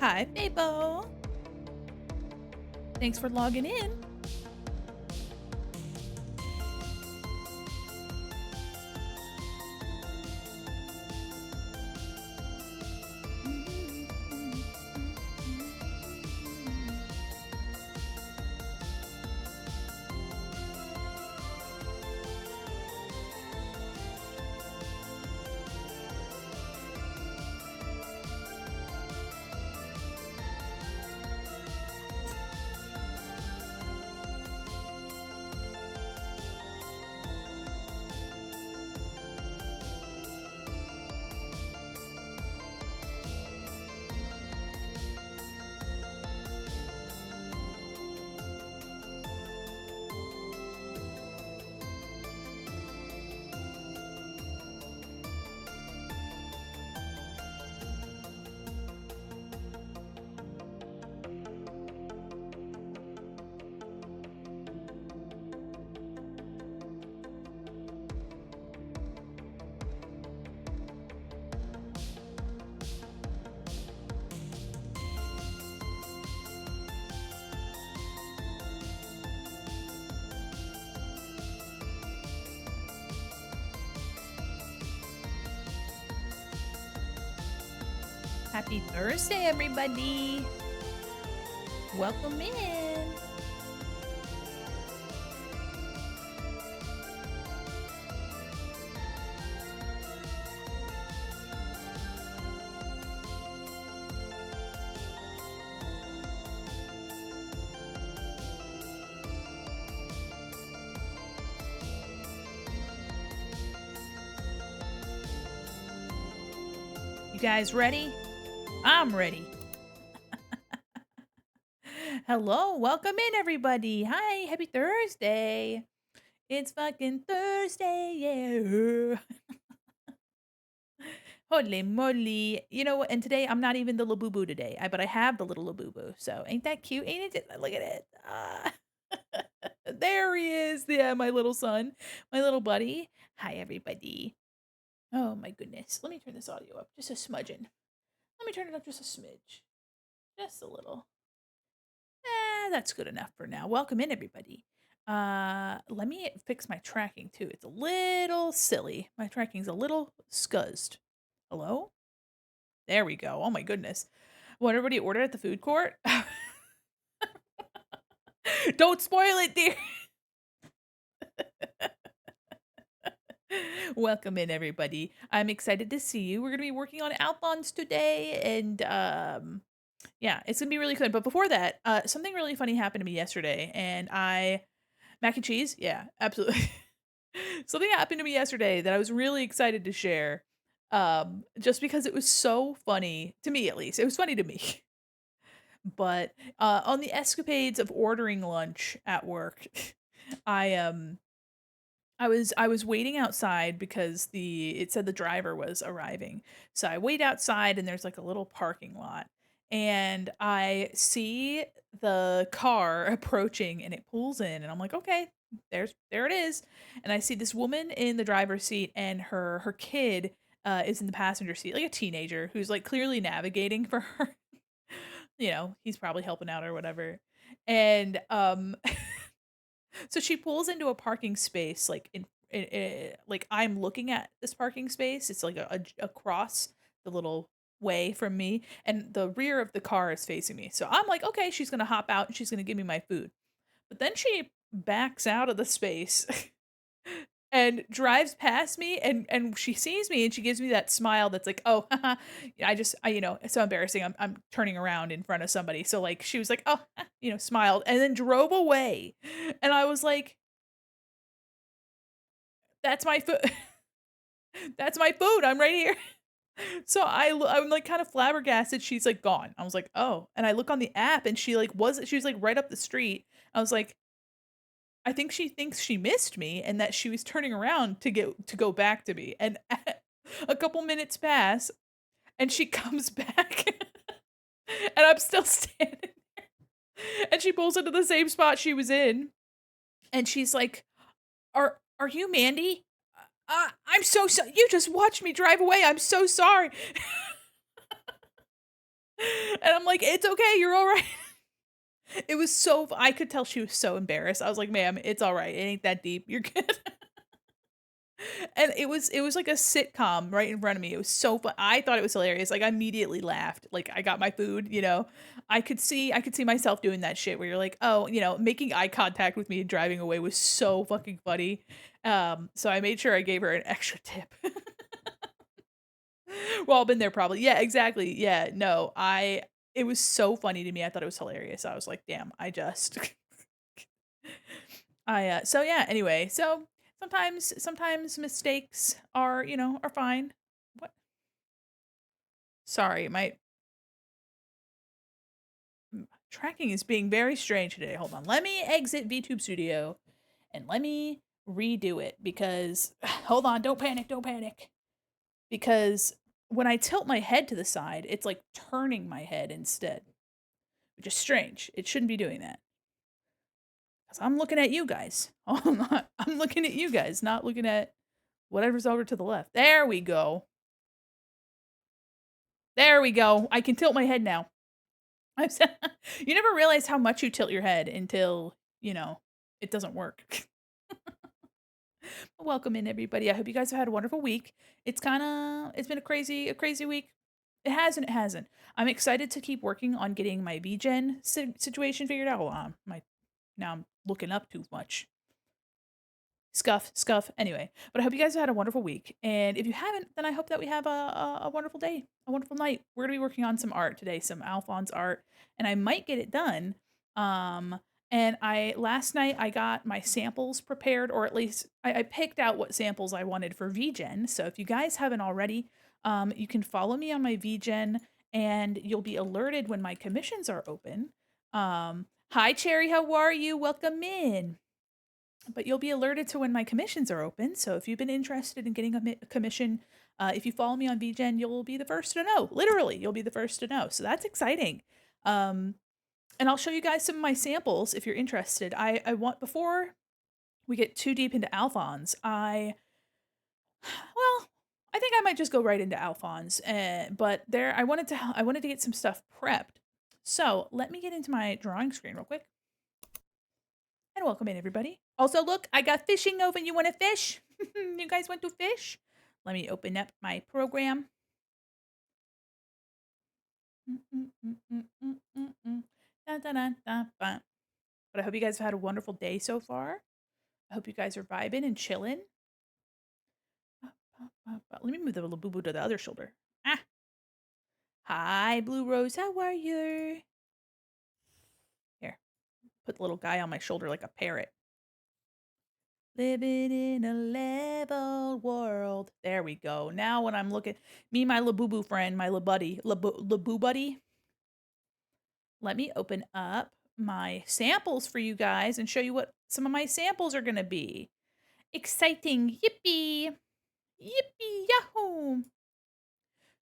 Hi, Fabo. Thanks for logging in. Happy Thursday, everybody. Welcome in. You guys ready? I'm ready. Hello, welcome in, everybody. Hi, happy Thursday. It's fucking Thursday, yeah. Holy moly. You know what? And today I'm not even the Labubu today, but I have the little Labubu. So ain't that cute? Ain't it? Look at it. There he is. Yeah, my little son, my little buddy. Hi, everybody. Oh my goodness. Let me turn this audio up just a smudging. Let me turn it up just a smidge. Just a little. That's good enough for now. Welcome in, everybody. Let me fix my tracking too. It's a little silly. My tracking's a little scuzzed. Hello? There we go. Oh my goodness. What, everybody ordered at the food court? Don't spoil it, dear. Welcome in, everybody. I'm excited to see you. We're going to be working on Alphonse today, and yeah, it's going to be really good. But before that, something really funny happened to me yesterday, and mac and cheese? Yeah, absolutely. Something happened to me yesterday that I was really excited to share, just because it was so funny, to me at least. It was funny to me. But, on the escapades of ordering lunch at work, I, I was waiting outside because it said the driver was arriving. So I wait outside and there's like a little parking lot. And I see the car approaching and it pulls in and I'm like, "Okay, there it is." And I see this woman in the driver's seat and her kid is in the passenger seat, like a teenager who's like clearly navigating for her. He's probably helping out or whatever. And so she pulls into a parking space, like like I'm looking at this parking space. It's like across the little way from me, and the rear of the car is facing me. So I'm like, okay, she's gonna hop out and she's gonna give me my food. But then she backs out of the space and drives past me and she sees me and she gives me that smile that's like, "Oh, haha, it's so embarrassing. I'm turning around in front of somebody." So like she was like, "Oh," smiled and then drove away. And I was like, "That's my food. That's my food. I'm right here." So I'm like kind of flabbergasted. She's like gone. I was like, "Oh." And I look on the app and she was like right up the street. I was like, I think she thinks she missed me and that she was turning around to go back to me. And a couple minutes pass and she comes back and I'm still standing there. And she pulls into the same spot she was in and she's like, "Are you Mandi? I'm so sorry. You just watched me drive away. I'm so sorry." And I'm like, "It's okay, you're all right." It was so I could tell she was so embarrassed. I was like, "Ma'am, it's all right. It ain't that deep. You're good." And it was like a sitcom right in front of me. It was so fun. I thought it was hilarious. Like, I immediately laughed. Like, I got my food, you know? I could see myself doing that shit where you're like, "Oh," making eye contact with me and driving away was so fucking funny. So I made sure I gave her an extra tip. We've all been there probably. Yeah, exactly. Yeah, no, it was so funny to me. I thought it was hilarious. I was like, "Damn, I just" so yeah, anyway, so sometimes mistakes are fine. What? Sorry, my tracking is being very strange today. Hold on. Let me exit VTube Studio and let me redo it because hold on, don't panic. Because when I tilt my head to the side, it's like turning my head instead, which is strange. It shouldn't be doing that. Because I'm looking at you guys. I'm looking at you guys, not looking at whatever's over to the left. There we go. There we go. I can tilt my head now. I'm s You never realize how much you tilt your head until, it doesn't work. Welcome in, everybody. I hope you guys have had a wonderful week. It's been a crazy week. It has and it hasn't. I'm excited to keep working on getting my VGen situation figured out. Hold on. Now I'm looking up too much. Scuff, scuff. Anyway, but I hope you guys have had a wonderful week. And if you haven't, then I hope that we have a wonderful day, a wonderful night. We're gonna be working on some art today, some Alphonse art, and I might get it done. Um, and I last night I got my samples prepared, or at least I picked out what samples I wanted for VGen. So if you guys haven't already, you can follow me on my VGen, and you'll be alerted when my commissions are open. Hi Cherry, how are you? Welcome in. But you'll be alerted to when my commissions are open. So if you've been interested in getting a commission, if you follow me on VGen, you'll be the first to know. Literally, you'll be the first to know. So that's exciting. Um, and I'll show you guys some of my samples if you're interested. I want before we get too deep into Alphonse, well, I think I might just go right into Alphonse. But I wanted to get some stuff prepped. So let me get into my drawing screen real quick. And welcome in, everybody. Also, look, I got fishing open. You want to fish? You guys want to fish? Let me open up my program. But I hope you guys have had a wonderful day so far. I hope you guys are vibing and chilling. Let me move the little boo boo to the other shoulder. Ah. Hi, Blue Rose. How are you? Here, put the little guy on my shoulder like a parrot. Living in a level world. There we go. Now when I'm looking, me, my Labubu friend, my Labuddy, Labu buddy. Let me open up my samples for you guys and show you what some of my samples are going to be. Exciting. Yippee. Yippee yahoo.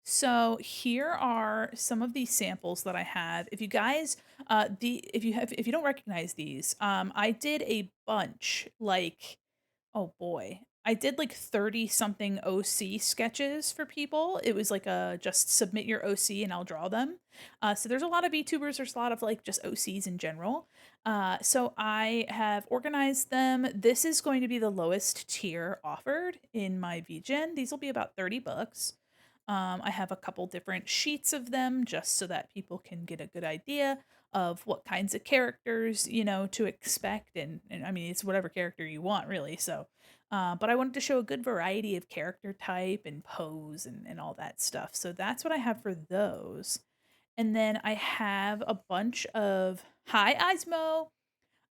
So here are some of these samples that I have. If you guys, if you don't recognize these, I did a bunch like oh boy. I did like 30 something OC sketches for people. It was like a just submit your OC and I'll draw them. So there's a lot of VTubers, there's a lot of like just OCs in general. So I have organized them. This is going to be the lowest tier offered in my VGen. These will be about 30 bucks. I have a couple different sheets of them just so that people can get a good idea of what kinds of characters, to expect. And I mean, it's whatever character you want, really. So, but I wanted to show a good variety of character type and pose and all that stuff. So that's what I have for those. And then I have a bunch of, hi, Ismo.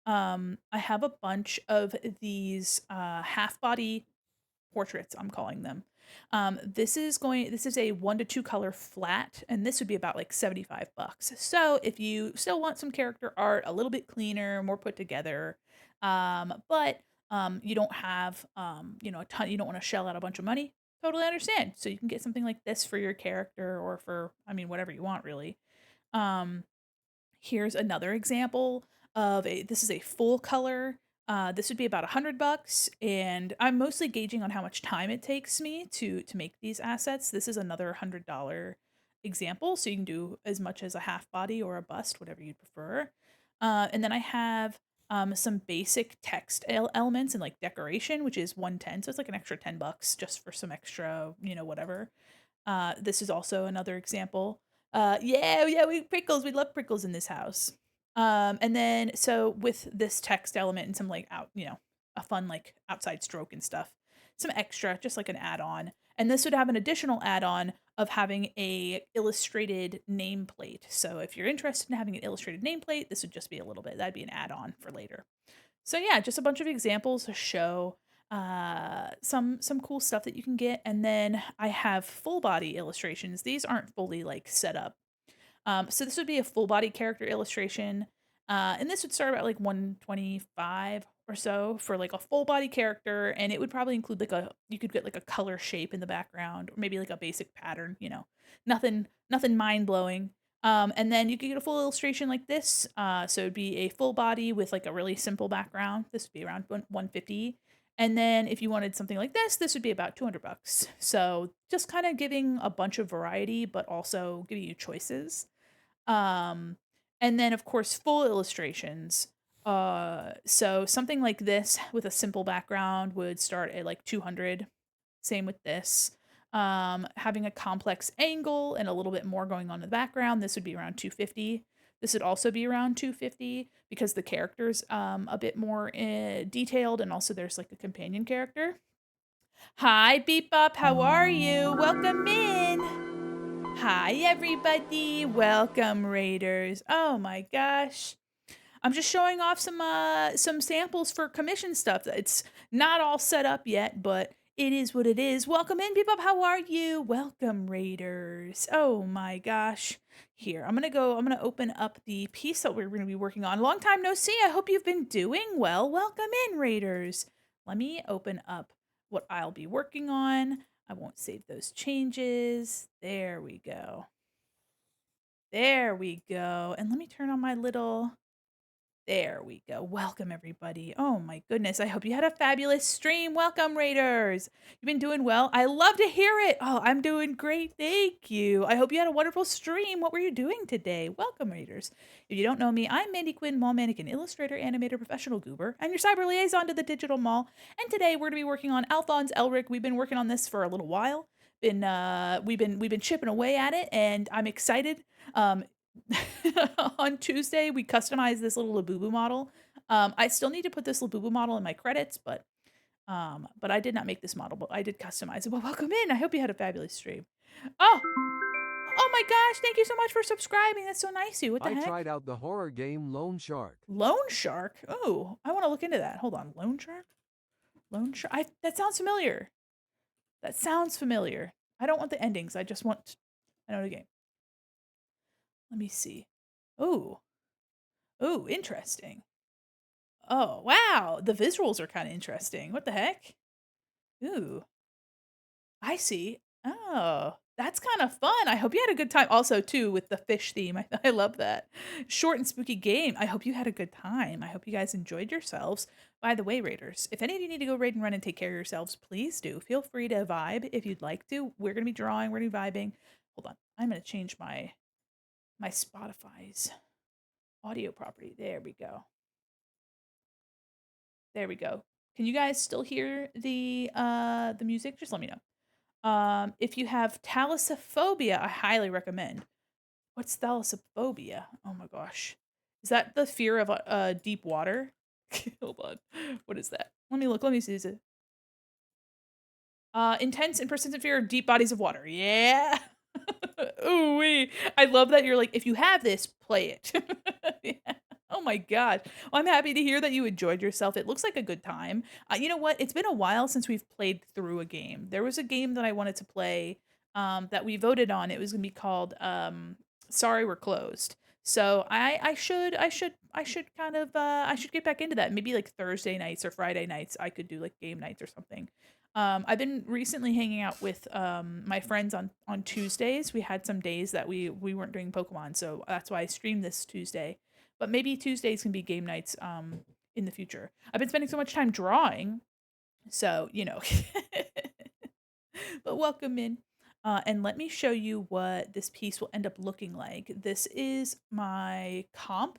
I have a bunch of these half body portraits, I'm calling them. This is a 1 to 2 color flat, and this would be about like 75 bucks. So if you still want some character art, a little bit cleaner, more put together, but you don't have a ton, you don't want to shell out a bunch of money, totally understand. So you can get something like this for your character or for, I mean, whatever you want really. Um, Here's another example of this is a full color. This would be about 100 bucks, and I'm mostly gauging on how much time it takes me to make these assets. This is another $100 example, so you can do as much as a half body or a bust, whatever you prefer. And then I have some basic text elements and like decoration, which is 110. So it's like an extra $10 just for some extra, whatever. This is also another example. Yeah, we prickles. We love prickles in this house. And then so with this text element and some like a fun like outside stroke and stuff, some extra, just like an add-on. And this would have an additional add-on of having a illustrated nameplate. So if you're interested in having an illustrated nameplate, this would just be a little bit. That'd be an add-on for later. So yeah, just a bunch of examples to show some cool stuff that you can get. And then I have full body illustrations. These aren't fully like set up. So this would be a full body character illustration. And this would start about like 125 or so for like a full body character. And it would probably include you could get like a color shape in the background or maybe like a basic pattern, nothing mind blowing. And then you could get a full illustration like this. So it'd be a full body with like a really simple background. This would be around 150. And then if you wanted something like this would be about $200. So just kind of giving a bunch of variety, but also giving you choices. Um, and then of course full illustrations. So something like this with a simple background would start at like 200. Same with this. Having a complex angle and a little bit more going on in the background, this would be around 250. This would also be around 250 because the character's a bit more detailed, and also there's like a companion character. Hi, Beep Up, how are you? Welcome in. Hi, everybody. Welcome, Raiders. Oh my gosh. I'm just showing off some samples for commission stuff. It's not all set up yet, but it is what it is. Welcome in, people. How are you? Welcome, Raiders. Oh my gosh. Here, I'm gonna open up the piece that we're gonna be working on. Long time no see. I hope you've been doing well. Welcome in, Raiders. Let me open up what I'll be working on. I won't save those changes. There we go. There we go. And let me turn on my little there we go. Welcome, everybody. Oh my goodness. I hope you had a fabulous stream. Welcome, Raiders. You've been doing well. I love to hear it. Oh, I'm doing great. Thank you. I hope you had a wonderful stream. What were you doing today? Welcome, Raiders. If you don't know me, I'm Mandi Quin, mall mannequin, illustrator, animator, professional goober, and your cyber liaison to the digital mall. And today we're going to be working on Alphonse Elric. We've been working on this for a little while. We've been chipping away at it, and I'm excited. Um, on Tuesday, we customized this little Labubu model. I still need to put this Labubu model in my credits, but I did not make this model, but I did customize it. Well, welcome in. I hope you had a fabulous stream. Oh, oh my gosh! Thank you so much for subscribing. That's so nice of you. What the I heck? tried out the horror game Lone Shark. Lone Shark. Oh, I want to look into that. Hold on, Lone Shark. Lone Shark. That sounds familiar. That sounds familiar. I don't want the endings. I just want. I know the game. Let me see. Oh, oh, interesting. Oh, wow. The visuals are kind of interesting. What the heck? Ooh, I see. Oh, that's kind of fun. I hope you had a good time. Also, too, with the fish theme. I love that. Short and spooky game. I hope you had a good time. I hope you guys enjoyed yourselves. By the way, Raiders, if any of you need to go raid and run and take care of yourselves, please do. Feel free to vibe if you'd like to. We're going to be drawing. We're going to be vibing. Hold on. I'm going to change my Spotify's audio property. There we go. There we go. Can you guys still hear the music? Just let me know. If you have thalassophobia, I highly recommend. What's thalassophobia? Oh my gosh. Is that the fear of deep water? Hold on. What is that? Let me look. Let me see. Is it intense and persistent fear of deep bodies of water? Yeah. Ooh wee. I love that you're like, if you have this, play it. Yeah. Oh my god. Well, I'm happy to hear that you enjoyed yourself. It looks like a good time. You know what? It's been a while since we've played through a game. There was a game that I wanted to play that we voted on. It was gonna be called Sorry We're Closed. So I should kind of I should get back into that. Maybe like Thursday nights or Friday nights I could do like game nights or something. I've been recently hanging out with my friends on Tuesdays. We had some days that we weren't doing Pokemon, so that's why I streamed this Tuesday. But maybe Tuesdays can be game nights in the future. I've been spending so much time drawing, so. But welcome in. And let me show you what this piece will end up looking like. This is my comp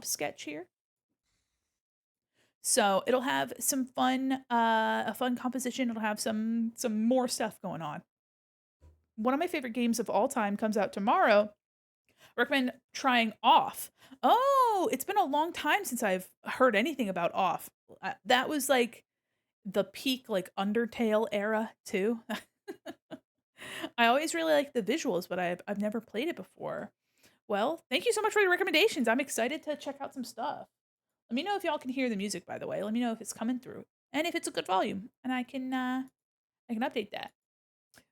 sketch here. So it'll have some fun, a fun composition. It'll have some more stuff going on. One of my favorite games of all time comes out tomorrow. Recommend trying Off. Oh, it's been a long time since I've heard anything about Off. That was like the peak like Undertale era too. I always really like the visuals, but I've never played it before. Well, thank you so much for your recommendations. I'm excited to check out some stuff. Let me know if y'all can hear the music, by the way. Let me know if it's coming through and if it's a good volume, and I can update that.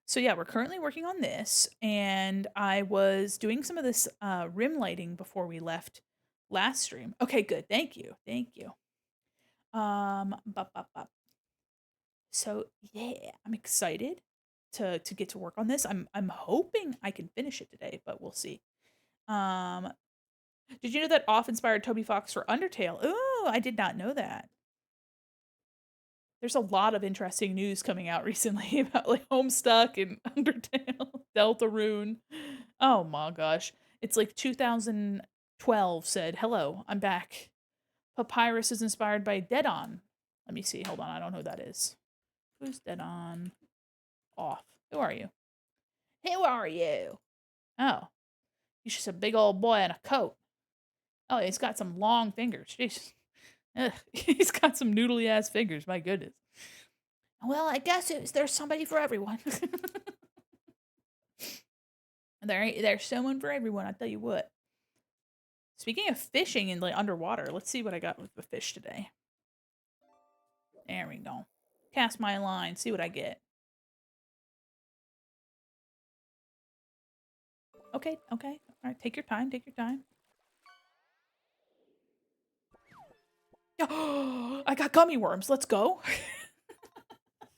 So yeah, we're currently working on this, and I was doing some of this rim lighting before we left last stream. Okay, good. Thank you. Thank you. Bop, bop, bop. So yeah, I'm excited to get to work on this. I'm hoping I can finish it today, but we'll see. Um, did you know that Off inspired Toby Fox for Undertale? Ooh, I did not know that. There's a lot of interesting news coming out recently about like Homestuck and Undertale, Deltarune. Oh my gosh. It's like 2012 said, "Hello, I'm back. Papyrus is inspired by Dead On." Let me see. Hold on. I don't know who that is. Who's Dead On? Off. Who are you? Who are you? Oh, he's just a big old boy in a coat. Oh, he's got some long fingers. Jeez. Ugh. He's got some noodly ass fingers. My goodness. Well, I guess there's somebody for everyone. There's someone for everyone. I tell you what. Speaking of fishing and like underwater, let's see what I got with the fish today. There we go. Cast my line. See what I get. Okay. Okay. All right. Take your time. Take your time. Oh, I got gummy worms. Let's go.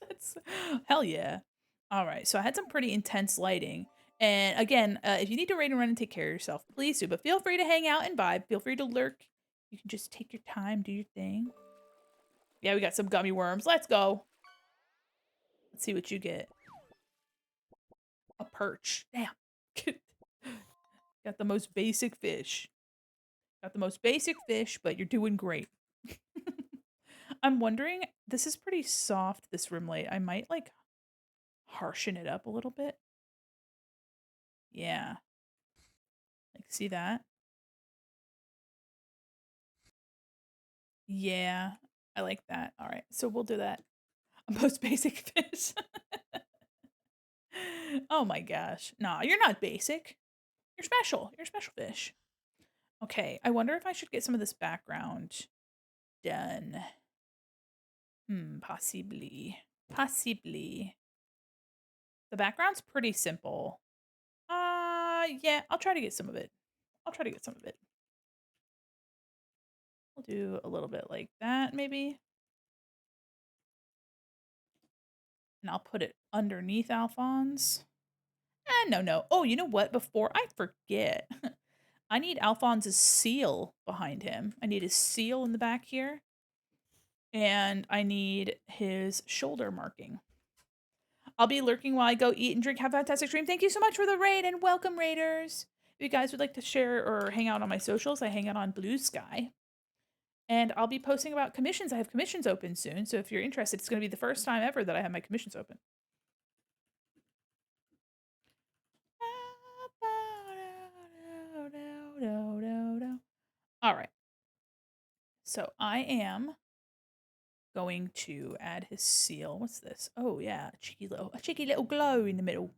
That's hell yeah. All right. So I had some pretty intense lighting. And again, if you need to raid and run and take care of yourself, please do. But feel free to hang out and vibe. Feel free to lurk. You can just take your time, do your thing. Yeah, we got some gummy worms. Let's go. Let's see what you get. A perch. Damn. Got the most basic fish. Got the most basic fish, but you're doing great. I'm wondering, this is pretty soft, this rim light. I might like harshen it up a little bit. Yeah. Like, see that? Yeah. I like that. All right. So we'll do that. Most basic fish. Oh my gosh. Nah, you're not basic. You're special. You're a special fish. Okay. I wonder if I should get some of this background done. Possibly. Possibly. The background's pretty simple. Yeah, I'll try to get some of it. I'll try to get some of it. We'll do a little bit like that, maybe. And I'll put it underneath Alphonse. No, no. Oh, you know what? Before I forget, I need Alphonse's seal behind him. I need his seal in the back here. And I need his shoulder marking. I'll be lurking while I go eat and drink. Have a fantastic stream. Thank you so much for the raid and welcome, raiders. If you guys would like to share or hang out on my socials, I hang out on Blue Sky. And I'll be posting about commissions. I have commissions open soon. So if you're interested, it's going to be the first time ever that I have my commissions open. All right. So I am going to add his seal. What's this? Oh yeah, a cheeky little glow in the middle.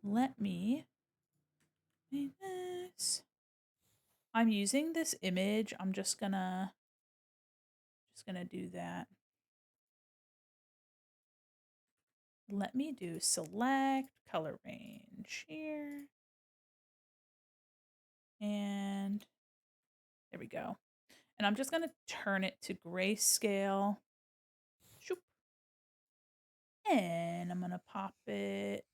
Let me make this. I'm using this image. I'm just gonna do that. Let me do select color range here. And there we go. And I'm just gonna turn it to grayscale. Shoop. And I'm gonna pop it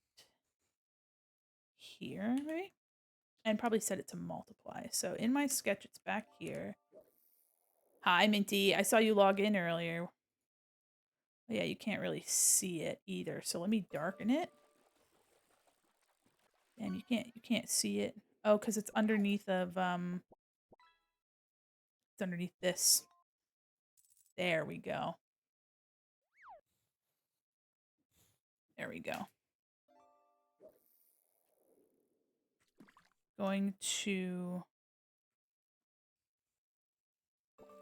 here, maybe? And probably set it to multiply. So in my sketch, it's back here. Hi, Minty. I saw you log in earlier. Oh, yeah, you can't really see it either. So let me darken it. And you can't see it. Oh, because it's underneath of it's underneath this. There we go. There we go. Going to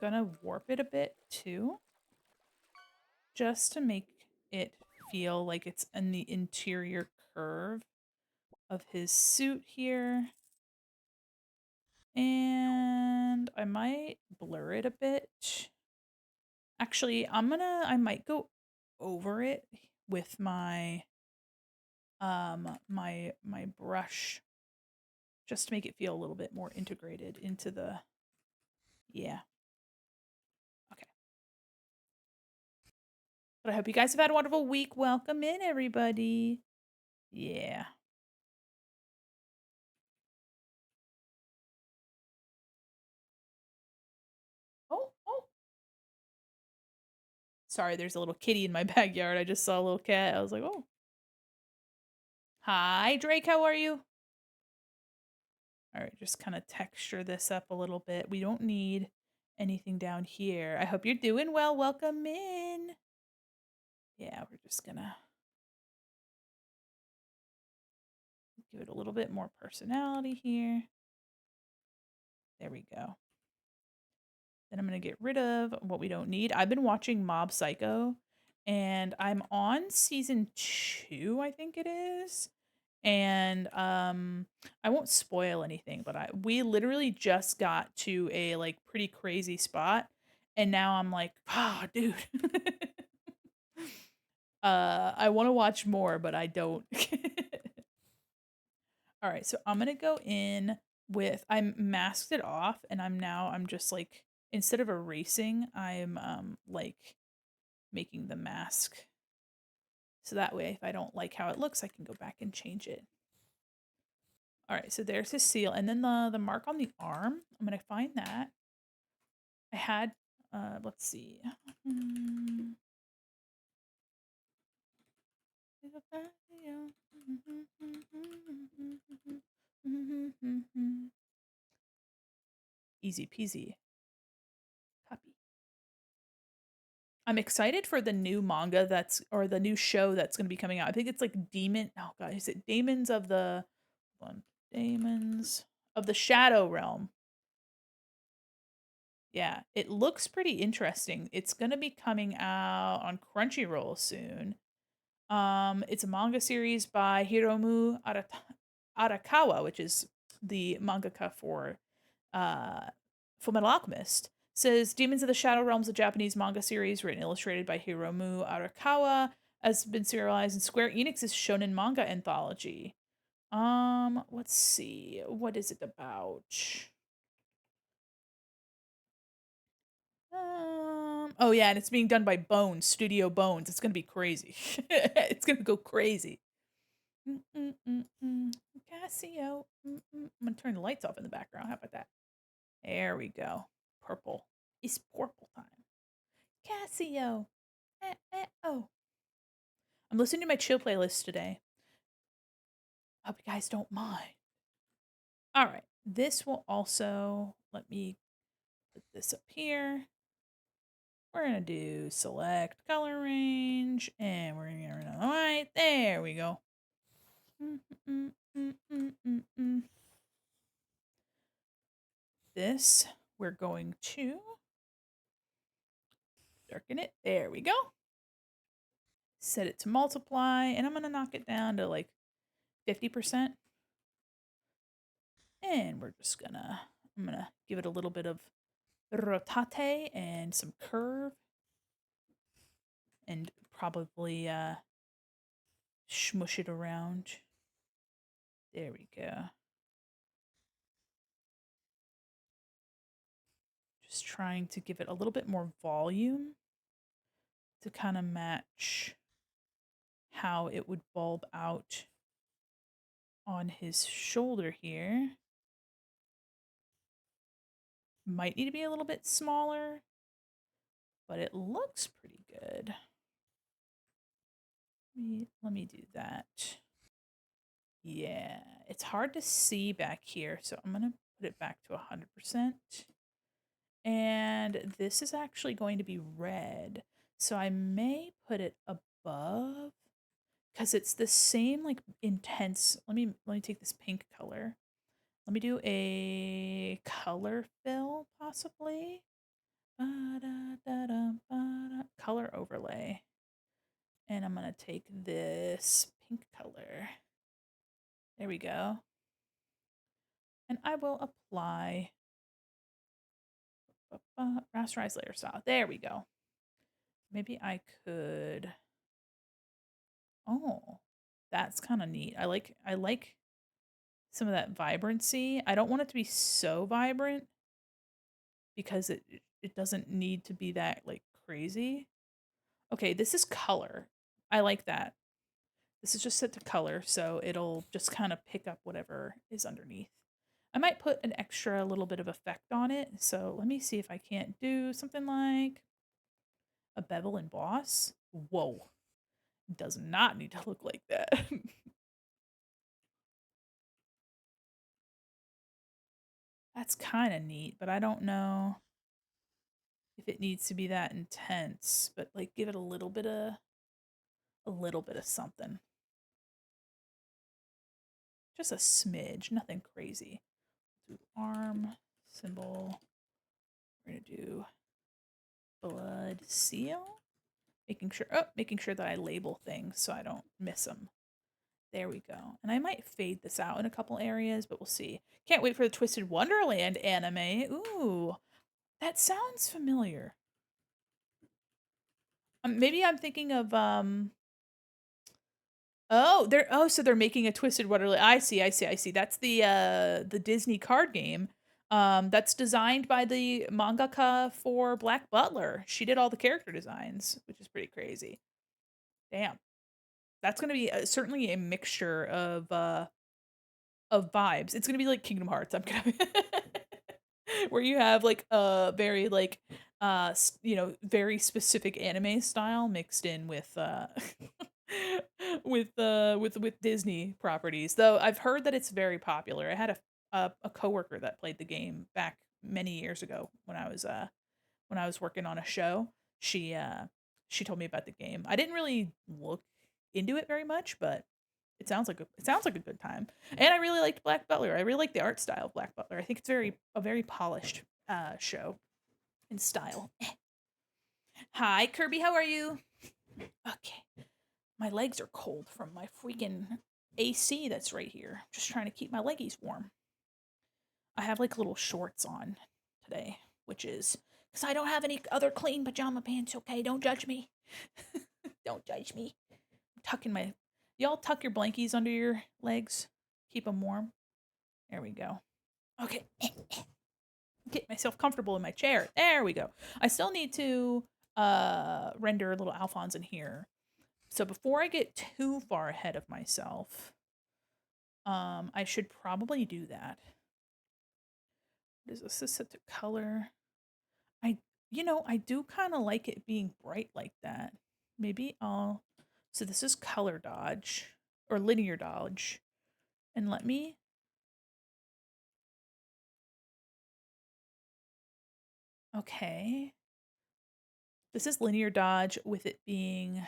gonna warp it a bit too, just to make it feel like it's in the interior curve of his suit here. And I might blur it a bit. Actually, I might go over it with my my brush just to make it feel a little bit more integrated into the yeah. Okay. But I hope you guys have had a wonderful week. Welcome in everybody. Yeah. Oh. Sorry, there's a little kitty in my backyard. I just saw a little cat. I was like, "Oh. Hi, Drake. How are you?" All right, just kind of texture this up a little bit. We don't need anything down here. I hope you're doing well. Welcome in. Yeah, we're just gonna give it a little bit more personality here. There we go. Then I'm gonna get rid of what we don't need. I've been watching Mob Psycho, and I'm on season 2, I think it is. And I won't spoil anything, but we literally just got to a like pretty crazy spot, and now I'm like, ah, dude. I want to watch more, but I don't. All right, so I'm gonna go in with I masked it off, and I'm just like instead of erasing, I'm like making the mask. So that way, if I don't like how it looks, I can go back and change it. All right, so there's his seal, and then the mark on the arm. I'm gonna find that. I had let's see. Easy peasy. Copy. I'm excited for the new manga that's or the new show that's going to be coming out. I think it's like Demon. Oh god, is it Demons of the one? Demons of the Shadow Realm. Yeah, it looks pretty interesting. It's going to be coming out on Crunchyroll soon. It's a manga series by Arakawa, which is the mangaka for Fullmetal Alchemist. Says Demons of the Shadow Realms, a Japanese manga series written and illustrated by Hiromu Arakawa, has been serialized in Square Enix's shonen manga anthology. Let's see. What is it about? Oh yeah, and it's being done by Bones, Studio Bones. It's gonna be crazy. It's gonna go crazy. Casio. I'm gonna turn the lights off in the background. How about that? There we go. Purple. It's purple time. Casio. Oh. I'm listening to my chill playlist today. Hope you guys don't mind. All right. This will also let me put this up here. We're gonna do select color range, and we're gonna get rid of the white. There we go. This we're going to darken it. There we go. Set it to multiply, and I'm gonna knock it down to like 50%. And I'm gonna give it a little bit of rotate and some curve, and probably smush it around. There we go. Just trying to give it a little bit more volume to kind of match how it would bulb out on his shoulder here. Might need to be a little bit smaller, but it looks pretty good. Let me do that. Yeah, it's hard to see back here, so I'm gonna put it back to 100%. And this is actually going to be red. So I may put it above because it's the same like intense. Let me take this pink color. Let me do a color fill possibly. Ba-da-da-da-ba-da. Color overlay. And I'm going to take this pink color. There we go. And I will apply rasterize layer style. There we go. Maybe I could. Oh, that's kind of neat. I like some of that vibrancy. I don't want it to be so vibrant because it doesn't need to be that like crazy. Okay, this is color. I like that. This is just set to color, so it'll just kind of pick up whatever is underneath. I might put an extra little bit of effect on it. So let me see if I can't do something like a bevel emboss. Whoa, does not need to look like that. That's kind of neat, but I don't know if it needs to be that intense, but like give it a little bit of something. Just a smidge, nothing crazy. Do arm symbol. We're gonna do blood seal. Making sure that I label things so I don't miss them. There we go. And I might fade this out in a couple areas, but we'll see. Can't wait for the Twisted Wonderland anime. Ooh, that sounds familiar. Maybe I'm thinking of so they're making a Twisted Wonderland. I see. That's the Disney card game. That's designed by the mangaka for Black Butler. She did all the character designs, which is pretty crazy. Damn. That's going to be certainly a mixture of vibes. It's going to be like Kingdom Hearts. I'm going to where you have like a very like very specific anime style mixed in with with Disney properties. Though I've heard that it's very popular. I had a coworker that played the game back many years ago when I was working on a show. She uh she told me about the game. I didn't really look into it very much, but it sounds like a good time. And I really liked Black Butler. I really like the art style of Black Butler. I think it's a very polished show in style. Hi, Kirby. How are you? Okay. My legs are cold from my freaking AC that's right here. Just trying to keep my leggies warm. I have like little shorts on today, which is because I don't have any other clean pajama pants. Okay, don't judge me. Don't judge me. I'm tucking my. Y'all tuck your blankies under your legs. Keep them warm. There we go. Okay. Get myself comfortable in my chair. There we go. I still need to render a little Alphonse in here. So before I get too far ahead of myself, I should probably do that. What is this? This set to color. I I do kind of like it being bright like that. Maybe I'll so this is color dodge or linear dodge. And let me okay. This is linear dodge with it being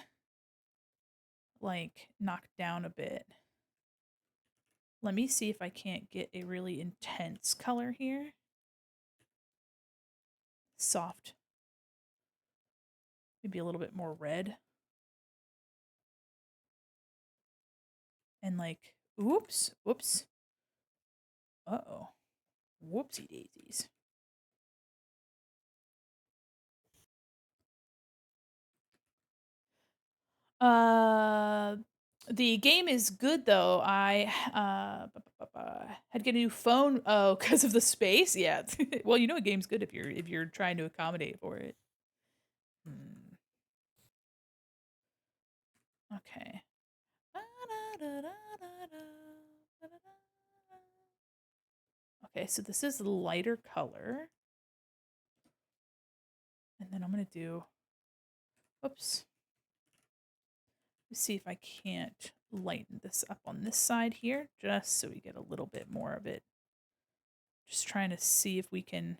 like knocked down a bit. Let me see if I can't get a really intense color here. Soft. Maybe a little bit more red. And like, oops, whoops. Uh-oh. Whoopsie daisies. Uh the game is good though. I had to get a new phone. Oh, because of the space. Yeah. Well, a game's good if you're trying to accommodate for it. Hmm. Okay. Okay, so this is lighter color. And then I'm gonna do, whoops. see if I can't lighten this up on this side here, just so we get a little bit more of it. Just trying to see if we can.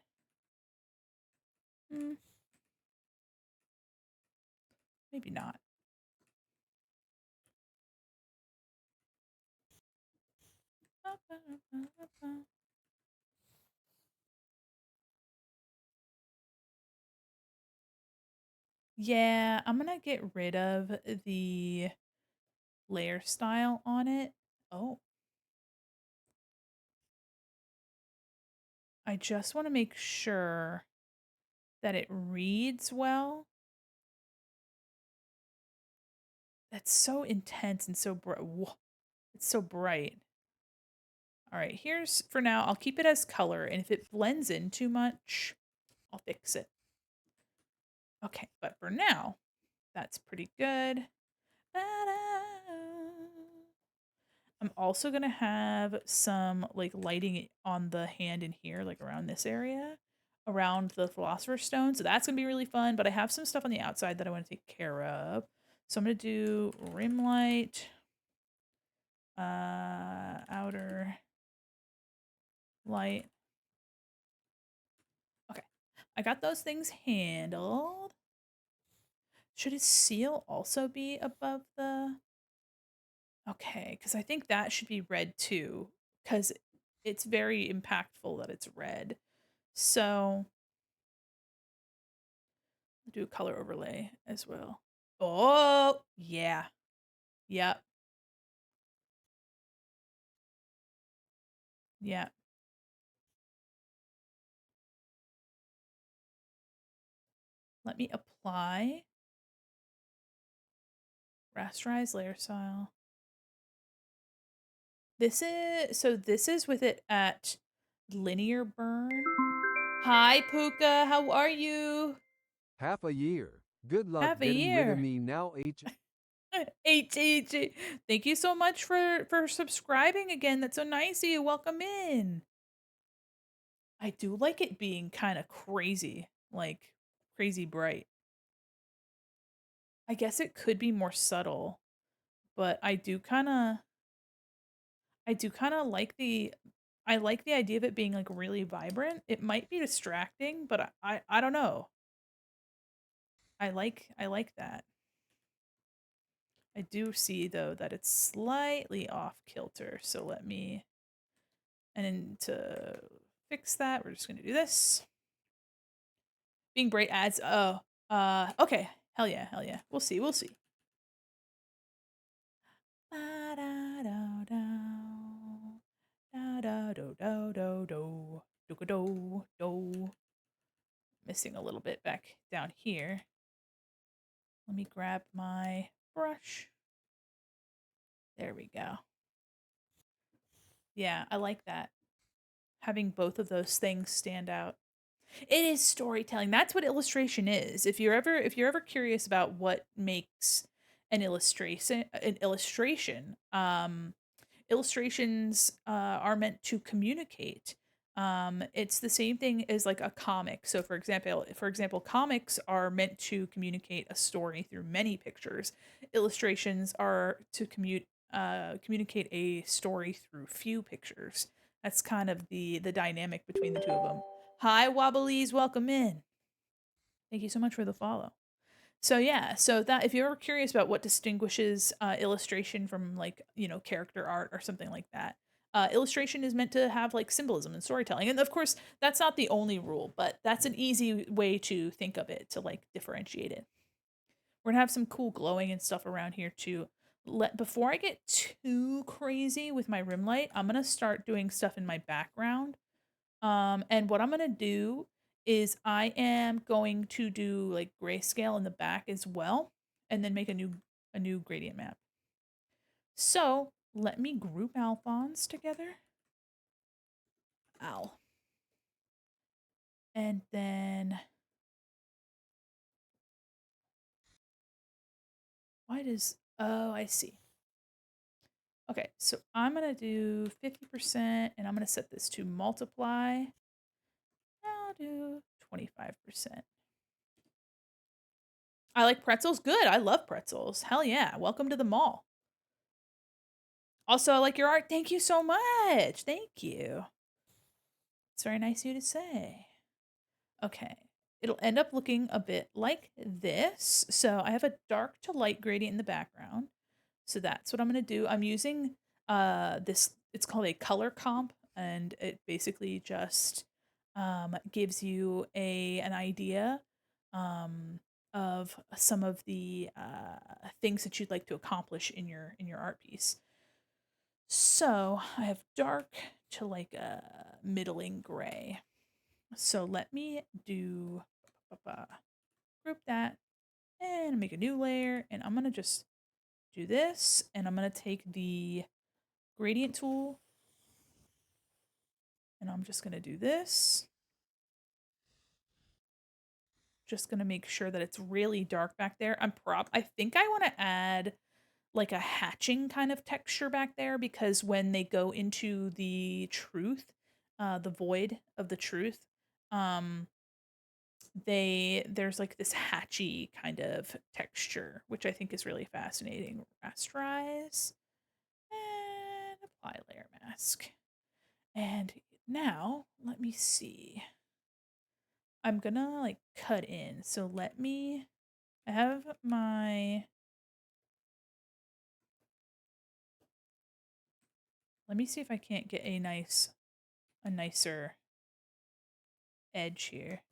Hmm, maybe not. Yeah, I'm gonna get rid of the layer style on it. Oh, I just want to make sure that it reads well. That's so intense and so bright. It's so bright. All right, here's for now. I'll keep it as color, and if it blends in too much, I'll fix it. Okay, but for now, that's pretty good. I'm also gonna have some like lighting on the hand in here, like around this area, around the Philosopher's Stone. So that's gonna be really fun. But I have some stuff on the outside that I want to take care of. So I'm gonna do rim light, outer light. Okay, I got those things handled. Should its seal also be above the? Okay, because I think that should be red too, because it's very impactful that it's red. So I'll do a color overlay as well. Oh, yeah. Yep. Yeah. Let me apply rasterize layer style. This is with it at linear burn. Hi, Puka. How are you? Half a year. Good luck Have a getting rid of year. me now, H. HH. Thank you so much for subscribing again. That's so nice of you. Welcome in. I do like it being kind of crazy, like crazy bright. I guess it could be more subtle, but I do kind of like the idea of it being like really vibrant. It might be distracting, but I don't know. I like that. I do see though that it's slightly off kilter. So let me and then to fix that, we're just going to do this. Being bright adds okay. Hell yeah, hell yeah. We'll see. We'll see. Missing a little bit back down here. Let me grab my brush. There we go. Yeah, I like that. Having both of those things stand out. It is storytelling. That's what illustration is. If you're ever curious about what makes an illustration, illustrations are meant to communicate. It's the same thing as like a comic. So for example, comics are meant to communicate a story through many pictures. Illustrations are to communicate a story through few pictures. That's kind of the dynamic between the two of them. Hi, Wobblies, welcome in. Thank you so much for the follow. So yeah, so that if you're ever curious about what distinguishes illustration from like character art or something like that, illustration is meant to have like symbolism and storytelling, and of course that's not the only rule, but that's an easy way to think of it to like differentiate it. We're gonna have some cool glowing and stuff around here too. Before I get too crazy with my rim light, I'm gonna start doing stuff in my background. And what I'm gonna do is I am going to do like grayscale in the back as well, and then make a new gradient map. So let me group Alphonse together. Ow. And then why does I see. Okay, so I'm gonna do 50% and I'm gonna set this to multiply. I'll do 25%. I like pretzels? Good, I love pretzels. Hell yeah, welcome to the mall. Also, I like your art. Thank you so much. Thank you. It's very nice of you to say. Okay. It'll end up looking a bit like this. So I have a dark to light gradient in the background. So that's what I'm going to do. I'm using this, it's called a color comp, and it basically just gives you an idea um, of some of the things that you'd like to accomplish in your art piece. So I have dark to like a middling gray. So let me do group that and make a new layer. And I'm going to just do this. And I'm going to take the gradient tool and I'm just going to do this. Just going to make sure that it's really dark back there. I think I want to add like a hatching kind of texture back there because when they go into the truth, the void of the truth, um, there's like this hatchy kind of texture, which I think is really fascinating. Rasterize and apply layer mask. And now let me see. I'm gonna like cut in. So I have my, let me see if I can't get a nicer edge here.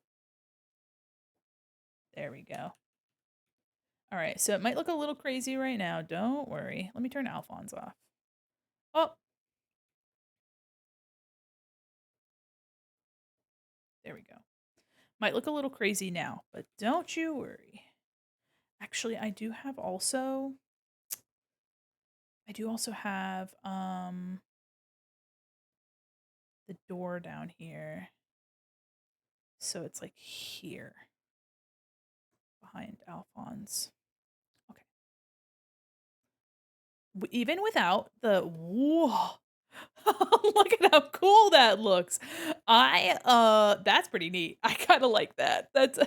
There we go. All right, so it might look a little crazy right now. Don't worry. Let me turn Alphonse off. Oh, there we go. Might look a little crazy now, but don't you worry. Actually, I do also have the door down here. So it's like here behind Alphonse. Okay. Even without the whoa. Look at how cool that looks. That's pretty neat. I kind of like that. That's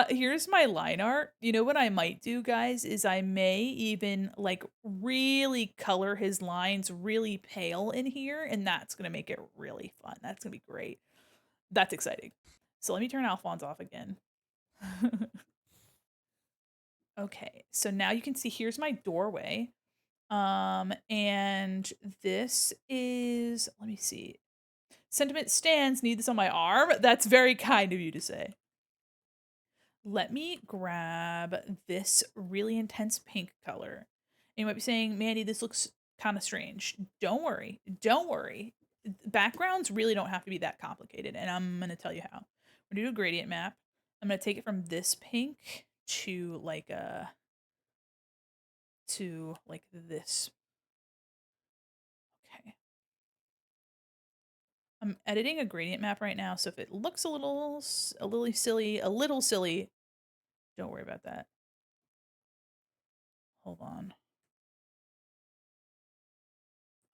here's my line art. You know what I might do, guys, is I may even like really color his lines really pale in here, and that's gonna make it really fun. That's gonna be great. That's exciting. So let me turn Alphonse off again. Okay, so now you can see here's my doorway. And this is, let me see. Sentiment stands, need this on my arm. That's very kind of you to say. Let me grab this really intense pink color. And you might be saying, Mandy, this looks kind of strange. Don't worry. Don't worry. Backgrounds really don't have to be that complicated. And I'm going to tell you how. We're going to do a gradient map. I'm going to take it from this pink to like this. Okay. I'm editing a gradient map right now, so if it looks a little silly, don't worry about that. Hold on.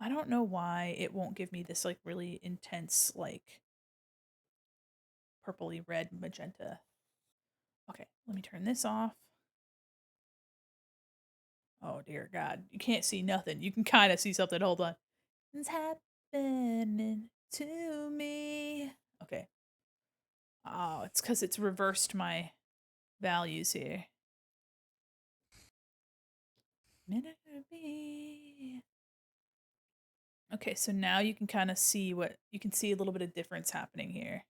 I don't know why it won't give me this like really intense like purpley red magenta. Okay, let me turn this off. Oh dear God, you can't see nothing. You can kind of see something. Hold on. It's happening to me. Okay. Oh, it's because it's reversed my values here. Minute of me. Okay, so now you can kind of see you can see a little bit of difference happening here.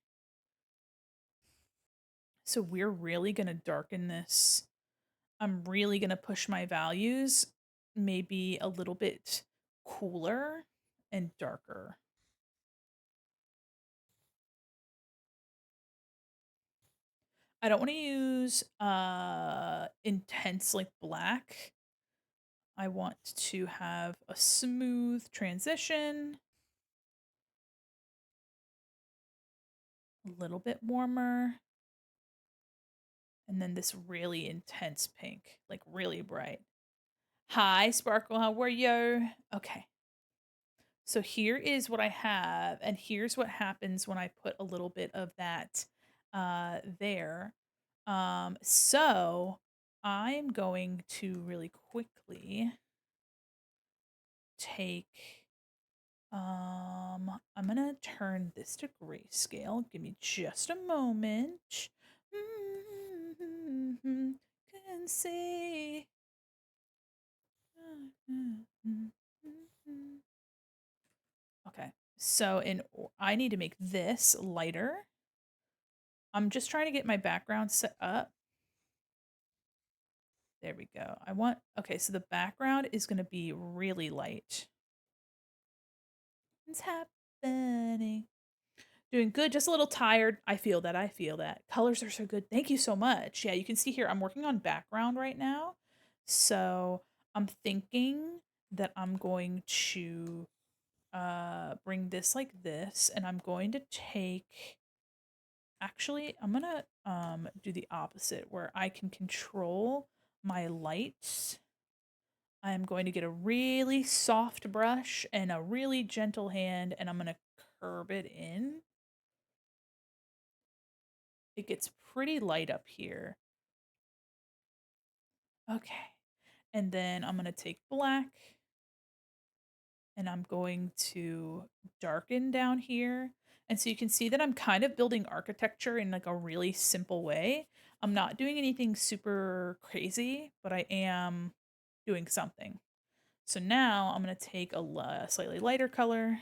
So we're really going to darken this. I'm really going to push my values maybe a little bit cooler and darker. I don't want to use intense like black. I want to have a smooth transition. A little bit warmer. And then this really intense pink, like really bright. Hi, Sparkle, how are you? Okay. So here is what I have, and here's what happens when I put a little bit of that there. So I'm going to really quickly take I'm gonna turn this to grayscale. Give me just a moment. Can see. Okay. So I need to make this lighter. I'm just trying to get my background set up. There we go. Okay, so the background is going to be really light. It's happening. Doing good, just a little tired. I feel that. I feel that. Colors are so good. Thank you so much. Yeah, you can see here I'm working on background right now. So I'm thinking that I'm going to bring this like this, and I'm going to take actually I'm gonna do the opposite where I can control my lights. I'm going to get a really soft brush and a really gentle hand, and I'm gonna curve it in. It gets pretty light up here. Okay. And then I'm going to take black and I'm going to darken down here. And so you can see that I'm kind of building architecture in like a really simple way. I'm not doing anything super crazy, but I am doing something. So now I'm going to take a slightly lighter color,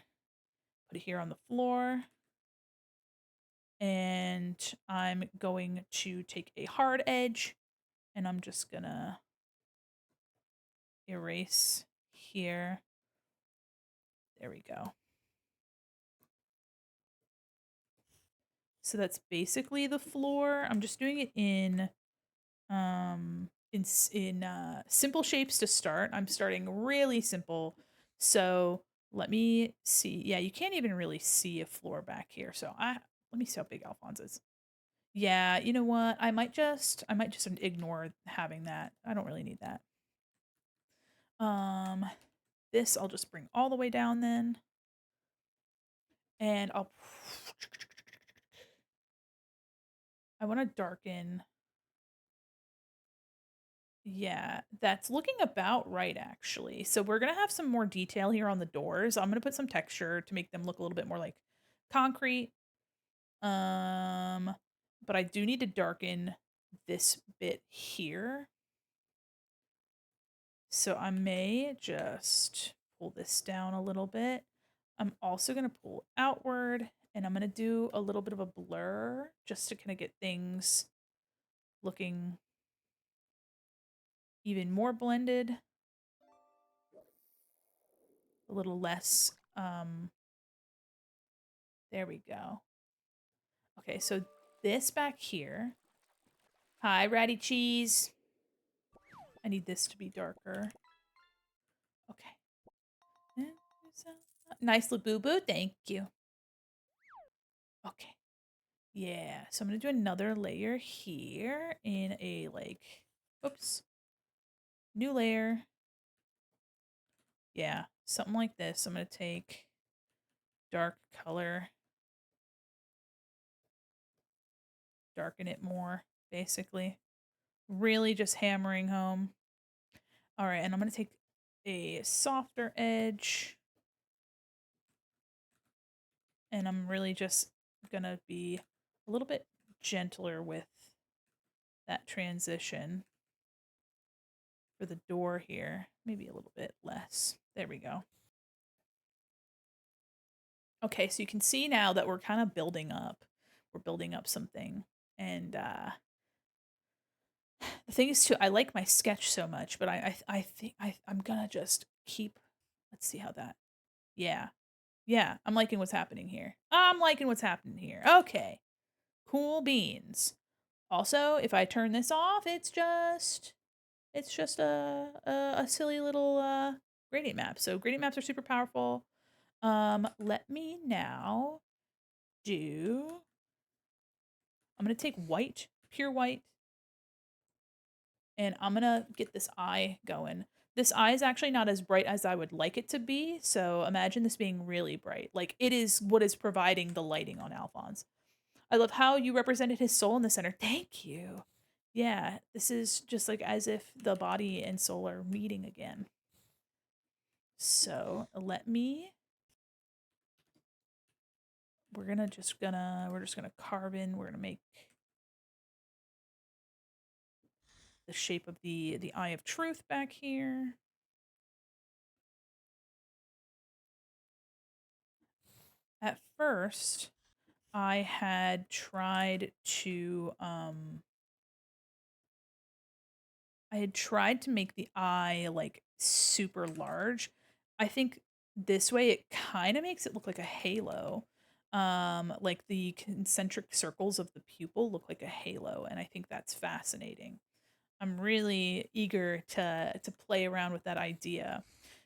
put it here on the floor, and I'm going to take a hard edge and I'm just going to erase here. There we go. So that's basically the floor. I'm just doing it in simple shapes to start. I'm starting really simple. So let me see. Yeah, you can't even really see a floor back here. So let me see how big Alphonse is. Yeah, you know what? I might just ignore having that. I don't really need that. Um this I'll just bring all the way down then. And I want to darken. Yeah, that's looking about right actually. So we're gonna have some more detail here on the doors. I'm gonna put some texture to make them look a little bit more like concrete. Um, but I do need to darken this bit here. So I may just pull this down a little bit. I'm also gonna pull outward and I'm gonna do a little bit of a blur just to kind of get things looking even more blended, a little less there we go. Okay, so this back here. Hi, Ratty Cheese. I need this to be darker. Okay. Nice little boo-boo, thank you. Okay. Yeah, so I'm gonna do another layer here in a oops, new layer. Yeah, something like this. I'm gonna take dark color, darken it more, basically. Really just hammering home. All right, and I'm gonna take a softer edge and I'm really just gonna be a little bit gentler with that transition for the door here. Maybe a little bit less. There we go. Okay, so you can see now that we're kind of building up. We're building up something. And the thing is too, I like my sketch so much, but I think I'm gonna just keep. Let's see how that. Yeah, yeah. I'm liking what's happening here. I'm liking what's happening here. Okay, cool beans. Also, if I turn this off, it's just a silly little gradient map. So gradient maps are super powerful. Let me now do. I'm gonna take white, pure white, and I'm gonna get this eye going. This eye is actually not as bright as I would like it to be, so imagine this being really bright. Like it is what is providing the lighting on Alphonse. I love how you represented his soul in the center. Thank you. Yeah, this is just like as if the body and soul are meeting again. So we're just gonna carve in, we're gonna make the shape of the eye of truth back here. At first, I had tried to make the eye like super large. I think this way it kind of makes it look like a halo. Like the concentric circles of the pupil look like a halo, and I think that's fascinating. I'm really eager to play around with that idea.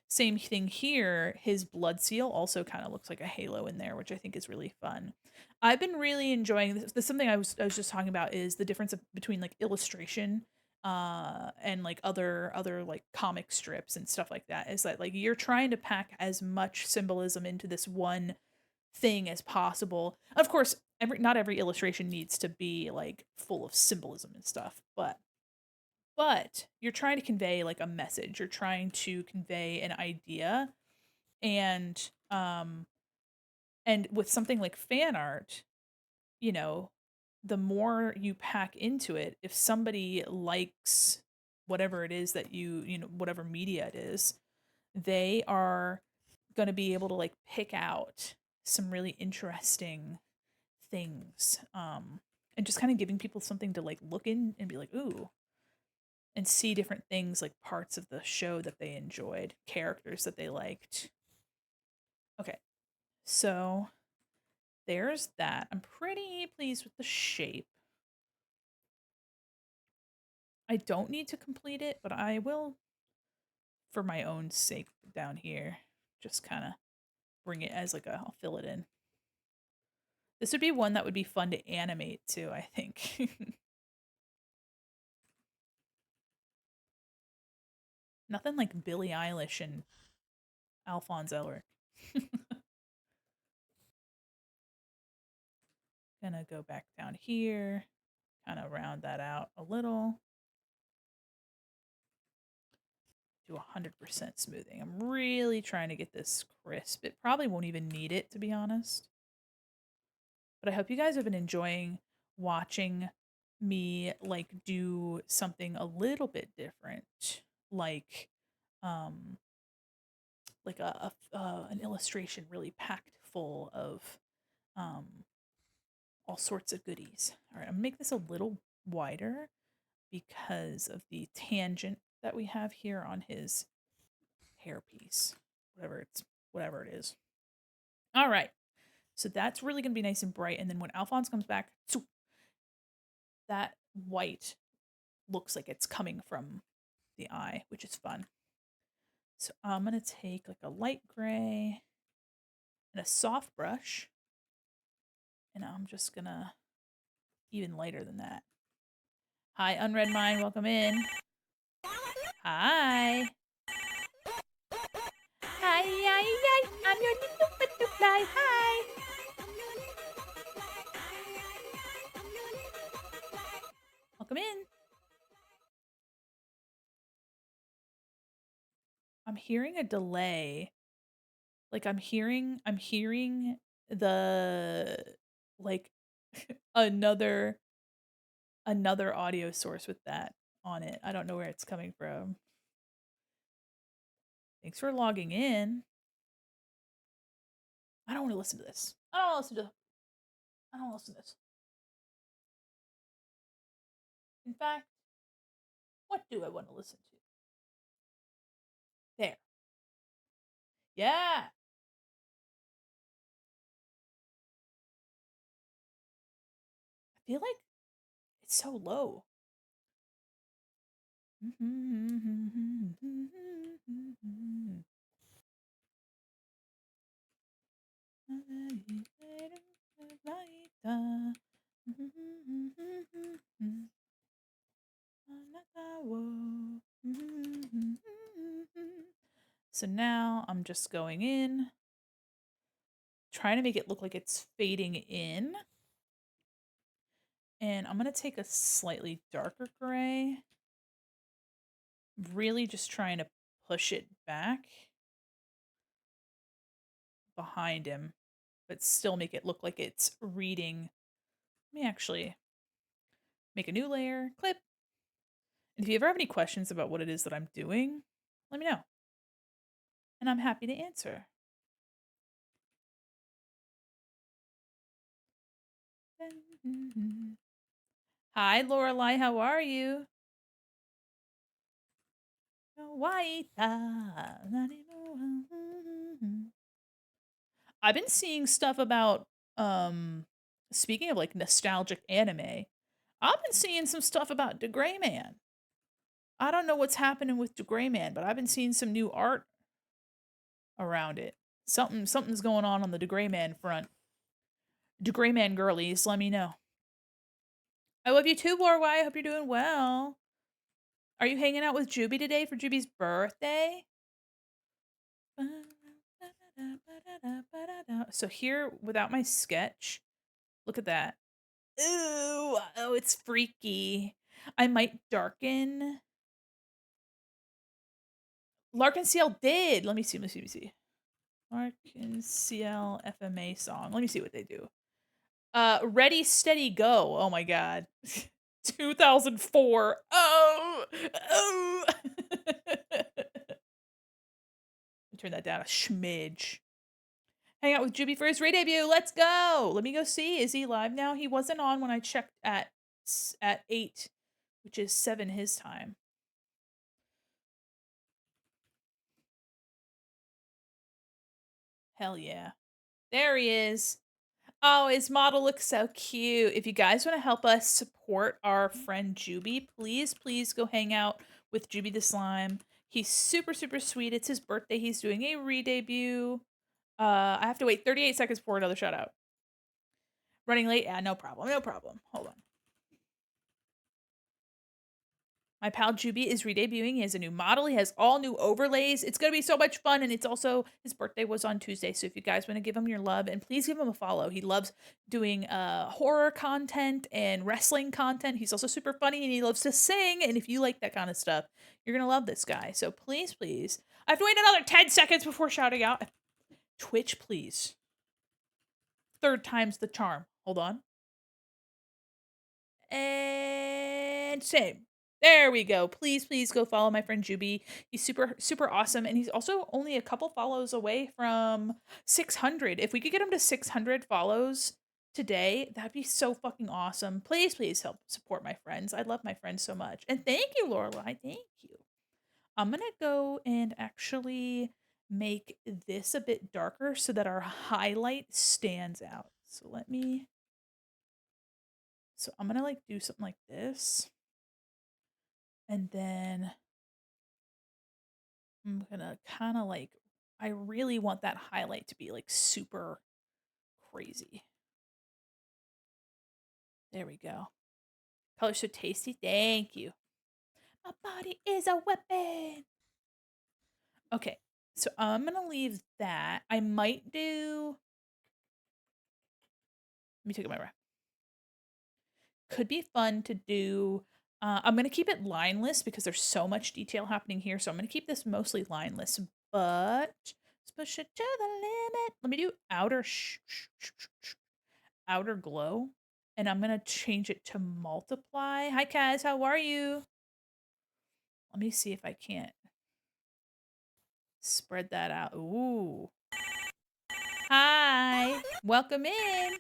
Same thing here. His blood seal also kind of looks like a halo in there, which I think is really fun. I've been really enjoying this. This something I was just talking about is the difference between like illustration and like other like comic strips and stuff like that. Is that like you're trying to pack as much symbolism into this one thing as possible. Of course, not every illustration needs to be like full of symbolism and stuff, but you're trying to convey like a message. You're trying to convey an idea, and with something like fan art, you know, the more you pack into it, if somebody likes whatever it is that whatever media it is, they are going to be able to like pick out some really interesting things, and just kind of giving people something to like look in and be like, ooh, and see different things like parts of the show that they enjoyed, characters that they liked. Okay, so there's that. I'm pretty pleased with the shape. I don't need to complete it, but I will, for my own sake, down here, just kind of bring it as like I'll fill it in. This would be one that would be fun to animate too, I think. Nothing like Billie Eilish and Alphonse Elric. Gonna go back down here, kind of round that out a little. Do 100% smoothing. I'm really trying to get this crisp. It probably won't even need it, to be honest. But I hope you guys have been enjoying watching me like do something a little bit different, like um an illustration really packed full of um all sorts of goodies. All right, I'm gonna make this a little wider because of the tangent that we have here on his hairpiece, whatever it is. All right, so that's really gonna be nice and bright. And then when Alphonse comes back, that white looks like it's coming from the eye, which is fun. So I'm gonna take like a light gray and a soft brush, and I'm just gonna even lighter than that. Hi, Unread Mind, welcome in. Hi. Hi, hi, hi, I'm your little butterfly. Hi. Welcome in. I'm hearing a delay. Like I'm hearing the like another another audio source with that on it. I don't know where it's coming from. Thanks for logging in. I don't want to listen to this. I don't want to listen to this. In fact, what do I want to listen to? There. Yeah. I feel like it's so low. So now I'm just going in, trying to make it look like it's fading in. And I'm going to take a slightly darker gray. Really just trying to push it back behind him, but still make it look like it's reading. Let me actually make a new layer, clip. And if you ever have any questions about what it is that I'm doing, let me know. And I'm happy to answer. Hi, Lorelai. How are you? I've been seeing stuff about speaking of like nostalgic anime, I've been seeing some stuff about the Gray Man. I don't know what's happening with the Gray Man, but I've been seeing some new art around it. Something's going on the Gray Man front. The Gray Man girlies, let me know. I love you too, Lorwai. I hope you're doing well. Are you hanging out with Juby today for Juby's birthday? So here, without my sketch, look at that. Ooh, oh, it's freaky. I might darken. Larkin CL did. Let me see. Larkin CL FMA song. Let me see what they do. Ready, Steady, Go. Oh my god. 2004. Oh. Turn that down a schmidge. Hang out with Juby for his Ray debut. Let's go. Let me go see. Is he live now? He wasn't on when I checked at 8, which is 7 his time. Hell yeah. There he is. Oh, his model looks so cute. If you guys want to help us support our friend Juby, please go hang out with Juby the Slime. He's super sweet. It's his birthday. He's doing a re-debut. I have to wait 38 seconds for another shout out. Running late? Yeah, no problem. Hold on. My pal Juby is re-debuting. He has a new model. He has all new overlays. It's going to be so much fun. And it's also, his birthday was on Tuesday. So if you guys want to give him your love, and please give him a follow. He loves doing horror content and wrestling content. He's also super funny and he loves to sing. And if you like that kind of stuff, you're going to love this guy. So please. I have to wait another 10 seconds before shouting out. Twitch, please. Third time's the charm. Hold on. And same. There we go. Please go follow my friend Juby. He's super awesome. And he's also only a couple follows away from 600. If we could get him to 600 follows today, that'd be so fucking awesome. Please help support my friends. I love my friends so much. And thank you, Lorelai. Thank you. I'm going to go and actually make this a bit darker so that our highlight stands out. So I'm going to like do something like this. And then I'm gonna kind of like, I really want that highlight to be like super crazy. There we go. Color's so tasty. Thank you. My body is a weapon. Okay, so I'm gonna leave that. I might do. Let me take my breath. Could be fun to do. I'm gonna keep it lineless because there's so much detail happening here. So I'm gonna keep this mostly lineless, but let's push it to the limit. Let me do outer glow, and I'm gonna change it to multiply. Hi Kaz, how are you? Let me see if I can't spread that out. Ooh. Hi, welcome in.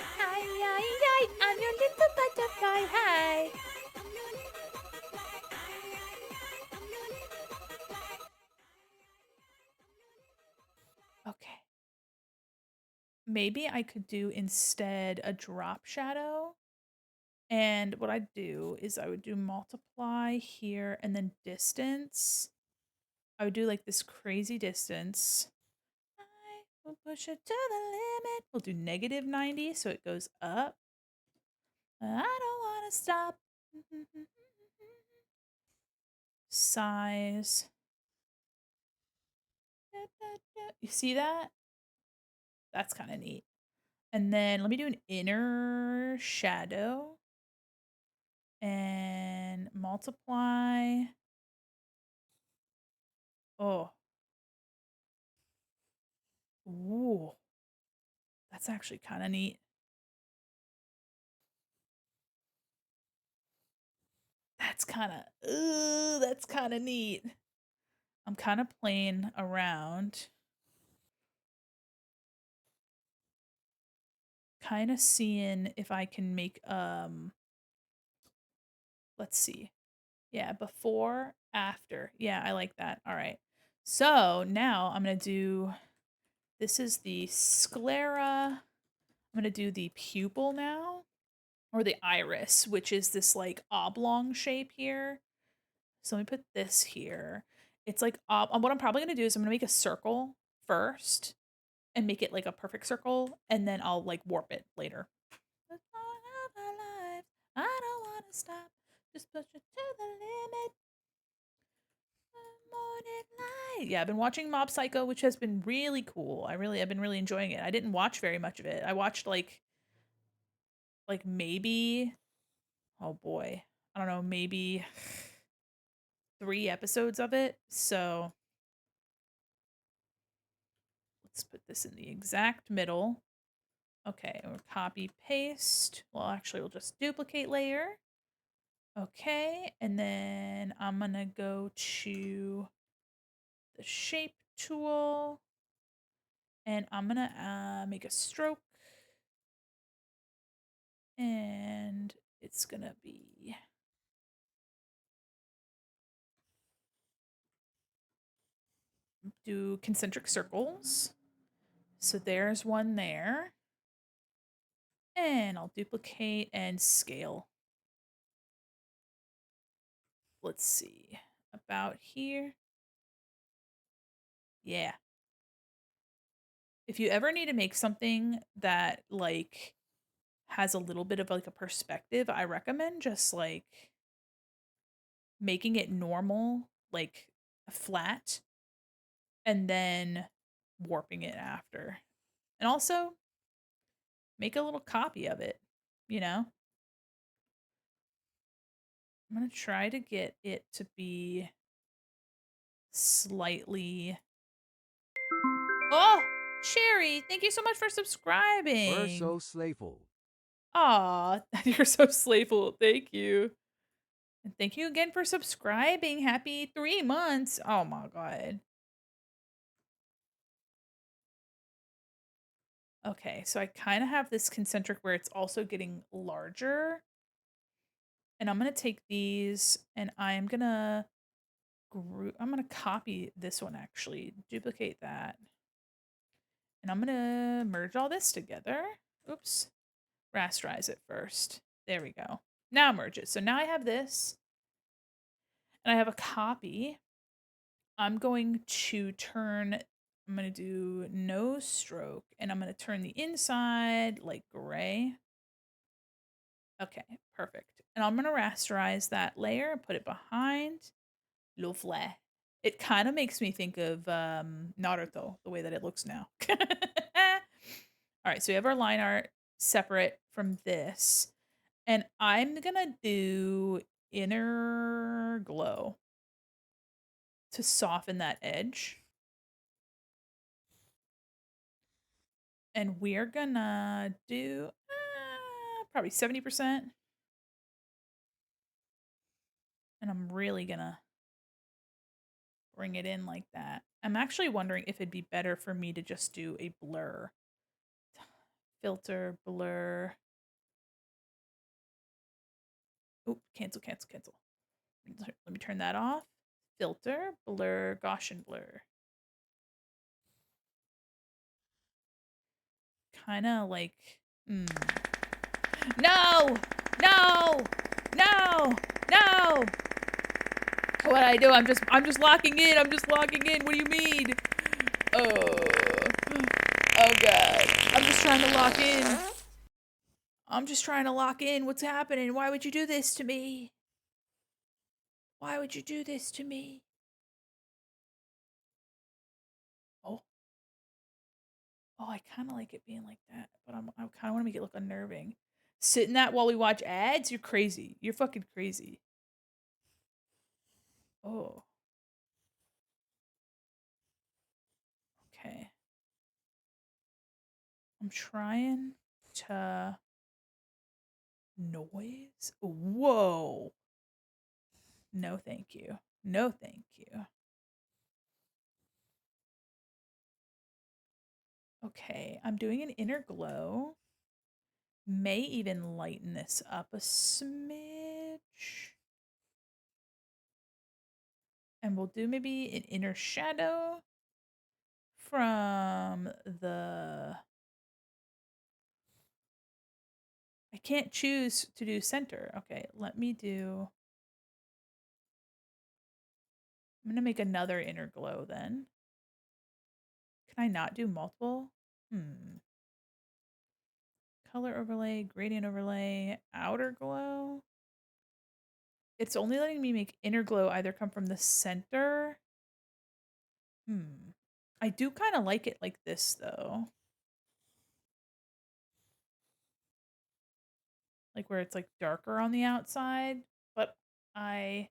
Hi, I'm your little butterfly. Hi. Okay. Maybe I could do instead a drop shadow. And what I'd do is I would do multiply here and then distance. I would do like this crazy distance. We'll push it to the limit. We'll do negative 90 so it goes up. I don't want to stop. Size. You see that? That's kind of neat. And then let me do an inner shadow and multiply. Oh, ooh, that's actually kind of neat. That's kind of neat. I'm kind of playing around, kind of seeing if I can make, let's see. Yeah, before, after. Yeah, I like that. All right. So now I'm going to do, this is the sclera. I'm going to do the pupil now, or the iris, which is this like oblong shape here. So let me put this here. It's like, what I'm probably going to do is I'm going to make a circle first and make it like a perfect circle, and then I'll like warp it later. I don't want to stop. Just push it to the limit. Yeah, I've been watching Mob Psycho, which has been really cool. I've been really enjoying it. I didn't watch very much of it. I watched like maybe, oh boy, I don't know, maybe 3 episodes of it. So let's put this in the exact middle. Okay, we'll copy paste. Well, actually, we'll just duplicate layer. Okay, and then I'm gonna go to the shape tool, and I'm gonna make a stroke, and it's gonna be, do concentric circles. So there's one there, and I'll duplicate and scale. Let's see, about here. Yeah. If you ever need to make something that like has a little bit of like a perspective, I recommend just like making it normal, like flat, and then warping it after. And also make a little copy of it, you know? I'm going to try to get it to be slightly. Oh, Cherry, thank you so much for We're subscribing. so slayful. Aw, you're so slayful. Thank you. And thank you again for subscribing. Happy 3 months. Oh my god. Okay, so I kind of have this concentric where it's also getting larger. And I'm going to take these and I'm going to I'm going to copy this one actually, duplicate that. And I'm going to merge all this together. Oops. Rasterize it first. There we go. Now merge it. So now I have this and I have a copy. I'm going to turn, I'm going to do no stroke and I'm going to turn the inside like gray. Okay, perfect. And I'm going to rasterize that layer and put it behind. Lovely. It kind of makes me think of Naruto, the way that it looks now. All right, so we have our line art separate from this. And I'm going to do inner glow to soften that edge. And we're going to do probably 70%. And I'm really going to bring it in like that. I'm actually wondering if it'd be better for me to just do a blur. Filter, blur. Oh, cancel, cancel, cancel. Let me turn that off. Filter, blur, Gaussian blur. Kind of like, no, no, no, no. What I do? I'm just locking in. I'm just locking in. What do you mean? Oh, oh god. I'm just trying to lock in. I'm just trying to lock in. What's happening? Why would you do this to me? Why would you do this to me? Oh, Oh, I kind of like it being like that, but I kind of want to make it look unnerving. Sitting that while we watch ads? You're crazy. You're fucking crazy. Oh, okay. I'm trying to noise. Whoa. No, thank you. No, thank you. Okay, I'm doing an inner glow. May even lighten this up a smidge. And we'll do maybe an inner shadow from the... I can't choose to do center. Okay, let me do... I'm gonna make another inner glow then. Can I not do multiple? Color overlay, gradient overlay, outer glow. It's only letting me make inner glow either come from the center. I do kind of like it like this though. Like where it's like darker on the outside, but I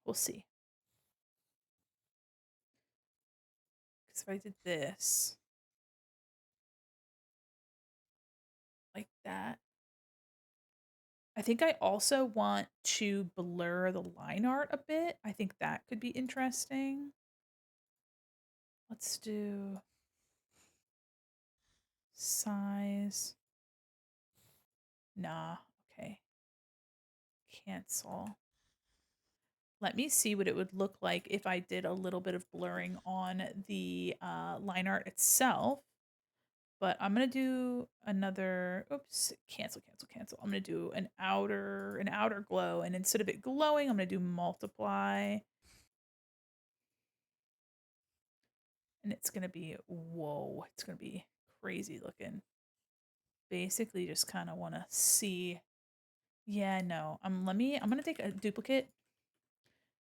we'll see. Because if I did this like that, I think I also want to blur the line art a bit. I think that could be interesting. Let's do size. Nah, okay. Cancel. Let me see what it would look like if I did a little bit of blurring on the line art itself. But I'm gonna do another, oops, cancel, cancel, cancel. I'm gonna do an outer glow, and instead of it glowing, I'm gonna do multiply. And it's gonna be, whoa, it's gonna be crazy looking. Basically just kind of wanna see. Yeah, no. I'm gonna take a duplicate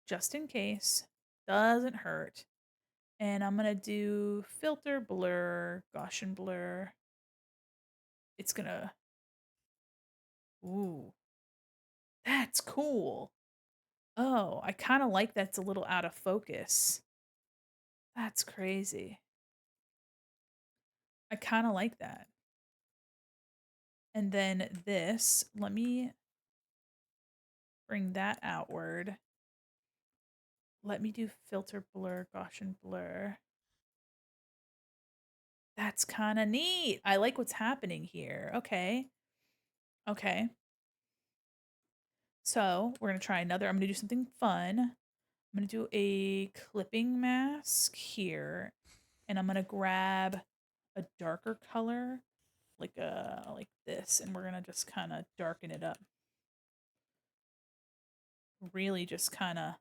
just in case. Doesn't hurt. And I'm gonna do filter, blur, Gaussian blur. It's gonna, ooh, that's cool. Oh, I kind of like that's a little out of focus. That's crazy. I kind of like that. And then this, let me bring that outward. Let me do filter, blur, Gaussian blur. That's kind of neat. I like what's happening here. Okay. Okay. So we're going to try another. I'm going to do something fun. I'm going to do a clipping mask here. And I'm going to grab a darker color like this, and we're going to just kind of darken it up. Really just kind of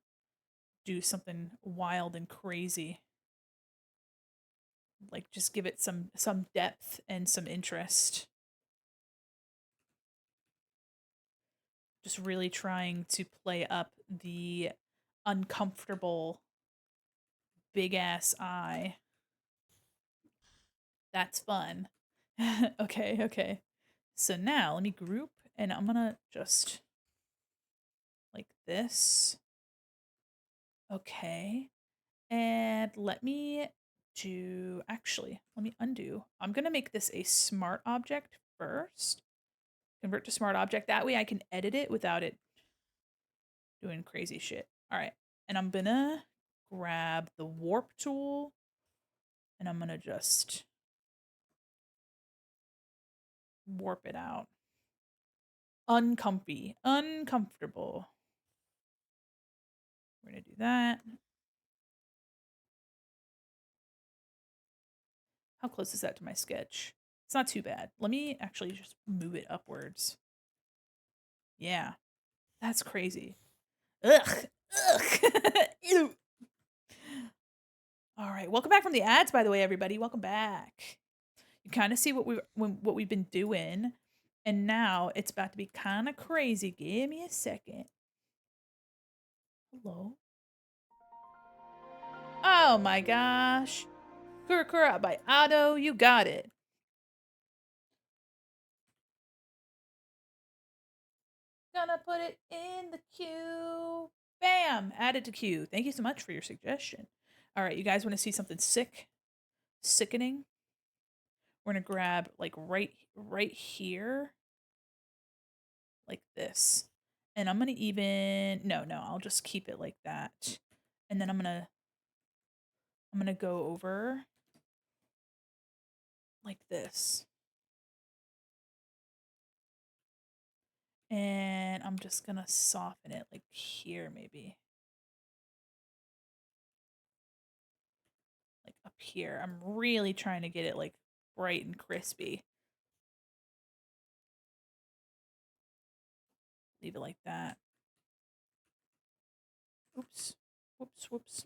do something wild and crazy. Like just give it some depth and some interest. Just really trying to play up the uncomfortable big ass eye. That's fun. Okay, okay. So now let me group, and I'm gonna just like this. Okay. And let me do, actually, let me undo. I'm gonna make this a smart object first. Convert to smart object. That way I can edit it without it doing crazy shit. All right. And I'm gonna grab the warp tool, and I'm gonna just warp it out. Uncomfy, uncomfortable. We're gonna do that. How close is that to my sketch? It's not too bad. Let me actually just move it upwards. Yeah, that's crazy. Ugh. Ugh. Ew. All right. Welcome back from the ads, by the way, everybody. Welcome back. You kind of see what we've been doing, and now it's about to be kind of crazy. Give me a second. Hello. Oh my gosh. Kura Kura by Ado, you got it. Gonna put it in the queue. Bam! Added to queue. Thank you so much for your suggestion. All right, you guys want to see something sickening? We're gonna grab like right here, like this. And I'm gonna even no, I'll just keep it like that. And then I'm gonna go over like this. And I'm just gonna soften it like here maybe. Like up here. I'm really trying to get it like bright and crispy. Leave it like that. Oops. Whoops.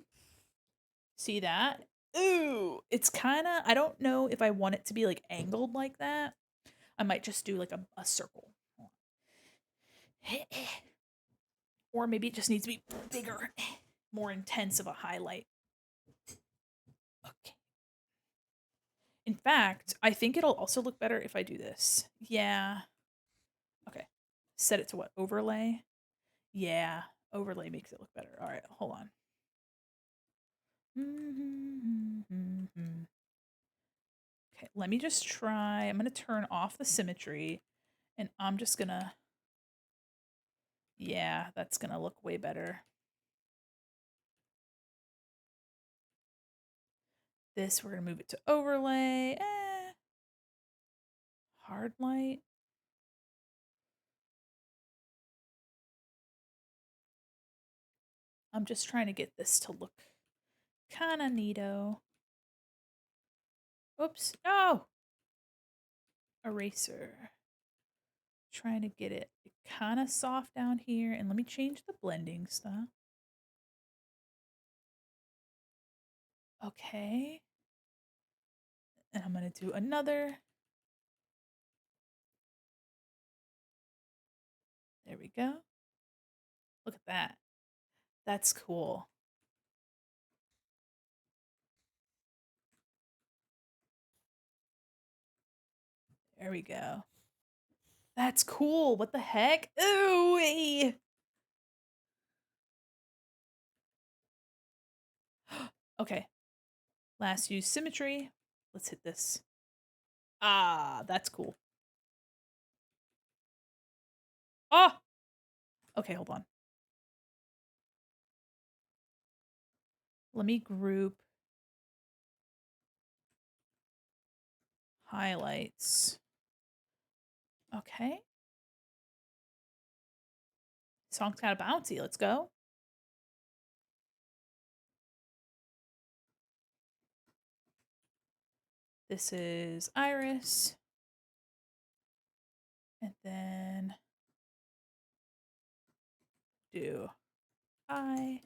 See that? Ooh, it's kind of, I don't know if I want it to be like angled like that. I might just do like a circle. Or maybe it just needs to be bigger, more intense of a highlight. Okay. In fact, I think it'll also look better if I do this. Yeah. Okay. Set it to what? Overlay? Yeah. Overlay makes it look better. All right, hold on. Okay, let me just try. I'm going to turn off the symmetry and I'm just going to, yeah, that's going to look way better. This, we're going to move it to overlay. Hard light. I'm just trying to get this to look kind of neato. Oops, no! Eraser. Trying to get it kind of soft down here. And let me change the blending stuff. Okay. And I'm going to do another. There we go. Look at that. That's cool. There we go. That's cool. What the heck? Ooh. Okay. Last use symmetry. Let's hit this. Ah, that's cool. Oh! Okay, hold on. Let me group highlights. Okay. Song's kind of bouncy. Let's go. This is Iris. And then do I.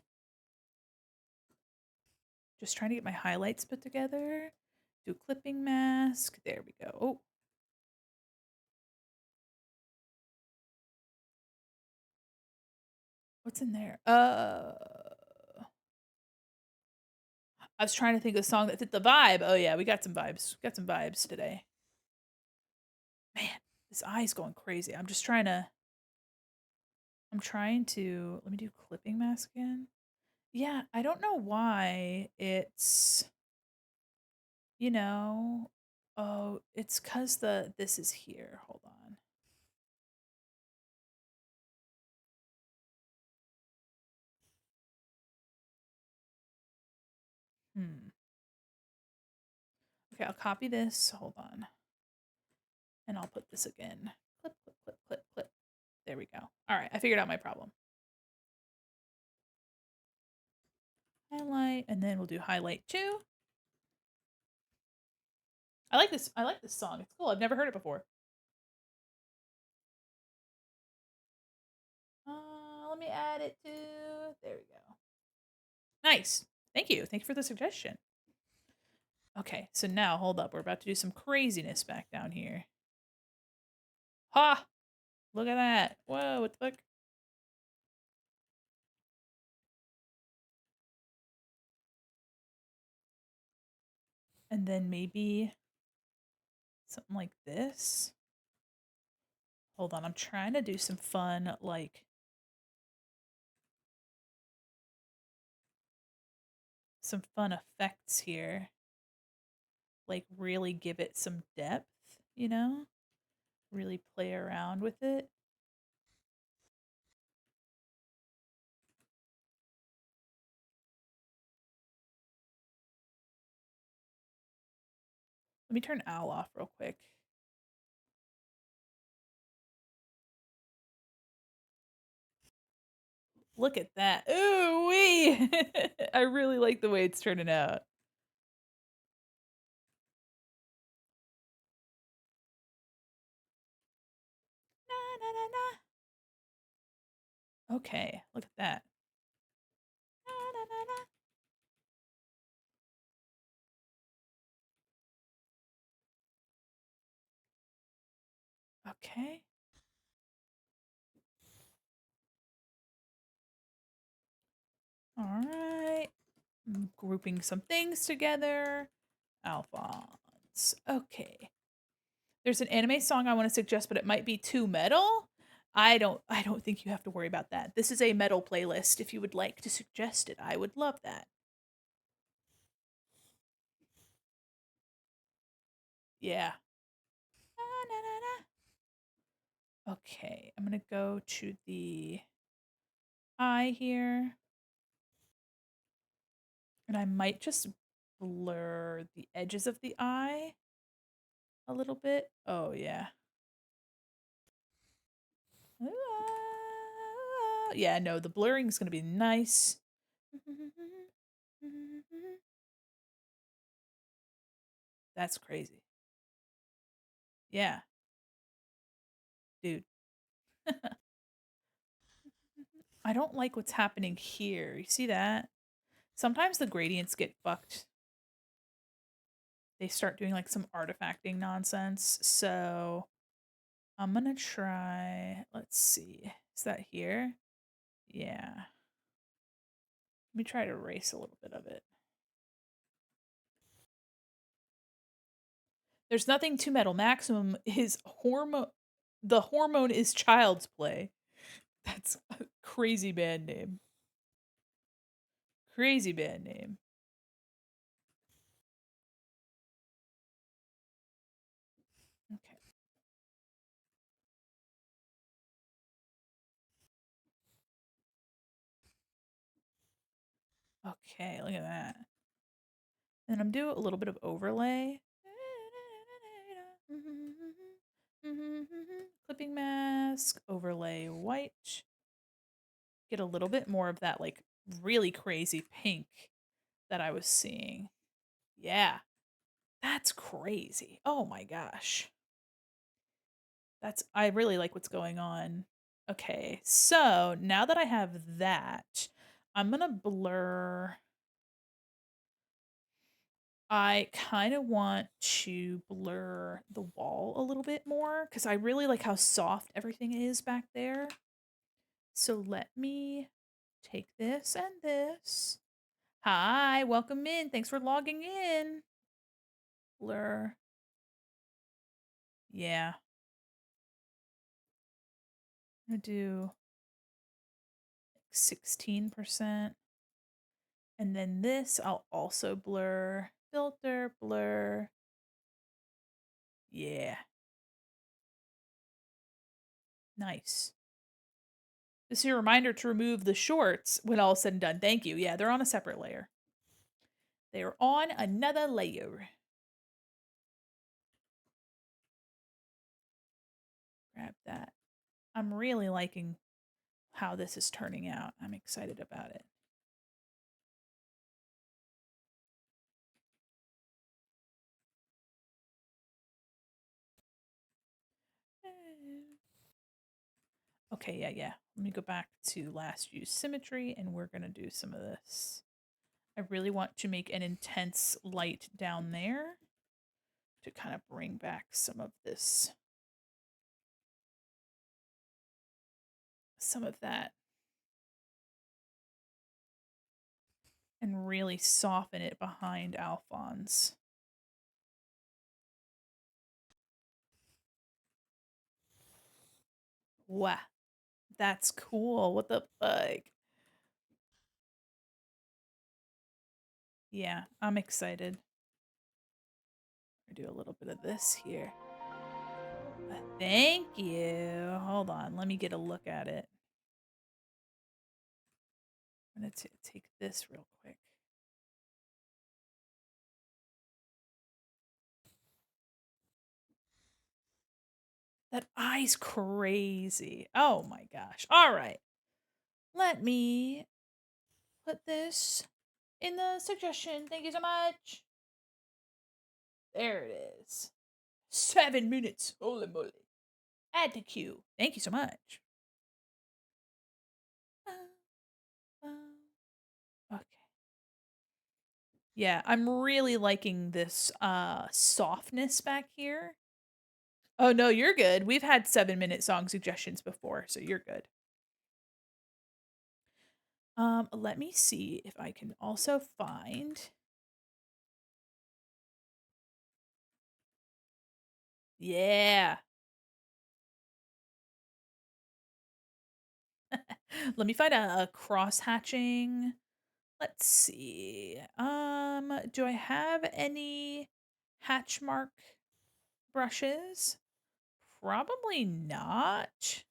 Just trying to get my highlights put together. Do clipping mask. There we go. Oh. What's in there? I was trying to think of a song that fit the vibe. Oh yeah, we got some vibes. Got some vibes today. Man, this eye's going crazy. I'm trying to, let me do clipping mask again. Yeah, I don't know why it's, you know, oh, it's cuz this is here. Hold on. Okay, I'll copy this. Hold on. And I'll put this again. Clip. There we go. All right, I figured out my problem. Highlight, and then we'll do highlight 2. I like this. I like this song. It's cool. I've never heard it before. Let me add it to. There we go. Nice. Thank you. Thank you for the suggestion. Okay, so now hold up. We're about to do some craziness back down here. Ha! Look at that. Whoa, what the fuck? And then maybe something like this. Hold on, I'm trying to do some fun, like, some fun effects here. Like, really give it some depth, you know? Really play around with it. Let me turn Owl off real quick. Look at that. Ooh wee! I really like the way it's turning out. Na, na, na, na. Okay, look at that. Na, na, na, na. Okay. All right. I'm grouping some things together. Alphonse. Okay. There's an anime song I want to suggest, but it might be too metal. I don't think you have to worry about that. This is a metal playlist. If you would like to suggest it, I would love that. Yeah. Na, na, na, na. Okay, I'm gonna go to the eye here. And I might just blur the edges of the eye a little bit. Oh, yeah. Yeah, no, the blurring is going to be nice. That's crazy. Yeah, dude. I don't like what's happening here. You see that? Sometimes the gradients get fucked. They start doing like some artifacting nonsense. So I'm gonna try, let's see. Is that here? Yeah. Let me try to erase a little bit of it. There's nothing to metal. Maximum is hormone. The hormone is child's play. That's a crazy band name. Crazy band name. Okay. Okay, look at that. And I'm doing a little bit of overlay. Clipping mask, overlay white. Get a little bit more of that like really crazy pink that I was seeing. Yeah. That's crazy. Oh my gosh. I really like what's going on. Okay, so now that I have that, I'm gonna blur. I kind of want to blur the wall a little bit more because I really like how soft everything is back there. So let me take this and this. Hi, welcome in. Thanks for logging in. Blur. Yeah. I'm gonna do 16%. And then this I'll also blur. Filter, blur. Yeah. Nice. This is your reminder to remove the shorts when all is said and done. Thank you. Yeah, they're on a separate layer. They're on another layer. Grab that. I'm really liking how this is turning out. I'm excited about it. Okay, yeah. Let me go back to last use symmetry and we're going to do some of this. I really want to make an intense light down there to kind of bring back some of this, some of that, and really soften it behind Alphonse. Wow, that's cool. What the fuck? Yeah, I'm excited. I'll do a little bit of this here. Thank you. Hold on, let me get a look at it. I'm gonna take this real quick. That eye's crazy. Oh my gosh. All right. Let me put this in the suggestion. Thank you so much. There it is. 7 minutes. Holy moly. Add to queue. Thank you so much. Okay. Yeah, I'm really liking this softness back here. Oh no, you're good. We've had 7-minute song suggestions before, so you're good. Let me see if I can also find. Yeah. Let me find a cross hatching. Let's see. Do I have any hatch mark brushes? Probably not.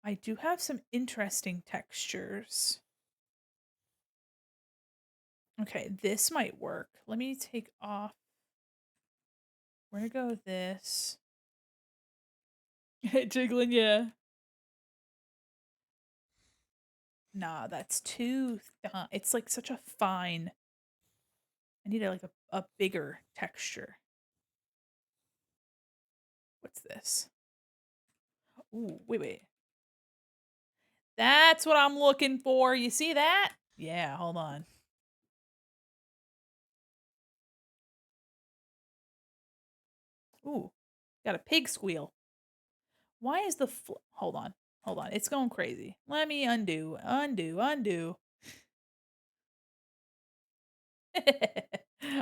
I do have some interesting textures. Okay, this might work. Let me take off. We're gonna go with this. Jiggling, yeah. Nah, that's too it's like such a fine. I need a bigger texture. What's this? Ooh, wait. That's what I'm looking for. You see that? Yeah, hold on. Ooh, got a pig squeal. Why is the hold on. Hold on. It's going crazy. Let me undo. Undo.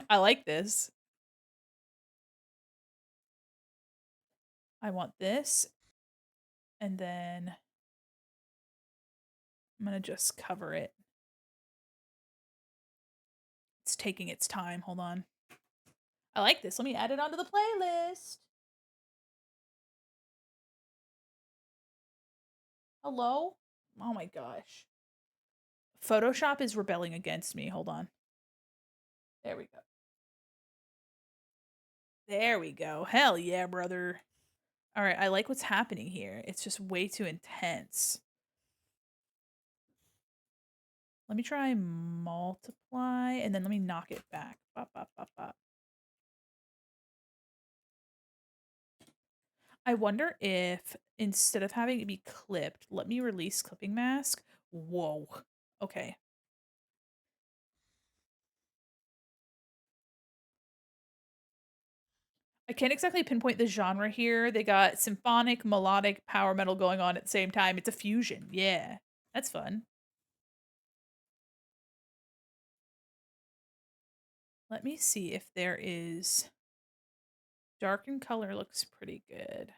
I like this. I want this. And then I'm going to just cover it. It's taking its time. Hold on. I like this. Let me add it onto the playlist. Hello? Oh my gosh. Photoshop is rebelling against me. Hold on. There we go. There we go. Hell yeah, brother. All right, I like what's happening here. It's just way too intense. Let me try multiply, and then let me knock it back. Bop, bop, bop, bop. I wonder if instead of having it be clipped, let me release clipping mask. Whoa. Okay. I can't exactly pinpoint the genre here. They got symphonic, melodic, power metal going on at the same time. It's a fusion. Yeah. That's fun. Let me see if there is darken color looks pretty good.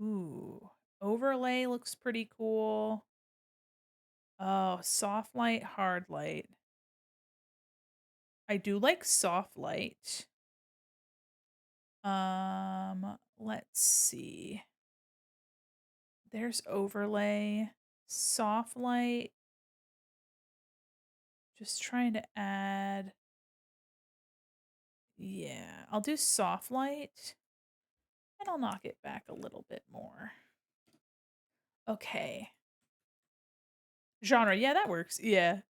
Ooh. Overlay looks pretty cool. Oh, soft light, hard light. I do like soft light. Let's see. There's overlay, soft light. Just trying to add. Yeah, I'll do soft light and I'll knock it back a little bit more. Okay. Genre, yeah, that works. Yeah.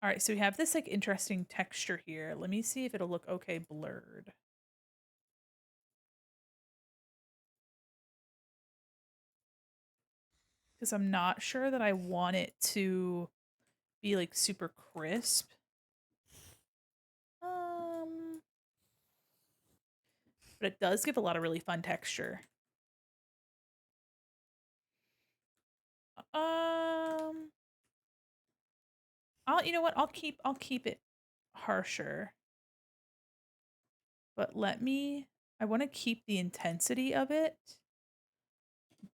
All right, so we have this like interesting texture here. Let me see if it'll look okay blurred. Because I'm not sure that I want it to be like super crisp. But it does give a lot of really fun texture. Um, you know what? I'll keep it harsher. But let me I wanna keep the intensity of it,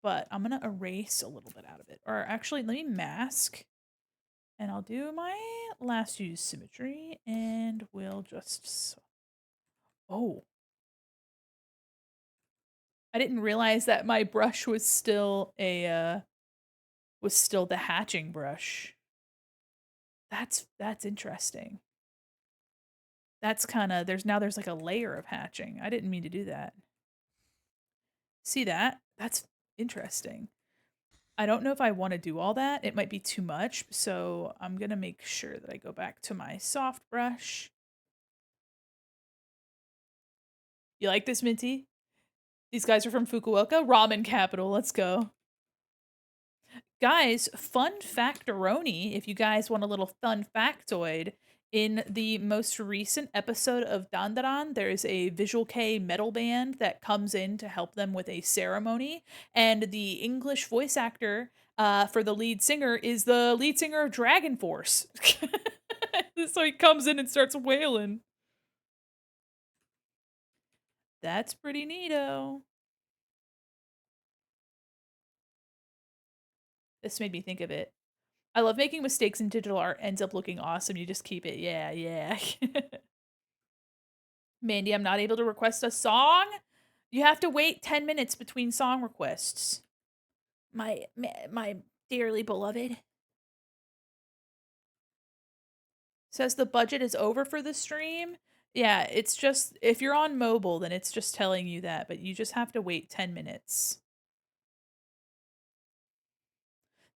but I'm gonna erase a little bit out of it. Or actually, let me mask, and I'll do my last use symmetry, and we'll just oh. I didn't realize that my brush was still the hatching brush. That's interesting. That's kinda there's like a layer of hatching. I didn't mean to do that. See that? That's interesting. I don't know if I wanna do all that. It might be too much, so I'm gonna make sure that I go back to my soft brush. You like this, Minty? These guys are from Fukuoka? Ramen capital, let's go. Guys, fun factoroni, if you guys want a little fun factoid, in the most recent episode of Dandaran, there's a Visual K metal band that comes in to help them with a ceremony, and the English voice actor for the lead singer is the lead singer of Dragon Force. So he comes in and starts wailing. That's pretty neato. This made me think of it. I love making mistakes in digital art, ends up looking awesome. You just keep it. Yeah, yeah. Mandy, I'm not able to request a song. You have to wait 10 minutes between song requests. My dearly beloved says the budget is over for the stream. Yeah, it's just if you're on mobile, then it's just telling you that, but you just have to wait 10 minutes.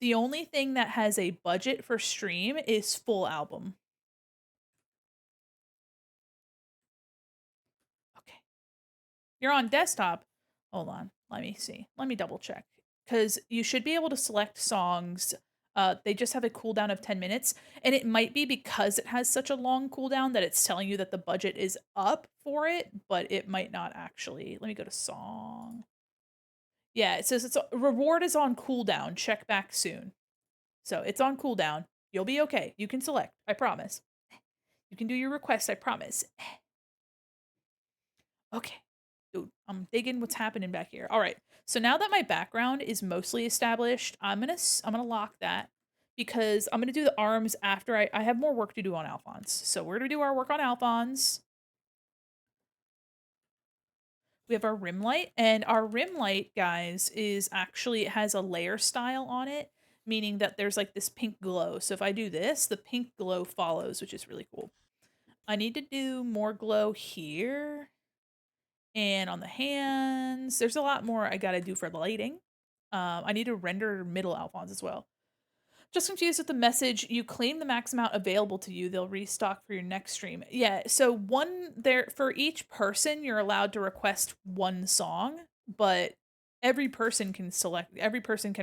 The only thing that has a budget for stream is full album. Okay. You're on desktop. Hold on. Let me see. Let me double check. Because you should be able to select songs. They just have a cooldown of 10 minutes. And it might be because it has such a long cooldown that it's telling you that the budget is up for it, but it might not actually. Let me go to song. Yeah, it says reward is on cooldown. Check back soon. So it's on cooldown. You'll be okay. You can select. I promise. You can do your request. I promise. Okay. Dude, I'm digging what's happening back here. All right. So now that my background is mostly established, I'm gonna lock that because I'm gonna do the arms after I have more work to do on Alphonse. So we're gonna do our work on Alphonse. We have our rim light, and our rim light, guys, is actually it has a layer style on it, meaning that there's like this pink glow. So if I do this, the pink glow follows, which is really cool. I need to do more glow here and on the hands. There's a lot more I gotta do for the lighting. I need to render middle Alphonse as well. Just confused with the message. You claim the max amount available to you. They'll restock for your next stream. Yeah, so one there for each person, you're allowed to request one song, but every person can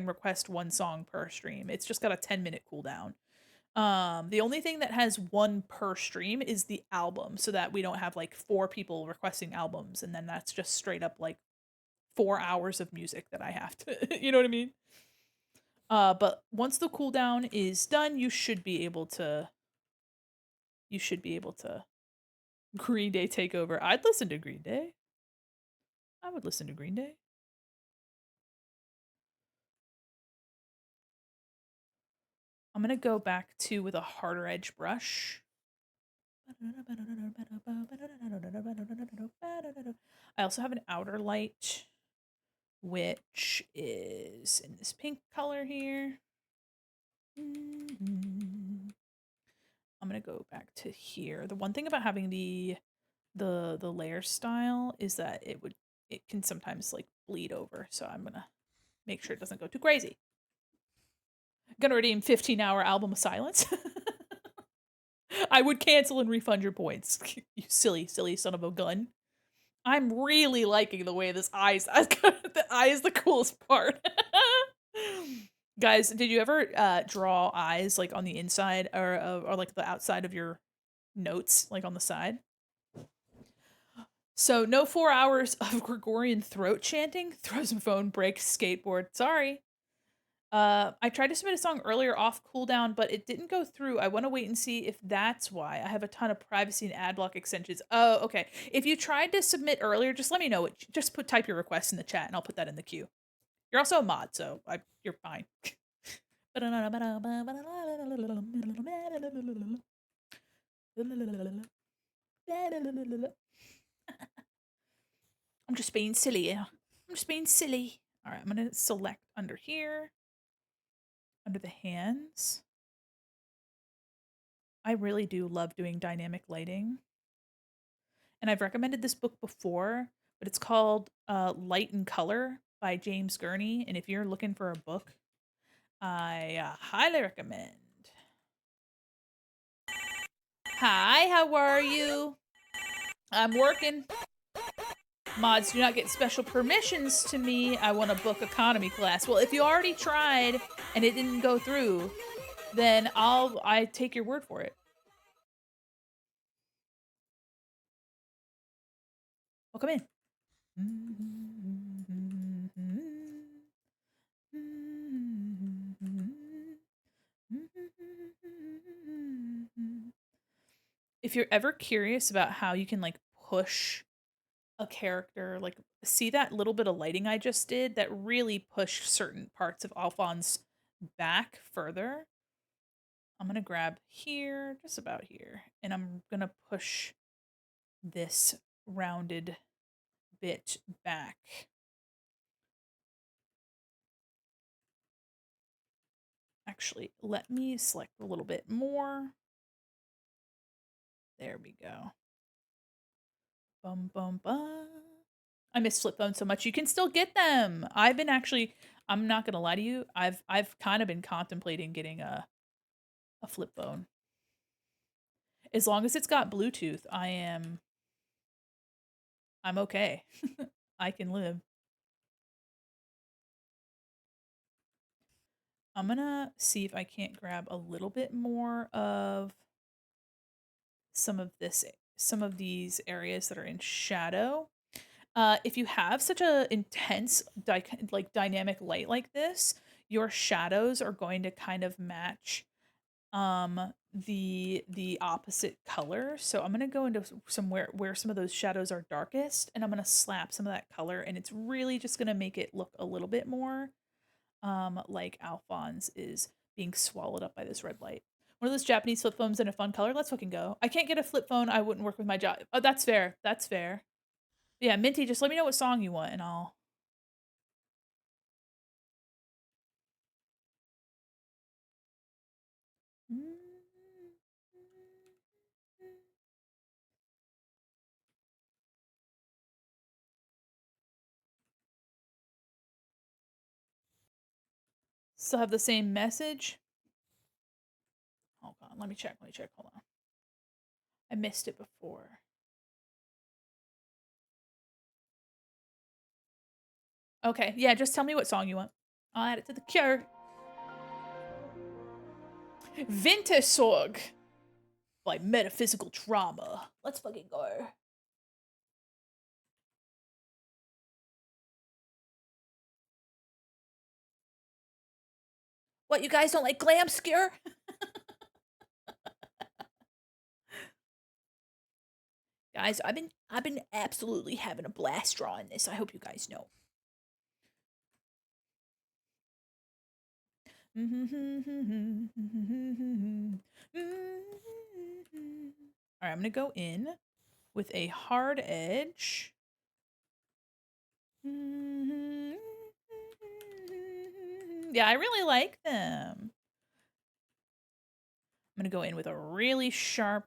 request one song per stream. It's just got a 10-minute cooldown. The only thing that has one per stream is the album, so that we don't have like four people requesting albums, and then that's just straight up like 4 hours of music that I have to, you know what I mean? But once the cooldown is done, you should be able to Green Day take over. I'd listen to Green Day. I would listen to Green Day. I'm gonna go back to with a harder edge brush. I also have an outer light, which is in this pink color here. I'm gonna go back to here. The one thing about having the layer style is that it can sometimes like bleed over, so I'm gonna make sure it doesn't go too crazy. Gonna redeem 15-hour album of silence. I would cancel and refund your points. You silly, silly son of a gun. I'm really liking the way this eye is. The eye is the coolest part. Guys, did you ever draw eyes like on the inside or like the outside of your notes, like on the side? So no 4 hours of Gregorian throat chanting. Throws a phone, breaks skateboard. Sorry. I tried to submit a song earlier off cooldown, but it didn't go through. I want to wait and see if that's why. I have a ton of privacy and ad block extensions. Oh, okay. If you tried to submit earlier, just let me know. Just type your request in the chat, and I'll put that in the queue. You're also a mod, so you're fine. I'm just being silly. I'm just being silly. All right, I'm gonna select under here, under the hands. I really do love doing dynamic lighting. And I've recommended this book before, but it's called Light and Color by James Gurney. And if you're looking for a book, I highly recommend. Hi, how are you? I'm working. Mods do not get special permissions to me. I want to book economy class. Well, if you already tried and it didn't go through, then I take your word for it. Well, come in. If you're ever curious about how you can like push a character, like see that little bit of lighting I just did that really pushed certain parts of Alphonse back further. I'm gonna grab here, just about here, and I'm gonna push this rounded bit back. Actually, let me select a little bit more. There we go. Bum, bum, bum. I miss flip phones so much. You can still get them. I'm not gonna lie to you. I've kind of been contemplating getting a flip phone. As long as it's got Bluetooth, I'm okay. I can live. I'm gonna see if I can't grab a little bit more of some of these areas that are in shadow. If you have such a intense dynamic light like this, your shadows are going to kind of match the opposite color. So I'm gonna go into somewhere where some of those shadows are darkest, and I'm gonna slap some of that color, and it's really just gonna make it look a little bit more like Alphonse is being swallowed up by this red light. One of those Japanese flip phones in a fun color. Let's fucking go. I can't get a flip phone. I wouldn't work with my job. Oh, that's fair. That's fair. Yeah, Minty, just let me know what song you want, and I'll. Still have the same message. Hold on, let me check. Let me check. Hold on. I missed it before. Okay, yeah, just tell me what song you want. I'll add it to the cure. Wintersorg by Metaphysical Trauma. Let's fucking go. What, you guys don't like glam scare? Guys, I've been absolutely having a blast drawing this. I hope you guys know. Alright, I'm gonna go in with a hard edge. Yeah, I really like them. I'm gonna go in with a really sharp.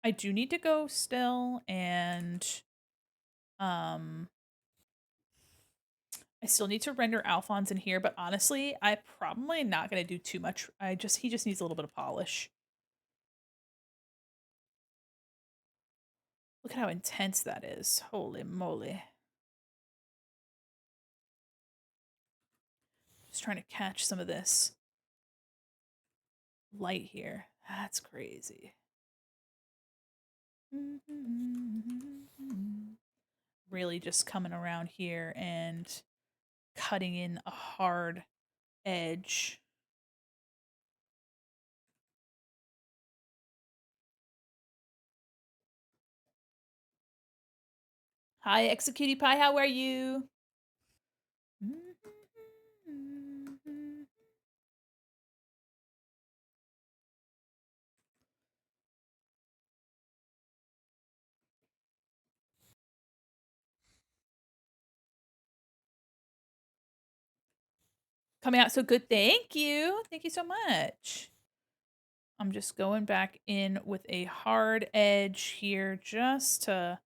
I do need to go still, and I still need to render Alphonse in here, but honestly, I'm probably not gonna do too much. He just needs a little bit of polish. Look at how intense that is. Holy moly. Just trying to catch some of this light here. That's crazy. Really just coming around here and cutting in a hard edge. Hi, Executie Pie, how are you? Coming out so good. Thank you. Thank you so much. I'm just going back in with a hard edge here just to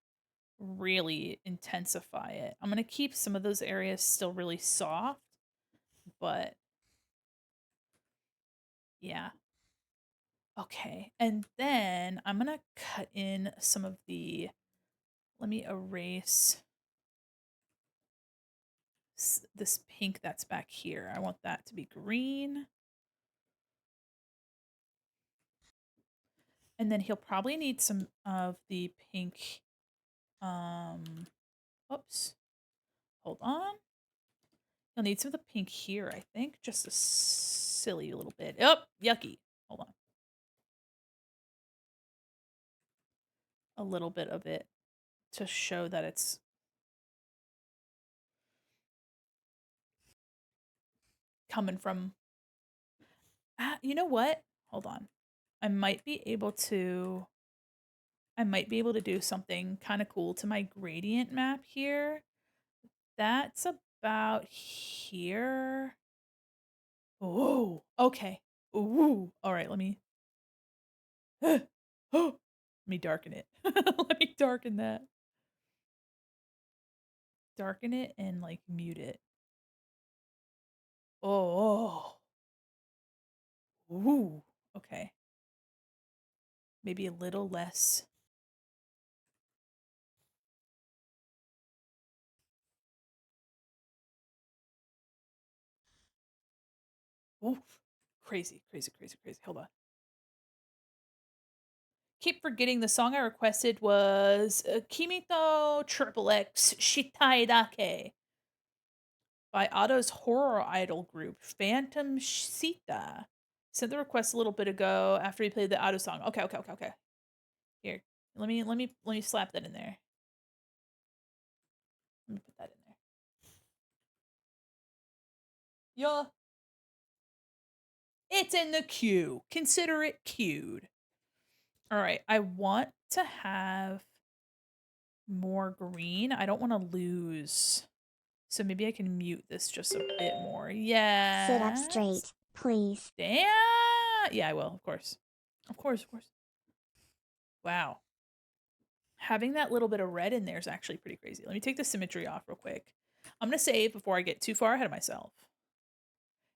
really intensify it. I'm going to keep some of those areas still really soft, but yeah. Okay. And then I'm going to cut in some of the, let me erase this pink that's back here. I want that to be green. And then he'll probably need some of the pink. Oops. Hold on. He'll need some of the pink here, I think. Just a silly little bit. Oh, yucky. Hold on. A little bit of it to show that it's coming from. You know what? Hold on. I might be able to. I might be able to do something kind of cool to my gradient map here. That's about here. Oh, okay. Ooh. All right, let me. Let me darken it. Let me darken that. Darken it and like mute it. Oh. Ooh. Okay. Maybe a little less. Ooh. Crazy, crazy, crazy, crazy. Hold on. Keep forgetting the song I requested was Kimito Triple X Shitai Dake by Otto's horror idol group, Phantom Sita. Sent the request a little bit ago after he played the Otto song. Okay, okay, okay, okay. Here. Let me slap that in there. Let me put that in there. Yeah. It's in the queue. Consider it queued. All right. I want to have more green. I don't want to lose. So maybe I can mute this just a bit more. Sit up Yes. straight, please. Damn. Yeah, I will, of course. Of course, of course. Wow. Having that little bit of red in there is actually pretty crazy. Let me take the symmetry off real quick. I'm going to save before I get too far ahead of myself.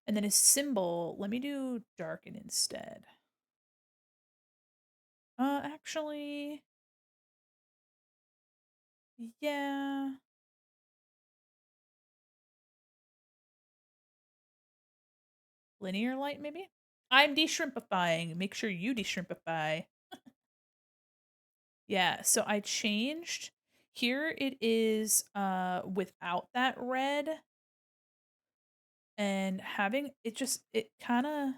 And then his symbol, let me do darken instead. Actually, yeah. Linear light, maybe? I'm de-shrimpifying. Make sure you de-shrimpify. Yeah, so I changed. Here it is without that red. And having it just, it kind of,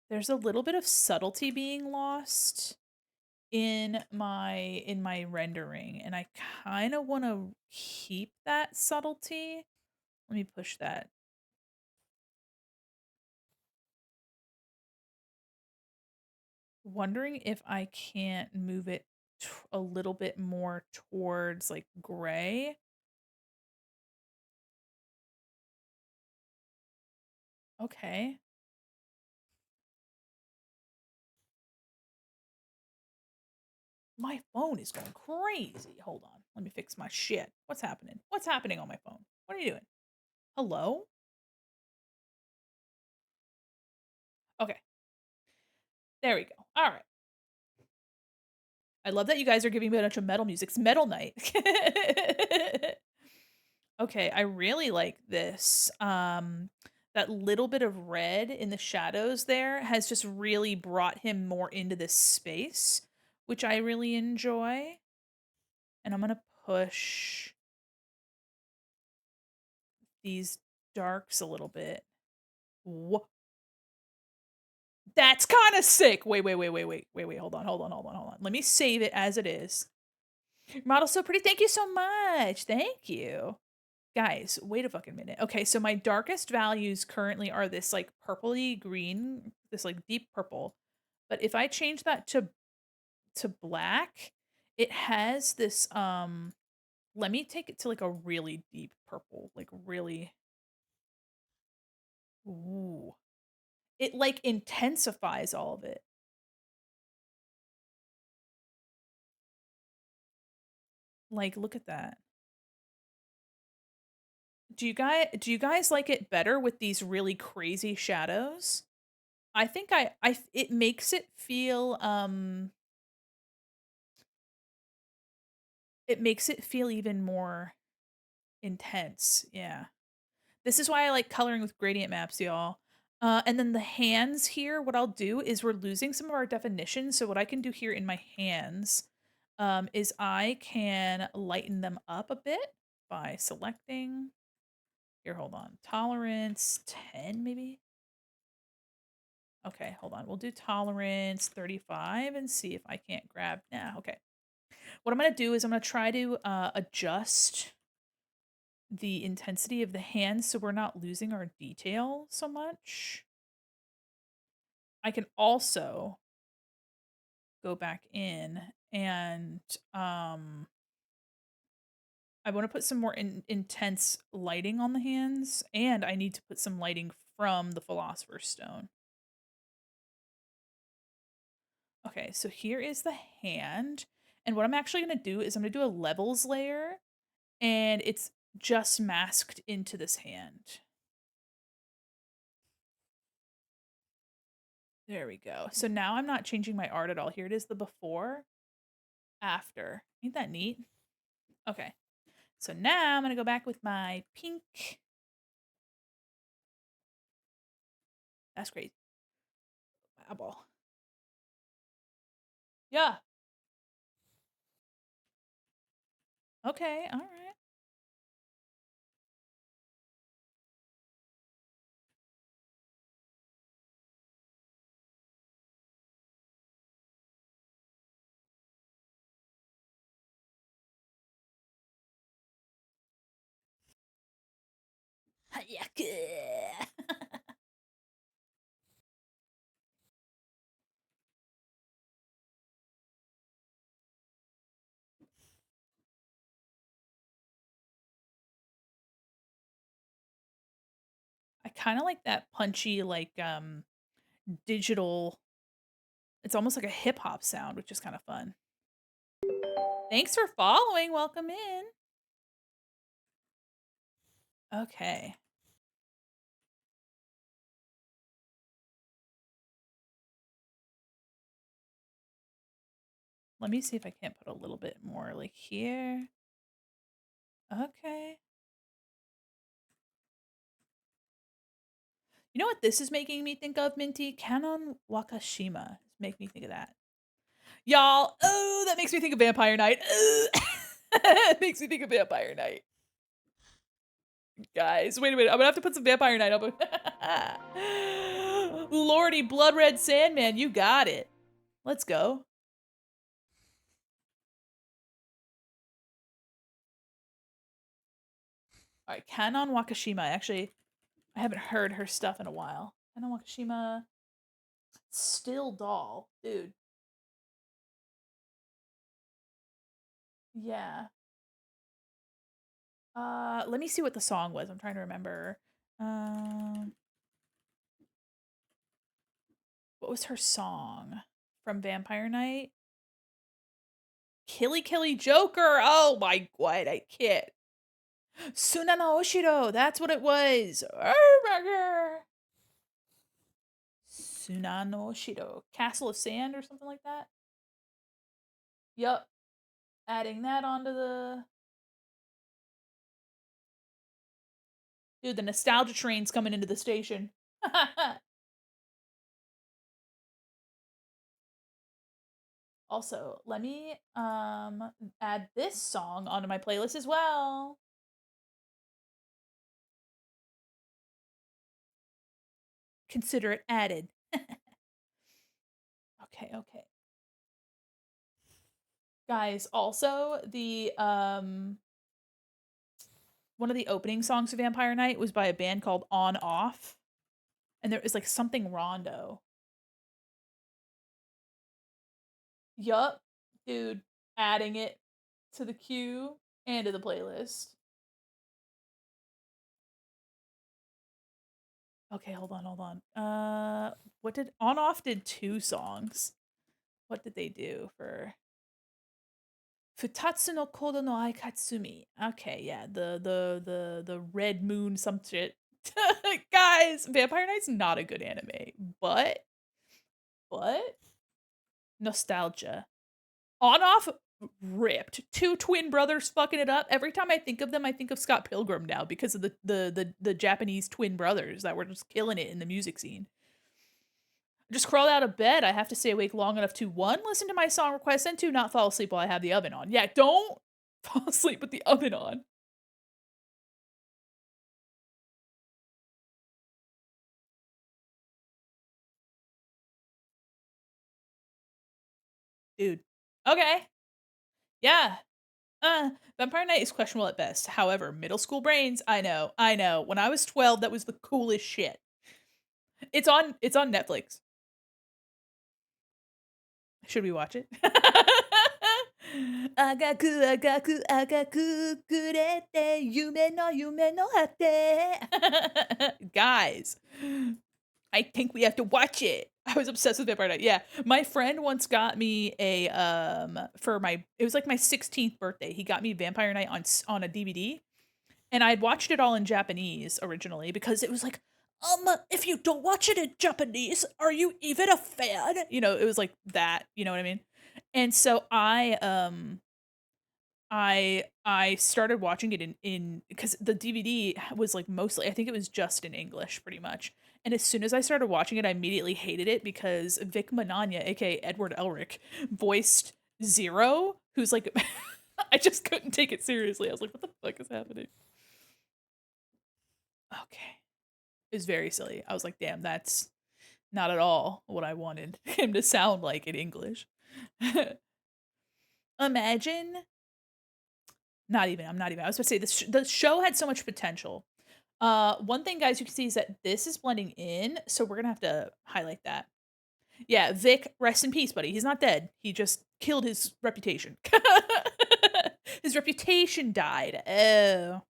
there's a little bit of subtlety being lost in my rendering, and I kind of want to keep that subtlety. Let me push that. Wondering if I can't move it a little bit more towards like gray. Okay. My phone is going crazy. Hold on. Let me fix my shit. What's happening? What's happening on my phone? What are you doing? Hello? Okay. There we go. All right. I love that you guys are giving me a bunch of metal music. It's metal night. Okay, I really like this. That little bit of red in the shadows there has just really brought him more into this space, which I really enjoy. And I'm gonna push these darks a little bit. What? That's kind of sick. Wait, hold on, hold on, hold on, hold on. Let me save it as it is. Model's so pretty. Thank you so much. Thank you. Guys, wait a fucking minute. Okay, so my darkest values currently are this like purpley green, this like deep purple. But if I change that to black, it has this let me take it to like a really deep purple, like really ooh. It like intensifies all of it. Like look at that. Do you guys like it better with these really crazy shadows? I think it makes it feel even more intense. Yeah. This is why I like coloring with gradient maps, y'all. And then the hands here, what I'll do is we're losing some of our definition. So what I can do here in my hands is I can lighten them up a bit by selecting, here, hold on, tolerance 10 maybe? Okay, hold on. We'll do tolerance 35 and see if I can't grab, nah, okay. What I'm gonna do is I'm gonna try to adjust the intensity of the hands so we're not losing our detail so much. I can also go back in and I want to put some more intense lighting on the hands, and I need to put some lighting from the Philosopher's Stone. Okay, so here is the hand. And what I'm actually going to do is I'm going to do a levels layer, and it's just masked into this hand. There we go. So now I'm not changing my art at all. Here it is, the before, after. Ain't that neat? Okay. So now I'm going to go back with my pink. That's great. Eyeball. Yeah. Okay. All right. Hayaka. I kind of like that punchy, like digital. It's almost like a hip hop sound, which is kind of fun. Thanks for following. Welcome in. Okay. Let me see if I can't put a little bit more like here. Okay. You know what this is making me think of, Minty? Canon Wakashima. Make me think of that. Y'all, oh, that makes me think of Vampire Night. It makes me think of Vampire Night. Guys, wait a minute. I'm gonna have to put some Vampire Night up. Lordy, Blood Red Sandman, you got it. Let's go. All right, Canon Wakashima. Actually, I haven't heard her stuff in a while. Canon Wakashima, Still Doll, dude. Yeah. Let me see what the song was. I'm trying to remember. Um, what was her song from Vampire Night? Killy Killy Joker. Oh my god, I can't. Suna no Oshiro. That's what it was. Suna no Oshiro. Castle of Sand or something like that. Yup. Adding that onto the. Dude, the nostalgia train's coming into the station. Also, let me add this song onto my playlist as well. consider it added. Okay, okay. Guys, also one of the opening songs of Vampire Night was by a band called On Off, and there is like something Rondo. Yup, dude, adding it to the queue and to the playlist. Okay, hold on, hold on. What did On Off did 2 songs. What did they do for Futatsu no Kodo no Aikatsumi? Okay, yeah, the Red Moon some shit. Guys, Vampire Knight's not a good anime, but nostalgia. On Off ripped. 2 twin brothers fucking it up. Every time I think of them, I think of Scott Pilgrim now because of the Japanese twin brothers that were just killing it in the music scene. Just crawled out of bed. I have to stay awake long enough to 1, listen to my song requests, and 2, not fall asleep while I have the oven on. Yeah, don't fall asleep with the oven on. Dude. Okay. Yeah. Vampire Night is questionable at best. However, middle school brains, I know, I know. When I was 12, that was the coolest shit. It's on Netflix. Should we watch it? Agaku, agaku, agaku, kurete, yume no hate. Guys, I think we have to watch it. I was obsessed with Vampire Night. Yeah, my friend once got me a it was like my 16th birthday. He got me Vampire Night on a DVD, and I had watched it all in Japanese originally because it was like, if you don't watch it in Japanese, are you even a fan? You know, it was like that. You know what I mean? And so I started watching it in because the DVD was like mostly, I think it was just in English pretty much. And as soon as I started watching it, I immediately hated it because Vic Mananya, aka Edward Elric, voiced Zero, who's like I just couldn't take it seriously. I was like, what the fuck is happening? Okay. It was very silly. I was like, damn, that's not at all what I wanted him to sound like in English. Imagine Not even. I'm not even. I was supposed to say this. The show had so much potential. One thing, guys, you can see is that this is blending in, so we're gonna have to highlight that. Yeah, Vic, rest in peace, buddy. He's not dead. He just killed his reputation. His reputation died. Oh.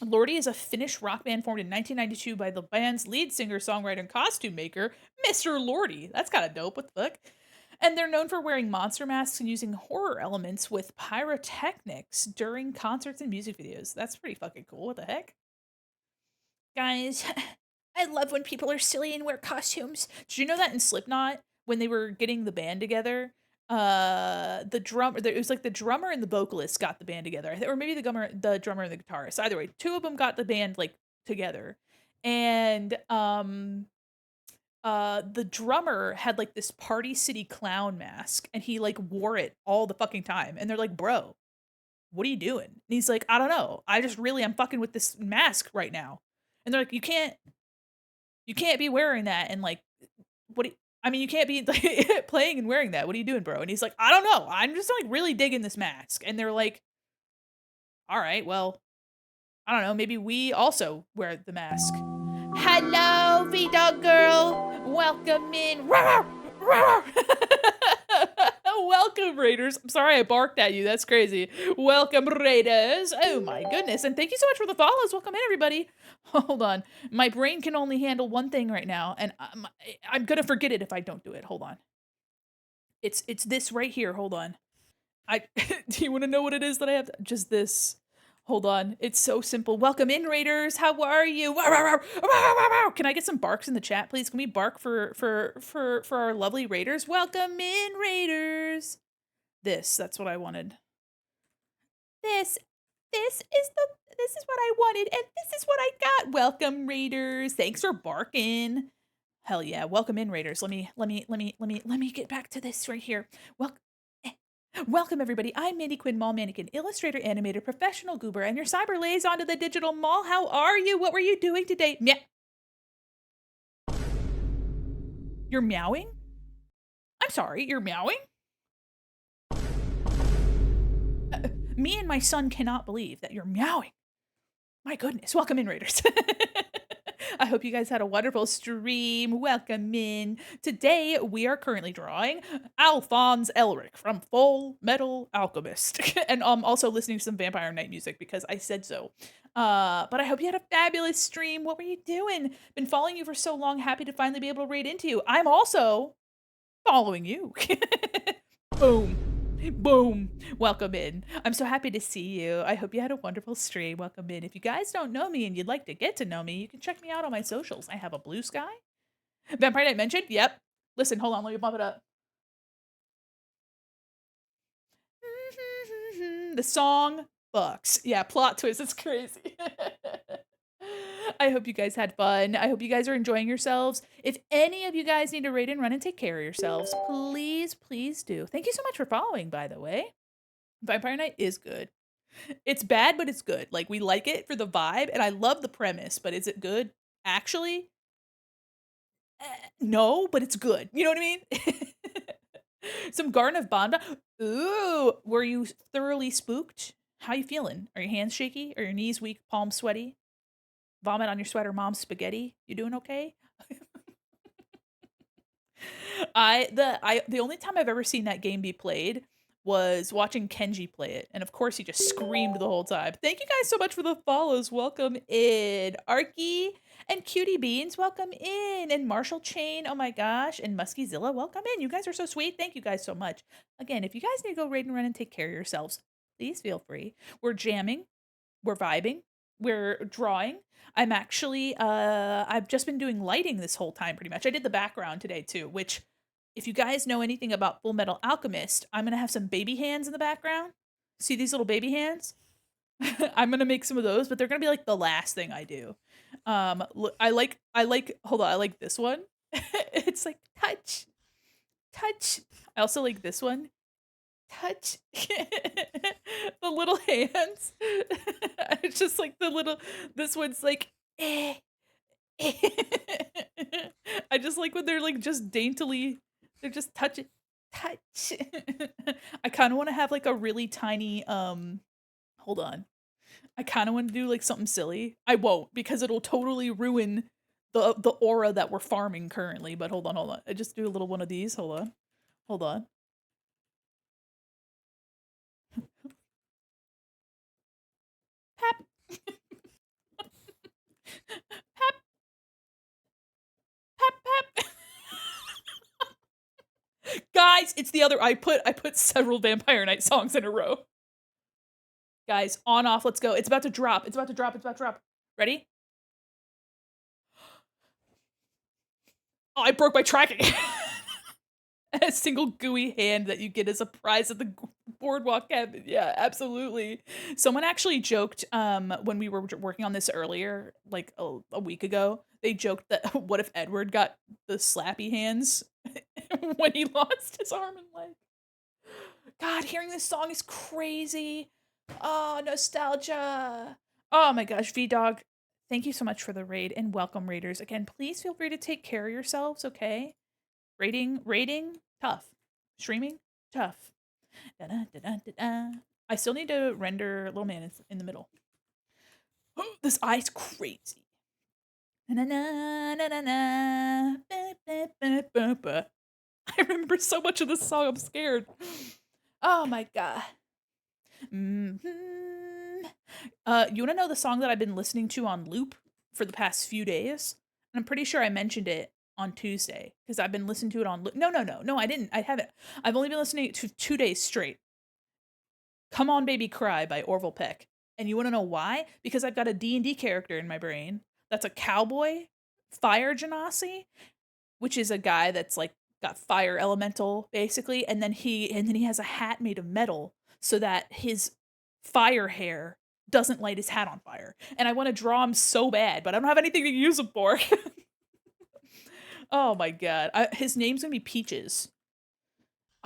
Lordi is a Finnish rock band formed in 1992 by the band's lead singer, songwriter, and costume maker, Mr. Lordi. That's kind of dope. What the fuck? And they're known for wearing monster masks and using horror elements with pyrotechnics during concerts and music videos. That's pretty fucking cool. What the heck? Guys, I love when people are silly and wear costumes. Did you know that in Slipknot, when they were getting the band together, the drummer, it was like the drummer and the vocalist got the band together, or maybe the drummer and the guitarist. Either way, 2 of them got the band like together, and the drummer had like this Party City clown mask, and he like wore it all the fucking time. And they're like, "Bro, what are you doing?" And he's like, "I don't know. I'm fucking with this mask right now." And they're like, you can't be wearing that." And like, I mean, you can't be like, playing and wearing that. What are you doing, bro? And he's like, "I don't know. I'm just like really digging this mask." And they're like, "All right, well, I don't know. Maybe we also wear the mask." Hello, V-Dog girl. Welcome in. Welcome, Raiders. I'm sorry I barked at you. That's crazy. Welcome, Raiders. Oh my goodness. And thank you so much for the follows. Welcome in, everybody. Hold on. My brain can only handle one thing right now, and I'm gonna forget it if I don't do it. Hold on. It's this right here. Hold on. Do you want to know what it is that I have? Just this. Hold on. It's so simple. Welcome in, Raiders. How are you? Can I get some barks in the chat, please? Can we bark for our lovely Raiders? Welcome in, Raiders. That's what I wanted. This is what I wanted, and this is what I got. Welcome, Raiders. Thanks for barking. Hell yeah. Welcome in, Raiders. Let me get back to this right here. Welcome. Welcome, everybody. I'm Mandy Quin, mall mannequin, illustrator, animator, professional goober, and your cyber liaison to the digital mall. How are you? What were you doing today? You're meowing? I'm sorry, you're meowing? Me and my son cannot believe that you're meowing. My goodness. Welcome in, Raiders. I hope you guys had a wonderful stream. Welcome in. Today, we are currently drawing Alphonse Elric from Full Metal Alchemist. And also listening to some Vampire Night music because I said so. But I hope you had a fabulous stream. What were you doing? Been following you for so long. Happy to finally be able to raid into you. I'm also following you. Boom. Boom. Welcome in. I'm so happy to see you. I hope you had a wonderful stream. Welcome in. If you guys don't know me and you'd like to get to know me, you can check me out on my socials. I have a Blue Sky. Vampire Night mentioned? Yep. Listen, hold on. Let me bump it up. The song fucks. Yeah, plot twist. It's crazy. I hope you guys had fun. I hope you guys are enjoying yourselves. If any of you guys need to raid and run and take care of yourselves, please, please do. Thank you so much for following, by the way. Vampire Night is good. It's bad, but it's good. Like, we like it for the vibe, and I love the premise, but is it good? Actually, no, but it's good. You know what I mean? Some Garden of Banda. Ooh, were you thoroughly spooked? How you feeling? Are your hands shaky? Are your knees weak? Palms sweaty? Vomit on your sweater, mom's spaghetti? You doing okay? The only time I've ever seen that game be played was watching Kenji play it, and of course he just screamed the whole time. Thank you guys so much for the follows. Welcome in. Arky and Cutie Beans, welcome in. And Marshall Chain, oh my gosh. And Muskyzilla, welcome in. You guys are so sweet. Thank you guys so much. Again, if you guys need to go raid and run and take care of yourselves, please feel free. We're jamming. We're vibing. We're drawing. I'm actually, I've just been doing lighting this whole time pretty much. I did the background today too, which if you guys know anything about Full Metal Alchemist, I'm going to have some baby hands in the background. See these little baby hands? I'm going to make some of those, but they're going to be like the last thing I do. I like, hold on, I like this one. It's like touch, touch. I also like this one. Touch. The little hands. It's just like the little, this one's like, eh. I just like when they're like just daintily, they're just touch. I kind of want to have like a really tiny, hold on. I kind of want to do like something silly. I won't because it'll totally ruin the aura that we're farming currently. But hold on. I just do a little one of these. Hold on. Pap. Pap. Pap. Pap. Guys, it's the other. I put several Vampire Night songs in a row. Guys, on off. Let's go. It's about to drop. It's about to drop. Ready? Oh, I broke my tracking. A single gooey hand that you get as a prize at the boardwalk cabin. Yeah, absolutely. Someone actually joked when we were working on this earlier, like a week ago. They joked that what if Edward got the slappy hands when he lost his arm and leg? God, hearing this song is crazy. Oh, nostalgia. Oh my gosh, V-Dog, thank you so much for the raid and welcome raiders. Again, please feel free to take care of yourselves, okay? Rating, tough. Streaming, tough. Da-da-da-da-da-da. I still need to render Little Man in the middle. This eye's crazy. Na-na-na-na-na. Ba-ba-ba-ba-ba. I remember so much of this song, I'm scared. Oh my god. You wanna know the song that I've been listening to on loop for the past few days? And I'm pretty sure I mentioned it on Tuesday because I've been listening to it on loop. No, I didn't. I haven't. I've only been listening to 2 days straight. Come On Baby Cry by Orville Peck. And you wanna know why? Because I've got a D&D character in my brain that's a cowboy, fire genasi, which is a guy that's like got fire elemental basically, and then he has a hat made of metal so that his fire hair doesn't light his hat on fire. And I want to draw him so bad, but I don't have anything to use him for. Oh my god. His name's gonna be Peaches.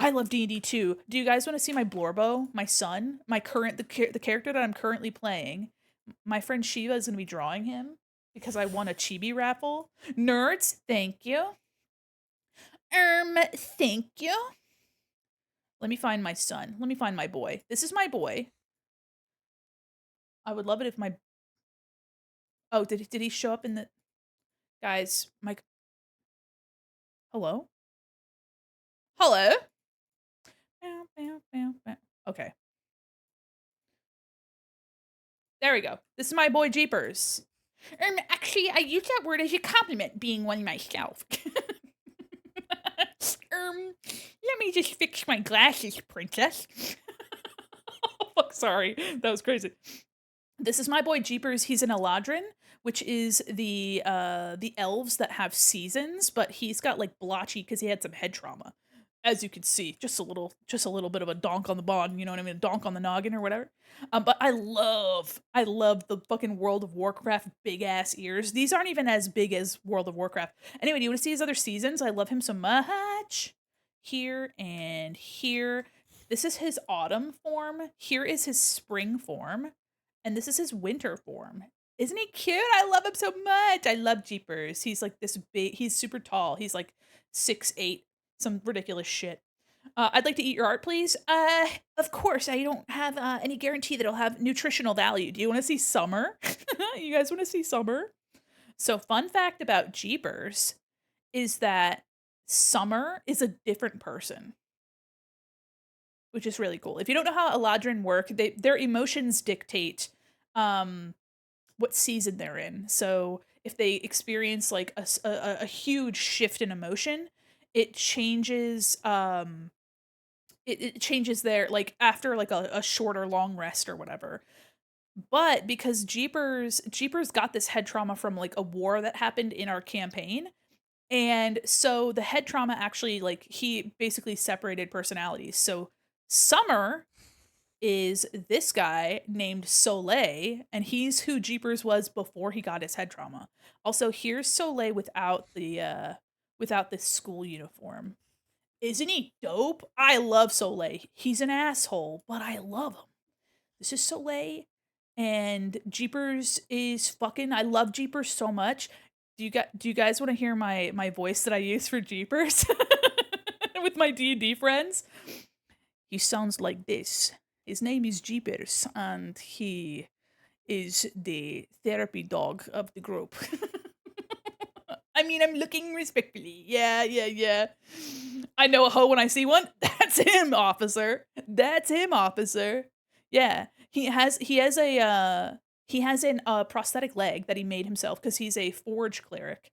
I love D&D too. Do you guys want to see my Blorbo, my son, the character that I'm currently playing? My friend Shiva is going to be drawing him because I won a chibi raffle. Nerds, thank you. Thank you. Let me find my son. Let me find my boy. This is my boy. I would love it if my Oh, did he show up in the guys, my hello? Hello? Bow, bow, bow, bow. Okay. There we go. This is my boy Jeepers. Actually, I use that word as a compliment, being one myself. Let me just fix my glasses, princess. Oh, fuck, sorry. That was crazy. This is my boy Jeepers. He's an Eladrin, which is the elves that have seasons, but he's got like blotchy because he had some head trauma. As you can see, just a little bit of a donk on the bon, you know what I mean? A donk on the noggin or whatever. But I love the fucking World of Warcraft big ass ears. These aren't even as big as World of Warcraft. Anyway, do you want to see his other seasons? I love him so much. Here and here. This is his autumn form. Here is his spring form. And this is his winter form. Isn't he cute? I love him so much. I love Jeepers. He's like this big, he's super tall. He's like 6'8", some ridiculous shit. I'd like to eat your art, please. Of course. I don't have any guarantee that it'll have nutritional value. Do you want to see Summer? You guys want to see Summer? So, fun fact about Jeepers is that Summer is a different person, which is really cool. If you don't know how Eladrin work, their emotions dictate what season they're in. So if they experience like a huge shift in emotion, it changes it changes their like after like a short or long rest or whatever. But because Jeepers got this head trauma from like a war that happened in our campaign, and so the head trauma actually like he basically separated personalities. So Summer is this guy named Soleil, and he's who Jeepers was before he got his head trauma. Also, here's Soleil without the school uniform. Isn't he dope? I love Soleil. He's an asshole, but I love him. This is Soleil, and Jeepers is fucking. I love Jeepers so much. Do you guys want to hear my voice that I use for Jeepers with my D&D friends? He sounds like this. His name is Jeepers, and he is the therapy dog of the group. I mean, I'm looking respectfully. Yeah, yeah, yeah. I know a hoe when I see one. That's him, officer. That's him, officer. Yeah, he has an prosthetic leg that he made himself because he's a forge cleric.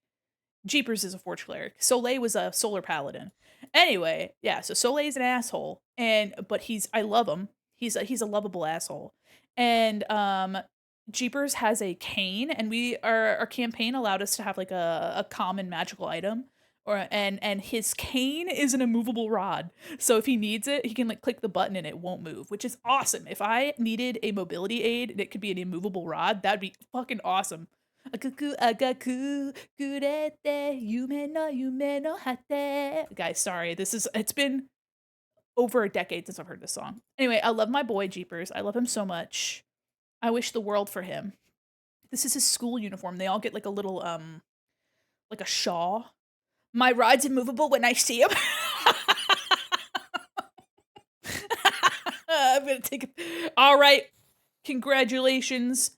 Jeepers is a forge cleric. Soleil was a solar paladin. Anyway, yeah, so Soleil's an asshole, but I love him. He's a lovable asshole. And Jeepers has a cane, and our campaign allowed us to have like a common magical item. And his cane is an immovable rod. So if he needs it, he can like click the button and it won't move, which is awesome. If I needed a mobility aid and it could be an immovable rod, that'd be fucking awesome. Guys, sorry. It's been over a decade since I've heard this song. Anyway, I love my boy Jeepers. I love him so much. I wish the world for him. This is his school uniform. They all get like a little like a shawl. My rod's immovable when I see him. I'm gonna take it. All right. Congratulations.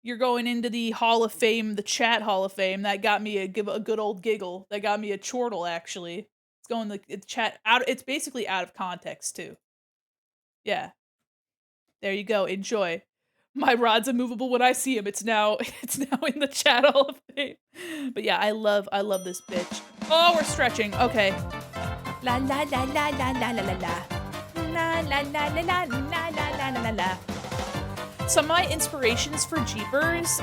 You're going into the Hall of Fame, the chat Hall of Fame. That got me a good old giggle. That got me a chortle, actually. It's going the chat out. It's basically out of context too. Yeah. There you go. Enjoy. My rod's immovable when I see him. It's now in the chat Hall of Fame. But yeah, I love this bitch. Oh, we're stretching. Okay. La la la la la la la la la. La la la la la la la la la la. Some of my inspirations for Jeepers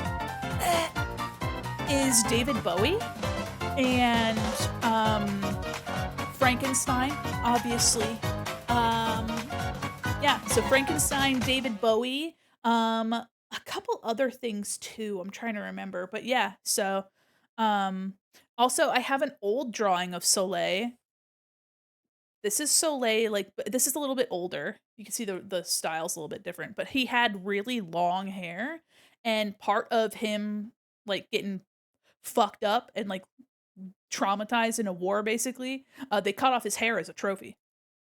is David Bowie and Frankenstein, obviously. Yeah, so Frankenstein, David Bowie, a couple other things too. I'm trying to remember, but yeah. So, also I have an old drawing of Soleil This is Soleil, like, this is a little bit older. You can see the style's a little bit different, but he had really long hair, and part of him, like, getting fucked up and, like, traumatized in a war, basically, they cut off his hair as a trophy.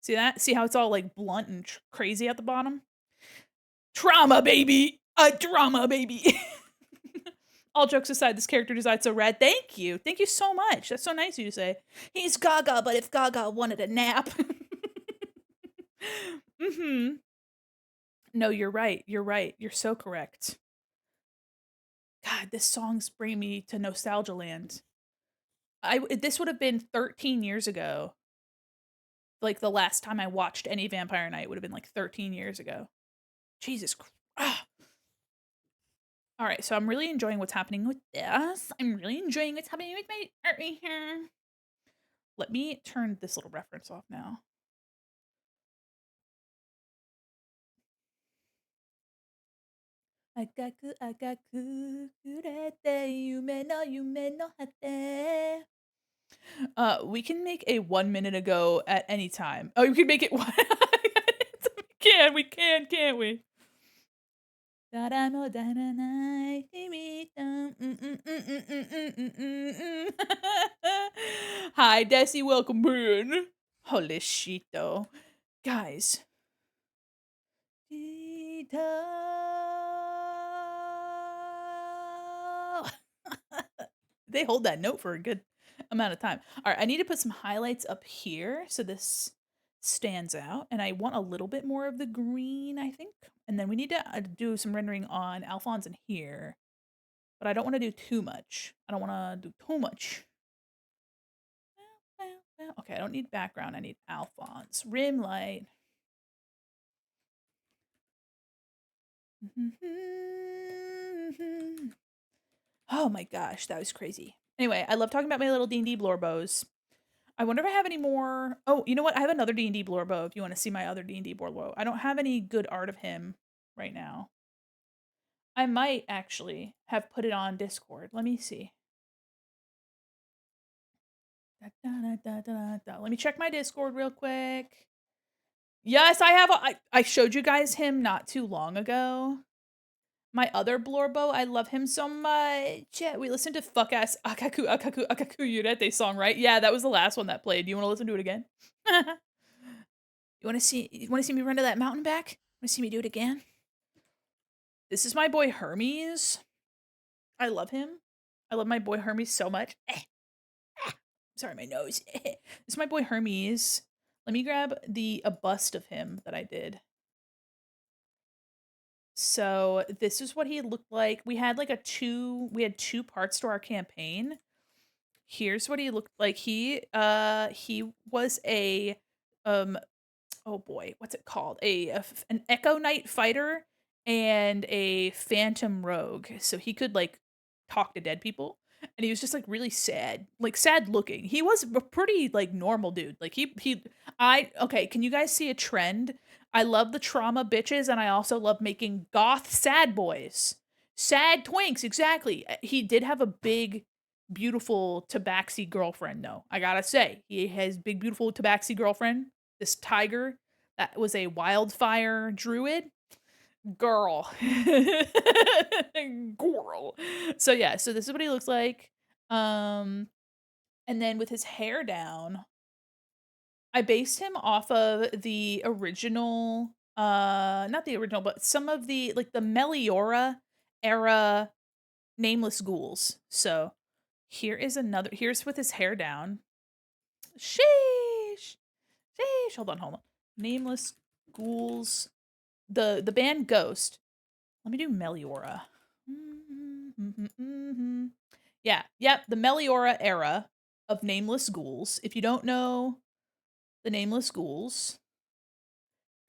See that? See how it's all, like, blunt and crazy at the bottom? Trauma, baby! A drama, baby! All jokes aside, this character design's so rad. Thank you. Thank you so much. That's so nice of you to say. He's Gaga, but if Gaga wanted a nap. Mhm. No, you're right. You're right. You're so correct. God, this song's bringing me to nostalgia land. This would have been 13 years ago. Like, the last time I watched any Vampire Night would have been, like, 13 years ago. Jesus Chr Alright, so I'm really enjoying what's happening with this. I'm really enjoying what's happening with my art right here. Let me turn this little reference off now. Akaku kurete yume no hate. We can make a 1 minute ago at any time. Oh, you can make it one. We can, can't we? Hi, Desi, welcome in. Holy shit, though. Guys. They hold that note for a good amount of time. All right, I need to put some highlights up here so this stands out. And I want a little bit more of the green, I think. And then we need to do some rendering on Alphonse in here. But I don't want to do too much. I don't want to do too much. Okay, I don't need background. I need Alphonse. Rim light. Oh my gosh, that was crazy. Anyway, I love talking about my little D&D Blorbos. I wonder if I have any more. Oh, you know what? I have another D&D Blorbo if you want to see my other D&D Blorbo. I don't have any good art of him right now. I might actually have put it on Discord. Let me see. Let me check my Discord real quick. Yes, I have. I showed you guys him not too long ago. My other Blorbo, I love him so much. Yeah, we listened to fuck ass Akaku Akaku Akaku Yurete song, right? Yeah, that was the last one that played. Do you want to listen to it again? You wanna see me run to that mountain back? Wanna see me do it again? This is my boy Hermes. I love him. I love my boy Hermes so much. Sorry, my nose. This is my boy Hermes. Let me grab a bust of him that I did. So this is what he looked like. We had we had two parts to our campaign. Here's what he looked like. He was a oh boy, what's it called? An Echo Knight fighter and a Phantom Rogue. So he could like talk to dead people. And he was just like really sad, like sad looking. He was a pretty like normal dude. Like okay, can you guys see a trend? I love the trauma bitches and I also love making goth sad boys. Sad twinks, exactly. He did have a big beautiful tabaxi girlfriend though. I got to say, he has big beautiful tabaxi girlfriend, this tiger that was a wildfire druid girl. Girl. So yeah, so this is what he looks like. Um and then with his hair down, I based him off of the original not the original, but some of the like the Meliora era nameless ghouls. So here's with his hair down. Sheesh. Sheesh. Hold on. Nameless ghouls. The band Ghost. Let me do Meliora. Yeah, yep, the Meliora era of nameless ghouls. If you don't know the nameless ghouls,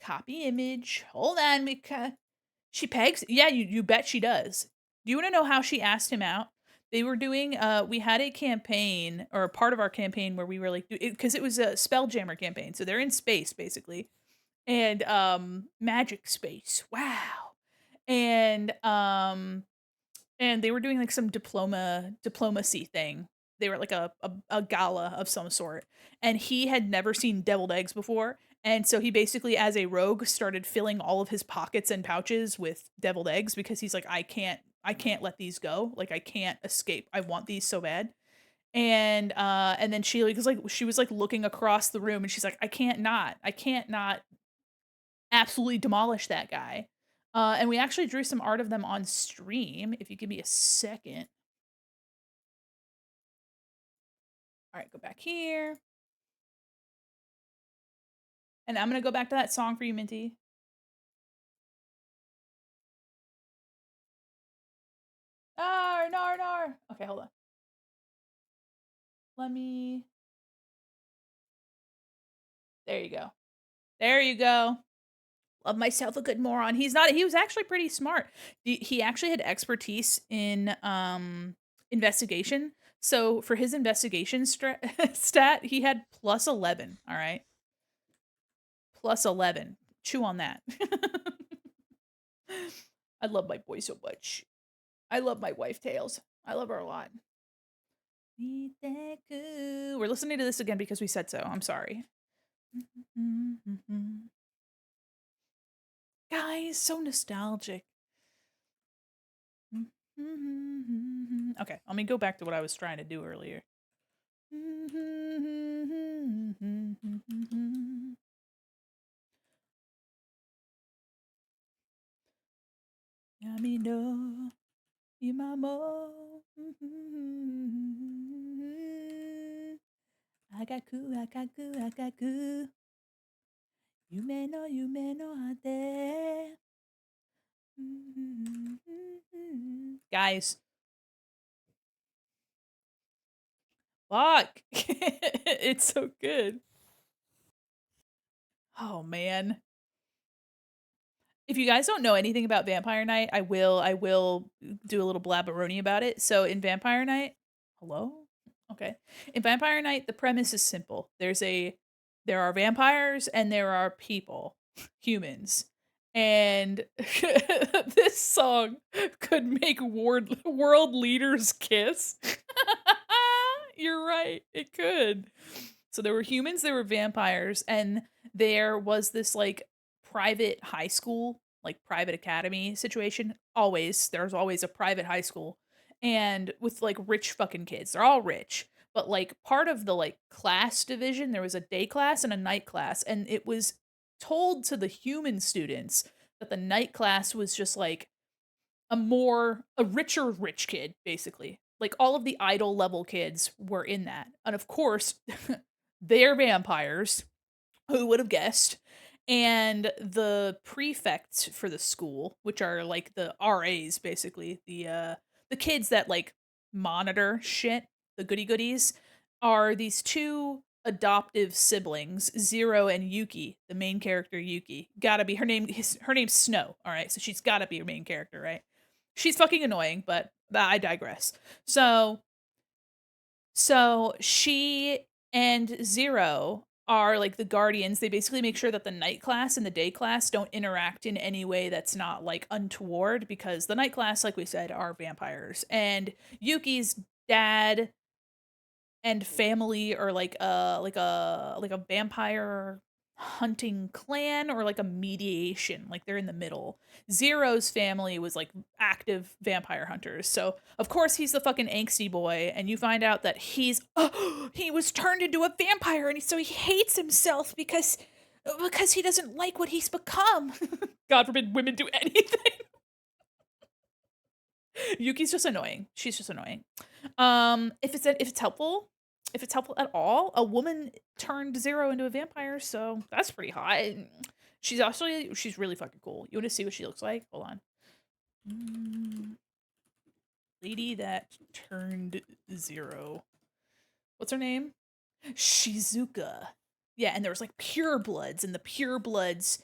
copy image. Hold on, she pegs. Yeah, you bet she does. Do you want to know how she asked him out? They were doing we had a campaign or a part of our campaign where we were like because it was a Spelljammer campaign. So they're in space basically. And magic space. Wow. And and they were doing like some diplomacy thing. they were at like a gala of some sort, and he had never seen deviled eggs before. And so he basically, as a rogue, started filling all of his pockets and pouches with deviled eggs because he's like, I can't let these go. Like I can't escape. I want these so bad. And then she was like looking across the room and she's like, I can't not absolutely demolish that guy. And we actually drew some art of them on stream. If you give me a second. All right, go back here. And I'm gonna go back to that song for you, Minty. Nar, nar, nar. Okay, hold on. Let me. There you go. There you go. Love myself a good moron. He's not. He was actually pretty smart. He actually had expertise in investigation. So for his investigation stat, he had plus 11. All right, plus 11. Chew on that. I love my boy so much. I love my wife Tails. I love her a lot. We're listening to this again because we said so. I'm sorry. Guys, so nostalgic. Okay, let me go back to what I was trying to do earlier. Yami no imamo agaku agaku agaku yume no ate. Guys, fuck. It's so good. Oh man. If you guys don't know anything about Vampire Night, I will do a little blabberoni about it. So in Vampire Night, hello? Okay. In Vampire Night, the premise is simple. There are vampires and there are people, humans. And this song could make world leaders kiss. You're right. It could. So there were humans, there were vampires, and there was this like private high school, like private academy situation. There's always a private high school. And with like rich fucking kids. They're all rich. But like part of the like class division, there was a day class and a night class. And it was told to the human students that the night class was just like a richer rich kid, basically. Like all of the idol level kids were in that. And of course, they're vampires. Who would have guessed? And the prefects for the school, which are like the RAs, basically, the kids that like monitor shit, the goody goodies, are these two adoptive siblings, Zero and Yuki, the main character Yuki. Gotta be her name's Snow, all right? So she's gotta be your main character, right? She's fucking annoying, but I digress. So she and Zero are like the guardians. They basically make sure that the night class and the day class don't interact in any way that's not like untoward because the night class, like we said, are vampires. And Yuki's dad and family are like a vampire hunting clan or like a mediation, like they're in the middle. Zero's family was like active vampire hunters, so of course he's the fucking angsty boy, and you find out that he was turned into a vampire, and so he hates himself because he doesn't like what he's become. God forbid women do anything. Yuki's just annoying. She's just annoying. If it's helpful at all, a woman turned Zero into a vampire, so that's pretty hot. She's really fucking cool. You want to see what she looks like? Hold on. Lady that turned Zero. What's her name? Shizuka. Yeah, and there was like purebloods, and the purebloods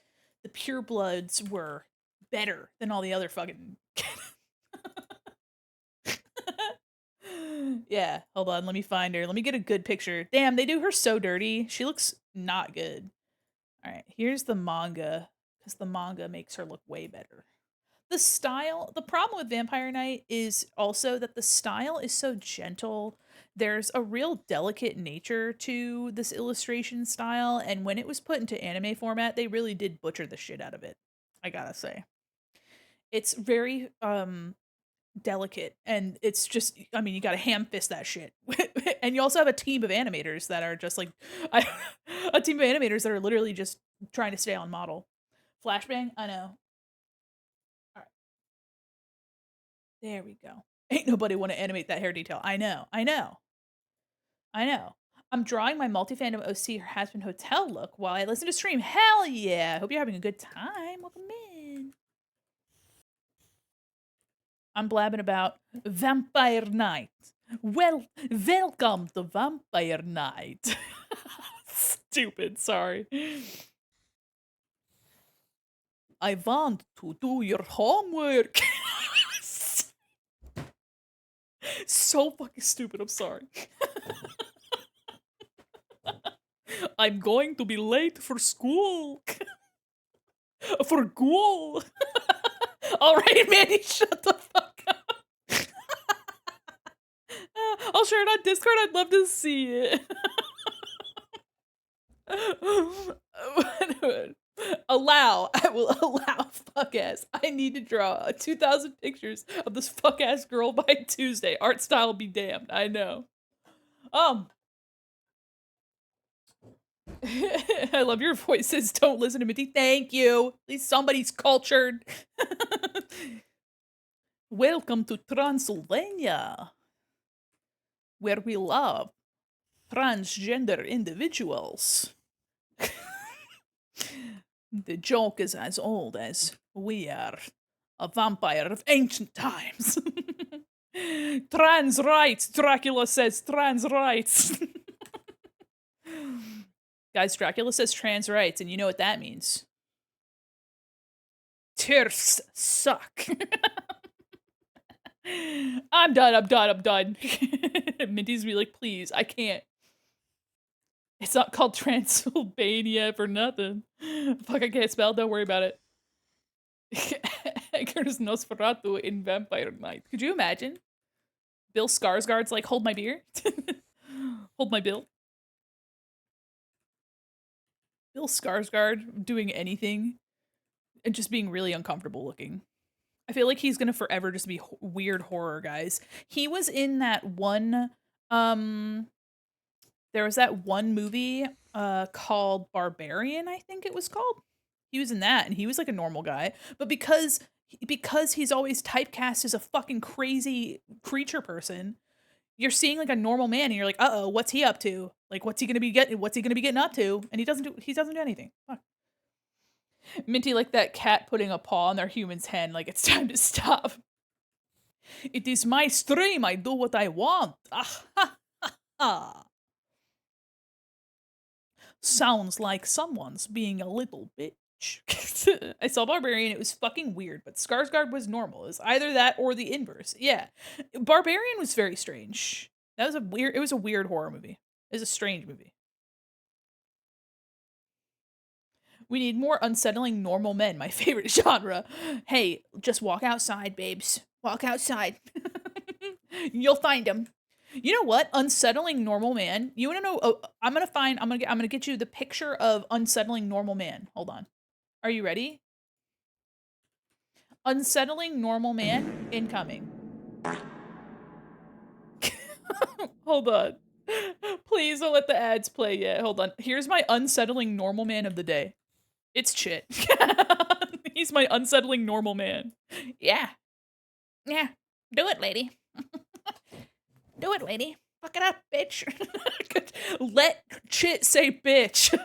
were better than all the other fucking. Yeah, hold on, let me find her. Let me get a good picture. Damn, they do her so dirty. She looks not good. All right, here's the manga, because the manga makes her look way better. the problem with Vampire Night is also that the style is so gentle. There's a real delicate nature to this illustration style, and when it was put into anime format, they really did butcher the shit out of it. I gotta say. It's very delicate, and it's just, I mean, you gotta ham fist that shit. And you also have a team of animators that are just like I, a team of animators that are literally just trying to stay on model. Flashbang, I know. All right, there we go. Ain't nobody want to animate that hair detail. I know, I know, I know. I'm drawing my multi-fandom OC her Has Been Hotel look while I listen to stream. Hell yeah! Hope you're having a good time. Welcome in. I'm blabbing about Vampire Night. Well, welcome to Vampire Night. Stupid, sorry. I want to do your homework. So fucking stupid, I'm sorry. I'm going to be late for school. For school. Alright, Manny, shut the fuck up. I'll share it on Discord, I'd love to see it. I will allow fuck ass. I need to draw 2,000 pictures of this fuck ass girl by Tuesday. Art style be damned. I know. I love your voices. Don't listen to Minty. Thank you. At least somebody's cultured. Welcome to Transylvania, where we love transgender individuals. The joke is as old as we are, a vampire of ancient times. Trans rights, Dracula says trans rights. Guys, Dracula says trans rights, and you know what that means. TERFs suck. I'm done. Minty's be like, please, I can't. It's not called Transylvania for nothing. Fuck, I can't spell, don't worry about it. Edgar's Nosferatu in Vampire Night. Could you imagine? Bill Skarsgård's like, hold my beer? Hold my bill? Bill Skarsgård doing anything and just being really uncomfortable looking. I feel like he's gonna forever just be weird horror, guys. He was in that one, there was that one movie called Barbarian, I think it was called. He was in that, and he was like a normal guy. But because he's always typecast as a fucking crazy creature person, you're seeing like a normal man, and you're like, uh-oh, what's he up to? Like, what's he gonna be getting up to? And he doesn't do anything. Fuck. Minty like that cat putting a paw on their human's head, like it's time to stop. It is my stream, I do what I want. Ah, ha, ha, ha. Sounds like someone's being a little bitch. I saw Barbarian, it was fucking weird, but Skarsgård was normal. It was either that or the inverse. Yeah. Barbarian was very strange. It was a weird horror movie. It was a strange movie. We need more unsettling normal men, my favorite genre. Hey, just walk outside, babes. Walk outside. You'll find them. You know what? Unsettling normal man. You want to know? Oh, I'm gonna get you the picture of unsettling normal man. Hold on. Are you ready? Unsettling normal man incoming. Hold on. Please don't let the ads play yet. Hold on. Here's my unsettling normal man of the day. It's Chit. He's my unsettling normal man. Yeah. Yeah. Do it, lady. Do it, lady. Fuck it up, bitch. Let Chit say bitch.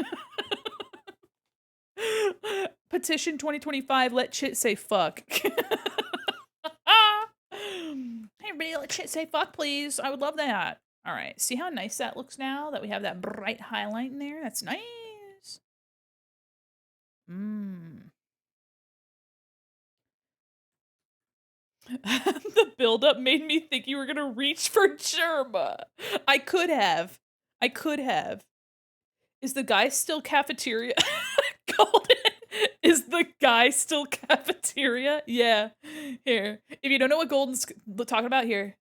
Petition 2025, let Chit say fuck. Hey, everybody, let Chit say fuck, please. I would love that. All right. See how nice that looks now that we have that bright highlight in there? That's nice. The buildup made me think you were gonna reach for Germa. I could have. Is the guy still cafeteria golden? Is the guy still cafeteria? Yeah. Here. If you don't know what Golden's talking about, here.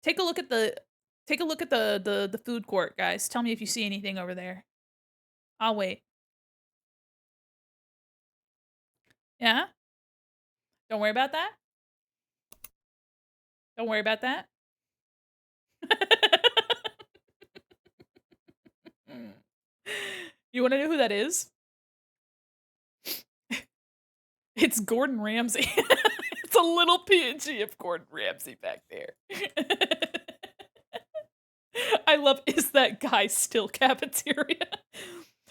Take a look at the food court, guys. Tell me if you see anything over there. I'll wait. Yeah? Don't worry about that? Don't worry about that? You wanna know who that is? It's Gordon Ramsay. It's a little PNG of Gordon Ramsay back there. I love, is that guy still cafeteria?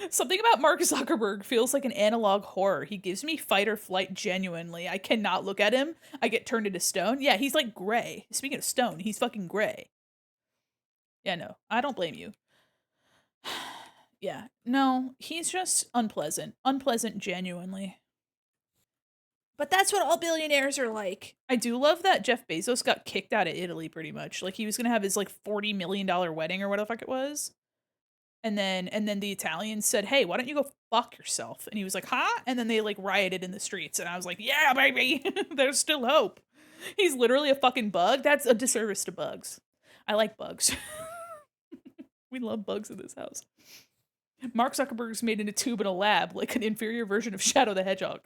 Something about Mark Zuckerberg feels like an analog horror. He gives me fight or flight genuinely. I cannot look at him. I get turned into stone. Yeah, he's like gray. Speaking of stone, he's fucking gray. Yeah, no, I don't blame you. Yeah, no, he's just unpleasant. Unpleasant genuinely. But that's what all billionaires are like. I do love that Jeff Bezos got kicked out of Italy pretty much. Like he was gonna have his like $40 million wedding or whatever the fuck it was. And then the Italians said, "Hey, why don't you go fuck yourself?" And he was like, "Huh?" And then they like rioted in the streets. And I was like, "Yeah, baby, there's still hope." He's literally a fucking bug. That's a disservice to bugs. I like bugs. We love bugs in this house. Mark Zuckerberg's made in a tube in a lab, like an inferior version of Shadow the Hedgehog.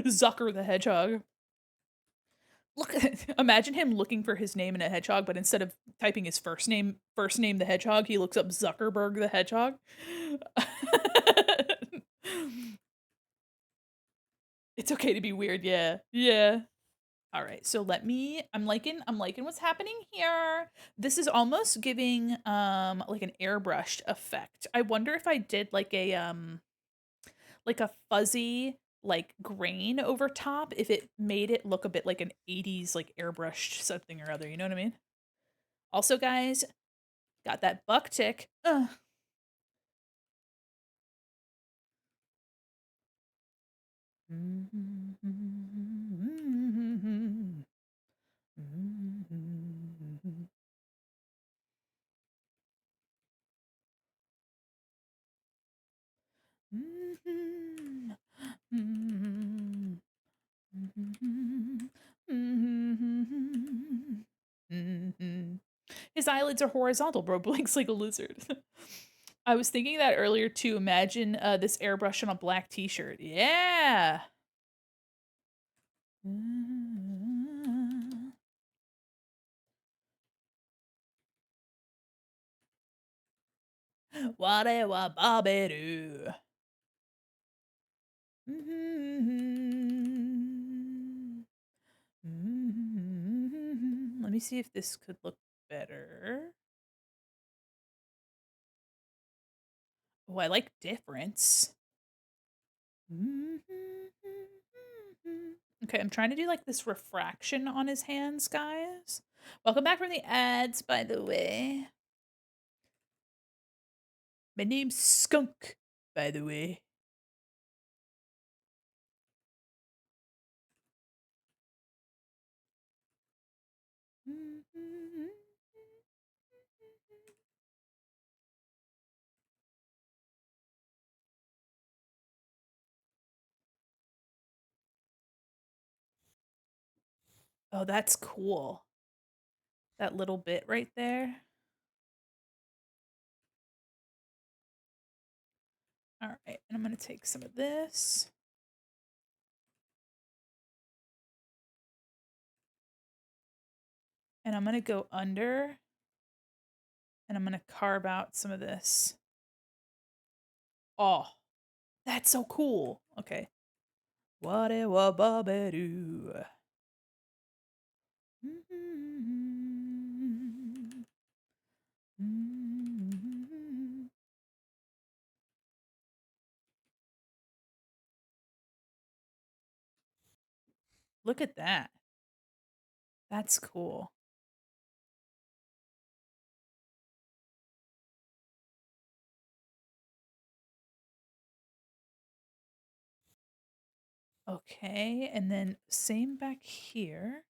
Zucker the Hedgehog. Look, imagine him looking for his name in a hedgehog, but instead of typing his first name, the hedgehog, he looks up Zuckerberg the hedgehog. It's okay to be weird, yeah. Yeah. All right. So I'm liking what's happening here. This is almost giving like an airbrushed effect. I wonder if I did like a fuzzy like grain over top, if it made it look a bit like an 80s like airbrushed something or other, you know what I mean? Also, guys, got that buck tick. Ugh. His eyelids are horizontal, bro. Blinks like a lizard. I was thinking that earlier too. Imagine this airbrush on a black t-shirt. Yeah. Whatever, Bobby do. Let me see if this could look better. Oh, I like difference. Okay, I'm trying to do like this refraction on his hands, guys. Welcome back from the ads, by the way. My name's Skunk, by the way. Oh, that's cool. That little bit right there. All right, and I'm gonna take some of this. And I'm gonna go under. And I'm gonna carve out some of this. Oh, that's so cool. Okay. Whatever, babadoo. Look at that. That's cool. Okay, and then same back here.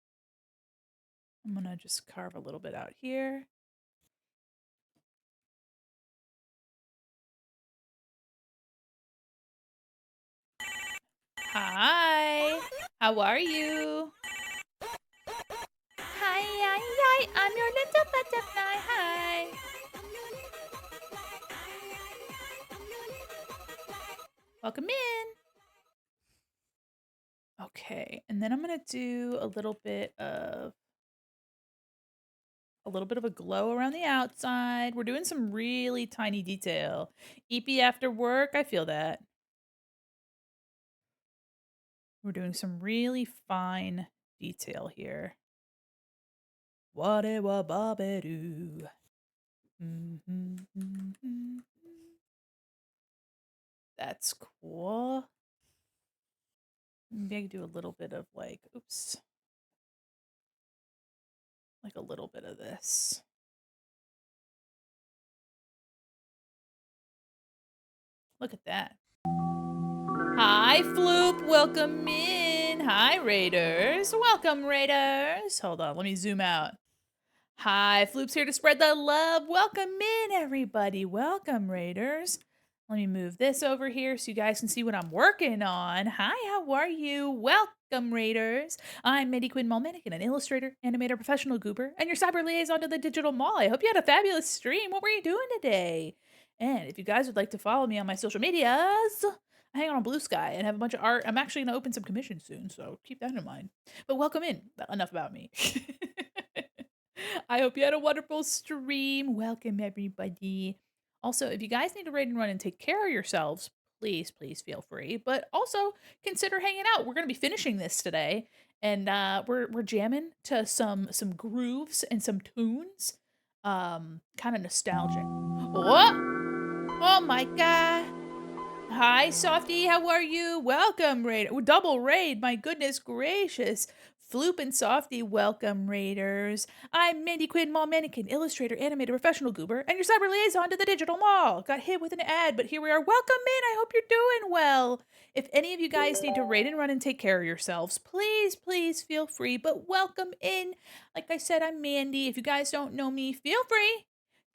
I'm gonna just carve a little bit out here. Hi. How are you? Hi, hi, hi. I'm your little butterfly. Hi. Welcome in. Okay, and then I'm gonna do a little bit of a glow around the outside. We're doing some really tiny detail. EP after work, I feel that. We're doing some really fine detail here. Whatever babadoo. That's cool. Maybe I could do a little bit of like, oops, like a little bit of this. Look at that. Hi, Floop. Welcome in. Hi, Raiders. Welcome, Raiders. Hold on. Let me zoom out. Hi, Floop's here to spread the love. Welcome in, everybody. Welcome, Raiders. Let me move this over here so you guys can see what I'm working on. Hi, how are you? Welcome, Raiders. I'm Mandi Quin, an illustrator, animator, professional goober, and your cyber liaison to the digital mall. I hope you had a fabulous stream. What were you doing today? And if you guys would like to follow me on my social medias, I hang out on Blue Sky and have a bunch of art. I'm actually going to open some commissions soon, so keep that in mind. But welcome in. Enough about me. I hope you had a wonderful stream. Welcome, everybody. Also, if you guys need to raid and run and take care of yourselves, please, please feel free. But also consider hanging out. We're gonna be finishing this today, and we're jamming to some grooves and some tunes. Kind of nostalgic. What? Oh my god! Hi, Softy. How are you? Welcome, Raid. Double raid. My goodness gracious. Floop and Softy, welcome, Raiders. I'm Mandi Quin, mall mannequin, illustrator, animator, professional goober, and your cyber liaison to the digital mall. Got hit with an ad, but here we are. Welcome in. I hope you're doing well. If any of you guys need to raid and run and take care of yourselves, please, please feel free. But welcome in. Like I said, I'm Mandi. If you guys don't know me, feel free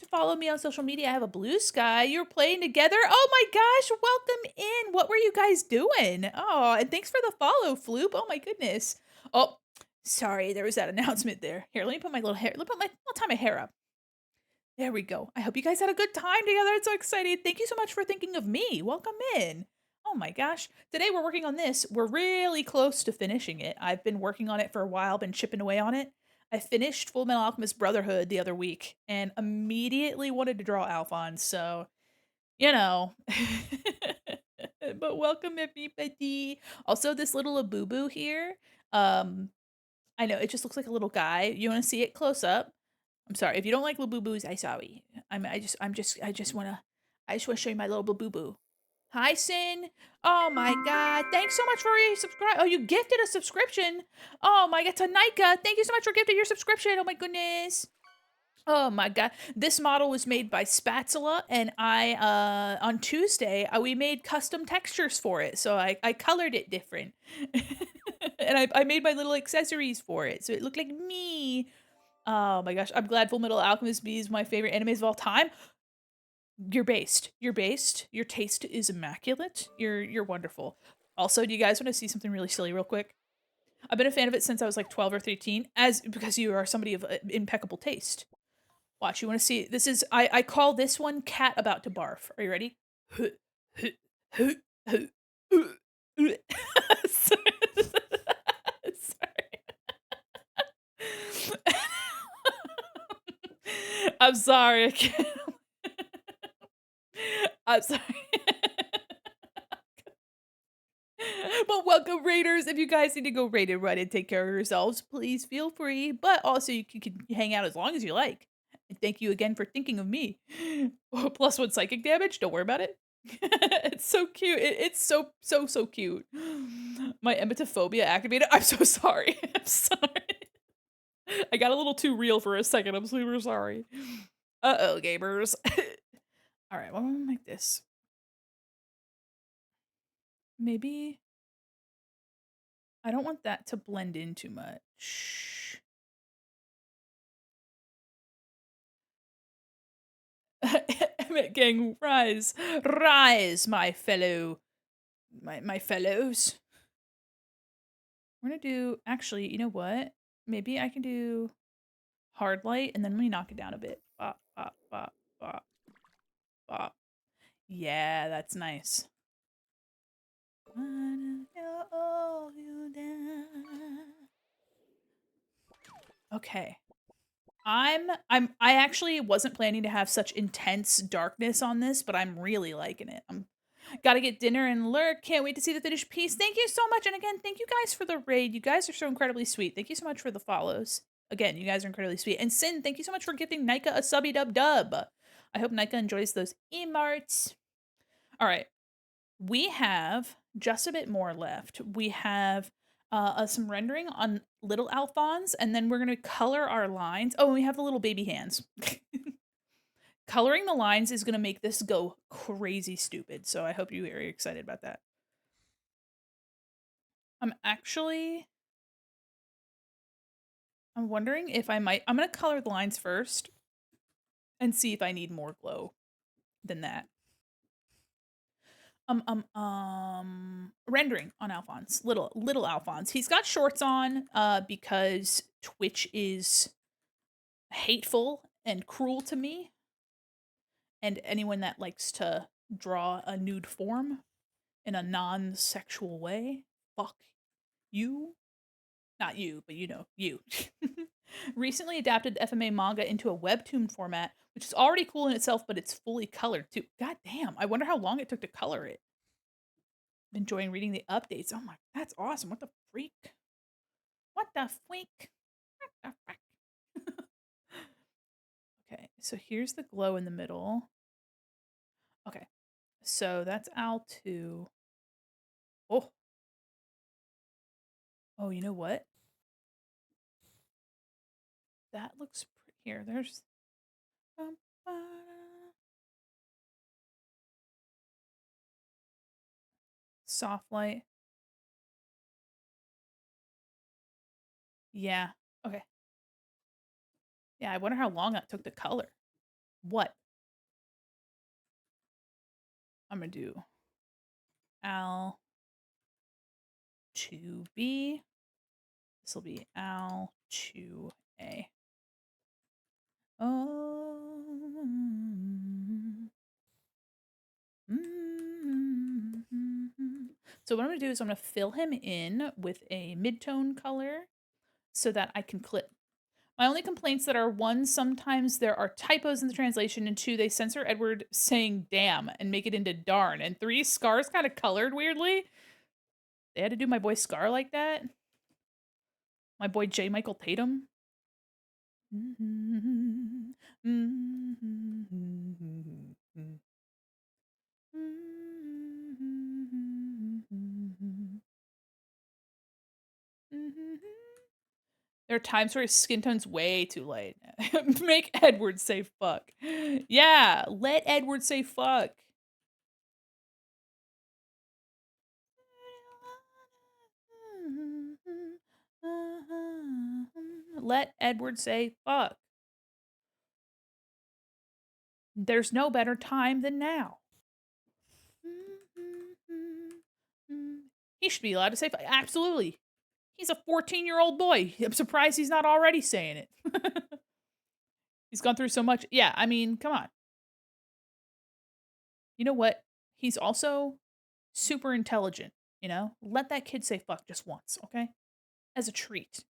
to follow me on social media. I have a Blue Sky. You're playing together. Oh my gosh, welcome in. What were you guys doing? Oh, and thanks for the follow, Floop. Oh my goodness. Oh, sorry, there was that announcement there. Here, let me put my little hair. Let me put my I'll tie my hair up. There we go. I hope you guys had a good time together. It's so exciting. Thank you so much for thinking of me. Welcome in. Oh my gosh. Today we're working on this. We're really close to finishing it. I've been working on it for a while, been chipping away on it. I finished Full Metal Alchemist Brotherhood the other week and immediately wanted to draw Alphonse, so, you know. But welcome, everybody. Also, this little Abubu here, I know, it just looks like a little guy. You wanna see it close up? I'm sorry. If you don't like Labubu's, I sorry. I just wanna show you my little Labubu. Hi, Sin. Oh my god. Thanks so much for your subscribe. Oh, you gifted a subscription. Oh my god, Tanika. Thank you so much for gifting your subscription. Oh my goodness. Oh my god. This model was made by Spatula, and I on Tuesday we made custom textures for it. So I colored it different. And I made my little accessories for it. So it looked like me. Oh my gosh, I'm glad Full Metal Alchemist B is my favorite animes of all time. You're based. You're based. Your taste is immaculate. You're wonderful. Also, do you guys want to see something really silly real quick? I've been a fan of it since I was like 12 or 13, as because you are somebody of impeccable taste. Watch, you want to see this is I call this one cat about to barf. Are you ready? Sorry. I'm sorry. I can't. I'm sorry. But welcome, Raiders. If you guys need to go raid and run and take care of yourselves, please feel free. But also, you can hang out as long as you like. And thank you again for thinking of me. Plus one psychic damage. Don't worry about it. It's so cute. It's so cute. My emetophobia activated. I'm so sorry. I'm sorry. I got a little too real for a second. I'm super sorry. Uh-oh, gamers. All right, well, I'm gonna make this. Maybe I don't want that to blend in too much. Emmett Gang, rise, rise, my fellows. We're gonna do, actually, you know what? Maybe I can do hard light and then we knock it down a bit. Bop, bop, bop, bop, bop. Yeah, that's nice. Okay. I actually wasn't planning to have such intense darkness on this, but I'm really liking it. I'm gotta get dinner and lurk. Can't wait to see the finished piece. Thank you so much. And again, thank you guys for the raid. You guys are so incredibly sweet. Thank you so much for the follows. Again, you guys are incredibly sweet. And Sin, thank you so much for gifting Nika a subby dub dub. I hope Nika enjoys those emotes. All right. We have just a bit more left. We have some rendering on little Alphonse, and then we're going to color our lines. Oh, and we have the little baby hands. Coloring the lines is going to make this go crazy stupid, so I hope you're very excited about that. I'm wondering if I'm going to color the lines first and see if I need more glow than that. Rendering on Alphonse, little Alphonse. He's got shorts on because Twitch is hateful and cruel to me and anyone that likes to draw a nude form in a non-sexual way. Fuck you. Not you, but you know, you. Recently adapted FMA manga into a webtoon format, which is already cool in itself, but it's fully colored too. God damn, I wonder how long it took to color it. Enjoying reading the updates. Oh my, that's awesome. What the freak? What the freak? What the frick? Okay, so here's the glow in the middle. Okay, so that's Al 2. Oh. Oh, you know what? That looks here. There's soft light. Yeah. Okay. Yeah, I wonder how long that took to color. What? I'm gonna do Al 2B. This will be Al 2A. Oh. So what I'm gonna do is I'm gonna fill him in with a mid-tone color so that I can clip. My only complaints that are one, sometimes there are typos in the translation, and two, they censor Edward saying damn and make it into darn, and three, Scar's kind of colored weirdly. They had to do my boy Scar like that. My boy J. Michael Tatum. There are times where his skin tone's way too light. Make Edward say fuck. Yeah, let Edward say fuck. Let Edward say fuck. There's no better time than now. He should be allowed to say fuck. Absolutely. He's a 14-year-old boy. I'm surprised he's not already saying it. He's gone through so much. Yeah, I mean, come on. You know what? He's also super intelligent, you know? Let that kid say fuck just once, okay? As a treat.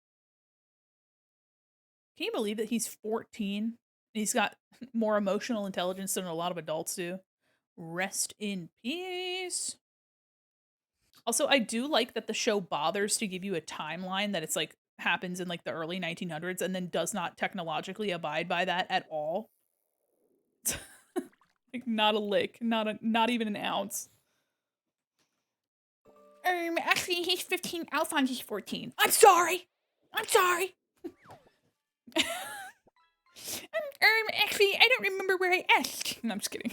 Can you believe that he's 14 and he's got more emotional intelligence than a lot of adults do? Rest in peace. Also, I do like that the show bothers to give you a timeline that it's like happens in like the early 1900s and then does not technologically abide by that at all. Like not a lick, not even an ounce. Actually, he's 15. Alphonse is 14. I'm sorry. I'm sorry. Actually, I don't remember where I asked. No, I'm just kidding.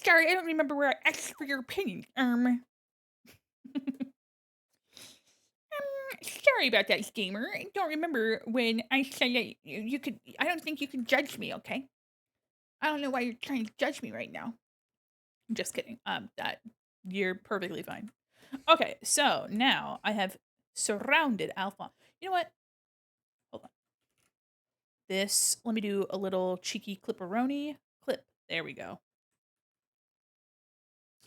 Sorry, I don't remember where I asked for your opinion. Sorry about that, gamer. I don't remember when I said that you could. I don't think you can judge me. Okay. I don't know why you're trying to judge me right now. I'm just kidding. That you're perfectly fine. Okay, so now I have surrounded Alphonse. You know what? Hold on. This, let me do a little cheeky clipperoni clip. There we go.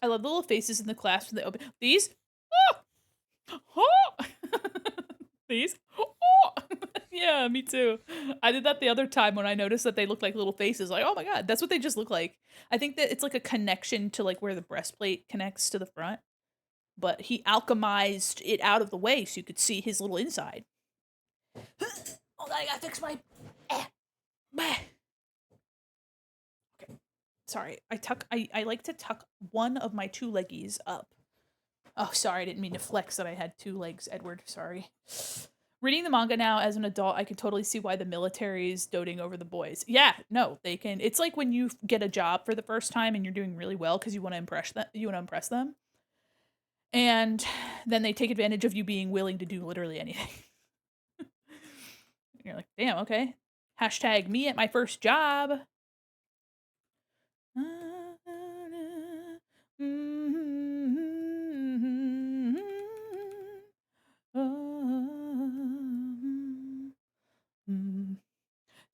I love the little faces in the class when they open. These? Oh! Oh! These? Oh! Yeah, me too. I did that the other time when I noticed that they look like little faces. Like, oh my god, that's what they just look like. I think that it's like a connection to like where the breastplate connects to the front. But he alchemized it out of the way so you could see his little inside. Oh, I gotta fix my. Eh, meh. Okay, sorry. I like to tuck one of my two leggies up. Oh, sorry, I didn't mean to flex that I had two legs, Edward. Sorry. Reading the manga now as an adult, I can totally see why the military is doting over the boys. Yeah, no, they can. It's like when you get a job for the first time and you're doing really well because you want to impress them. You want to impress them, and then they take advantage of you being willing to do literally anything. You're like, damn, okay. Hashtag me at my first job.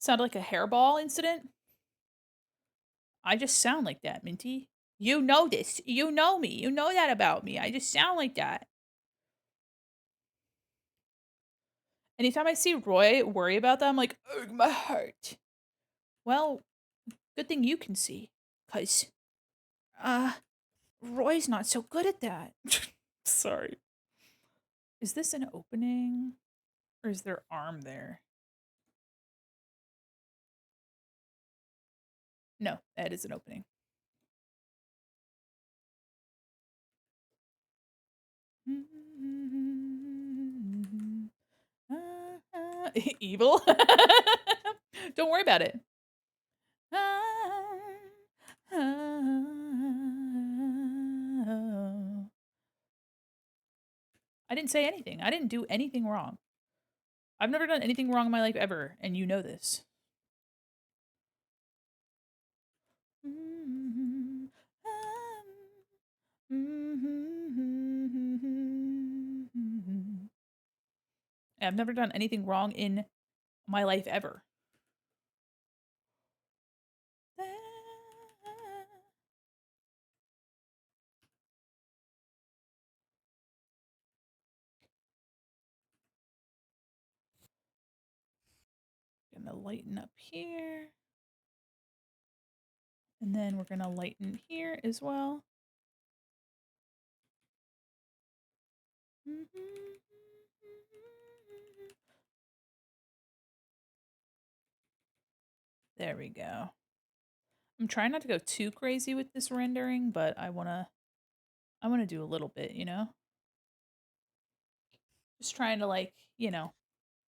Sounded like a hairball incident. I just sound like that, Minty. You know this. You know me. You know that about me. I just sound like that. Anytime I see Roy worry about that, I'm like, oh, my heart. Well, good thing you can see. Because, Roy's not so good at that. Sorry. Is this an opening? Or is there arm there? No, that is an opening. Evil? Don't worry about it. I didn't say anything. I didn't do anything wrong. I've never done anything wrong in my life ever, and you know this. I've never done anything wrong in my life ever. Gonna lighten up here. And then we're gonna lighten here as well. There we go. I'm trying not to go too crazy with this rendering, but I wanna do a little bit, you know? Just trying to like,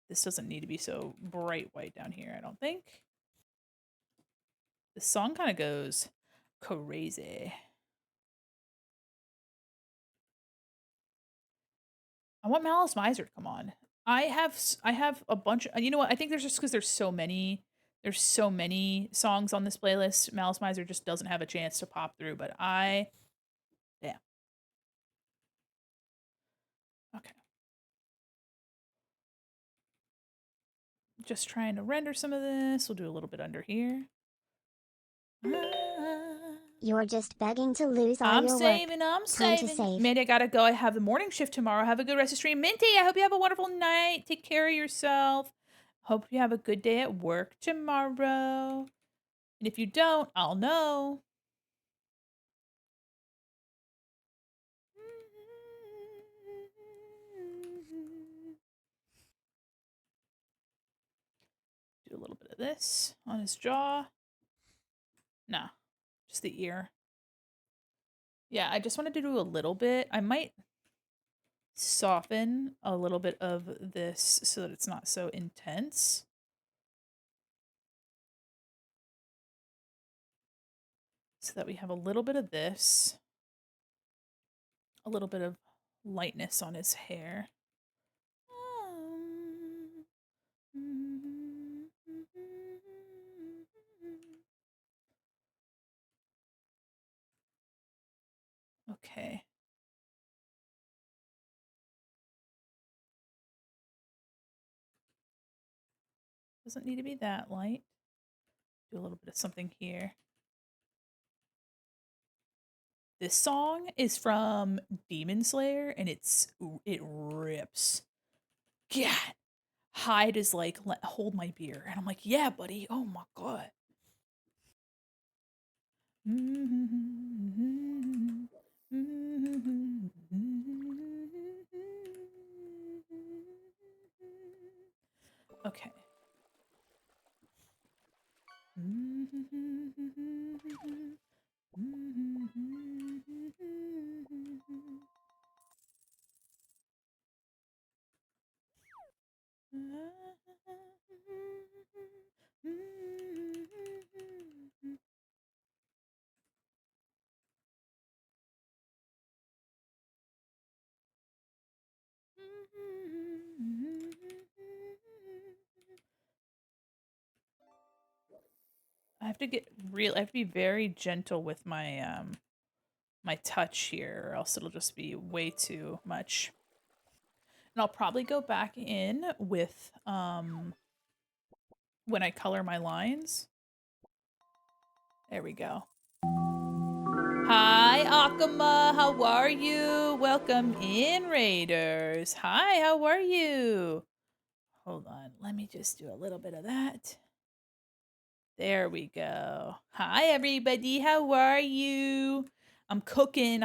this doesn't need to be so bright white down here, I don't think. The song kind of goes crazy. I want Malice Miser to come on. I have a bunch. You know what? I think there's just because there's so many songs on this playlist. Malice Miser just doesn't have a chance to pop through. But yeah. Okay. Just trying to render some of this. We'll do a little bit under here. You're just begging to lose all I'm your work. saving. I'm Time to saving. save. Minty, I gotta go. I have the morning shift tomorrow. Have a good rest of stream. Minty, I hope you have a wonderful night. Take care of yourself. Hope you have a good day at work tomorrow. And if you don't, I'll know. Do a little bit of this on his jaw. Nah, just the ear. Yeah, I just wanted to do a little bit. I might soften a little bit of this so that it's not so intense. So that we have a little bit of this, a little bit of lightness on his hair. Okay. Doesn't need to be that light. Do a little bit of something here. This song is from Demon Slayer, and it rips. Yeah. Hyde is like, hold my beer. And I'm like, yeah, buddy. Oh my God. Okay. I have to be very gentle with my touch here, or else it'll just be way too much. And I'll probably go back in with when I color my lines. There we go. Hi, Akama. How are you? Welcome in, Raiders. Hi, how are you? Hold on. Let me just do a little bit of that. There we go. Hi, everybody. How are you? I'm cooking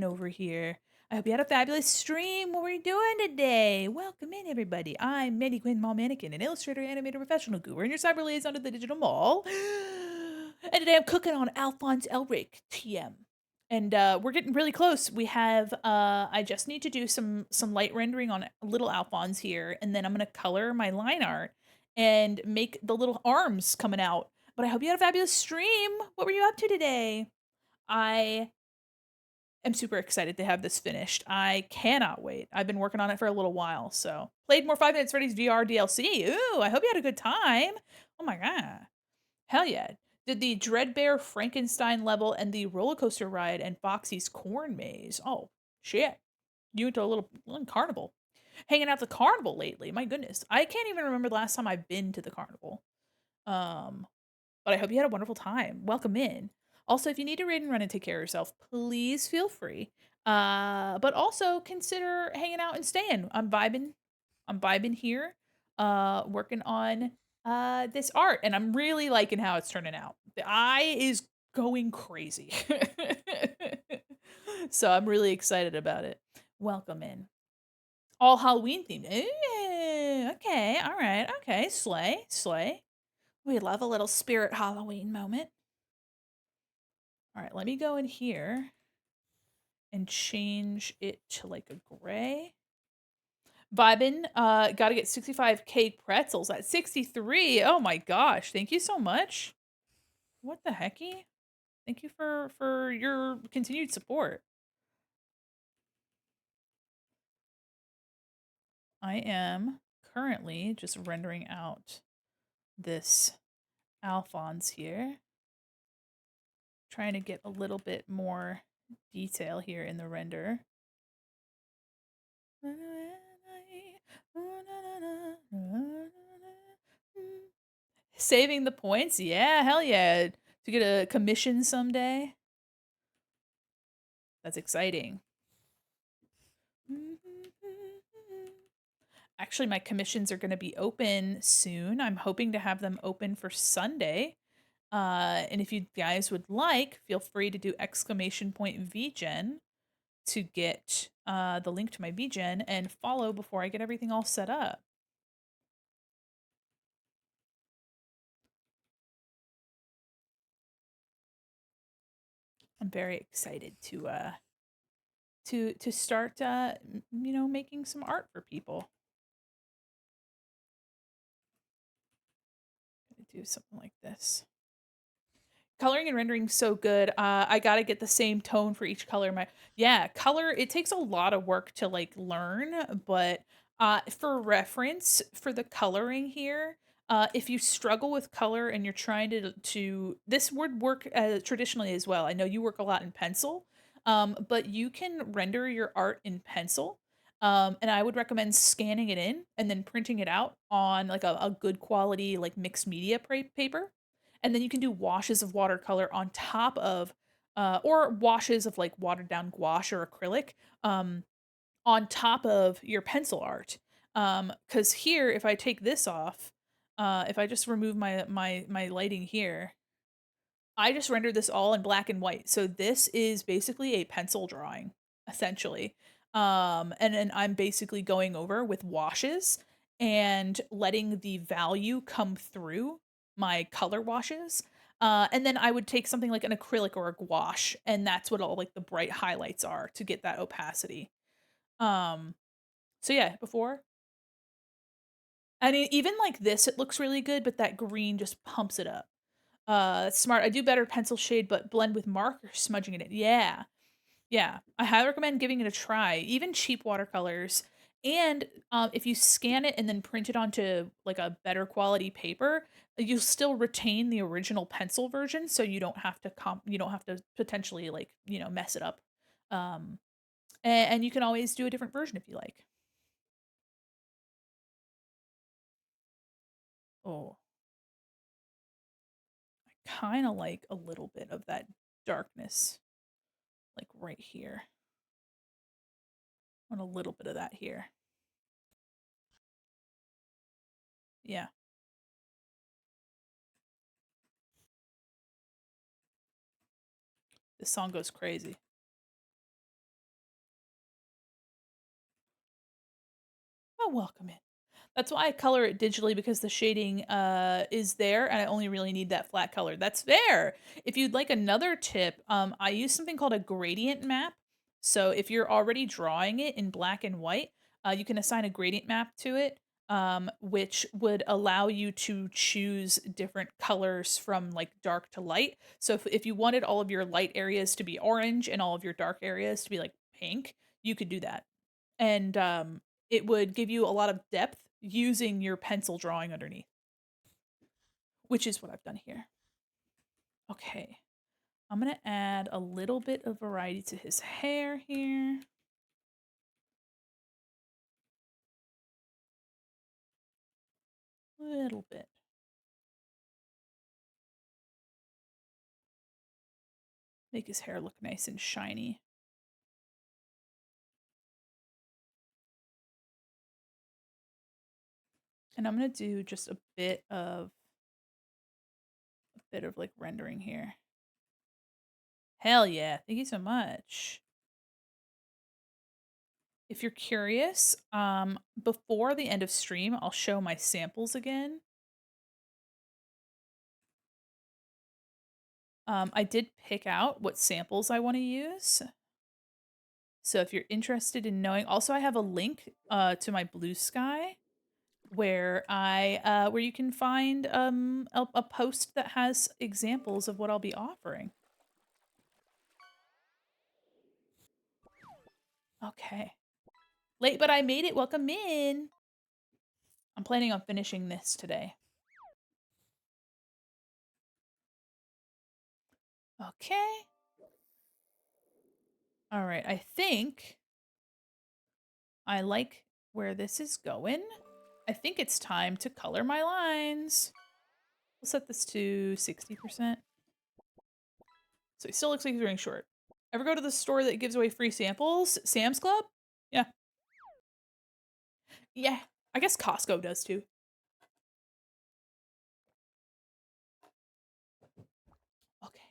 over here. I hope you had a fabulous stream. What were you doing today? Welcome in, everybody. I'm Mandi Quin, Mall Mannequin, an illustrator, animator, professional guru, and your cyber liaison to the digital mall. And today I'm cooking on Alphonse Elric TM. And we're getting really close. We have I just need to do some light rendering on little Alphonse here, and then I'm gonna color my line art and make the little arms coming out. But I hope you had a fabulous stream. What were you up to today? I am super excited to have this finished. I cannot wait. I've been working on it for a little while. So played more 5 Minutes Freddy's VR DLC. Ooh, I hope you had a good time. Oh my god. Hell yeah. Did the Dreadbear Frankenstein level and the roller coaster ride and Foxy's corn maze. Oh, shit. You went to a little carnival. Hanging out the carnival lately. My goodness. I can't even remember the last time I've been to the carnival. Um, but I hope you had a wonderful time. Welcome in. Also, if you need to raid and run and take care of yourself, please feel free. But also consider hanging out and staying. I'm vibing. I'm vibing here. Working on this art, and I'm really liking how it's turning out. The eye is going crazy. So I'm really excited about it. Welcome in. All Halloween themed. Ooh, okay, all right, okay. Slay, slay. We love a little spirit Halloween moment. All right, let me go in here and change it to like a gray. Vibin, gotta get 65 cake pretzels at 63. Oh my gosh, thank you so much. What the hecky? Thank you for your continued support. I am currently just rendering out this Alphonse here. Trying to get a little bit more detail here in the render. Saving the points? Yeah, hell yeah. To get a commission someday. That's exciting. Actually, my commissions are going to be open soon. I'm hoping to have them open for Sunday. And if you guys would like, feel free to do !VGen to get the link to my VGen and follow before I get everything all set up. I'm very excited to start you know, making some art for people. Do something like this. Coloring and rendering so good. I gotta get the same tone for each color. Yeah, color, it takes a lot of work to like learn, but for reference for the coloring here, if you struggle with color and you're trying to this would work traditionally as well. I know you work a lot in pencil, but you can render your art in pencil. And I would recommend scanning it in and then printing it out on like a good quality like mixed media paper. And then you can do washes of watercolor on top of or washes of like watered down gouache or acrylic on top of your pencil art. Cuz here if I take this off, if I just remove my lighting here, I just rendered this all in black and white. So this is basically a pencil drawing, essentially. And then I'm basically going over with washes and letting the value come through my color washes. And then I would take something like an acrylic or a gouache, and that's what all like the bright highlights are to get that opacity. Um, so yeah, before. I mean, even like this, it looks really good, but that green just pumps it up. That's smart. I do better pencil shade, but blend with marker, smudging it in. Yeah. Yeah. I highly recommend giving it a try. Even cheap watercolors. And if you scan it and then print it onto like a better quality paper, you'll still retain the original pencil version, so you don't have to you don't have to potentially like, mess it up. Um and you can always do a different version if you like. Oh, I kind of like a little bit of that darkness like right here. I want a little bit of that here. Yeah. This song goes crazy. Oh, welcome in. That's why I color it digitally because the shading is there and I only really need that flat color. That's fair. If you'd like another tip, I use something called a gradient map. So if you're already drawing it in black and white, you can assign a gradient map to it, which would allow you to choose different colors from like dark to light. So if you wanted all of your light areas to be orange and all of your dark areas to be like pink, you could do that. And it would give you a lot of depth using your pencil drawing underneath, which is what I've done here. Okay, I'm gonna add a little bit of variety to his hair here. Little bit. Make his hair look nice and shiny. And I'm gonna do just a bit of like rendering here. Hell yeah, thank you so much. If you're curious, before the end of stream, I'll show my samples again. I did pick out what samples I want to use. So if you're interested in knowing, also I have a link to my Blue Sky where you can find a post that has examples of what I'll be offering. Okay. Late but I made it. Welcome in. I'm planning on finishing this today. Okay. All right. I think I like where this is going. I think it's time to color my lines. We'll set this to 60%. So he still looks like he's wearing short. Ever go to the store that gives away free samples? Sam's Club? Yeah. Yeah. I guess Costco does too. Okay.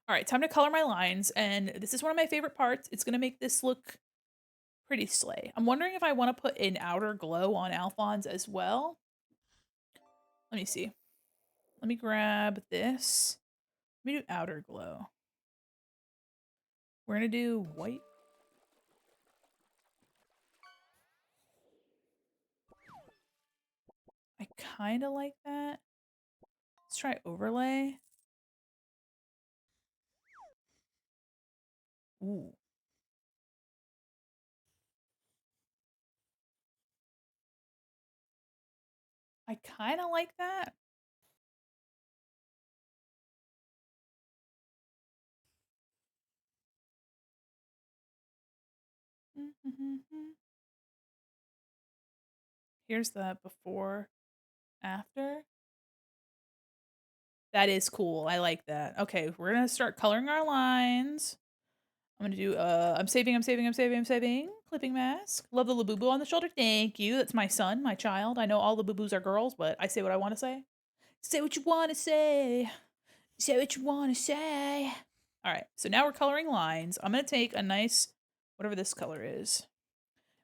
All right, time to color my lines. And this is one of my favorite parts. It's going to make this look pretty slay. I'm wondering if I want to put an outer glow on Alphonse as well. Let me see. Let me grab this. Let me do outer glow. We're going to do white. I kind of like that. Let's try overlay. Ooh. I kind of like that. Here's the before, after. That is cool. I like that. Okay, we're gonna start coloring our lines. I'm gonna do I'm saving. Clipping mask. Love the Labubu on the shoulder. Thank you. That's my son, my child. I know all the boo-boos are girls, but I say what I want to say. Say what you want to say. Say what you want to say. All right, so now we're coloring lines. I'm gonna take a nice, whatever this color is.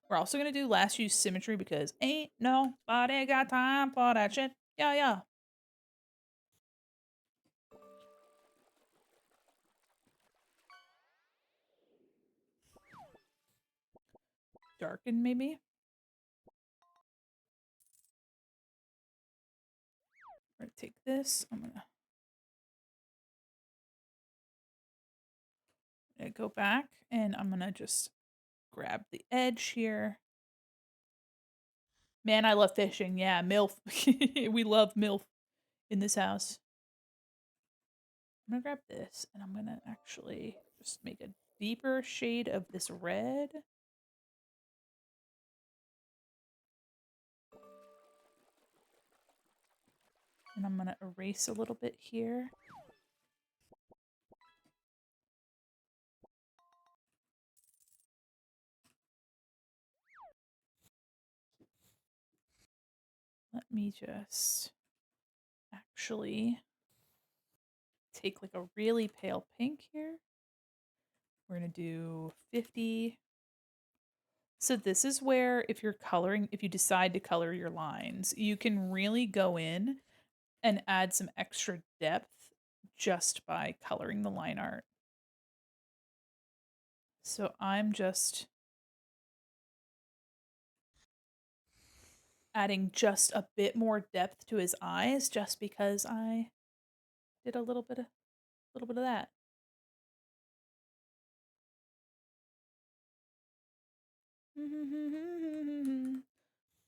We're also gonna do last use symmetry because ain't nobody got time for that shit. Yeah, yeah. Darken maybe. We're gonna take this. I'm gonna go back and I'm gonna just grab the edge here. Man, I love fishing. Yeah, MILF. We love MILF in this house. I'm gonna grab this and I'm gonna actually just make a deeper shade of this red. And I'm gonna erase a little bit here. Let me just actually take like a really pale pink here. We're gonna do 50. So this is where if you're coloring, if you decide to color your lines, you can really go in and add some extra depth just by coloring the line art. So I'm just adding just a bit more depth to his eyes just because I did a little bit of that.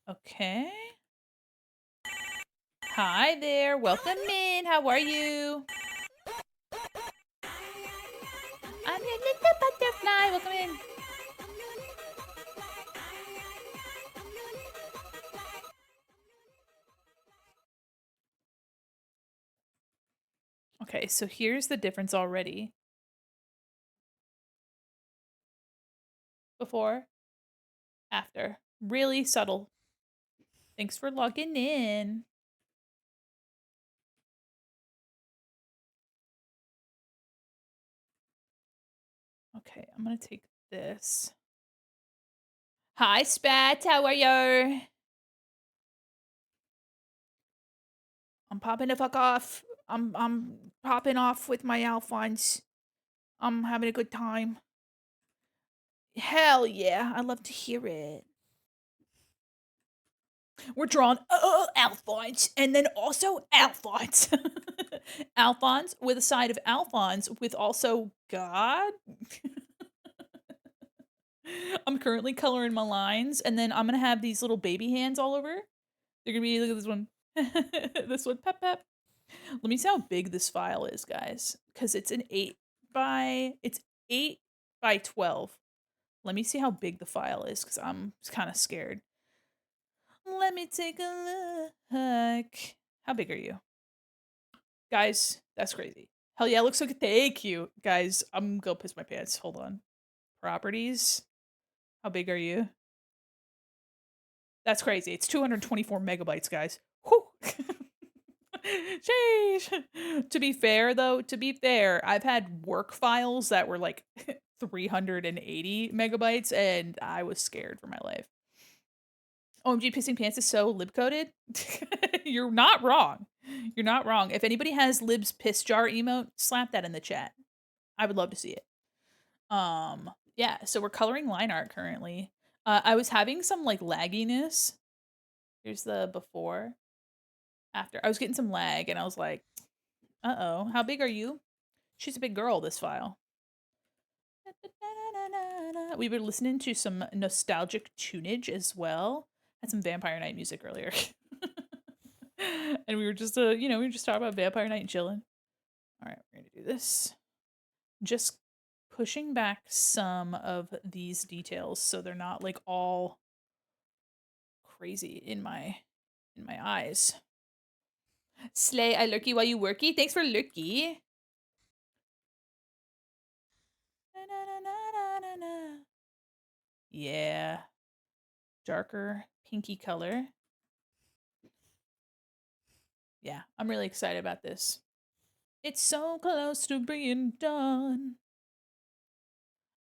Okay. Hi there. Welcome in. How are you? I'm your little butterfly. Welcome in. Okay, so here's the difference already. Before, after. Really subtle. Thanks for logging in. Okay, I'm gonna take this. Hi, Spat. How are you? I'm popping the fuck off. I'm popping off with my Alphonse. I'm having a good time. Hell yeah, I love to hear it. We're drawing Alphonse and then also Alphonse. Alphonse with a side of Alphonse with also God. I'm currently coloring my lines and then I'm gonna have these little baby hands all over. They're gonna be, look at this one. This one, pep pep. Let me see how big this file is, guys. Because it's an 8 by 12. Let me see how big the file is because I'm kind of scared. Let me take a look. How big are you? Guys, that's crazy. Hell yeah, it looks like thank you. Guys, I'm gonna piss my pants. Hold on. Properties. How big are you? That's crazy. It's 224 megabytes, guys. Whew. Sheesh. To be fair, though, I've had work files that were like 380 megabytes, and I was scared for my life. OMG, pissing pants is so lib coded. You're not wrong. You're not wrong. If anybody has lib's piss jar emote, slap that in the chat. I would love to see it. Yeah. So we're coloring line art currently. I was having some like lagginess. Here's the before, after. I was getting some lag, and I was like, "Uh-oh, how big are you?" She's a big girl, this file. We were listening to some nostalgic tunage as well. Had some Vampire Night music earlier. And we were just, we were just talking about Vampire Night and chilling. All right, we're going to do this. Just pushing back some of these details so they're not like all crazy in my eyes. Slay, I lurky while you worky. Thanks for lurky. Na, na, na, na, na, na. Yeah. Darker pinky color. Yeah, I'm really excited about this. It's so close to being done.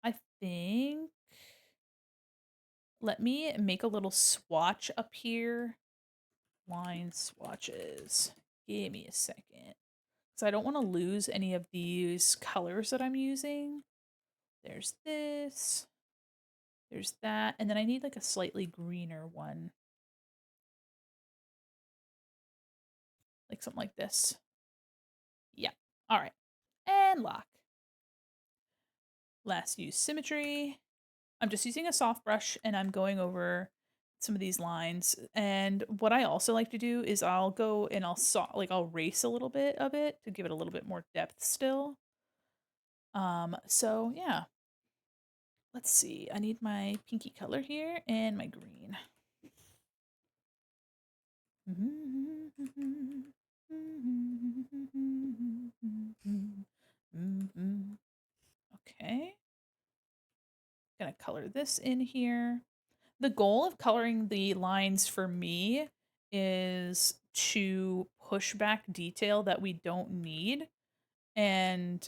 I think. Let me make a little swatch up here. Line swatches. Give me a second. Because I don't want to lose any of these colors that I'm using. There's this. There's that. And then I need like a slightly greener one. Like something like this. Yeah. All right. And lock. Last use symmetry. I'm just using a soft brush and I'm going over some of these lines. And what I also like to do is I'll go and I'll erase a little bit of it to give it a little bit more depth still. So yeah. Let's see. I need my pinky color here and my green. Okay. Gonna color this in here. The goal of coloring the lines for me is to push back detail that we don't need and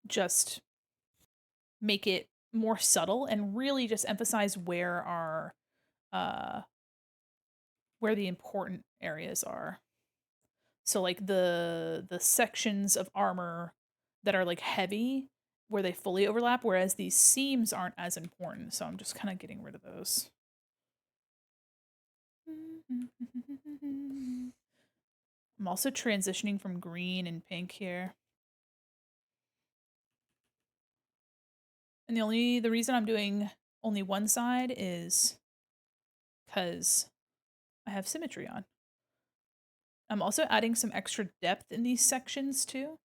just make it more subtle and really just emphasize uh where the important areas are. So like the sections of armor that are like heavy where they fully overlap, whereas these seams aren't as important. So I'm just kind of getting rid of those. I'm also transitioning from green and pink here. And the reason I'm doing only one side is because I have symmetry on. I'm also adding some extra depth in these sections too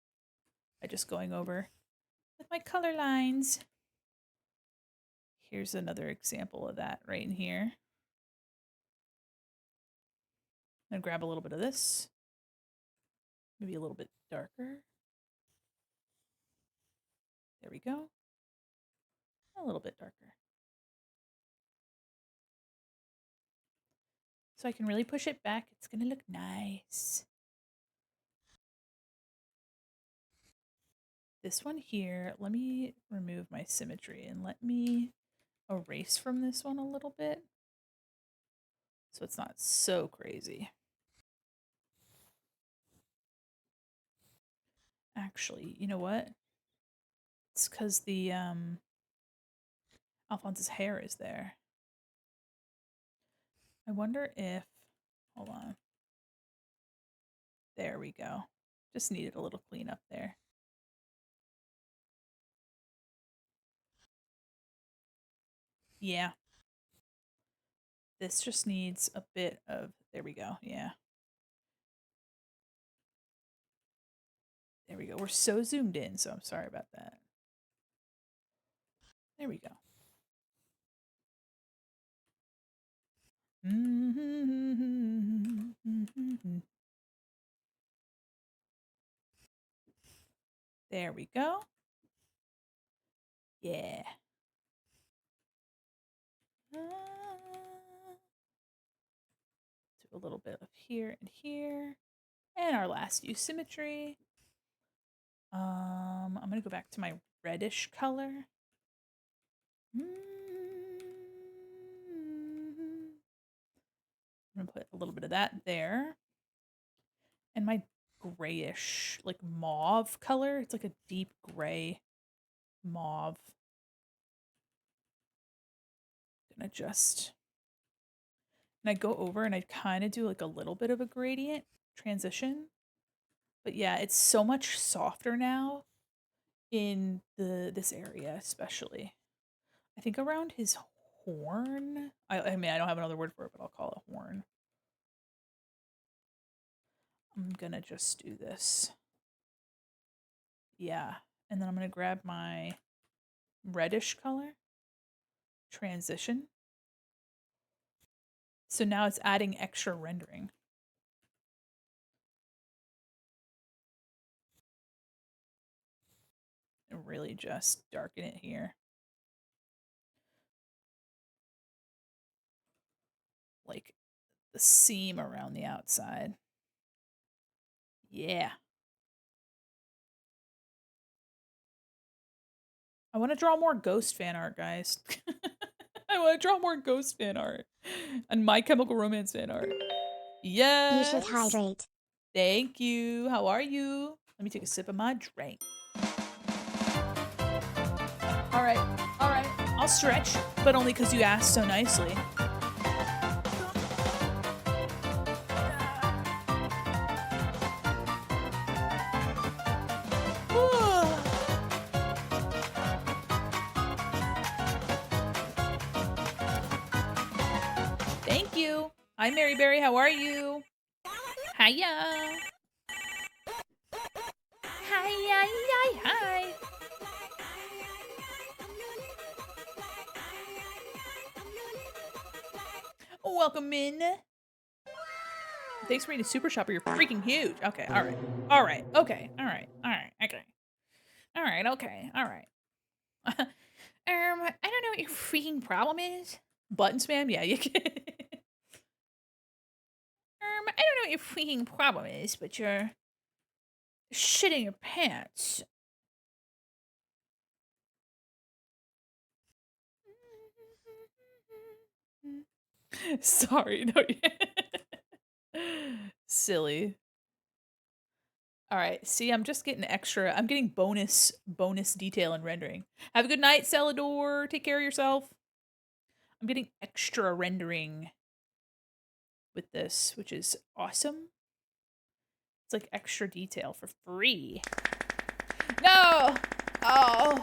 by just going over with my color lines. Here's another example of that right in here. I'm gonna grab a little bit of this, maybe a little bit darker. There we go. A little bit darker. So I can really push it back. It's gonna look nice. This one here, let me remove my symmetry and let me erase from this one a little bit so it's not so crazy. Actually, you know what? It's because the Alphonse's hair is there. I wonder if, hold on. There we go. Just needed a little cleanup there. Yeah. This just needs a bit of, there we go. Yeah. There we go. We're so zoomed in, so I'm sorry about that. There we go. There we go. Yeah. Do a little bit of here and here. And our last use symmetry. I'm gonna go back to my reddish color. I'm gonna put a little bit of that there. And my grayish, like mauve color. It's like a deep gray mauve. Gonna just, and I go over and I kind of do like a little bit of a gradient transition. But yeah, it's so much softer now in this area, especially. I think around his horn. I mean, I don't have another word for it, but I'll call it horn. I'm gonna just do this. Yeah. And then I'm gonna grab my reddish color, transition. So now it's adding extra rendering. And really just darken it here. Like the seam around the outside. Yeah. I want to draw more Ghost fan art, guys. I want to draw more Ghost fan art and My Chemical Romance fan art. You should Yes. hydrate. Thank you. How are you? Let me take a sip of my drink. All right. All right. I'll stretch, but only because you asked so nicely. Thank you. Hi, Mary Berry. How are you? Hiya. Hi, hi, hi. Welcome in. Thanks for reading Super Shopper. You're freaking huge. Okay, all right. All right. Okay. All right. All right. Okay. All right. Okay. All right. I don't know what your freaking problem is. Button spam? Yeah, you can. I don't know what your freaking problem is, but you're shitting your pants. Sorry, no. Silly. All right. See, I'm just getting extra. I'm getting bonus detail and rendering. Have a good night, Celador. Take care of yourself. I'm getting extra rendering with this, which is awesome. It's like extra detail for free. No. Oh.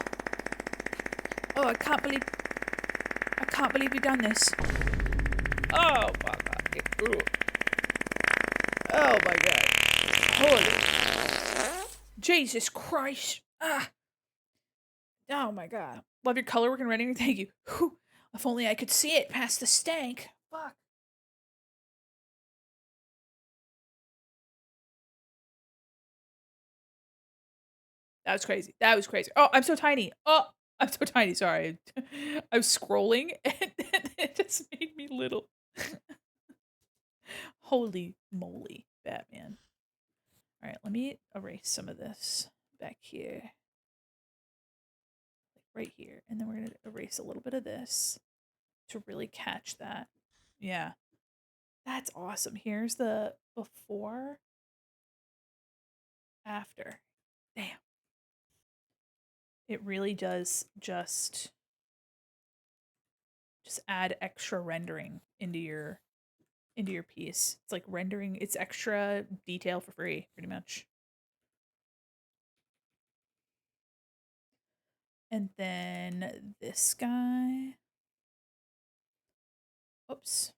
Oh, I can't believe you've done this. Oh my god. Oh my god. Holy. Jesus Christ. Ah. Oh my god. Love your color work and rendering. Thank you. Whew. If only I could see it past the stank. Fuck. That was crazy. That was crazy. Oh, I'm so tiny. Oh, I'm so tiny. Sorry. I was scrolling and it just made me little. Holy moly, Batman. All right, let me erase some of this back here. Like right here. And then we're going to erase a little bit of this to really catch that. Yeah. That's awesome. Here's the before, after. Damn. It really does just add extra rendering into your piece. It's like rendering, it's extra detail for free, pretty much. And then this guy. Oops.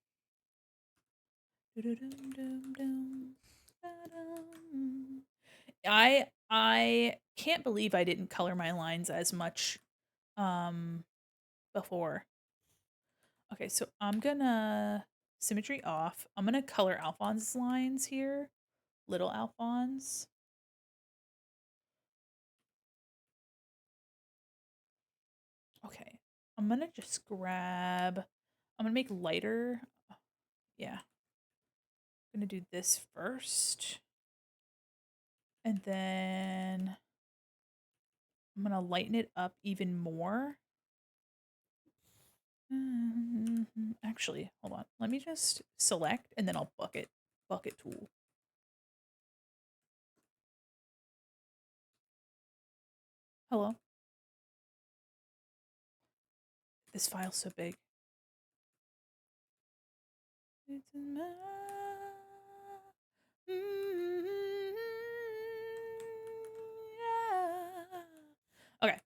I can't believe I didn't color my lines as much before. Okay, so I'm gonna symmetry off. I'm gonna color Alphonse's lines here. Little Alphonse. Okay. I'm gonna just grab, I'm gonna make lighter. Yeah. I'm gonna do this first. And then I'm gonna lighten it up even more. Actually, hold on. Let me just select and then I'll bucket tool. Hello. This file's so big. Okay.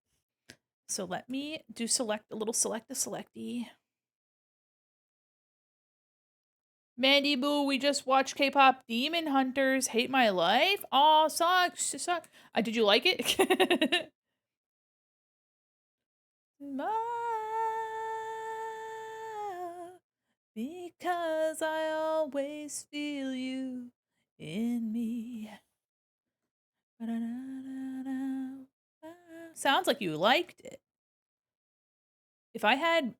So let me do select a little select the selecty. Mandy Boo, we just watched K-pop Demon Hunters. Hate my life. Aw, sucks. Sucks. Did you like it? Because I always feel you in me. Sounds like you liked it. If I had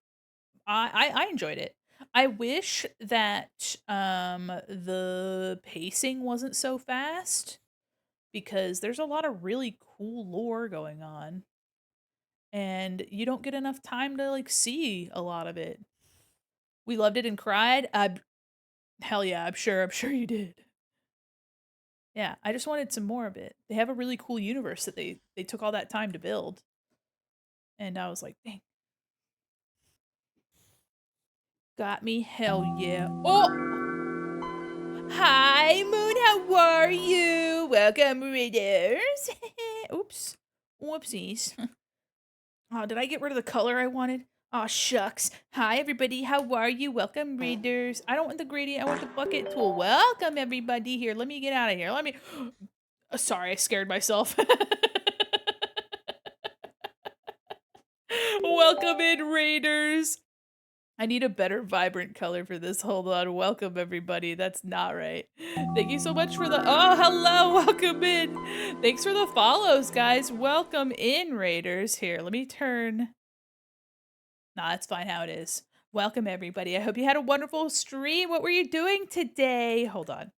I enjoyed it. I wish that the pacing wasn't so fast because there's a lot of really cool lore going on and you don't get enough time to like see a lot of it. We loved it and cried. Hell yeah, I'm sure you did. Yeah, I just wanted some more of it. They have a really cool universe that they took all that time to build. And I was like, dang, got me. Hell yeah. Oh, hi, Moon. How are you? Welcome, readers. Oops. Whoopsies. Oh, did I get rid of the color I wanted? Oh, shucks. Hi, everybody. How are you? Welcome, readers. I don't want the gradient. I want the bucket tool. Welcome, everybody. Here, let me get out of here. Let me... sorry, I scared myself. Welcome in, raiders. I need a better vibrant color for this. Hold on. Welcome, everybody. That's not right. Thank you so much for the... Oh, hello. Welcome in. Thanks for the follows, guys. Welcome in, raiders. Here, let me turn... Nah, it's fine how it is. Welcome, everybody. I hope you had a wonderful stream. What were you doing today? Hold on.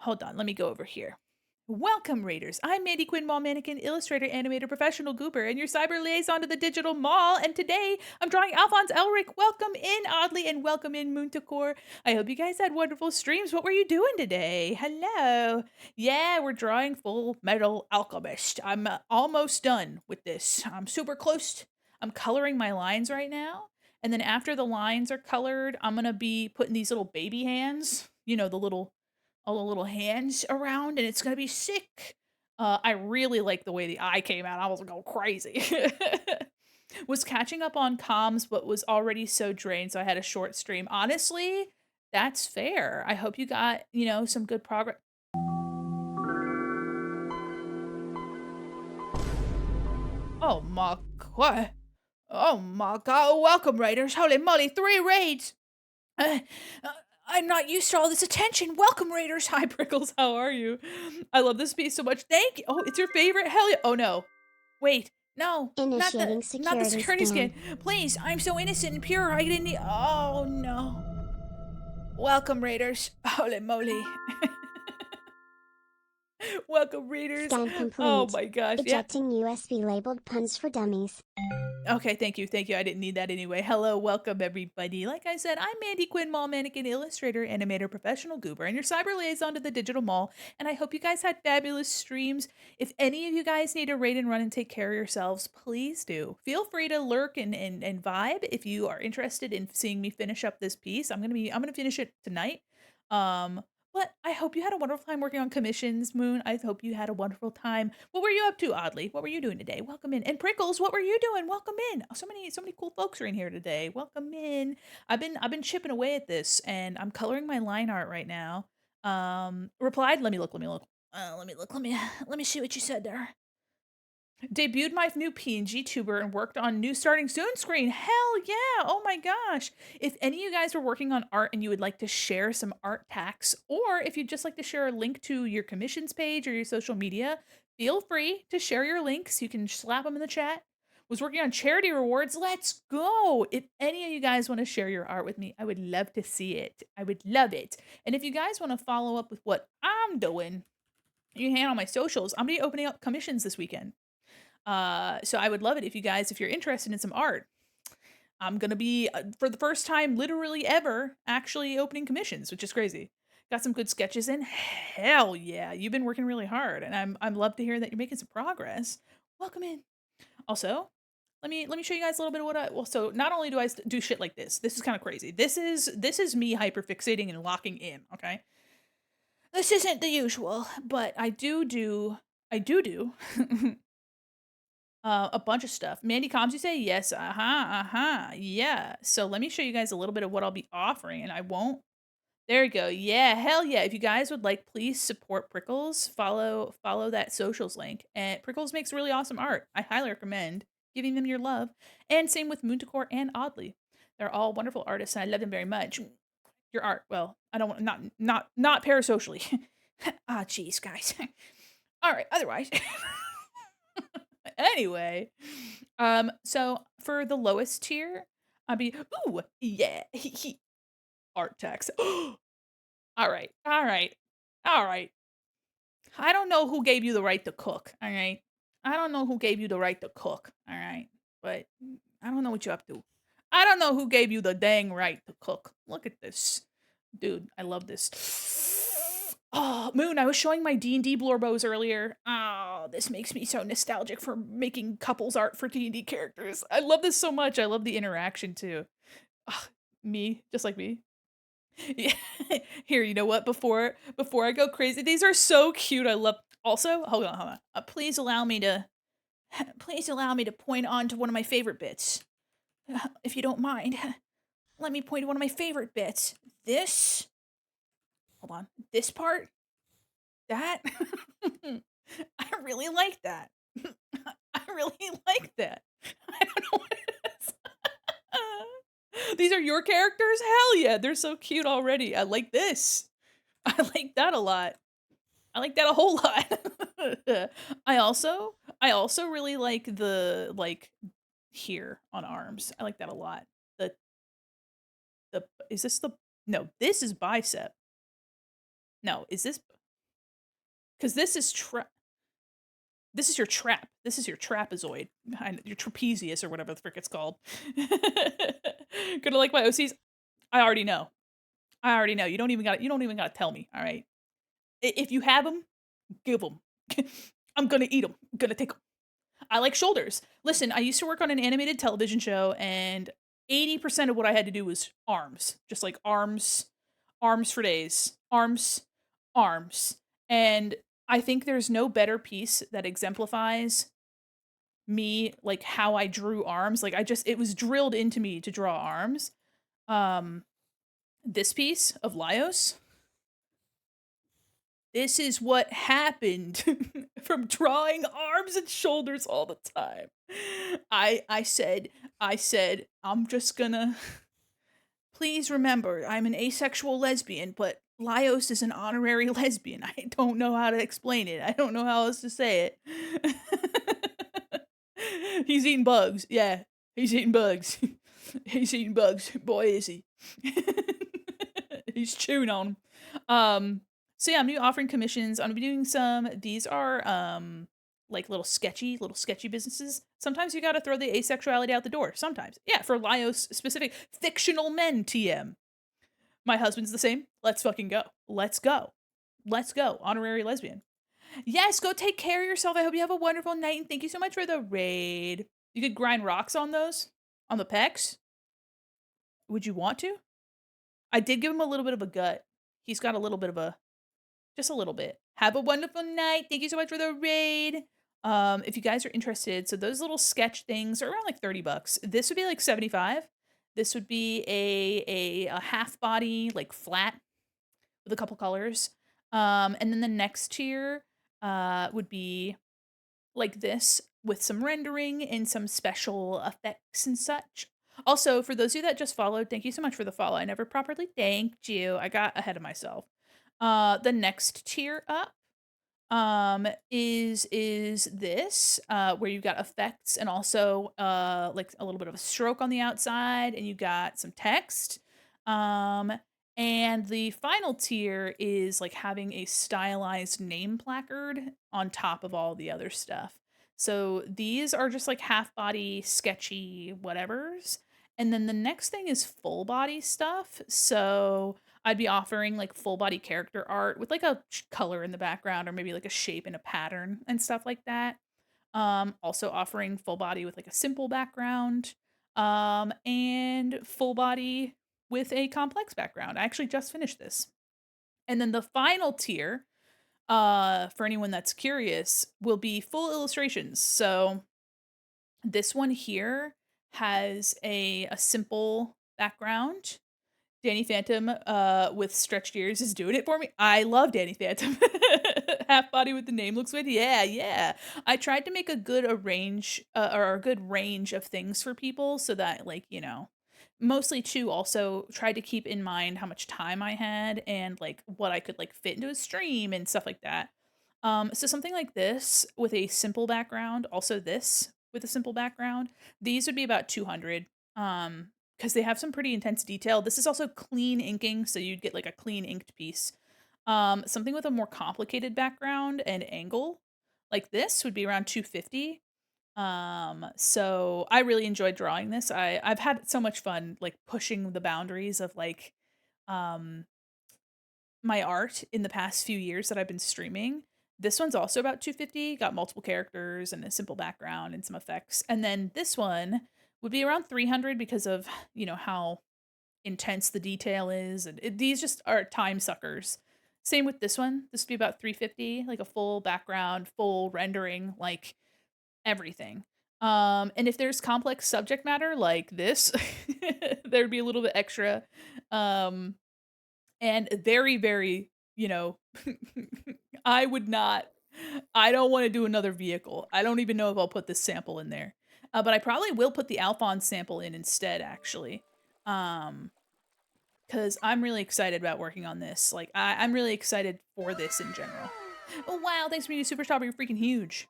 Hold on. Let me go over here. Welcome, Raiders. I'm Mandi Quin, mall mannequin, illustrator, animator, professional goober, and your cyber liaison to the digital mall. And today I'm drawing Alphonse Elric. Welcome in, Oddly, and welcome in, Moontacore. I hope you guys had wonderful streams. What were you doing today? Hello. Yeah, we're drawing Full Metal Alchemist. I'm almost done with this. I'm super close. I'm coloring my lines right now. And then after the lines are colored, I'm going to be putting these little baby hands, you know, all the little hands around, and it's gonna be sick. I really like the way the eye came out. I was going crazy. Was catching up on comms, but was already so drained, so I had a short stream. Honestly, that's fair. I hope you got, you know, some good progress. Oh my god. Oh my god. Welcome, Raiders. Holy moly, 3 raids. Uh, uh, I'm not used to all this attention. Welcome, Raiders. Hi, Prickles. How are you? I love this piece so much. Thank you. Oh, it's your favorite? Hell yeah. Oh, no. Wait. No. Initiating Not the security security scan. scan. Please. I'm so innocent and pure. I didn't need... Oh, no. Welcome, Raiders. Holy moly. Welcome, Raiders. Scan Oh, complete. my gosh. Yeah. Ejecting USB labeled puns for dummies. Okay, thank you, thank you. I didn't need that anyway. Hello, welcome everybody. Like I said, I'm Mandi Quin, mall mannequin, illustrator, animator, professional goober, and your cyber liaison to the digital mall. And I hope you guys had fabulous streams. If any of you guys need a raid and run and take care of yourselves, please do. Feel free to lurk and vibe if you are interested in seeing me finish up this piece. I'm gonna finish it tonight. Um, but I hope you had a wonderful time working on commissions, Moon. I hope you had a wonderful time. What were you up to, Oddly? What were you doing today? Welcome in. And Prickles, what were you doing? Welcome in. Oh, so many cool folks are in here today. Welcome in. I've been chipping away at this, and I'm coloring my line art right now. Replied. Let me look. Let me see what you said there. Debuted my new PNG tuber and worked on new starting soon screen. Hell yeah. Oh my gosh. If any of you guys are working on art and you would like to share some art packs, or if you'd just like to share a link to your commissions page or your social media, feel free to share your links. You can slap them in the chat. Was working on charity rewards. Let's go. If any of you guys want to share your art with me, I would love to see it. I would love it. And if you guys want to follow up with what I'm doing, you can handle my socials. I'm going to be opening up commissions this weekend. So I would love it if you guys, if you're interested in some art, I'm gonna be for the first time, literally ever, actually opening commissions, which is crazy. Got some good sketches in. Hell yeah, you've been working really hard, and I'm love to hear that you're making some progress. Welcome in. Also, let me show you guys a little bit of what I. Well, so not only do I do shit like this. This is kind of crazy. This is me hyperfixating and locking in. Okay. This isn't the usual, but I do. A bunch of stuff. Mandi comms, you say? Yes. Yeah. So let me show you guys a little bit of what I'll be offering, and I won't. There you go. Yeah, hell yeah. If you guys would like, please support Prickles. Follow that socials link. And Prickles makes really awesome art. I highly recommend giving them your love. And same with Moontacore and Oddly. They're all wonderful artists, and I love them very much. Your art, well, I don't want not parasocially. Ah, jeez, guys. All right, otherwise. Anyway, so for the lowest tier, I'd be, ooh, yeah, art text. All right, all right, all right. I don't know who gave you the right to cook, all right? I don't know who gave you the right to cook, all right? But I don't know what you're up to. I don't know who gave you the dang right to cook. Look at this. Dude, I love this. Oh, Moon, I was showing my D&D Blorbos earlier. Oh, this makes me so nostalgic for making couples art for D&D characters. I love this so much. I love the interaction too. Ugh, me, just like me. Yeah. Here, you know what? Before I go crazy, these are so cute. I love. Also, hold on. Please allow me to please allow me to point on to one of my favorite bits, if you don't mind. Let me point to one of my favorite bits. This. Hold on. This part. That. I really like that. I really like that. I don't know what it is. These are your characters? Hell yeah, they're so cute already. I like this. I like that a lot. I like that a whole lot. I also really like the here on arms. I like that a lot. The the is this the no, this is bicep. No, is this because this is your trap. This is your trapezoid. Your trapezius or whatever the frick it's called. Gonna like my OCs? I already know. I already know. You don't even gotta tell me, all right? If you have them, give them. I'm gonna eat them. I'm gonna take them. I like shoulders. Listen, I used to work on an animated television show, and 80% of what I had to do was arms. Just like arms, arms for days. Arms, arms. And I think there's no better piece that exemplifies me, like how I drew arms. Like it was drilled into me to draw arms. Um, this piece of Laios, this is what happened from drawing arms and shoulders all the time. I said, I'm just gonna please remember I'm an asexual lesbian, but Laios is an honorary lesbian. I don't know how to explain it. I don't know how else to say it. He's eating bugs. Yeah, he's eating bugs. He's eating bugs. Boy, is he. He's chewing on 'em. So yeah, I'm gonna be offering commissions. I'm gonna be doing some. These are like little sketchy businesses. Sometimes you gotta throw the asexuality out the door. Sometimes. Yeah, for Laios specific fictional men TM. My husband's the same. Let's fucking go. Let's go. Let's go. Honorary lesbian. Yes, go take care of yourself. I hope you have a wonderful night and thank you so much for the raid. You could grind rocks on those? On the pecs? Would you want to? I did give him a little bit of a gut. He's got a little bit of a just a little bit. Have a wonderful night. Thank you so much for the raid. If you guys are interested, so those little sketch things are around like 30 bucks. This would be like 75. This would be a half body, like flat with a couple colors. And then the next tier would be like this with some rendering and some special effects and such. Also, for those of you that just followed, thank you so much for the follow. I never properly thanked you. I got ahead of myself. The next tier up is this where you got effects and also like a little bit of a stroke on the outside and you got some text. And the final tier is like having a stylized name placard on top of all the other stuff. So these are just like half body sketchy whatevers. And then the next thing is full body stuff. So I'd be offering like full body character art with like a color in the background or maybe like a shape and a pattern and stuff like that. Also offering full body with like a simple background. And full body with a complex background. I actually just finished this. And then the final tier, for anyone that's curious, will be full illustrations. So this one here has a simple background. Danny Phantom with stretched ears is doing it for me. I love Danny Phantom. Half body with the name looks good. Yeah, yeah. I tried to make a good range or a good range of things for people so that like, you know, mostly too also tried to keep in mind how much time I had and like what I could like fit into a stream and stuff like that. So something like this with a simple background, also this with a simple background, these would be about 200. Because they have some pretty intense detail. This is also clean inking, so you'd get like a clean inked piece. Something with a more complicated background and angle, like this, would be around 250. So I really enjoyed drawing this. I've had so much fun like pushing the boundaries of like um my art in the past few years that I've been streaming. This one's also about 250, got multiple characters and a simple background and some effects. And then this one would be around 300 because of, how intense the detail is, and these just are time suckers. Same with this one. This would be about 350, like a full background, full rendering, like everything. And if there's complex subject matter like this, there'd be a little bit extra. Um, and very, very, I would not. I don't want to do another vehicle. I don't even know if I'll put this sample in there. But I probably will put the Alphonse sample in instead, actually. Um, because I'm really excited about working on this. Like, I'm really excited for this in general. Oh, wow. Thanks for being a super star, but you're freaking huge.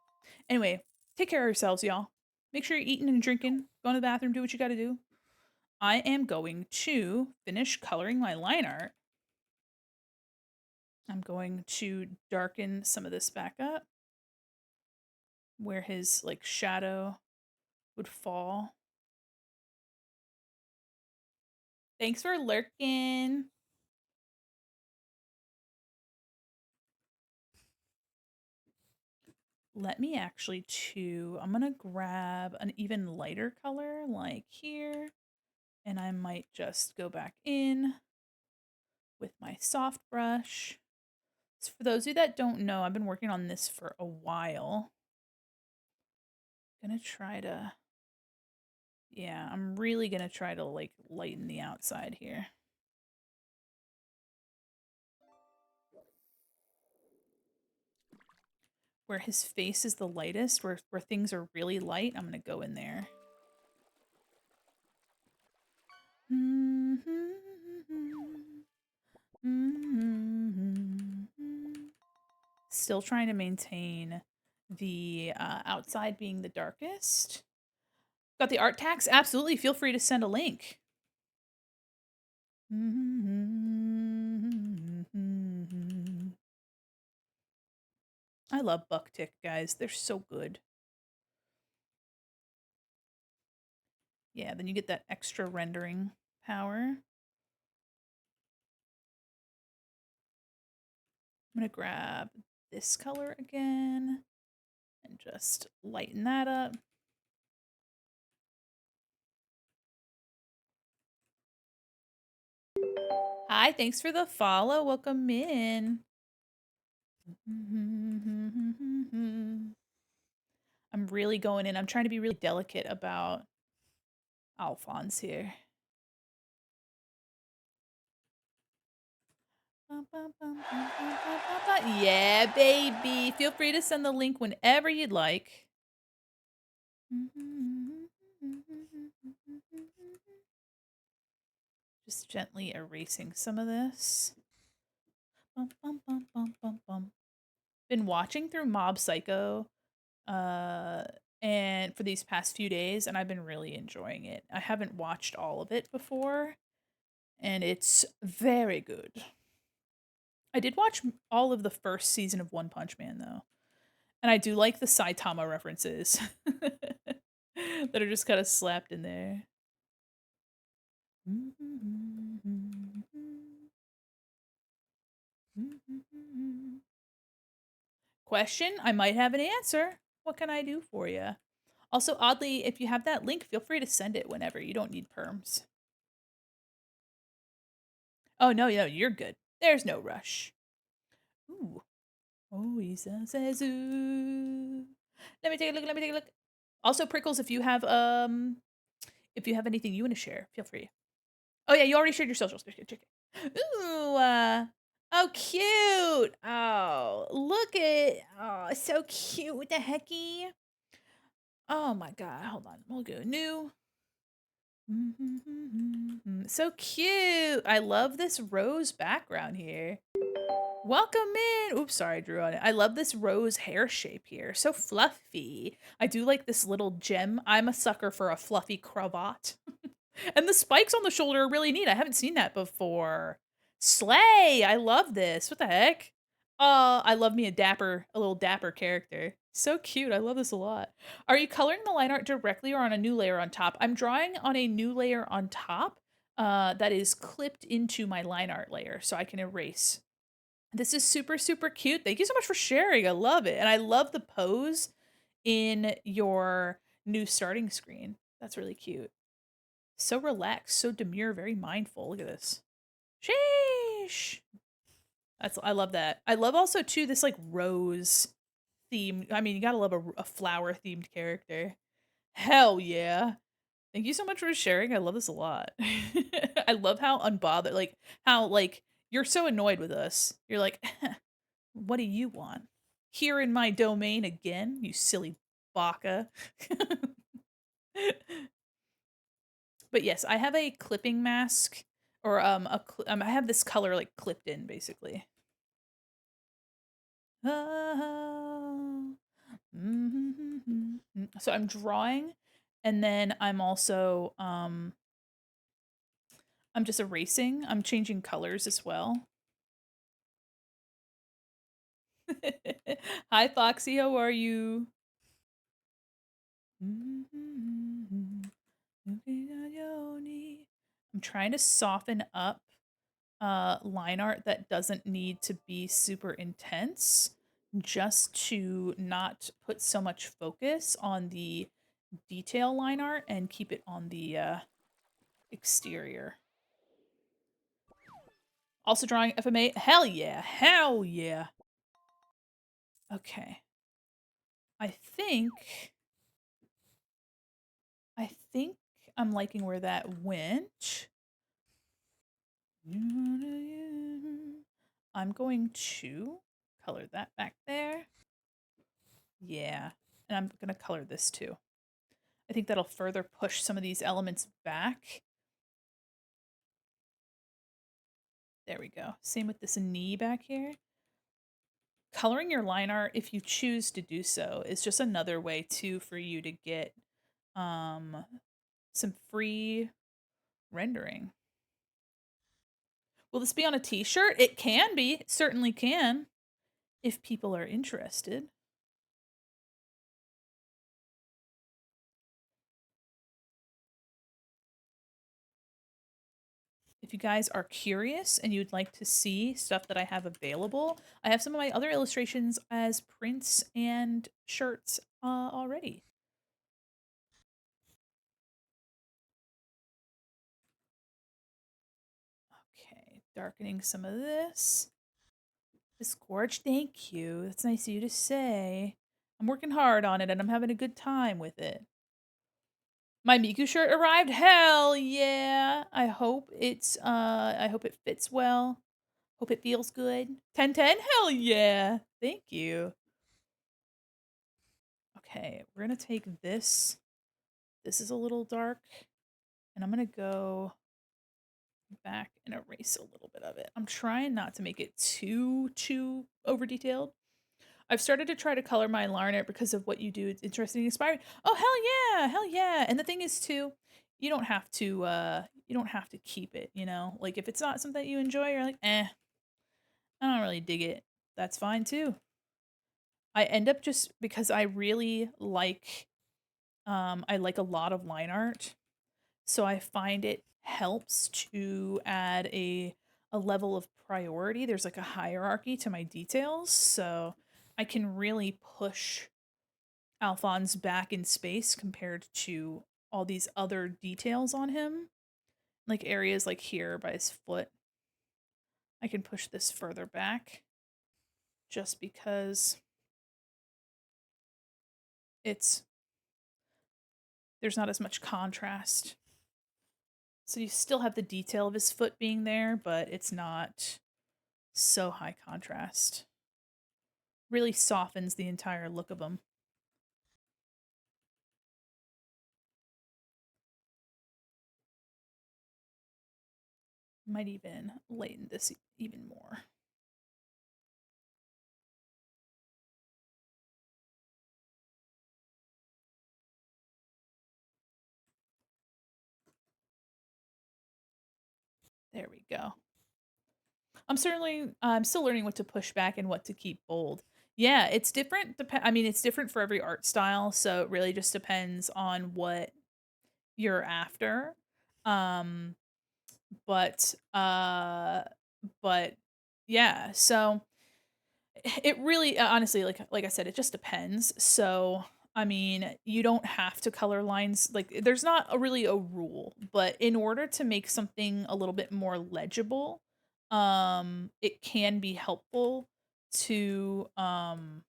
Anyway, take care of yourselves, y'all. Make sure you're eating and drinking. Go to the bathroom, do what you gotta do. I am going to finish coloring my line art. I'm going to darken some of this back up where his, like, shadow would fall. Thanks for lurking. Let me actually too, I'm gonna grab an even lighter color like here, and I might just go back in with my soft brush. So for those of you that don't know, I've been working on this for a while. Gonna try to, yeah, I'm really gonna try to like lighten the outside here. Where his face is the lightest, where things are really light, I'm gonna go in there. Still trying to maintain the outside being the darkest. Got the art tax? Absolutely. Feel free to send a link. I love Bucktick, guys. They're so good. Yeah, then you get that extra rendering power. I'm going to grab this color again and just lighten that up. Hi, thanks for the follow. Welcome in. I'm really going in. I'm trying to be really delicate about Alphonse here. Yeah, baby. Feel free to send the link whenever you'd like. Just gently erasing some of this. Been watching through Mob Psycho and for these past few days, and I've been really enjoying it. I haven't watched all of it before, and it's very good. I did watch all of the first season of One Punch Man, though. And I do like the Saitama references that are just kind of slapped in there. Question? I might have an answer. What can I do for you? Also, oddly, if you have that link, feel free to send it whenever. You don't need perms. Oh, no, you're good. There's no rush. Ooh. Oh, Isa says ooh. Let me take a look. Also, Prickles, if you have anything you want to share, feel free. Oh yeah, you already shared your socials. Check it. Ooh, oh cute. Oh, look at, oh, so cute with the hecky. Oh my god, hold on. We'll go new. So cute. I love this rose background here. Welcome in. Oops, sorry, I drew on it. I love this rose hair shape here. So fluffy. I do like this little gem. I'm a sucker for a fluffy cravat. And the spikes on the shoulder are really neat. I haven't seen that before. Slay! I love this. What the heck? I love me a little dapper character. So cute. I love this a lot. Are you coloring the line art directly or on a new layer on top? I'm drawing on a new layer on top that is clipped into my line art layer so I can erase. This is super, super cute. Thank you so much for sharing. I love it. And I love the pose in your new starting screen. That's really cute. So relaxed, so demure, very mindful. Look at this. Sheesh. I love that. I love also too this like rose theme. I mean, you gotta love a flower themed character. Hell yeah. Thank you so much for sharing. I love this a lot. I love how unbothered, like how like you're so annoyed with us. You're like, what do you want? Here in my domain again, you silly baka. But yes, I have a clipping mask or I have this color like clipped in basically. Ah, So I'm drawing and then I'm also I'm just erasing. I'm changing colors as well. Hi Foxy, how are you? I'm trying to soften up line art that doesn't need to be super intense just to not put so much focus on the detail line art and keep it on the exterior. Also drawing FMA. Hell yeah. Hell yeah. Okay. I think I think I'm liking where that went. I'm going to color that back there. Yeah. And I'm going to color this too. I think that'll further push some of these elements back. There we go. Same with this knee back here. Coloring your line art, if you choose to do so, is just another way too for you to get some free rendering. Will this be on a t-shirt? It can be. It certainly can. If people are interested. If you guys are curious and you'd like to see stuff that I have available, I have some of my other illustrations as prints and shirts already. Okay, darkening some of this. This gorge, thank you. That's nice of you to say. I'm working hard on it and I'm having a good time with it. My Miku shirt arrived. Hell yeah. I hope it fits well. Hope it feels good. 10/10. Hell yeah. Thank you. Okay, we're going to take this. This is a little dark and I'm going to go back and erase a little bit of it. I'm trying not to make it too over detailed. I've started to try to color my line art because of what you do. It's interesting and inspiring. Oh hell yeah. And the thing is too, you don't have to keep it, you know? Like if it's not something that you enjoy, you're like, I don't really dig it. That's fine too. I end up just because I really like I like a lot of line art. So I find it helps to add a level of priority. There's like a hierarchy to my details, so I can really push Alphonse back in space compared to all these other details on him. Like areas like here by his foot. I can push this further back just because it's there's not as much contrast. So you still have the detail of his foot being there, but it's not so high contrast. Really softens the entire look of him. Might even lighten this even more. There we go. I'm still learning what to push back and what to keep bold. Yeah, it's different. I mean, it's different for every art style, so it really just depends on what you're after. Um, but but yeah, so it really honestly, like I said, it just depends. So I mean, you don't have to color lines. Like, there's not really a rule, but in order to make something a little bit more legible, it can be helpful to kind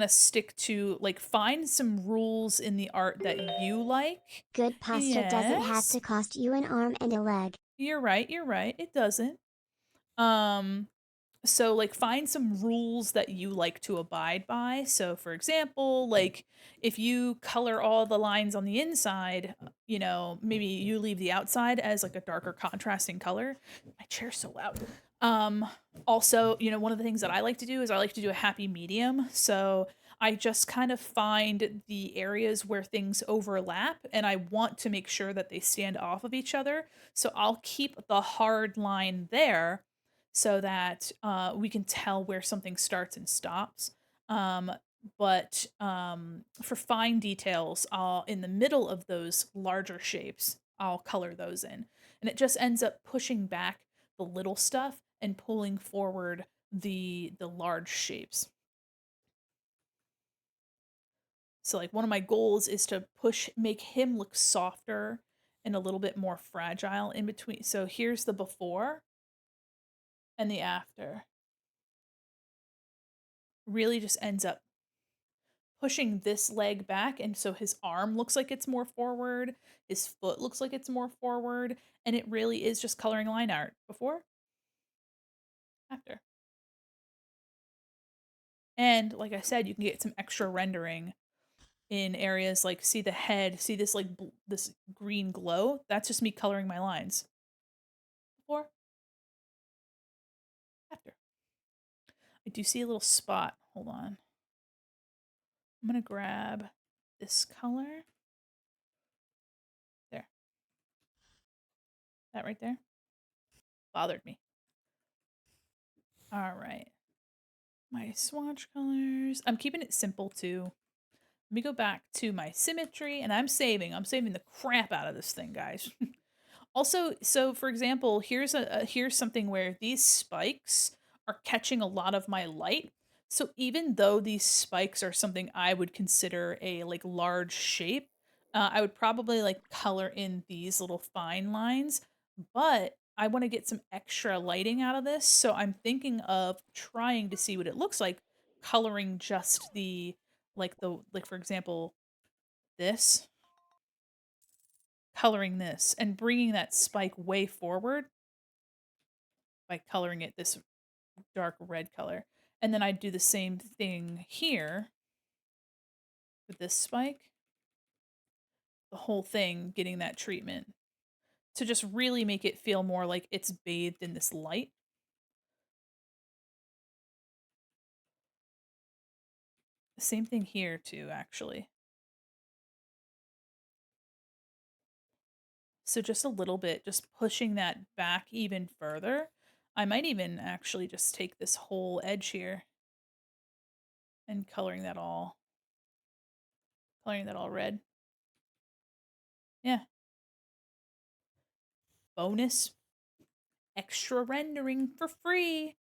of stick to, like, find some rules in the art that you like. Good pasta doesn't have Yes, to cost you an arm and a leg. you're right. You're right. It doesn't. Um, So, like, find some rules that you like to abide by. So, for example, like, if you color all the lines on the inside, maybe you leave the outside as like a darker contrasting color. My chair's so loud. Um, Also, one of the things that I like to do is I like to do a happy medium. So, I just kind of find the areas where things overlap and I want to make sure that they stand off of each other. So, I'll keep the hard line there so that we can tell where something starts and stops. Um, but for fine details, I'll in the middle of those larger shapes, I'll color those in, and it just ends up pushing back the little stuff and pulling forward the large shapes. So, like, one of my goals is to make him look softer and a little bit more fragile in between. So here's the before and the after. Really just ends up pushing this leg back, and so his arm looks like it's more forward, his foot looks like it's more forward, and it really is just coloring line art. Before, after. And like I said, you can get some extra rendering in areas like, see the head, see this like this green glow? That's just me coloring my lines. Before, after. I do see a little spot. Hold on. I'm going to grab this color. There. That right there bothered me. All right. My swatch colors. I'm keeping it simple too. Let me go back to my symmetry, and I'm saving the crap out of this thing, guys. Also, so for example, here's something where these spikes are catching a lot of my light. So even though these spikes are something I would consider a like large shape, I would probably like color in these little fine lines, but I want to get some extra lighting out of this, so I'm thinking of trying to see what it looks like coloring just like for example, this, coloring this and bringing that spike way forward by coloring it this dark red color. And then I'd do the same thing here with this spike, the whole thing getting that treatment to just really make it feel more like it's bathed in this light. The same thing here too, actually. So just a little bit, just pushing that back even further. I might even actually just take this whole edge here and coloring that all red. Yeah. Bonus extra rendering for free.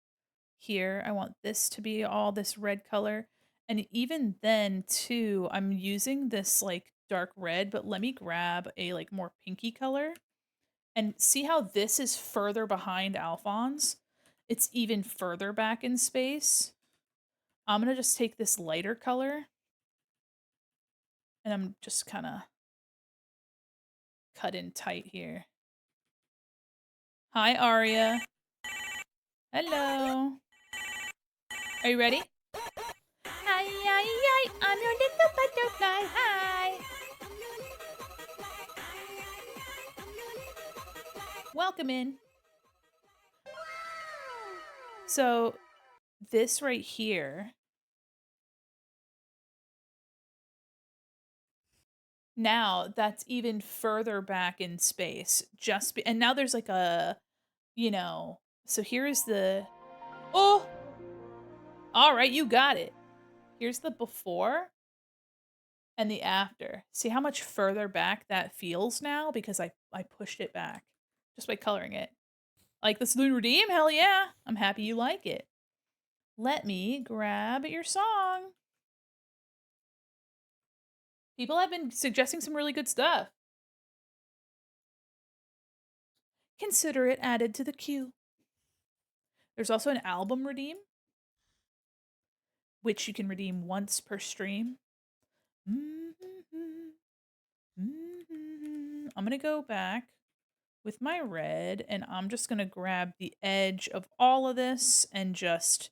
Here, I want this to be all this red color. And even then, too, I'm using this like dark red, but let me grab a like more pinky color and see how this is further behind Alphonse. It's even further back in space. I'm gonna just take this lighter color and I'm just kind of cut in tight here. Hi, Aria. Hello. Are you ready? Hi, hi, hi, I'm your little butterfly. Hi. Welcome in. So this right here, now that's even further back in space. And now there's like a, you know, so here's the, oh, all right, you got it. Here's the before and the after. See how much further back that feels now because I pushed it back just by coloring it. Like this new redeem? Hell yeah. I'm happy you like it. Let me grab your song. People have been suggesting some really good stuff. Consider it added to the queue. There's also an album redeem, which you can redeem once per stream. I'm gonna go back with my red and I'm just gonna grab the edge of all of this and just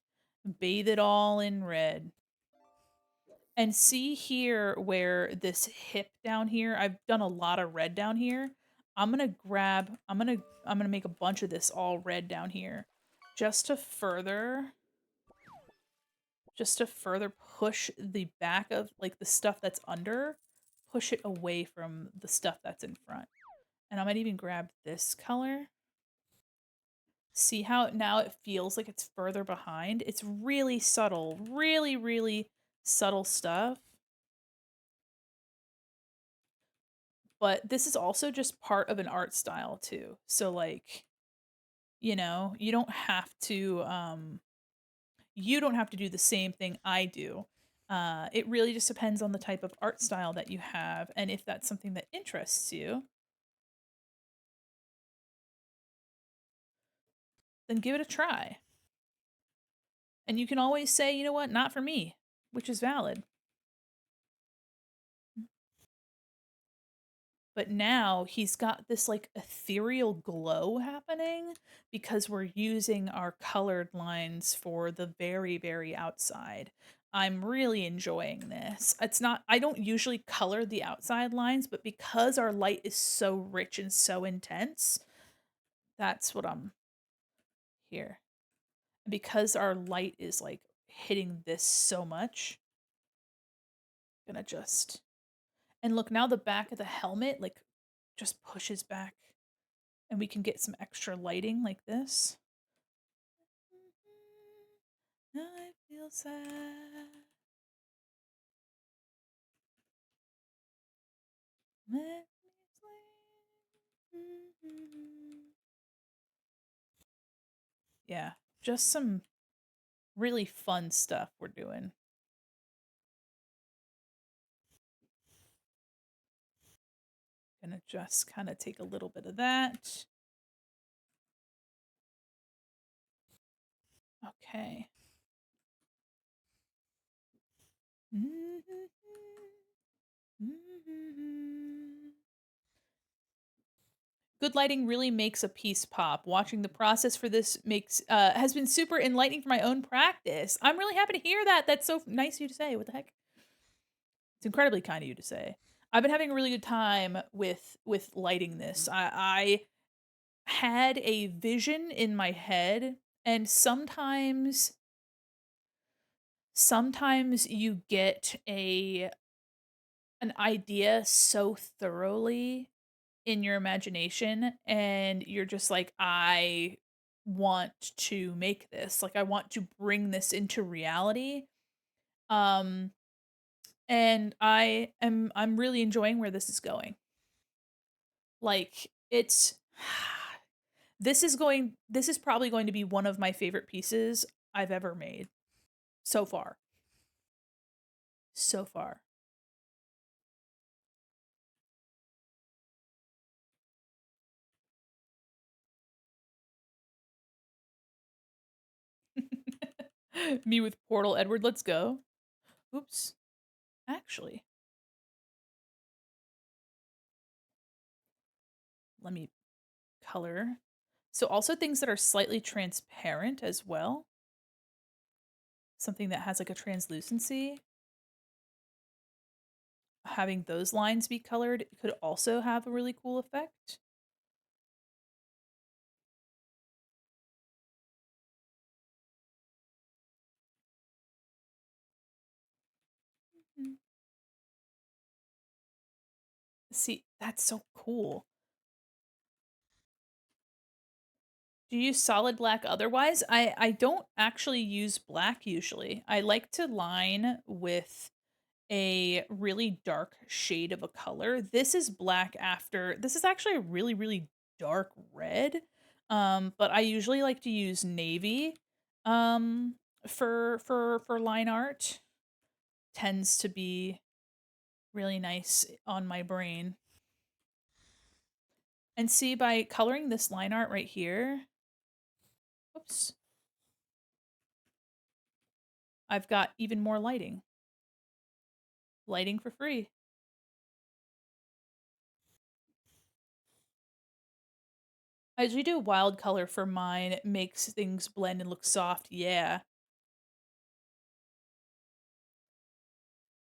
bathe it all in red. And see here where this hip down here, I've done a lot of red down here. I'm gonna make a bunch of this all red down here just to further push the back of like the stuff that's under, push it away from the stuff that's in front. And I might even grab this color. See how now it feels like it's further behind? It's really subtle, really, really subtle stuff. But this is also just part of an art style too. So like, you know, you don't have to do the same thing I do. It really just depends on the type of art style that you have and if that's something that interests you, then give it a try. And you can always say, you know what, not for me, which is valid. But now he's got this like ethereal glow happening because we're using our colored lines for the very, very outside. I'm really enjoying this. It's not, I don't usually color the outside lines, but because our light is so rich and so intense, that's what I'm here. Because our light is like hitting this so much, I'm gonna just, and look, now the back of the helmet like just pushes back and we can get some extra lighting like this. I feel sad. Let me sleep. Yeah, just some really fun stuff we're doing. Gonna just kind of take a little bit of that. Okay. Good lighting really makes a piece pop. Watching the process for this makes has been super enlightening for my own practice. I'm really happy to hear that. That's so nice of you to say. What the heck? It's incredibly kind of you to say. I've been having a really good time with lighting this. I had a vision in my head, and sometimes you get an idea so thoroughly in your imagination and you're just like, I want to make this, like I want to bring this into reality. um and I'm really enjoying where this is going. Like it's this is probably going to be one of my favorite pieces I've ever made so far. So far. Me with Portal Edward, let's go. Oops. Actually, let me color. So also things that are slightly transparent as well. Something that has like a translucency. Having those lines be colored could also have a really cool effect. See, that's so cool. Do you use solid black otherwise? I don't actually use black usually. I like to line with a really dark shade of a color. This is black after this is actually a really, really dark red. But I usually like to use navy for line art. Tends to be really nice on my brain. And see, by coloring this line art right here, oops, I've got even more lighting. Lighting for free. I usually do wild color for mine. It makes things blend and look soft. Yeah.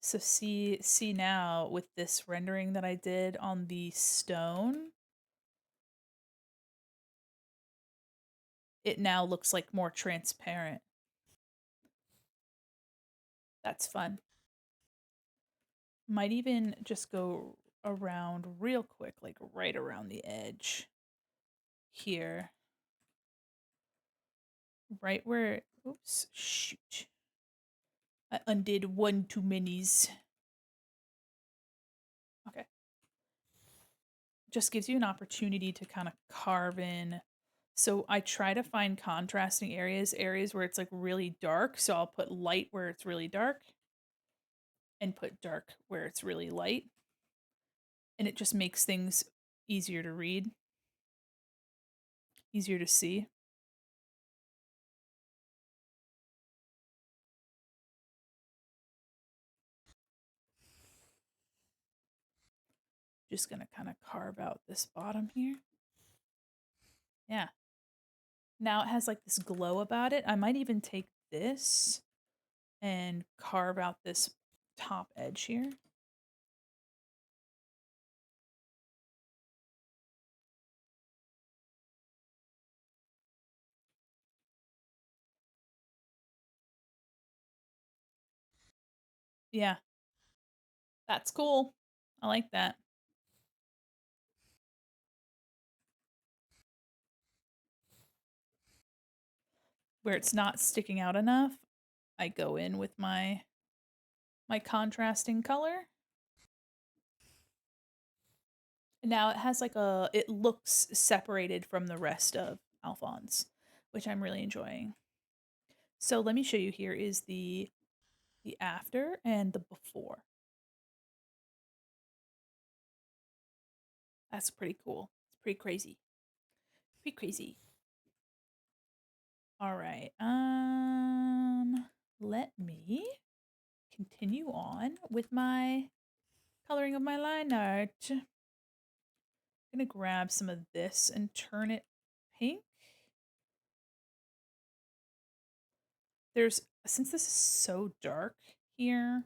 So see now with this rendering that I did on the stone, it now looks like more transparent. That's fun. Might even just go around real quick, like right around the edge here. Right where, oops, shoot. I undid one too many's. Okay. Just gives you an opportunity to kind of carve in. So I try to find contrasting areas, areas where it's like really dark. So I'll put light where it's really dark and put dark where it's really light. And it just makes things easier to read, easier to see. Just gonna kind of carve out this bottom here. Yeah. Now it has like this glow about it. I might even take this and carve out this top edge here. Yeah, that's cool. I like that. Where it's not sticking out enough, I go in with my contrasting color. Now it has like it looks separated from the rest of Alphonse, which I'm really enjoying. So let me show you, here is the after and the before. That's pretty cool. It's pretty crazy. Pretty crazy. All right. Let me continue on with my coloring of my line art. I'm gonna grab some of this and turn it pink. Since this is so dark here,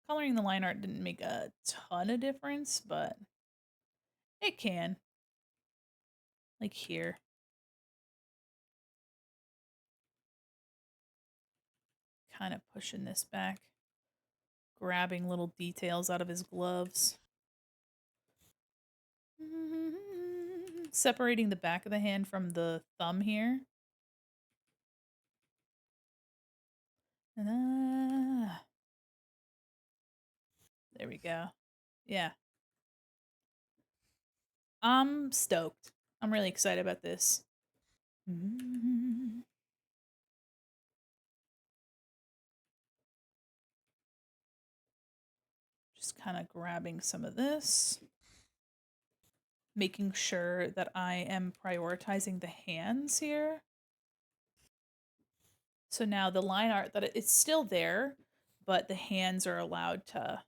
coloring the line art didn't make a ton of difference, but it can. Like here. Kind of pushing this back. Grabbing little details out of his gloves. Separating the back of the hand from the thumb here. And there we go. Yeah. I'm stoked. I'm really excited about this. Just kind of grabbing some of this. Making sure that I am prioritizing the hands here. So now the line art, that it's still there, but the hands are allowed to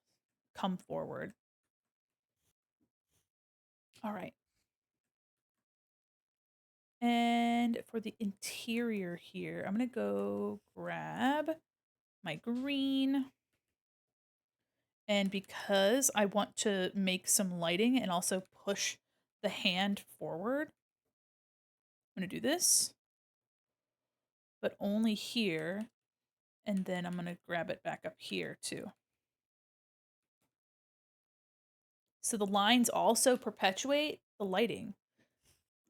come forward. All right. And for the interior here, I'm going to go grab my green. And because I want to make some lighting and also push the hand forward, I'm going to do this, but only here. And then I'm going to grab it back up here too. So the lines also perpetuate the lighting.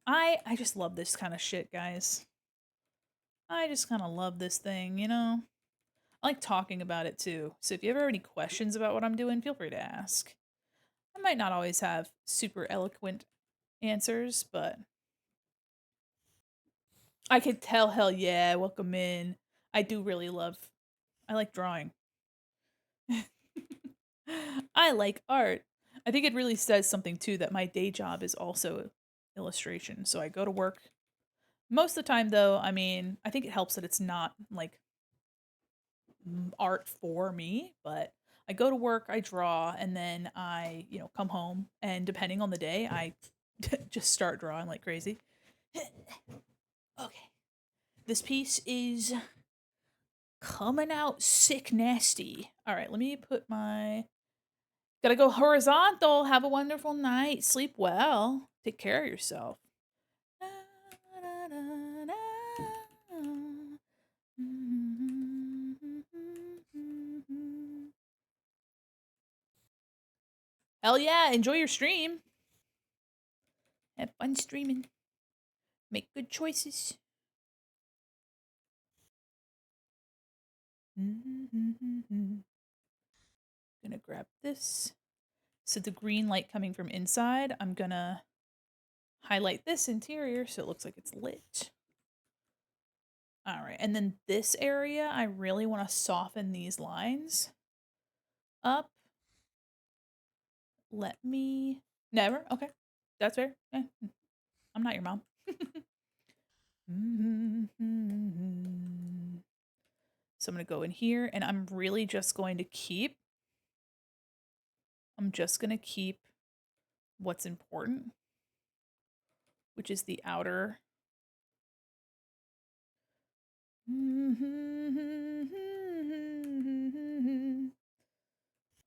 I just love this kind of shit, guys. I just kind of love this thing, you know? I like talking about it too. So if you ever have any questions about what I'm doing, feel free to ask. I might not always have super eloquent answers, but I could tell, hell yeah, welcome in. I do really love, I like drawing. I like art. I think it really says something too that my day job is also illustration. So I go to work. Most of the time, though, I mean, I think it helps that it's not like art for me, but I go to work, I draw, and then I, come home. And depending on the day, I just start drawing like crazy. Okay. This piece is coming out sick nasty. All right, let me put my. Gotta go horizontal. Have a wonderful night. Sleep well. Take care of yourself. Hell yeah, enjoy your stream. Have fun streaming. Make good choices. Gonna grab this. So the green light coming from inside, I'm gonna highlight this interior so it looks like it's lit. All right, and then this area, I really want to soften these lines up. Let me. Never? Okay. That's fair. Yeah. I'm not your mom. So I'm going to go in here and I'm really just going to keep. I'm just going to keep what's important, which is the outer.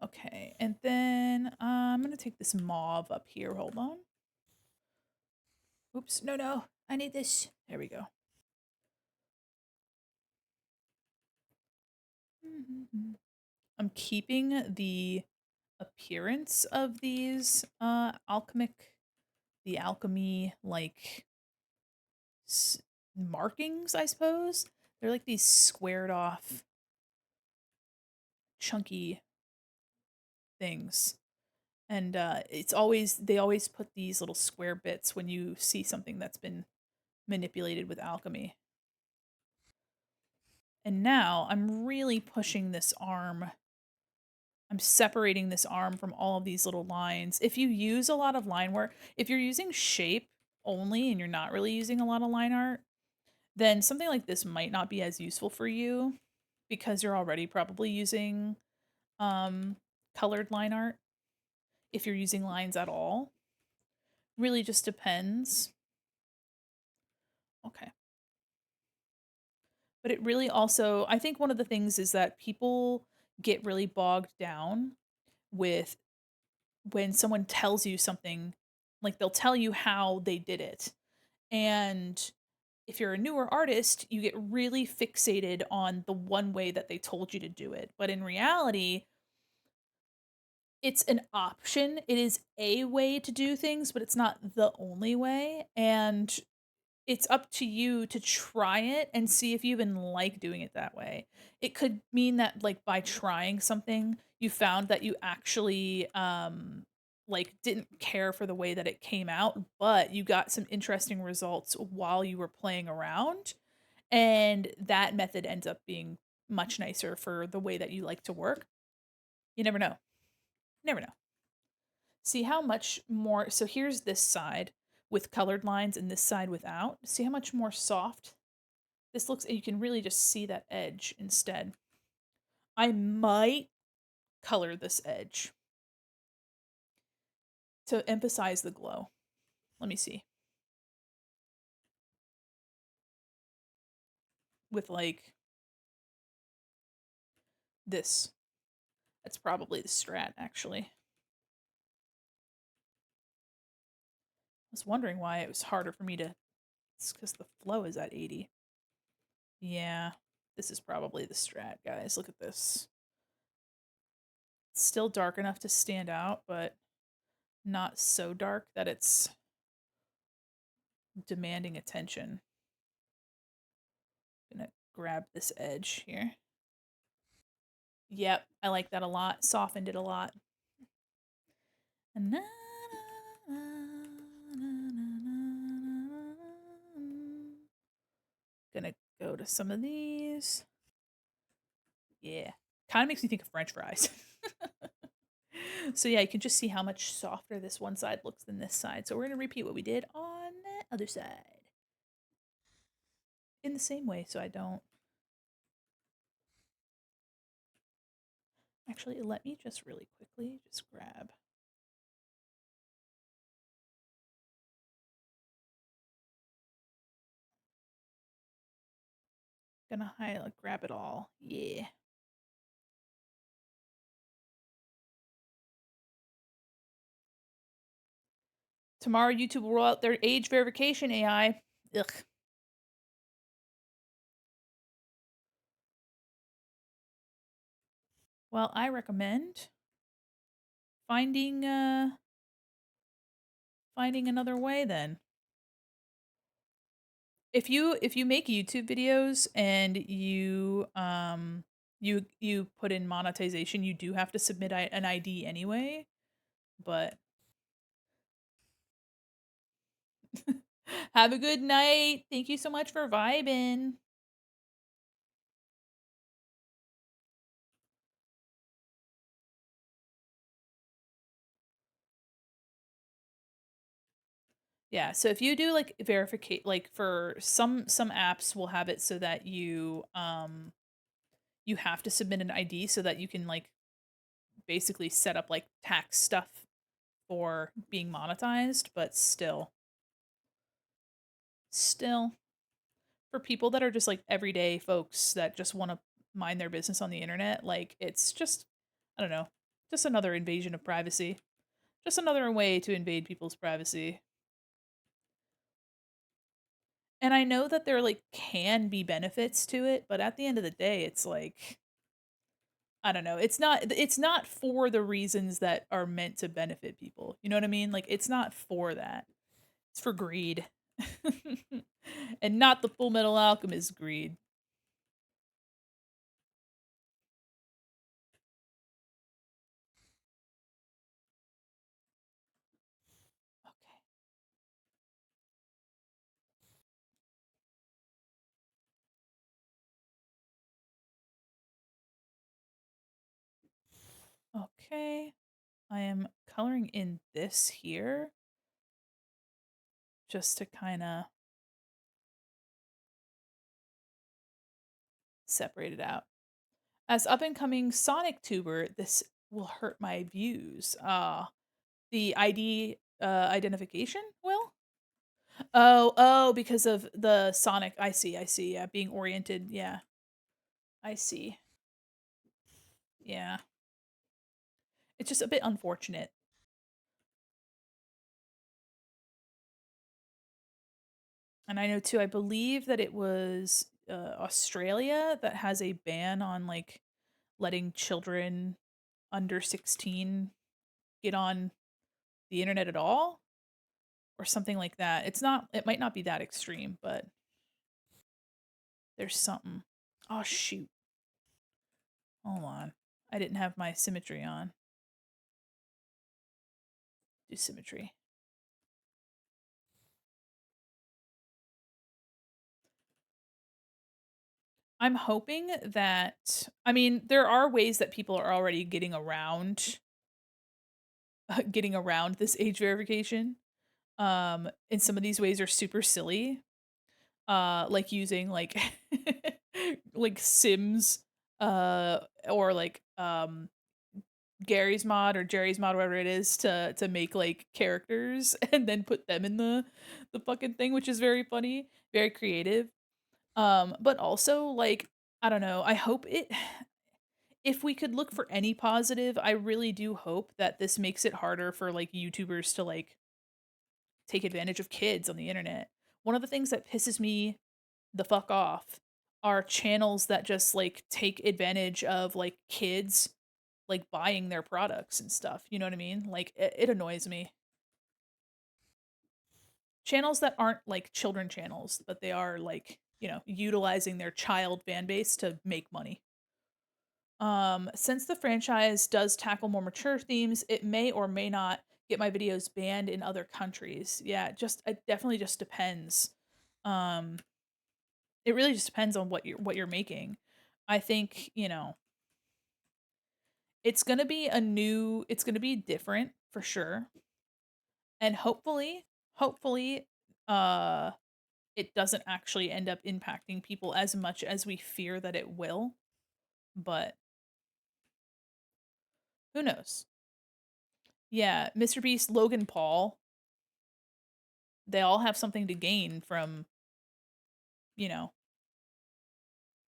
Okay, and then I'm going to take this mauve up here. Hold on. Oops, no. I need this. There we go. I'm keeping the appearance of these the alchemy like markings, I suppose. They're like these squared off chunky things. And they always put these little square bits when you see something that's been manipulated with alchemy. And now I'm really pushing this arm. I'm separating this arm from all of these little lines. If you use a lot of line work, if you're using shape only and you're not really using a lot of line art, then something like this might not be as useful for you because you're already probably using colored line art. If you're using lines at all, really just depends. Okay. But it really also, I think one of the things is that people get really bogged down with when someone tells you something, like they'll tell you how they did it. And if you're a newer artist, you get really fixated on the one way that they told you to do it. But in reality, it's an option. It is a way to do things, but it's not the only way. And it's up to you to try it and see if you even like doing it that way. It could mean that like by trying something, you found that you actually like didn't care for the way that it came out, but you got some interesting results while you were playing around. And that method ends up being much nicer for the way that you like to work. You never know. Never know. See how much more. So here's this side with colored lines and this side without. See how much more soft this looks. You can really just see that edge instead. I might color this edge to emphasize the glow. Let me see. With like this. That's probably the strat, actually. I was wondering why it was harder for me to. It's because the flow is at 80. Yeah, this is probably the strat, guys. Look at this. It's still dark enough to stand out, but not so dark that it's demanding attention. Gonna grab this edge here. Yep, I like that a lot. Softened it a lot. Gonna go to some of these. Yeah. Kind of makes me think of French fries. So yeah, you can just see how much softer this one side looks than this side. So we're gonna repeat what we did on the other side in the same way so I don't. Actually, let me just really quickly just grab. Gonna highlight, grab it all. Yeah. Tomorrow, YouTube will roll out their age verification AI. Ugh. Well, I recommend finding finding another way then. If you make YouTube videos and you put in monetization, you do have to submit an ID anyway, but have a good night. Thank you so much for vibing. Yeah, so if you do like verificate like for some apps will have it so that you have to submit an ID so that you can like basically set up like tax stuff for being monetized, but still for people that are just like everyday folks that just want to mind their business on the internet, like it's just I don't know, just another invasion of privacy. Just another way to invade people's privacy. And I know that there like can be benefits to it, but at the end of the day, it's like I don't know. It's not for the reasons that are meant to benefit people. You know what I mean? Like it's not for that. It's for greed. And not the Full Metal Alchemist greed. Okay. Okay. I am coloring in this here just to kind of separate it out. As up and coming Sonic tuber, this will hurt my views. The ID identification will? Oh, because of the Sonic. I see. Yeah, being oriented. Yeah, I see. Yeah. It's just a bit unfortunate. And I know too, I believe that it was Australia that has a ban on like letting children under 16 get on the internet at all or something like that. It might not be that extreme, but there's something. Oh shoot. Hold on. I didn't have my symmetry on. Do symmetry. I'm hoping that I mean, there are ways that people are already getting around this age verification. And some of these ways are super silly. Like using like like Sims or like Gary's mod or Jerry's mod, whatever it is, to make like characters and then put them in the fucking thing, which is very funny, very creative. But also like I don't know, I hope it if we could look for any positive, I really do hope that this makes it harder for like YouTubers to like take advantage of kids on the internet. One of the things that pisses me the fuck off are channels that just like take advantage of like kids like buying their products and stuff. You know what I mean? Like it annoys me. Channels that aren't like children channels, but they are like, utilizing their child fan base to make money. Since the franchise does tackle more mature themes, it may or may not get my videos banned in other countries. Yeah, it definitely just depends. Um, it really just depends on what you're making. I think, it's gonna be different for sure. And hopefully, uh it doesn't actually end up impacting people as much as we fear that it will, but who knows? Yeah, Mr. Beast, Logan Paul, they all have something to gain you know,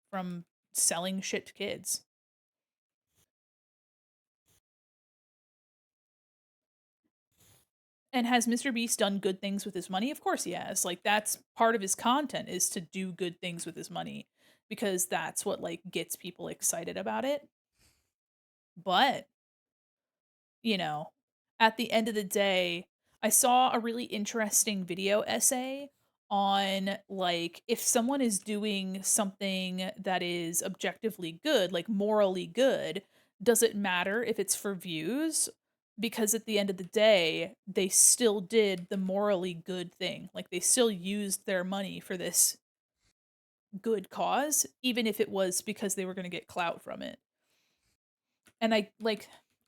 from selling shit to kids. And has Mr. Beast done good things with his money? Of course he has. Like that's part of his content is to do good things with his money because that's what like gets people excited about it. But you know, at the end of the day, I saw a really interesting video essay on like if someone is doing something that is objectively good, like morally good, does it matter if it's for views? Because at the end of the day, they still did the morally good thing. Like they still used their money for this good cause, even if it was because they were going to get clout from it. And I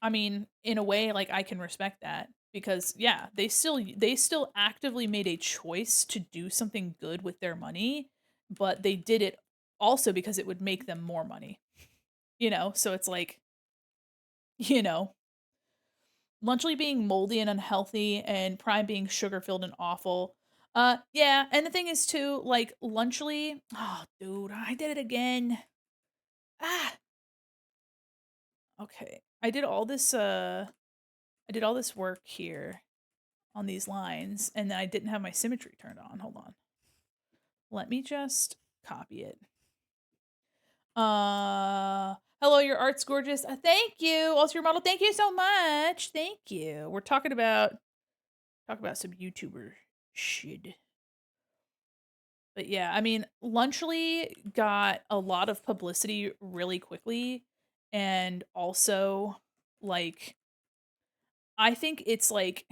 mean, in a way, like I can respect that because yeah, they still actively made a choice to do something good with their money, but they did it also because it would make them more money. So it's like, you know, Lunchly being moldy and unhealthy and Prime being sugar filled and awful. Yeah, and the thing is too, like Lunchly, oh dude, I did it again. Ah, okay. I did all this work here on these lines, and then I didn't have my symmetry turned on. Hold on. Let me just copy it. Hello, your art's gorgeous. Thank you. Also your model. Thank you so much. Thank you. We're talk about some YouTuber shit. But yeah, I mean, Lunchly got a lot of publicity really quickly, and also like I think it's like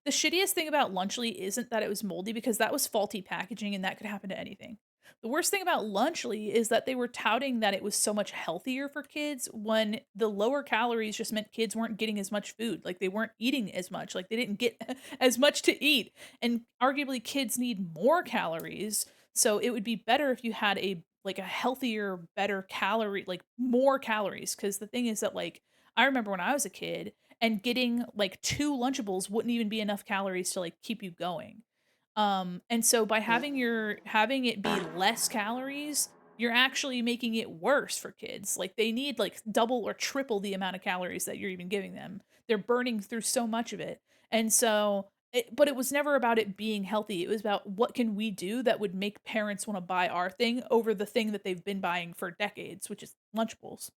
the shittiest thing about Lunchly isn't that it was moldy because that was faulty packaging and that could happen to anything. The worst thing about Lunchly is that they were touting that it was so much healthier for kids when the lower calories just meant kids weren't getting as much food. Like they weren't eating as much. Like they didn't get as much to eat. And arguably kids need more calories. So it would be better if you had a healthier, better calorie, like more calories. Cause the thing is that like I remember when I was a kid and getting like two Lunchables wouldn't even be enough calories to like keep you going. And so by having it be less calories, you're actually making it worse for kids. Like they need like double or triple the amount of calories that you're even giving them. They're burning through so much of it. And so but it was never about it being healthy. It was about what can we do that would make parents want to buy our thing over the thing that they've been buying for decades, which is Lunchables.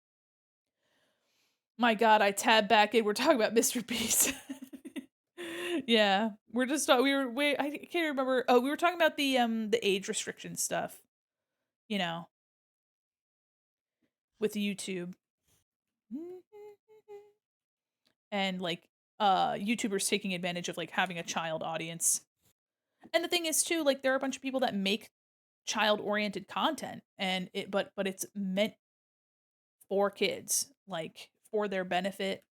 My god, I tabbed back in. We're talking about Mr. Beast. Yeah, we're just we were wait. I can't remember. Oh, we were talking about the age restriction stuff. You know, with YouTube and like YouTubers taking advantage of like having a child audience. And the thing is too, like there are a bunch of people that make child oriented content, and but it's meant for kids, like for their benefit,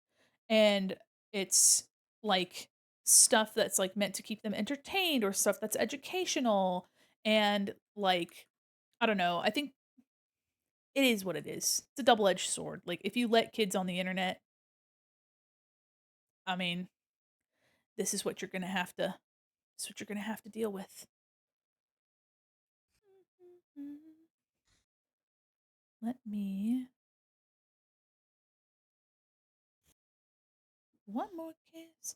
and it's like stuff that's like meant to keep them entertained or stuff that's educational and like I don't know. I think it is what it is. It's a double-edged sword. Like if you let kids on the internet, I mean, this is what you're going to have to this is what you're going to have to deal with. Let me one more kiss.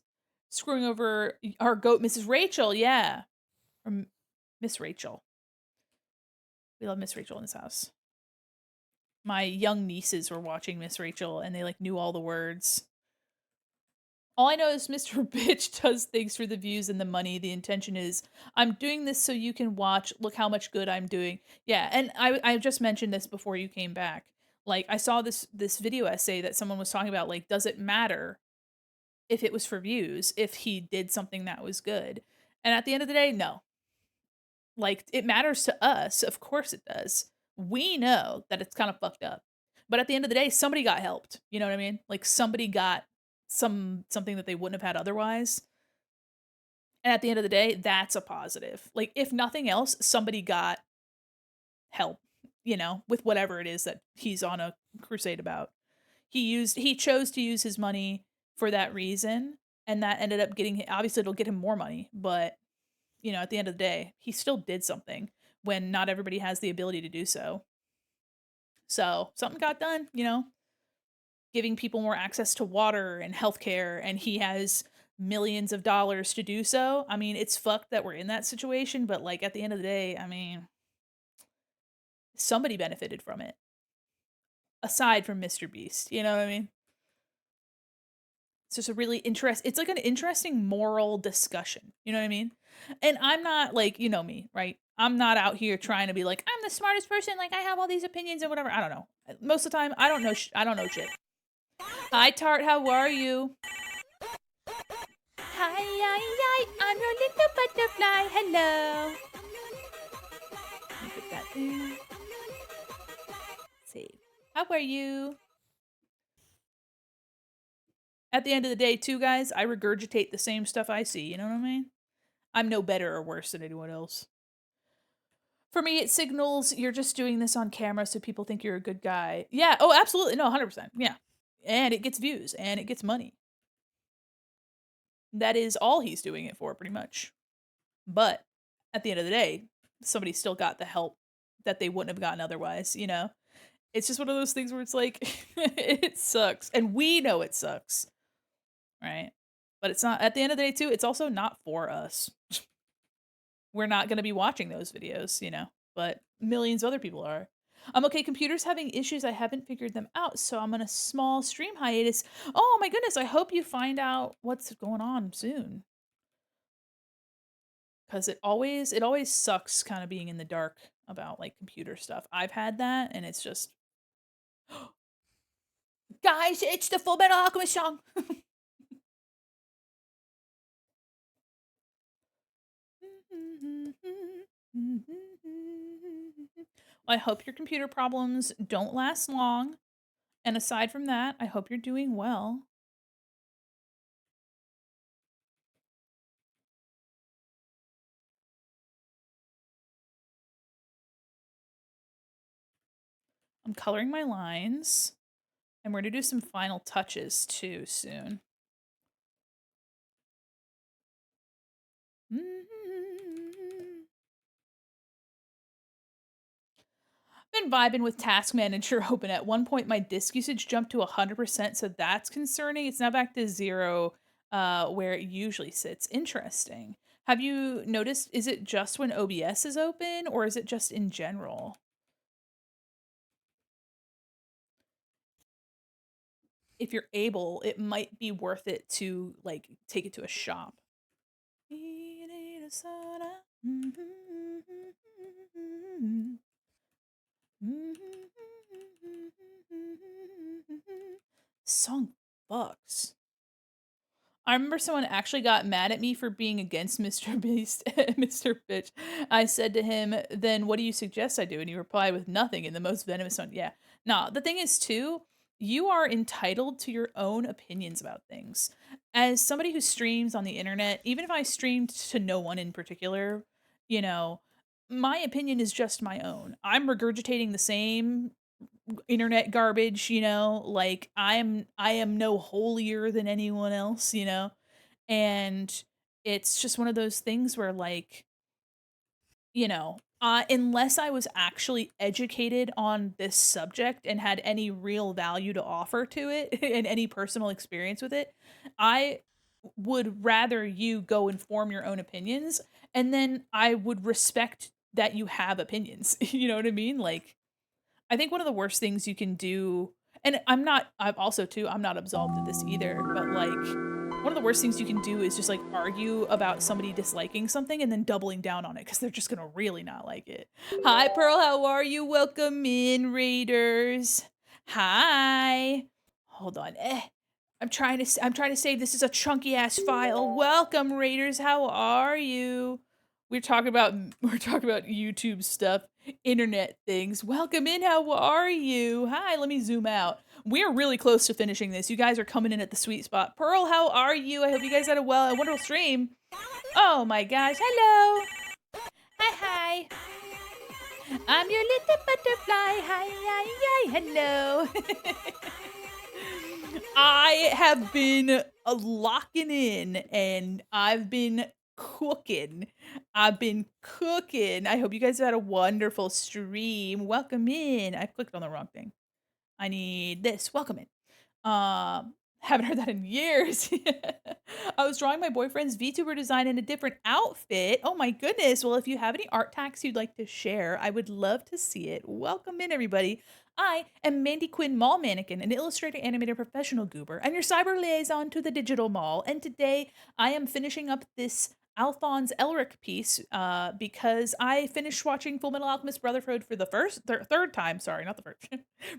Screwing over our goat Mrs. Rachel, yeah. Or Miss Rachel. We love Miss Rachel in this house. My young nieces were watching Miss Rachel, and they, like, knew all the words. All I know is Mr. Bitch does things for the views and the money. The intention is, "I'm doing this so you can watch. Look how much good I'm doing." Yeah, and I just mentioned this before you came back. Like, I saw this video essay that someone was talking about, like, does it matter if it was for views, if he did something that was good? And at the end of the day, no. Like, it matters to us, of course it does. We know that it's kinda fucked up. But at the end of the day, somebody got helped, you know what I mean? Like, somebody got something that they wouldn't have had otherwise, and at the end of the day, that's a positive. Like, if nothing else, somebody got help, with whatever it is that he's on a crusade about. He chose to use his money for that reason, and that ended up getting obviously, it'll get him more money, but at the end of the day, he still did something when not everybody has the ability to do so. So, something got done, giving people more access to water and healthcare, and he has millions of dollars to do so. I mean, it's fucked that we're in that situation, but, like, at the end of the day, I mean, somebody benefited from it, aside from Mr. Beast, you know what I mean? It's just a really it's like an interesting moral discussion, you know what I mean? And I'm not like, you know me, right? I'm not out here trying to be like, "I'm the smartest person, like, I have all these opinions and whatever." I don't know. Most of the time, I don't know I don't know shit. Hi, Tart, how are you? Hi, hi, hi, I'm your little butterfly, hello. Let me put that there. Save. How are you? At the end of the day, too, guys, I regurgitate the same stuff I see, you know what I mean? I'm no better or worse than anyone else. For me, it signals you're just doing this on camera so people think you're a good guy. Yeah, oh, absolutely, no, 100%, yeah. And it gets views, and it gets money. That is all he's doing it for, pretty much. But, at the end of the day, somebody still got the help that they wouldn't have gotten otherwise, you know? It's just one of those things where it's like, it sucks, and we know it sucks, right? But it's not at the end of the day, too, it's also not for us. We're not gonna be watching those videos, but millions of other people are. Okay, computer's having issues, I haven't figured them out, so I'm on a small stream hiatus. Oh my goodness, I hope you find out what's going on soon. 'Cause it always sucks kinda being in the dark about, like, computer stuff. I've had that, and it's just "Guys, it's the Full Metal Alchemist song!" I hope your computer problems don't last long, and aside from that, I hope you're doing well. I'm coloring my lines, and we're gonna do some final touches too soon. Been vibing with Task Manager open. At one point, my disk usage jumped to 100%, so that's concerning. It's now back to 0, where it usually sits. Interesting. Have you noticed, is it just when OBS is open, or is it just in general? If you're able, it might be worth it to, like, take it to a shop. Song fucks. I remember someone actually got mad at me for being against Mr. Beast, Mr. Bitch. I said to him, "Then what do you suggest I do?" And he replied with nothing in the most venomous tone. Yeah. Nah, the thing is too, you are entitled to your own opinions about things. As somebody who streams on the internet, even if I streamed to no one in particular, you know, my opinion is just my own. I'm regurgitating the same internet garbage, like I am no holier than anyone else, and it's just one of those things where, like, unless I was actually educated on this subject and had any real value to offer to it and any personal experience with it, I would rather you go and form your own opinions, and then I would respect that you have opinions. You know what I mean? Like, I think one of the worst things you can do, and I'm also too, I'm not absolved of this either, but, like, one of the worst things you can do is just, like, argue about somebody disliking something and then doubling down on it because 'cause they're just gonna really not like it. "Hi, Pearl, how are you? Welcome in, Raiders. Hi." Hold on, I'm trying to save this is a chunky ass file. "Welcome, Raiders, how are you?" We're talking about YouTube stuff, internet things. "Welcome in, how are you? Hi," let me zoom out. We're really close to finishing this. You guys are coming in at the sweet spot. "Pearl, how are you? I hope you guys had a wonderful stream." Oh my gosh, hello. Hi, hi. I'm your little butterfly. Hi, hi, hi, hello. I have been locking in and I've been cooking. I've been cooking. I hope you guys had a wonderful stream. Welcome in. I clicked on the wrong thing. I need this. Welcome in. Haven't heard that in years. I was drawing my boyfriend's VTuber design in a different outfit. Oh my goodness. Well, if you have any art tacks you'd like to share, I would love to see it. Welcome in, everybody. I am Mandi Quin Mall Mannequin, an illustrator, animator, professional goober, and your cyber liaison to the digital mall. And today I am finishing up this Alphonse Elric piece because I finished watching Full Metal Alchemist Brotherhood for the third time. Sorry, not the first,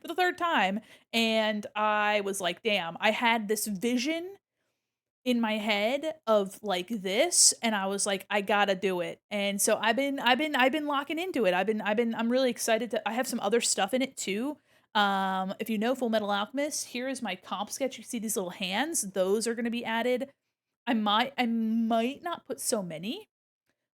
for the third time, and I was like, "Damn!" I had this vision in my head of like this, and I was like, "I gotta do it." And so I've been locking into it. I'm really excited to. I have some other stuff in it too. If you know Full Metal Alchemist, here is my comp sketch. You see these little hands; those are going to be added. I might not put so many,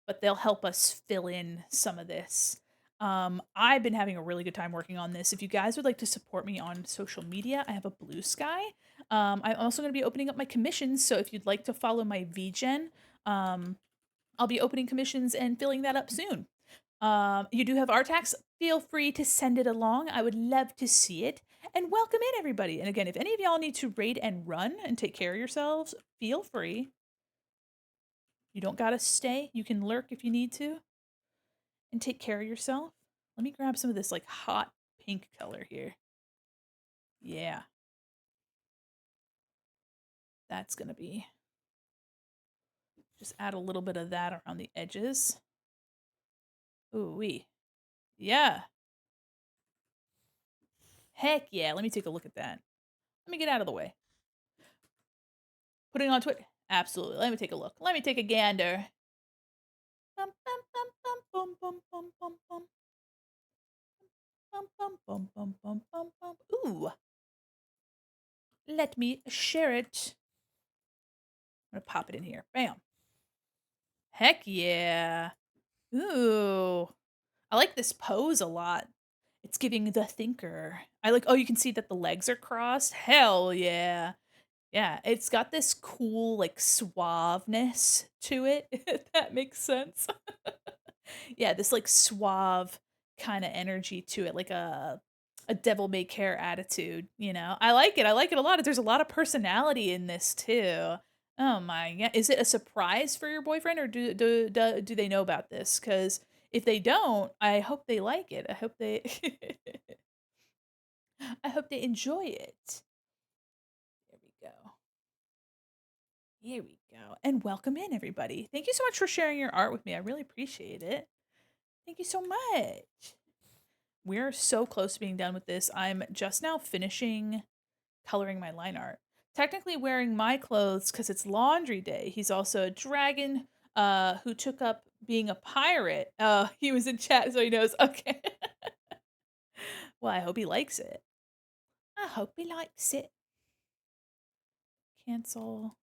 but they'll help us fill in some of this. I've been having a really good time working on this. If you guys would like to support me on social media, I have a Blue Sky. I'm also going to be opening up my commissions, so if you'd like to follow my VGen, I'll be opening commissions and filling that up soon. You do have art tax. Feel free to send it along. I would love to see it. And welcome in, everybody. And again, if any of y'all need to raid and run and take care of yourselves, feel free. You don't gotta stay. You can lurk if you need to and take care of yourself. Let me grab some of this like hot pink color here. Yeah, that's gonna be, just add a little bit of that around the edges. Ooh wee. Yeah. Heck yeah. Let me take a look at that. Let me get out of the way. Putting on Twitter. Absolutely. Let me take a look. Let me take a gander. Bum, bum, bum, bum, bum, bum, bum, bum, bum. Bum, bum, bum, bum, bum, bum, bum. Ooh. Let me share it. I'm gonna pop it in here. Bam. Heck yeah. Ooh. I like this pose a lot. It's giving the thinker. I like, oh, you can see that the legs are crossed. Hell yeah. Yeah, it's got this cool like suaveness to it, if that makes sense. Yeah, this like suave kind of energy to it, like a devil may care attitude, you know. I like it. I like it a lot. There's a lot of personality in this too. Oh my god. Is it a surprise for your boyfriend or do they know about this? Cuz if they don't, I hope they like it. I hope they I hope they enjoy it. There we go. Here we go. And welcome in everybody. Thank you so much for sharing your art with me. I really appreciate it. Thank you so much. We're so close to being done with this. I'm just now finishing coloring my line art. Technically wearing my clothes because it's laundry day. He's also a dragon who took up being a pirate. He was in chat, so he knows. Okay. Well, I hope he likes it. I hope he likes it. Cancel.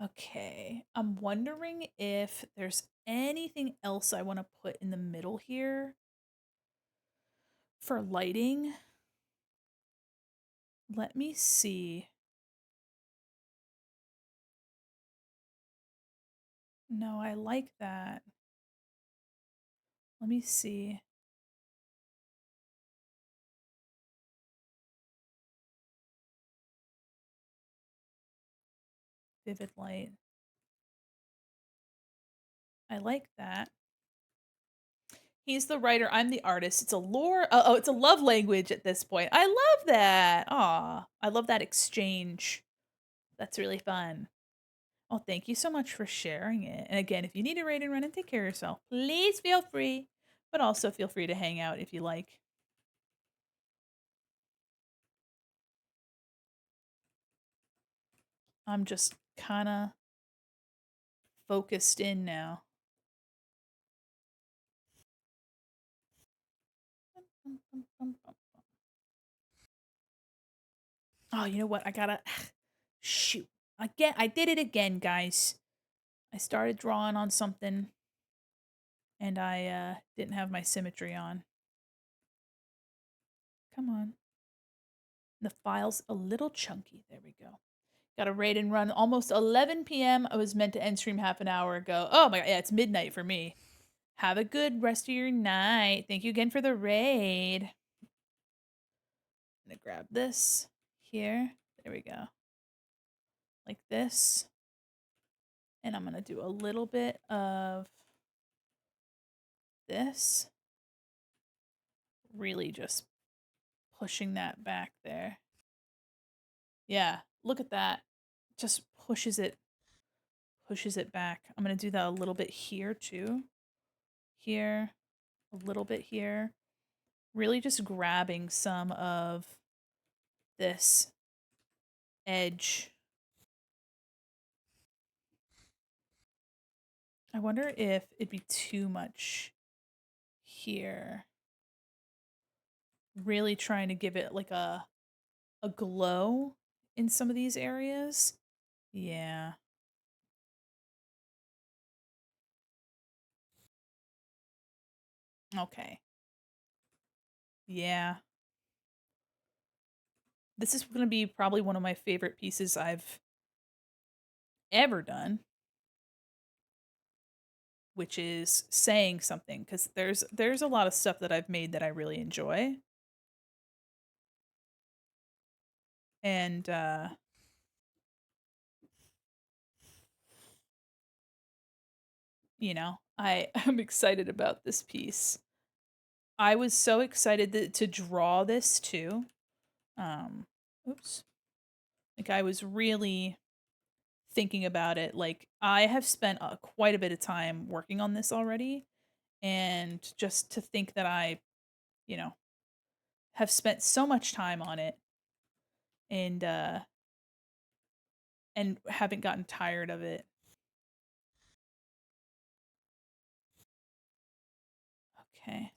Okay. I'm wondering if there's anything else I want to put in the middle here for lighting. Let me see. No, I like that. Let me see. Vivid light. I like that. He's the writer, I'm the artist. It's a lore oh, it's a love language at this point. I love that. Aw, I love that exchange. That's really fun. Oh, thank you so much for sharing it. And again, if you need to raid and run and take care of yourself, please feel free. But also feel free to hang out if you like. I'm just kind of focused in now. Oh, you know what? I gotta shoot. Again, I did it again, guys. I started drawing on something and I didn't have my symmetry on. Come on. The file's a little chunky. There we go. Got a raid and run almost 11 p.m. I was meant to end stream half an hour ago. Oh my god, yeah, it's midnight for me. Have a good rest of your night. Thank you again for the raid. I'm gonna grab this here. There we go. Like this. And I'm gonna do a little bit of this. Really just pushing that back there. Yeah, look at that. Just pushes it back. I'm gonna do that a little bit here too. Here, a little bit here. Really just grabbing some of this edge. I wonder if it'd be too much here. Really trying to give it like a glow in some of these areas. Yeah. Okay. Yeah. This is going to be probably one of my favorite pieces I've ever done, which is saying something, because there's a lot of stuff that I've made that I really enjoy. And you know, I am excited about this piece. I was so excited to draw this too. Oops. Like I was really thinking about it. Like I have spent quite a bit of time working on this already, and just to think that I, you know, have spent so much time on it and haven't gotten tired of it. Okay.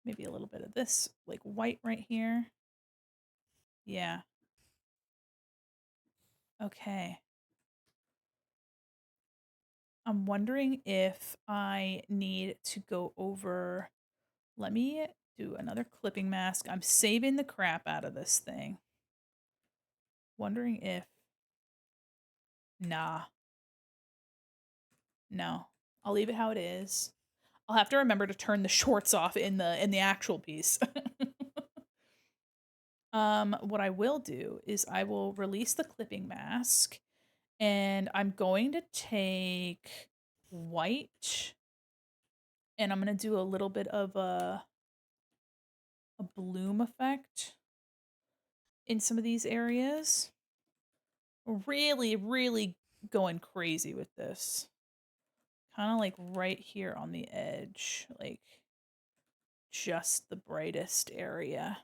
Maybe a little bit of this like white right here. Yeah. Okay. I'm wondering if I need to go over. Let me do another clipping mask. I'm saving the crap out of this thing. Wondering if. Nah. No. I'll leave it how it is. I'll have to remember to turn the shorts off in the actual piece. What I will do is I will release the clipping mask, and I'm going to take white, and I'm going to do a little bit of a bloom effect in some of these areas. Really, really going crazy with this. Kind of like right here on the edge, like just the brightest area.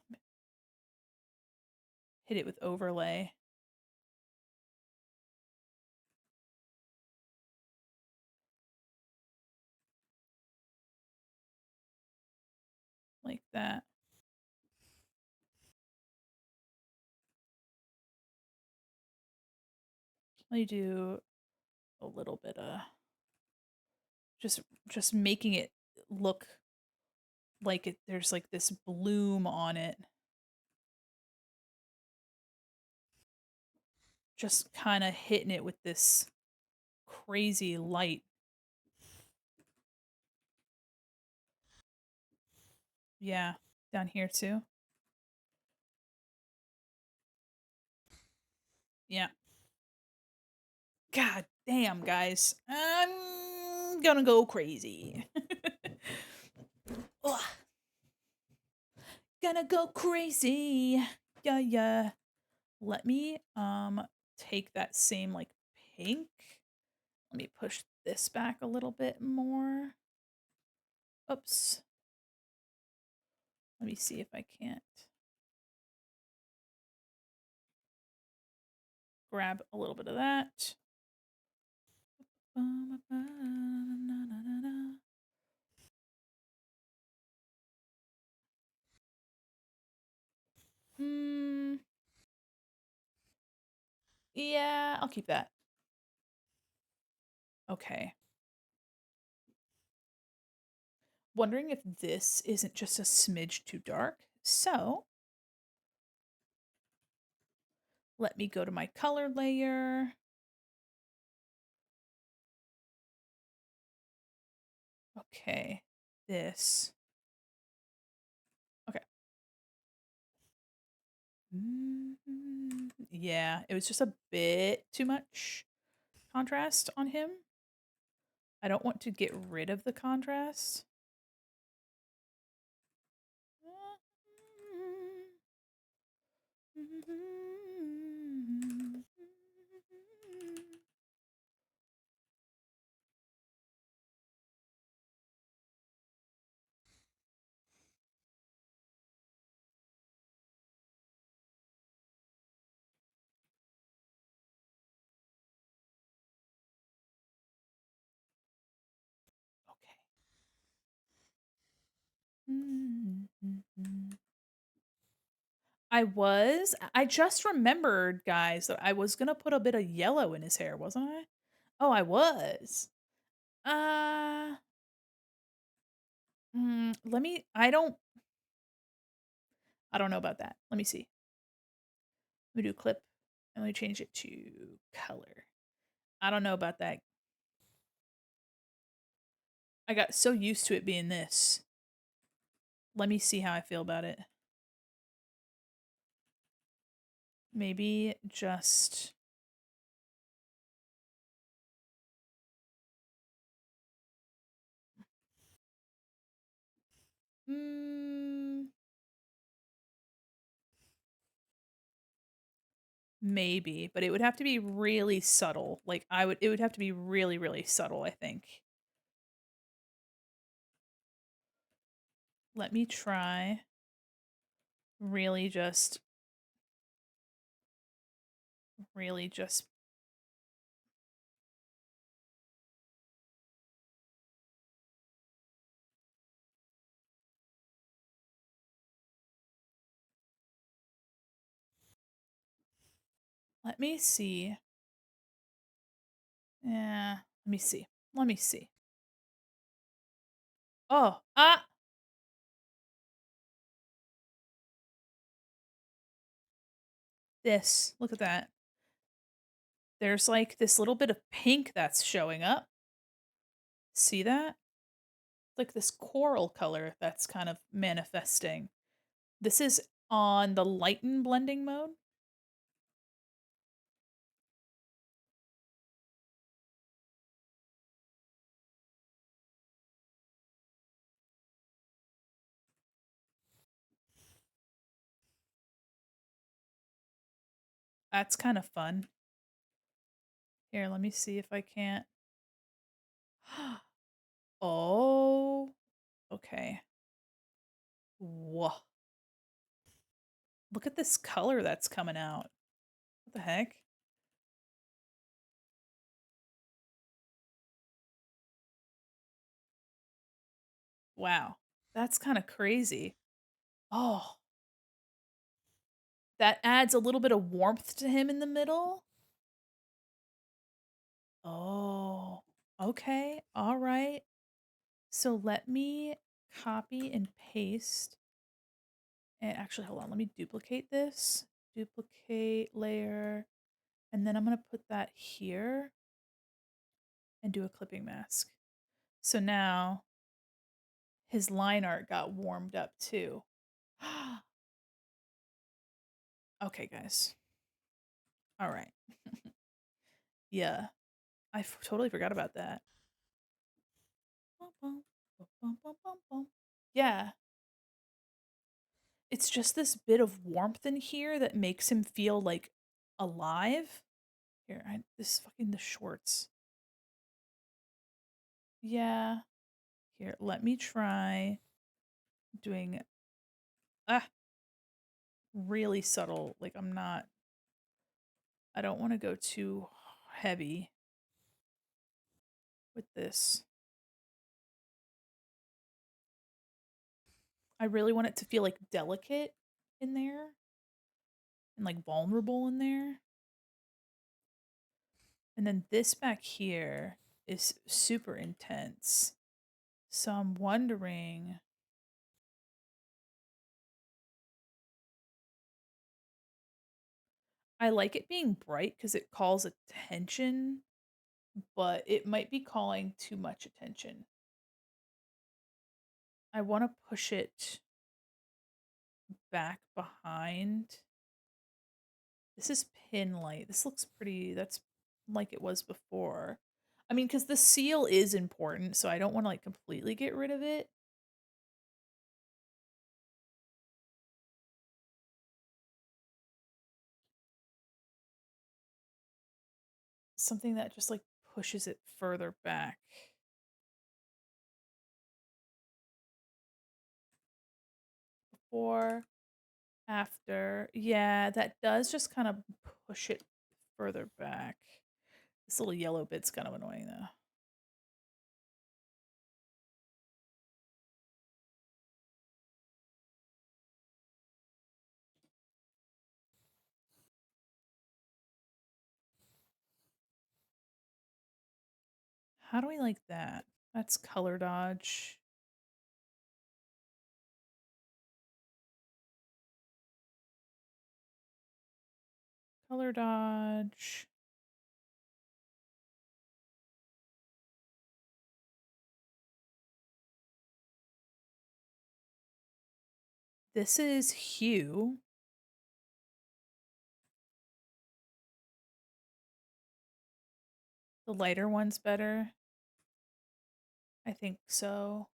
Hit it with overlay. Like that. Let me do a little bit of just making it look like there's like this bloom on it. Just kind of hitting it with this crazy light. Yeah, down here too. Yeah. God damn, guys. I'm gonna go crazy. Ugh. Gonna go crazy. Yeah, yeah. Let me take that same like pink. Let me push this back a little bit more. Oops. Let me see if I can't grab a little bit of that. Hmm. Yeah, I'll keep that. Okay. Wondering if this isn't just a smidge too dark. So let me go to my color layer. Okay. This. Okay. Yeah, it was just a bit too much contrast on him. I don't want to get rid of the contrast. Okay. I just remembered, guys, that I was gonna put a bit of yellow in his hair, wasn't I? Oh, I was. Uh, let me, I don't know about that. Let me see. Let me do clip and let me change it to color. I don't know about that. I got so used to it being this. Let me see how I feel about it. Maybe just mm, maybe, but it would have to be really subtle. Like it would have to be really, really subtle, I think. Let me try really just really just let me see. Yeah, let me see. Let me see. Oh, this. Look at that. There's like this little bit of pink that's showing up. See that? Like this coral color that's kind of manifesting. This is on the lighten blending mode. That's kind of fun. Here, let me see if I can't. Oh, okay. Whoa. Look at this color that's coming out. What the heck? Wow. That's kind of crazy. Oh, that adds a little bit of warmth to him in the middle. Oh, okay. All right. So let me copy and paste. And actually, hold on. Let me duplicate this. Duplicate layer. And then I'm going to put that here and do a clipping mask. So now his line art got warmed up too. Okay, guys. All right. Yeah. Totally forgot about that. Yeah. It's just this bit of warmth in here that makes him feel, like, alive. Here, this fucking the shorts. Yeah. Here, let me try doing, ah, really subtle, like, I don't wanna go too heavy with this. I really want it to feel, like, delicate in there and, like, vulnerable in there. And then this back here is super intense. So I'm wondering, I like it being bright because it calls attention, but it might be calling too much attention. I want to push it back behind. This is pin light. This looks pretty, that's like it was before. I mean, because the seal is important, so I don't want to like completely get rid of it. Something that just like pushes it further back. Before, after. Yeah, that does just kind of push it further back. This little yellow bit's kind of annoying though. How do we like that? That's color dodge. Color dodge. This is hue. The lighter one's better. I think so.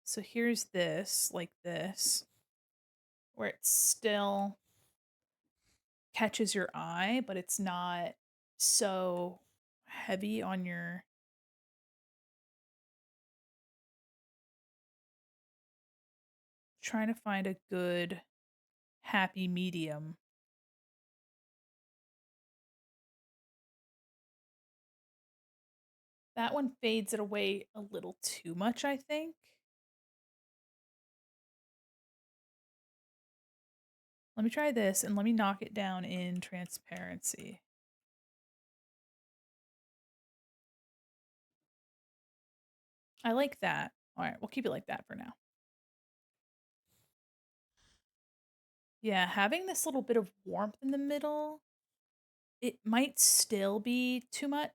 So here's this, like this, where it still catches your eye, but it's not so heavy on your, trying to find a good happy medium. That one fades it away a little too much, I think. Let me try this and let me knock it down in transparency. I like that. All right, we'll keep it like that for now. Yeah, having this little bit of warmth in the middle, it might still be too much.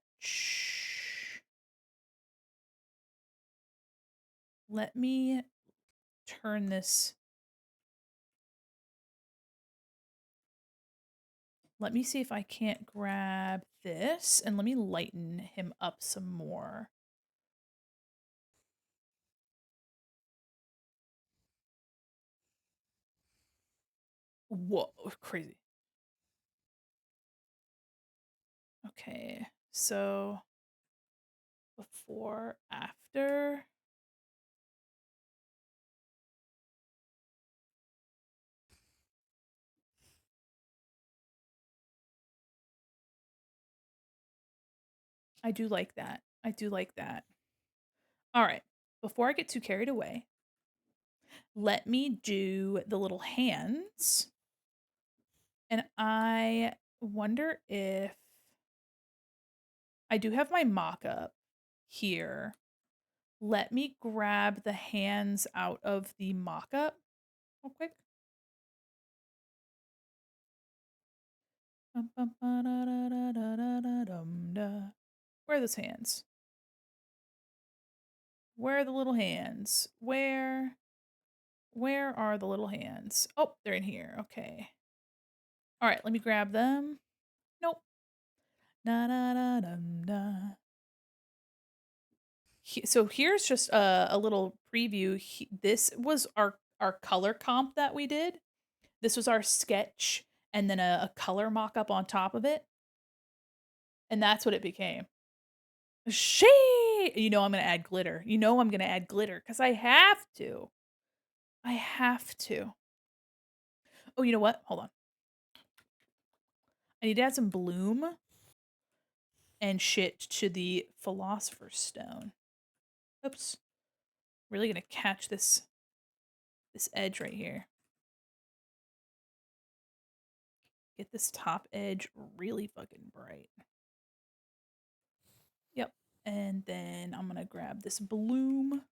Let me turn this. Let me see if I can't grab this and let me lighten him up some more. Whoa, crazy. Okay, so before, after. I do like that. I do like that. All right, before I get too carried away, let me do the little hands. And I wonder if I do have my mock up here. Let me grab the hands out of the mock up real quick. Where are those hands? Where are the little hands? Where are the little hands? Oh, they're in here. Okay. All right, let me grab them. Nope. Da da da dum da. So here's just a little preview. This was our color comp that we did. This was our sketch and then a color mock-up on top of it, and that's what it became. She You know I'm gonna add glitter. You know I'm gonna add glitter because I have to. I have to. Oh, you know what? Hold on. I need to add some bloom and shit to the Philosopher's Stone. Oops. Really gonna catch this edge right here. Get this top edge really fucking bright. Yep. And then I'm gonna grab this bloom.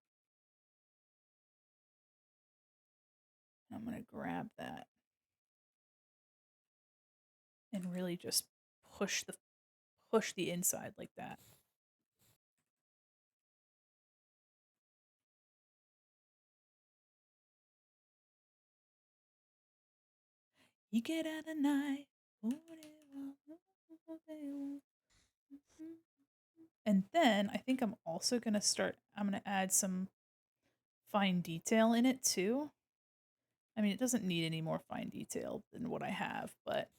I'm gonna grab that and really just push the inside like that. You get out the night. And then I think I'm also gonna I'm gonna add some fine detail in it too. I mean, it doesn't need any more fine detail than what I have, but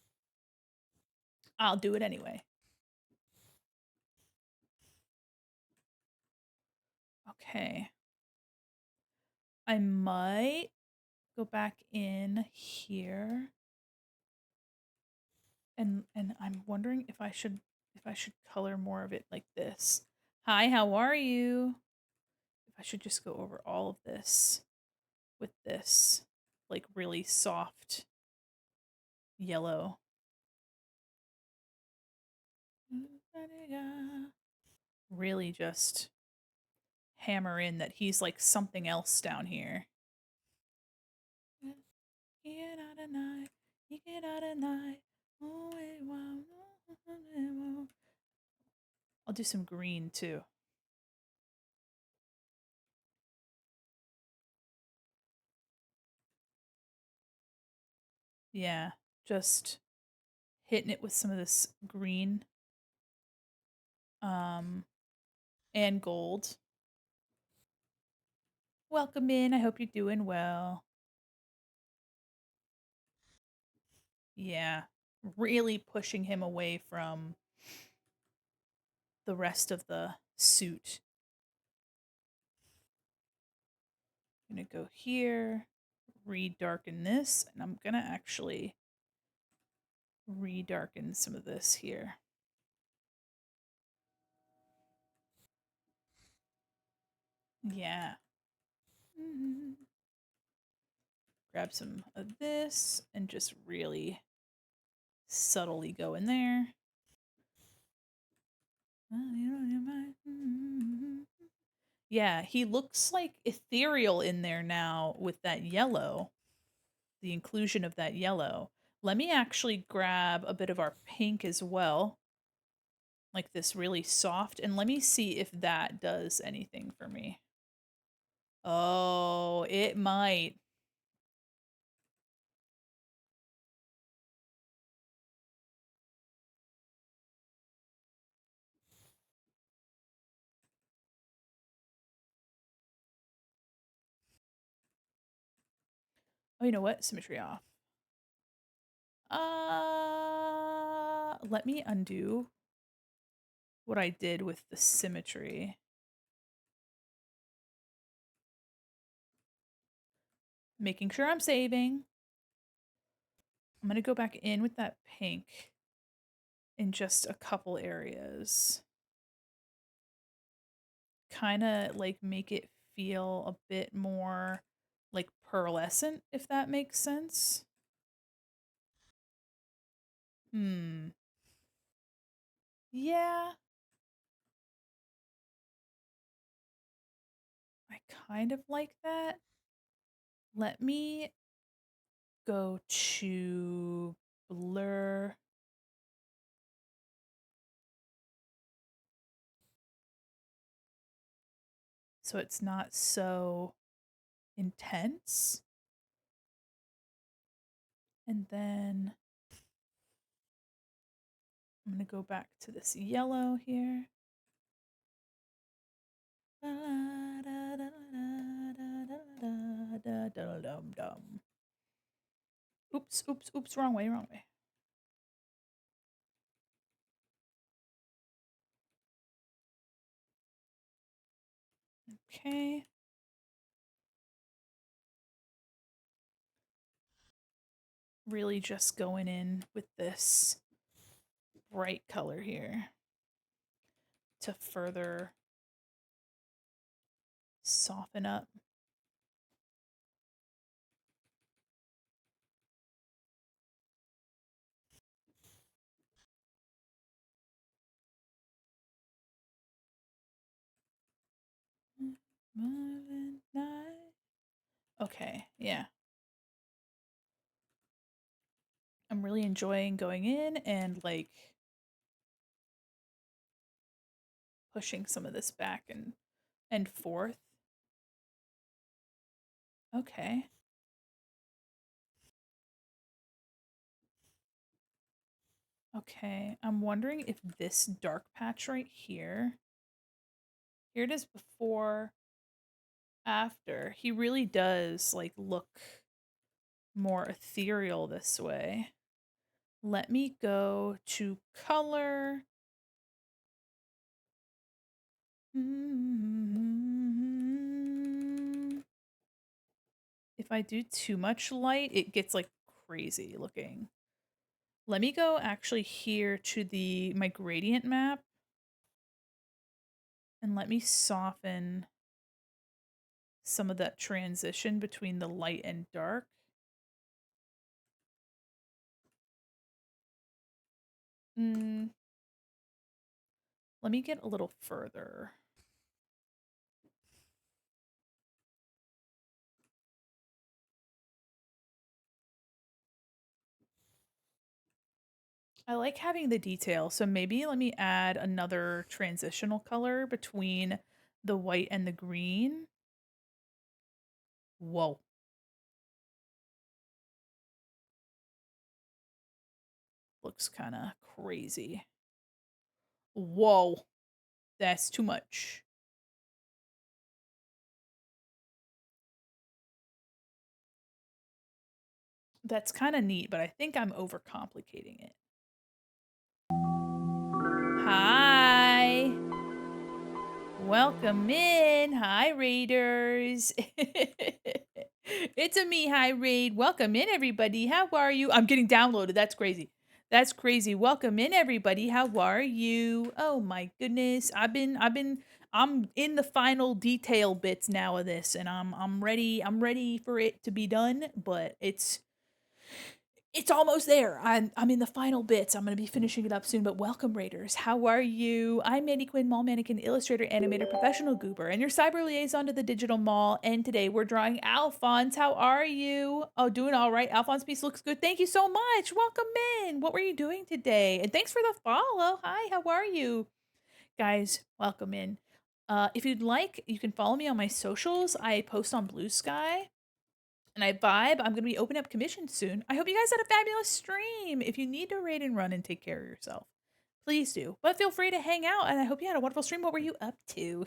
I'll do it anyway. Okay. I might go back in here and I'm wondering if I should color more of it like this. Hi, how are you? If I should just go over all of this with this like really soft yellow. Really just hammer in that he's like something else down here. I'll do some green too. Yeah, just hitting it with some of this green um and gold. Welcome in. I hope you're doing well. Yeah, really pushing him away from the rest of the suit. I'm gonna go here, redarken this, and I'm gonna actually redarken some of this here. Yeah. Grab some of this and just really subtly go in there. Yeah, he looks like ethereal in there now with that yellow, the inclusion of that yellow. Let me actually grab a bit of our pink as well, like this really soft, and let me see if that does anything for me. Oh, it might. Oh, you know what? Symmetry off. Let me undo what I did with the symmetry. Making sure I'm saving. I'm going to go back in with that pink in just a couple areas. Kind of like make it feel a bit more like pearlescent, if that makes sense. Yeah. I kind of like that. Let me go to blur. So it's not so intense. And then I'm going to go back to this yellow here. Oops, oops, oops, wrong way, wrong way. Okay. Really just going in with this bright color here to further soften up. Okay, yeah. I'm really enjoying going in and like pushing some of this back and forth. Okay. Okay, I'm wondering if this dark patch right here, here it is before, after. He really does like look more ethereal this way. Let me go to color. If I do too much light, it gets like crazy looking. Let me go actually here to my gradient map and let me soften some of that transition between the light and dark. Let me get a little further. I like having the detail, so maybe let me add another transitional color between the white and the green. Whoa. Looks kind of crazy. Whoa. That's too much. That's kind of neat, but I think I'm overcomplicating it. Hi. Welcome in. Hi, Raiders. It's a me, hi, Raid. Welcome in, everybody. How are you? I'm getting downloaded. That's crazy. That's crazy. Welcome in, everybody. How are you? Oh my goodness. I'm in the final detail bits now of this, and I'm ready. I'm ready for it to be done, but it's almost there. I'm in the final bits. I'm gonna be finishing it up soon. But welcome, Raiders. How are you? I'm Mandi Quin, mall mannequin, illustrator, animator, professional goober, and your cyber liaison to the digital mall. And today we're drawing Alphonse. How are you? Oh, doing all right. Alphonse piece looks good. Thank you so much. Welcome in. What were you doing today? And thanks for the follow. Hi, how are you? Guys, welcome in. If you'd like, you can follow me on my socials. I post on Blue Sky and I vibe. I'm going to be opening up commissions soon. I hope you guys had a fabulous stream. If you need to raid and run and take care of yourself, please do. But feel free to hang out, and I hope you had a wonderful stream. What were you up to?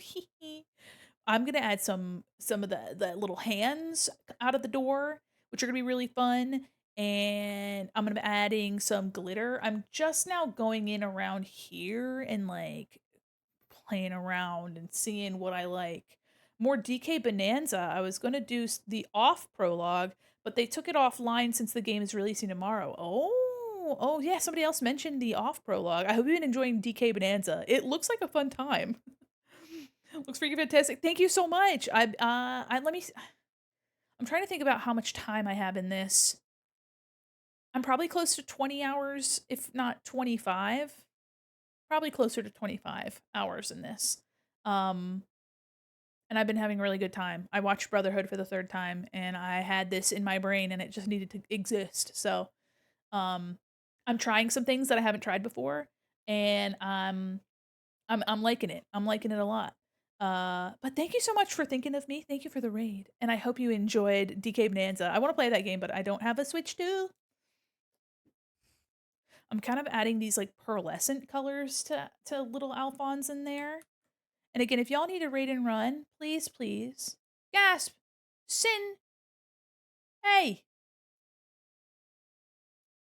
I'm going to add some of the little hands out of the door, which are going to be really fun. And I'm going to be adding some glitter. I'm just now going in around here and like playing around and seeing what I like. More DK Bonanza. I was going to do the off prologue, but they took it offline since the game is releasing tomorrow. Oh yeah, somebody else mentioned the off prologue. I hope you've been enjoying DK Bonanza. It looks like a fun time. Looks freaking fantastic. Thank you so much. I'm trying to think about how much time I have in this. I'm probably close to 20 hours, if not 25. Probably closer to 25 hours in this. Um and I've been having a really good time. I watched Brotherhood for the third time, and I had this in my brain, and it just needed to exist. So, um, I'm trying some things that I haven't tried before, and I'm liking it. I'm liking it a lot. But thank you so much for thinking of me. Thank you for the raid, and I hope you enjoyed DK Bonanza. I want to play that game, but I don't have a Switch 2. I'm kind of adding these like pearlescent colors to little Alphonse in there. And again, if y'all need a raid and run, please, please. Gasp! Sin! Hey!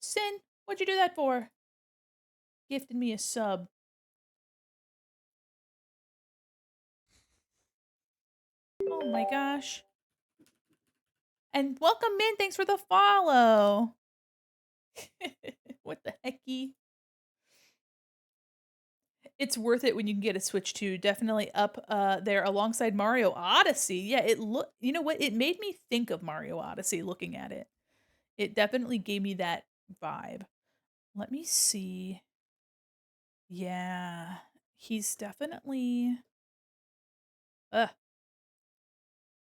Sin! What'd you do that for? Gifted me a sub. Oh my gosh. And welcome in. Thanks for the follow. What the hecky? It's worth it when you can get a Switch 2. Definitely up there alongside Mario Odyssey. Yeah, you know what? It made me think of Mario Odyssey looking at it. It definitely gave me that vibe. Let me see. Yeah. He's definitely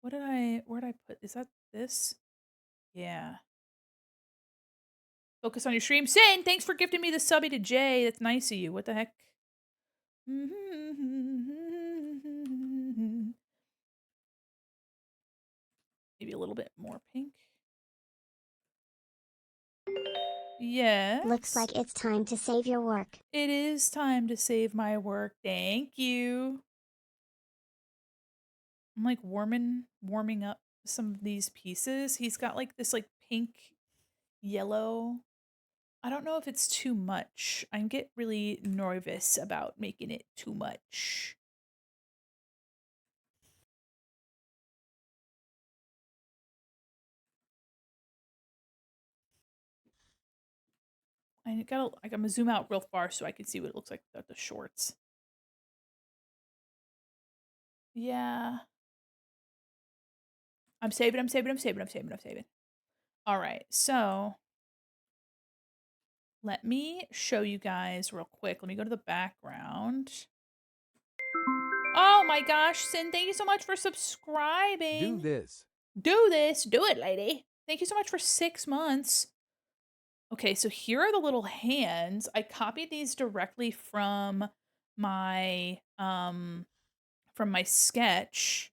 where'd I put? Is that this? Yeah. Focus on your stream. Sin, thanks for gifting me the subby to Jay. That's nice of you. What the heck? Maybe a little bit more pink. Yes. Looks like it's time to save your work. It is time to save my work. Thank you. I'm like warming up some of these pieces. He's got like this like pink yellow. I don't know if it's too much. I get really nervous about making it too much. I'm gonna zoom out real far so I can see what it looks like without the shorts. Yeah. I'm saving. All right, so let me show you guys real quick. Let me go to the background. Oh my gosh, Sin, thank you so much for subscribing. Do this. Do this. Do it, lady. Thank you so much for 6 months. Okay, so here are the little hands. I copied these directly from my sketch,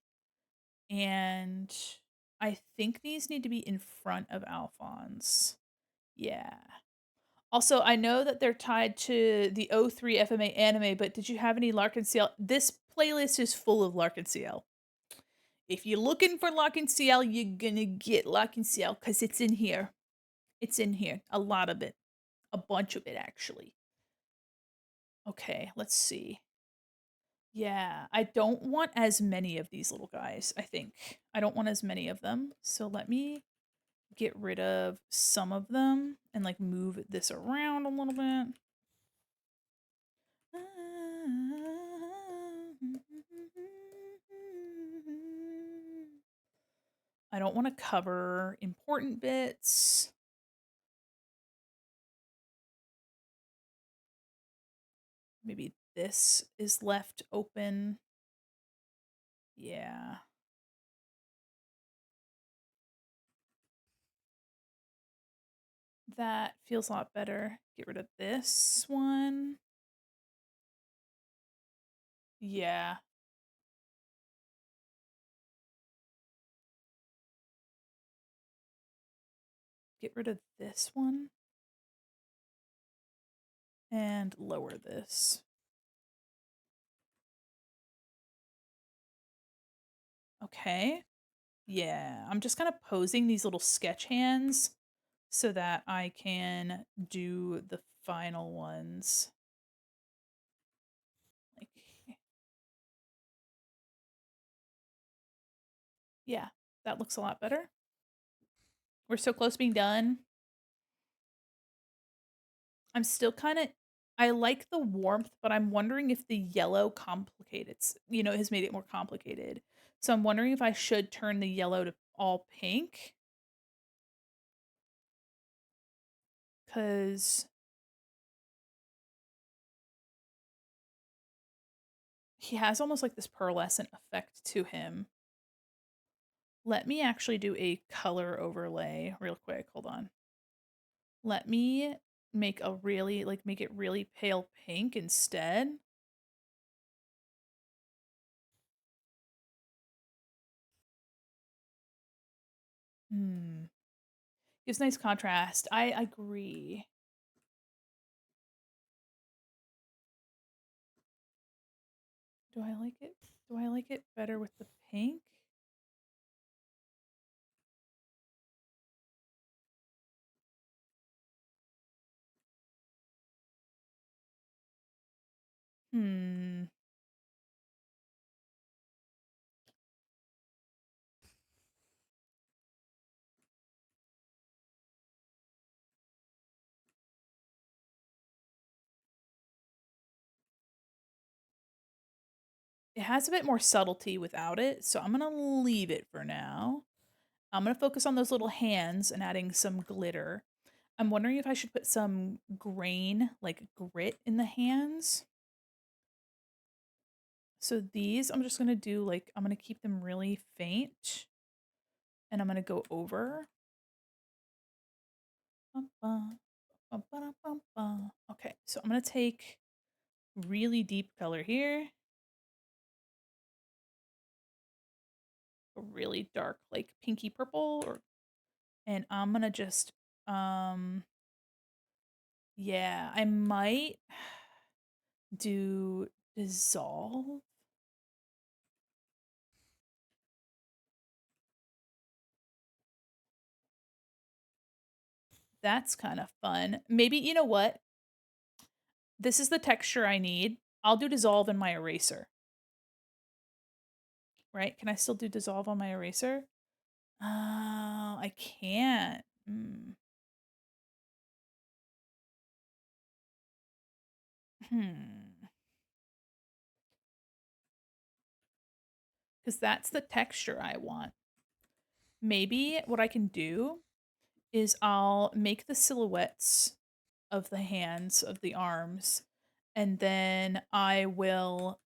and I think these need to be in front of Alphonse. Yeah. Also, I know that they're tied to the O3 FMA anime, but did you have any Larkin CL? This playlist is full of Larkin CL. If you're looking for Larkin CL, you're gonna get Larkin CL because it's in here. It's in here. A lot of it. A bunch of it, actually. Okay, let's see. Yeah, I don't want as many of these little guys, I think. I don't want as many of them. So let me get rid of some of them and like move this around a little bit. I don't want to cover important bits. Maybe this is left open. Yeah. That feels a lot better. Get rid of this one. Yeah. Get rid of this one. And lower this. Okay. Yeah, I'm just kind of posing these little sketch hands so that I can do the final ones. Like, yeah, that looks a lot better. We're so close to being done. I'm still kind of, I like the warmth, but I'm wondering if the yellow has made it more complicated. So I'm wondering if I should turn the yellow to all pink. Because he has almost like this pearlescent effect to him. Let me actually do a color overlay real quick. Hold on. Let me make make it really pale pink instead. Gives nice contrast. I agree. Do I like it? Do I like it better with the pink? Hmm. It has a bit more subtlety without it, so I'm gonna leave it for now. I'm gonna focus on those little hands and adding some glitter. I'm wondering if I should put some grain, like grit, in the hands. So these, I'm just gonna do like, I'm gonna keep them really faint, and I'm gonna go over. Okay, so I'm gonna take really deep color here, a really dark, like pinky purple, or and I'm gonna just, yeah, I might do dissolve. That's kind of fun. Maybe, you know what? This is the texture I need. I'll do dissolve in my eraser, right? Can I still do dissolve on my eraser? Oh, I can't. Hmm. Because that's the texture I want. Maybe what I can do is I'll make the silhouettes of the hands, of the arms, and then I will,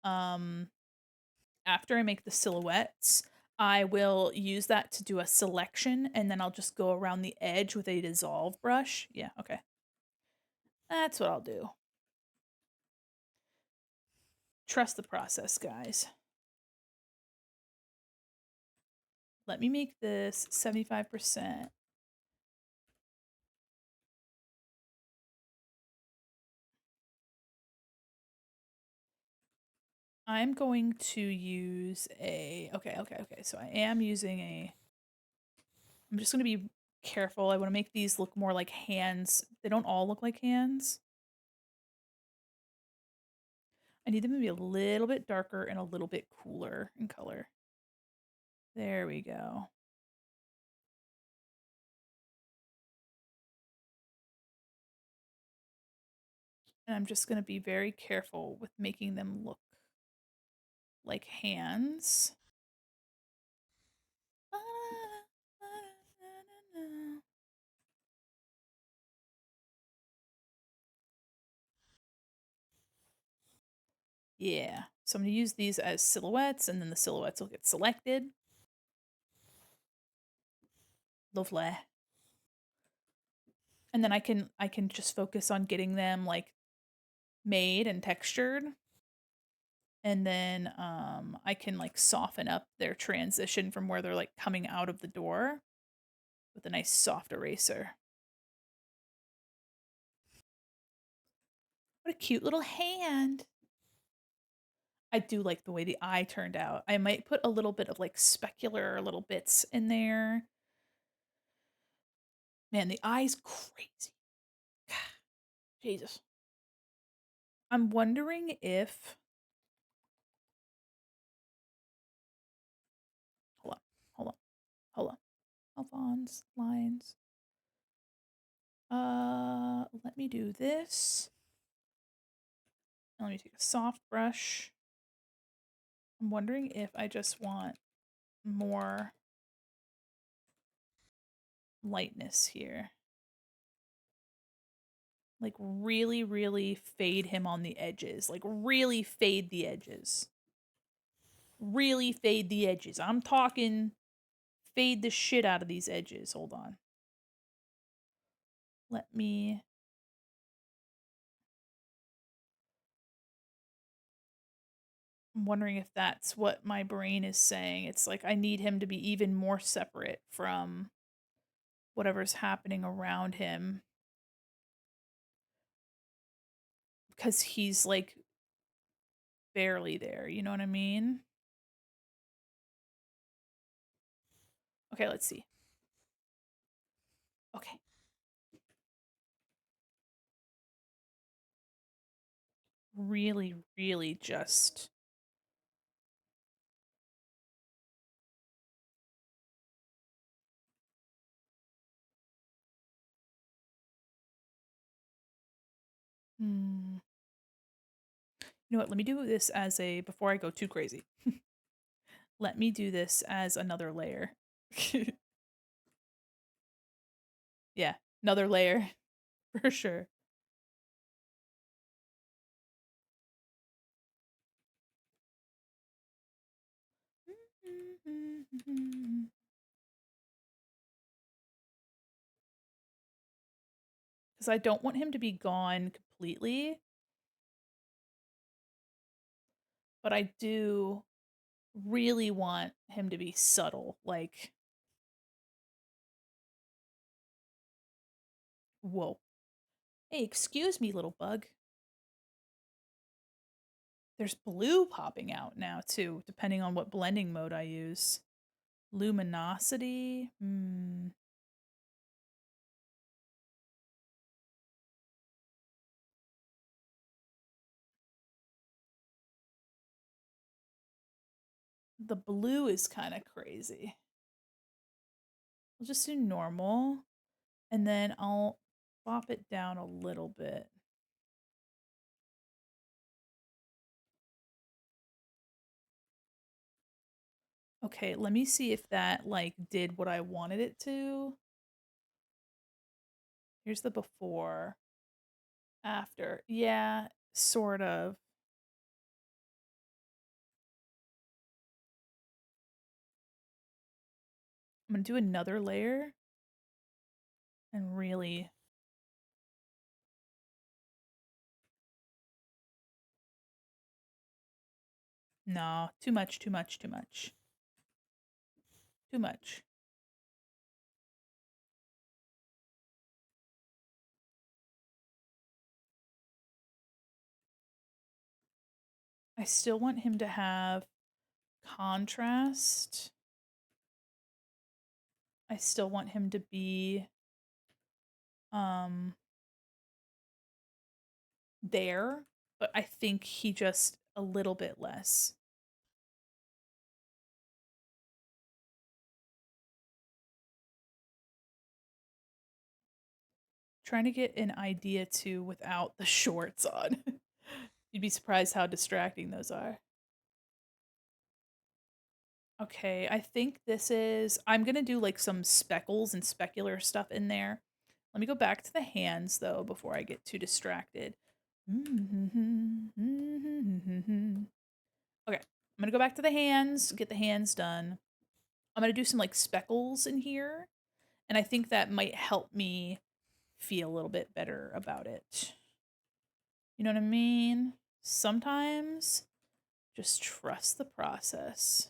after I make the silhouettes, I will use that to do a selection, and then I'll just go around the edge with a dissolve brush. Yeah, okay. That's what I'll do. Trust the process, guys. Let me make this 75%. I'm going to use okay. So I am using I'm just going to be careful. I want to make these look more like hands. They don't all look like hands. I need them to be a little bit darker and a little bit cooler in color. There we go. And I'm just going to be very careful with making them look like hands. Yeah. So I'm going to use these as silhouettes, and then the silhouettes will get selected. Lovely. And then I can just focus on getting them like made and textured. And then I can like soften up their transition from where they're like coming out of the door with a nice soft eraser. What a cute little hand. I do like the way the eye turned out. I might put a little bit of like specular little bits in there. Man, the eye's crazy. Jesus. I'm wondering if hold on, hold on, hold on. Alphonse lines. Let me do this. Let me take a soft brush. I'm wondering if I just want more lightness here. Like really, really fade him on the edges. Like really fade the edges. Really fade the edges. I'm talking fade the shit out of these edges. Hold on. Let me. I'm wondering if that's what my brain is saying. It's like I need him to be even more separate from whatever's happening around him. Because he's like barely there, you know what I mean? Okay, let's see. Okay. Really, really just hmm. You know what? Let me do this as a before I go too crazy. Let me do this as another layer. Yeah, another layer for sure. Because I don't want him to be gone completely, but I do really want him to be subtle. Like, whoa. Hey, excuse me, little bug. There's blue popping out now, too, depending on what blending mode I use. Luminosity? Hmm. The blue is kind of crazy. We'll just do normal, and then I'll pop it down a little bit. Okay, let me see if that, like, did what I wanted it to. Here's the before, after. Yeah, sort of. I'm gonna do another layer and really no, too much, too much, too much. Too much. I still want him to have contrast. I still want him to be um there, but I think he just a little bit less. Trying to get an idea too without the shorts on. You'd be surprised how distracting those are. Okay, I think this is I'm gonna do like some speckles and specular stuff in there. Let me go back to the hands though before I get too distracted. Okay, I'm gonna go back to the hands, get the hands done. I'm gonna do some like speckles in here, and I think that might help me feel a little bit better about it. You know what I mean? Sometimes just trust the process.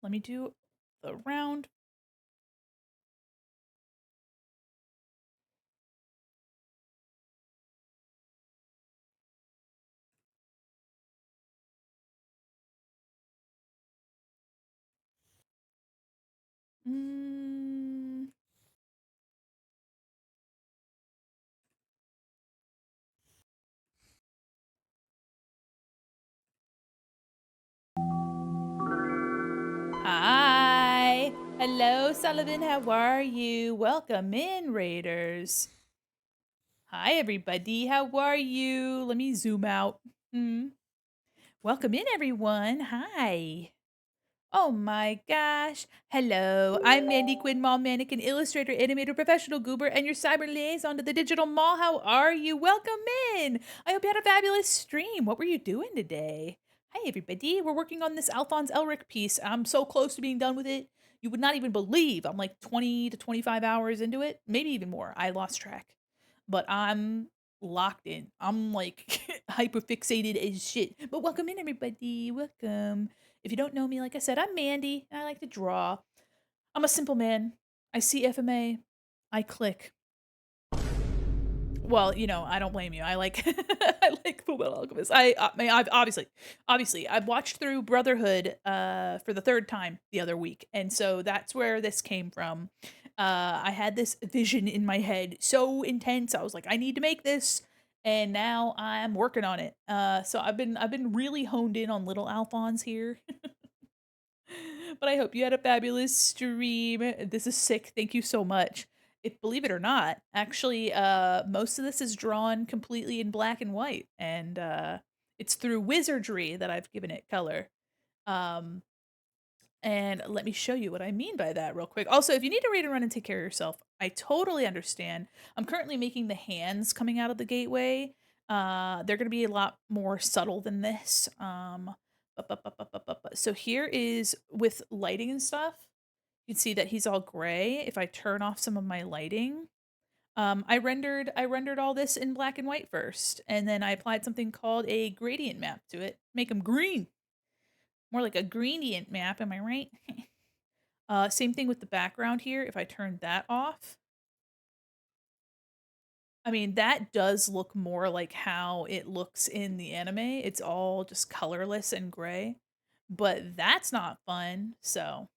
Let me do the round. Mm. Hi. Hello, Sullivan. How are you? Welcome in, Raiders. Hi, everybody. How are you? Let me zoom out. Welcome in, everyone. Hi. Oh my gosh. Hello. I'm Mandi, Quin, mall mannequin, illustrator, animator, professional goober, and your cyber liaison to the digital mall. How are you? Welcome in. I hope you had a fabulous stream. What were you doing today? Hi, everybody. We're working on this Alphonse Elric piece. I'm so close to being done with it. You would not even believe I'm like 20 to 25 hours into it, maybe even more. I lost track. But I'm locked in. I'm like hyperfixated as shit. But welcome in, everybody. Welcome. If you don't know me, like I said, I'm Mandy, and I like to draw. I'm a simple man. I see FMA. I click. Well, I don't blame you. I like I like Fullmetal Alchemist. I've obviously I've watched through Brotherhood for the third time the other week, and so that's where this came from. I had this vision in my head so intense. I was like, I need to make this, and now I'm working on it. So I've been really honed in on little Alphonse here. But I hope you had a fabulous stream. This is sick. Thank you so much. If believe it or not, actually, most of this is drawn completely in black and white, and it's through wizardry that I've given it color. Um, and let me show you what I mean by that real quick. Also, if you need to read and run and take care of yourself, I totally understand. I'm currently making the hands coming out of the gateway. They're going to be a lot more subtle than this. So here is with lighting and stuff. You can see that he's all gray. If I turn off some of my lighting, I rendered all this in black and white first, and then I applied something called a gradient map to it, make them green, more like a gradient map. Am I right? Same thing with the background here. If I turn that off, I mean that does look more like how it looks in the anime. It's all just colorless and gray, but that's not fun. So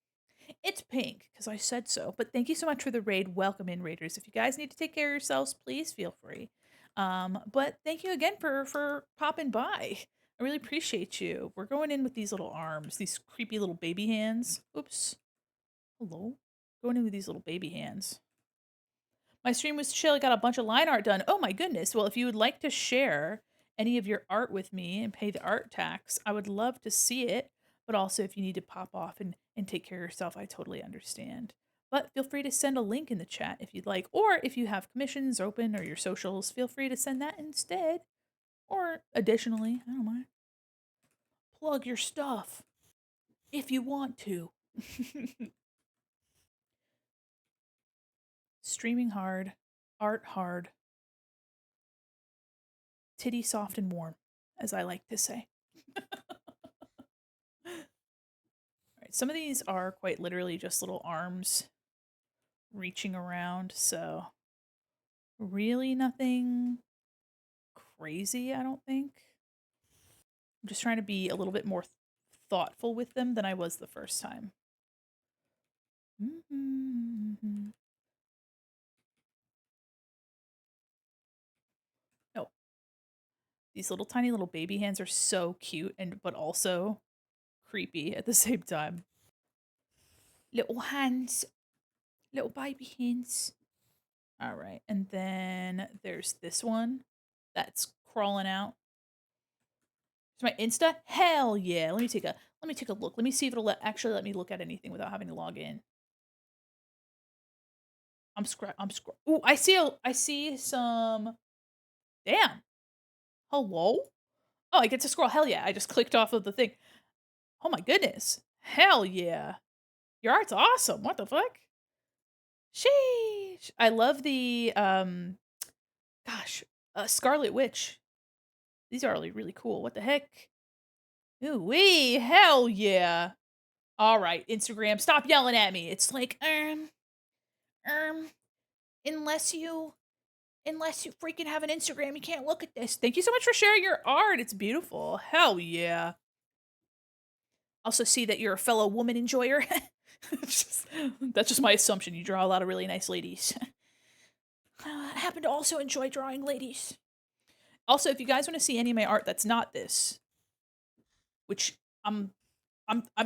it's pink because I said so. But thank you so much for the raid. Welcome in, raiders. If you guys need to take care of yourselves, please feel free. But thank you again for popping by. I really appreciate you. We're going in with these little arms, these creepy little baby hands. Oops. Hello. Going in with these little baby hands. My stream was chill. I got a bunch of line art done. Oh my goodness. Well, if you would like to share any of your art with me and pay the art tax, I would love to see it. But also, if you need to pop off and take care of yourself, I totally understand. But feel free to send a link in the chat if you'd like. Or if you have commissions open or your socials, feel free to send that instead. Or additionally, I don't mind. Plug your stuff if you want to. Streaming hard, art hard, titty soft and warm, as I like to say. Alright, some of these are quite literally just little arms reaching around, so really nothing crazy, I don't think. I'm just trying to be a little bit more thoughtful with them than I was the first time. No. These little tiny little baby hands are so cute but also creepy at the same time. Little hands. Little baby hands. Alright, and then there's this one that's crawling out. Is my Insta? Hell yeah. Let me take a look. Let me see if it'll actually let me look at anything without having to log in. I'm Ooh, I see some. Damn. Hello? Oh, I get to scroll. Hell yeah. I just clicked off of the thing. Oh my goodness. Hell yeah. Your art's awesome. What the fuck? Sheesh. I love the gosh, Scarlet Witch. These are really, really cool. What the heck? Ooh wee, hell yeah. Alright, Instagram, stop yelling at me. It's like, um, unless you freaking have an Instagram, you can't look at this. Thank you so much for sharing your art. It's beautiful. Hell yeah. Also see that you're a fellow woman enjoyer. That's just my assumption. You draw a lot of really nice ladies. I happen to also enjoy drawing ladies. Also, if you guys want to see any of my art that's not this, which I'm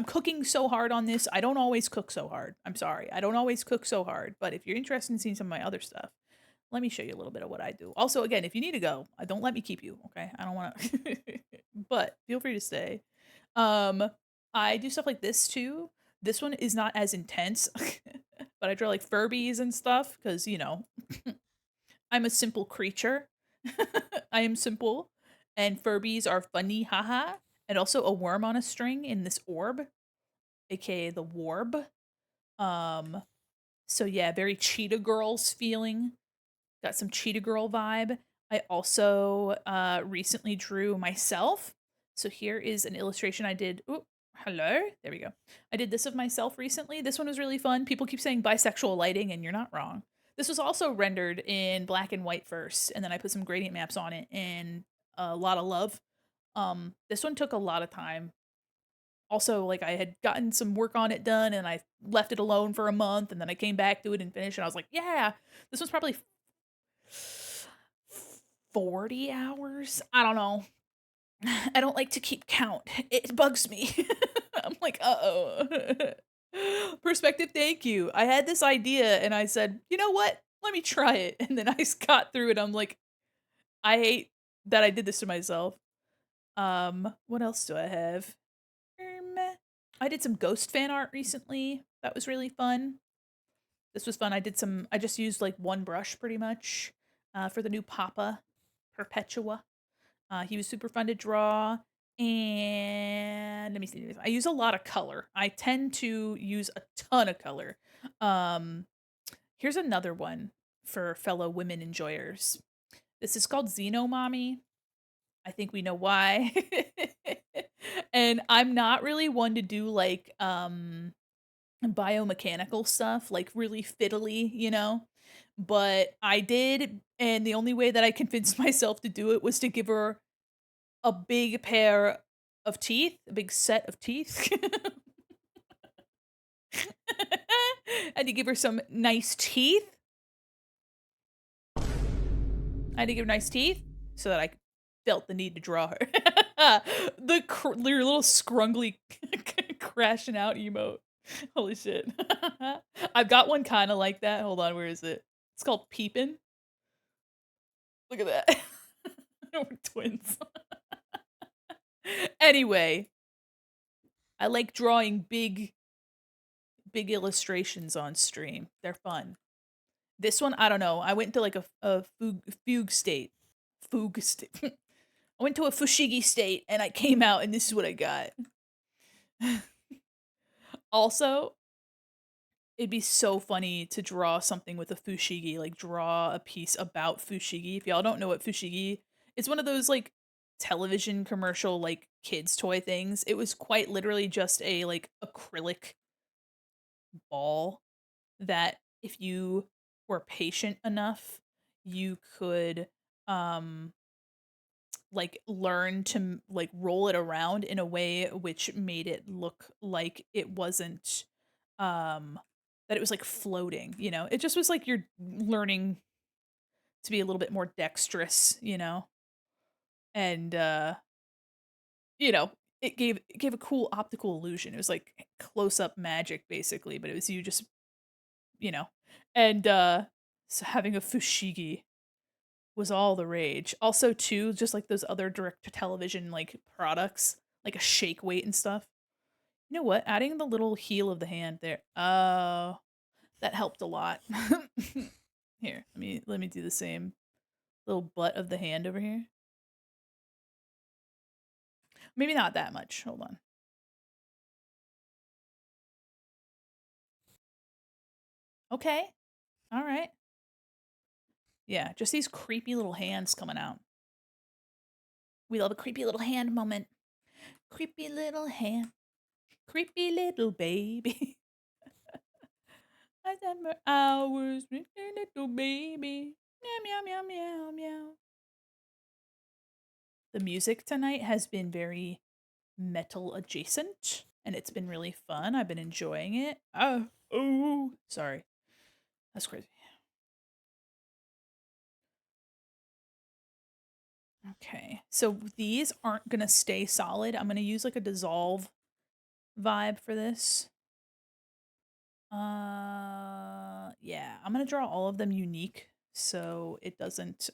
cooking so hard on this. I don't always cook so hard. I'm sorry. I don't always cook so hard. But if you're interested in seeing some of my other stuff, let me show you a little bit of what I do. Also, again, if you need to go, don't let me keep you. Okay, I don't want to. But feel free to stay. I do stuff like this too. This one is not as intense, but I draw like Furbies and stuff because I'm a simple creature. I am simple, and Furbies are funny, haha. And also a worm on a string in this orb, aka the Warb. So yeah, very Cheetah Girls feeling. Got some Cheetah Girl vibe. I also, recently drew myself. So here is an illustration I did. Ooh, hello. There we go. I did this of myself recently. This one was really fun. People keep saying bisexual lighting, and you're not wrong. This was also rendered in black and white first, and then I put some gradient maps on it and a lot of love. This one took a lot of time. Also, like, I had gotten some work on it done, and I left it alone for a month, and then I came back to it and finished, and I was like, "Yeah, this was probably 40 hours?" I don't know. I don't like to keep count. It bugs me. I'm like, "Uh-oh." Perspective, thank you. I had this idea, and I said, "You know what? Let me try it." And then I got through it. I'm like, "I hate that I did this to myself." What else do I have? I did some ghost fan art recently. That was really fun. This was fun. I just used like one brush pretty much for the new Papa Perpetua. He was super fun to draw. And let me see. I use a lot of color. I tend to use a ton of color. Um, Here's another one for fellow women enjoyers. This is called Xenomommy. I think we know why. And I'm not really one to do like biomechanical stuff, like really fiddly, you know? But I did, and the only way that I convinced myself to do it was to give her a big pair of teeth, a big set of teeth. I had to give her some nice teeth. I had to give her nice teeth so that I felt the need to draw her. Your little scrungly crashing out emote. Holy shit. I've got one kind of like that. Hold on, where is it? It's called Peepin'. Look at that. We're twins. Anyway, I like drawing big illustrations on stream. They're fun. This one, I don't know. I went to like a fugue state. Fugue state. I went to a fushigi state and I came out and this is what I got. Also, it'd be so funny to draw something with a fushigi, like draw a piece about fushigi. If y'all don't know what fushigi, it's one of those like television commercial like kids toy things. It was quite literally just a like acrylic ball that if you were patient enough, you could um like learn to like roll it around in a way which made it look like it wasn't that it was like floating, you know. It just was like you're learning to be a little bit more dexterous, you know. And you know, it gave a cool optical illusion. It was like close up magic basically, but it was you just, you know. And so having a fushigi was all the rage. Also, too, just like those other direct to television like products, like a shake weight and stuff. You know what? Adding the little heel of the hand there. Oh, that helped a lot. Here, let me do the same little butt of the hand over here. Maybe not that much. Hold on. Okay. All right. Yeah, just these creepy little hands coming out. We love a creepy little hand moment. Creepy little hand. Creepy little baby. I spent hours with a little baby. Meow, meow, meow, meow, meow. The music tonight has been very metal adjacent, and it's been really fun. I've been enjoying it. Oh, sorry. That's crazy. Okay, so these aren't gonna stay solid. I'm gonna use like a dissolve vibe for this. Yeah, I'm gonna draw all of them unique so it doesn't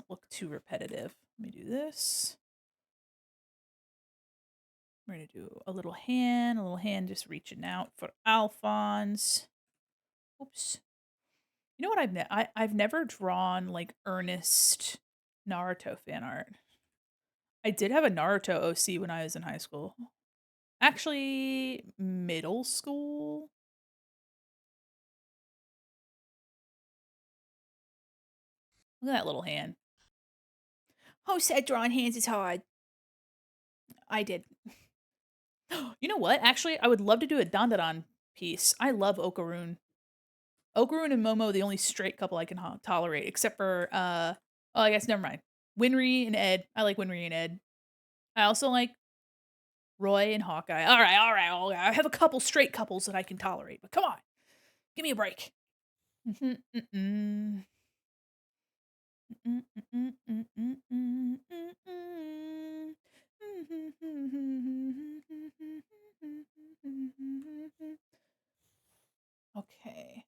look too repetitive. Let me do this. We're gonna do a little hand just reaching out for Alphonse. Oops. You know what I've never drawn like earnest Naruto fan art. I did have a Naruto OC when I was in high school. Actually, middle school. Look at that little hand. Who said drawing hands is hard? I did. You know what? Actually, I would love to do a Dandadan piece. I love Okaroon. Okaroon and Momo, the only straight couple I can tolerate, except for oh, I guess never mind. Winry and Ed. I like Winry and Ed. I also like Roy and Hawkeye. All right, all right, all right. I have a couple straight couples that I can tolerate, but come on, give me a break. Okay.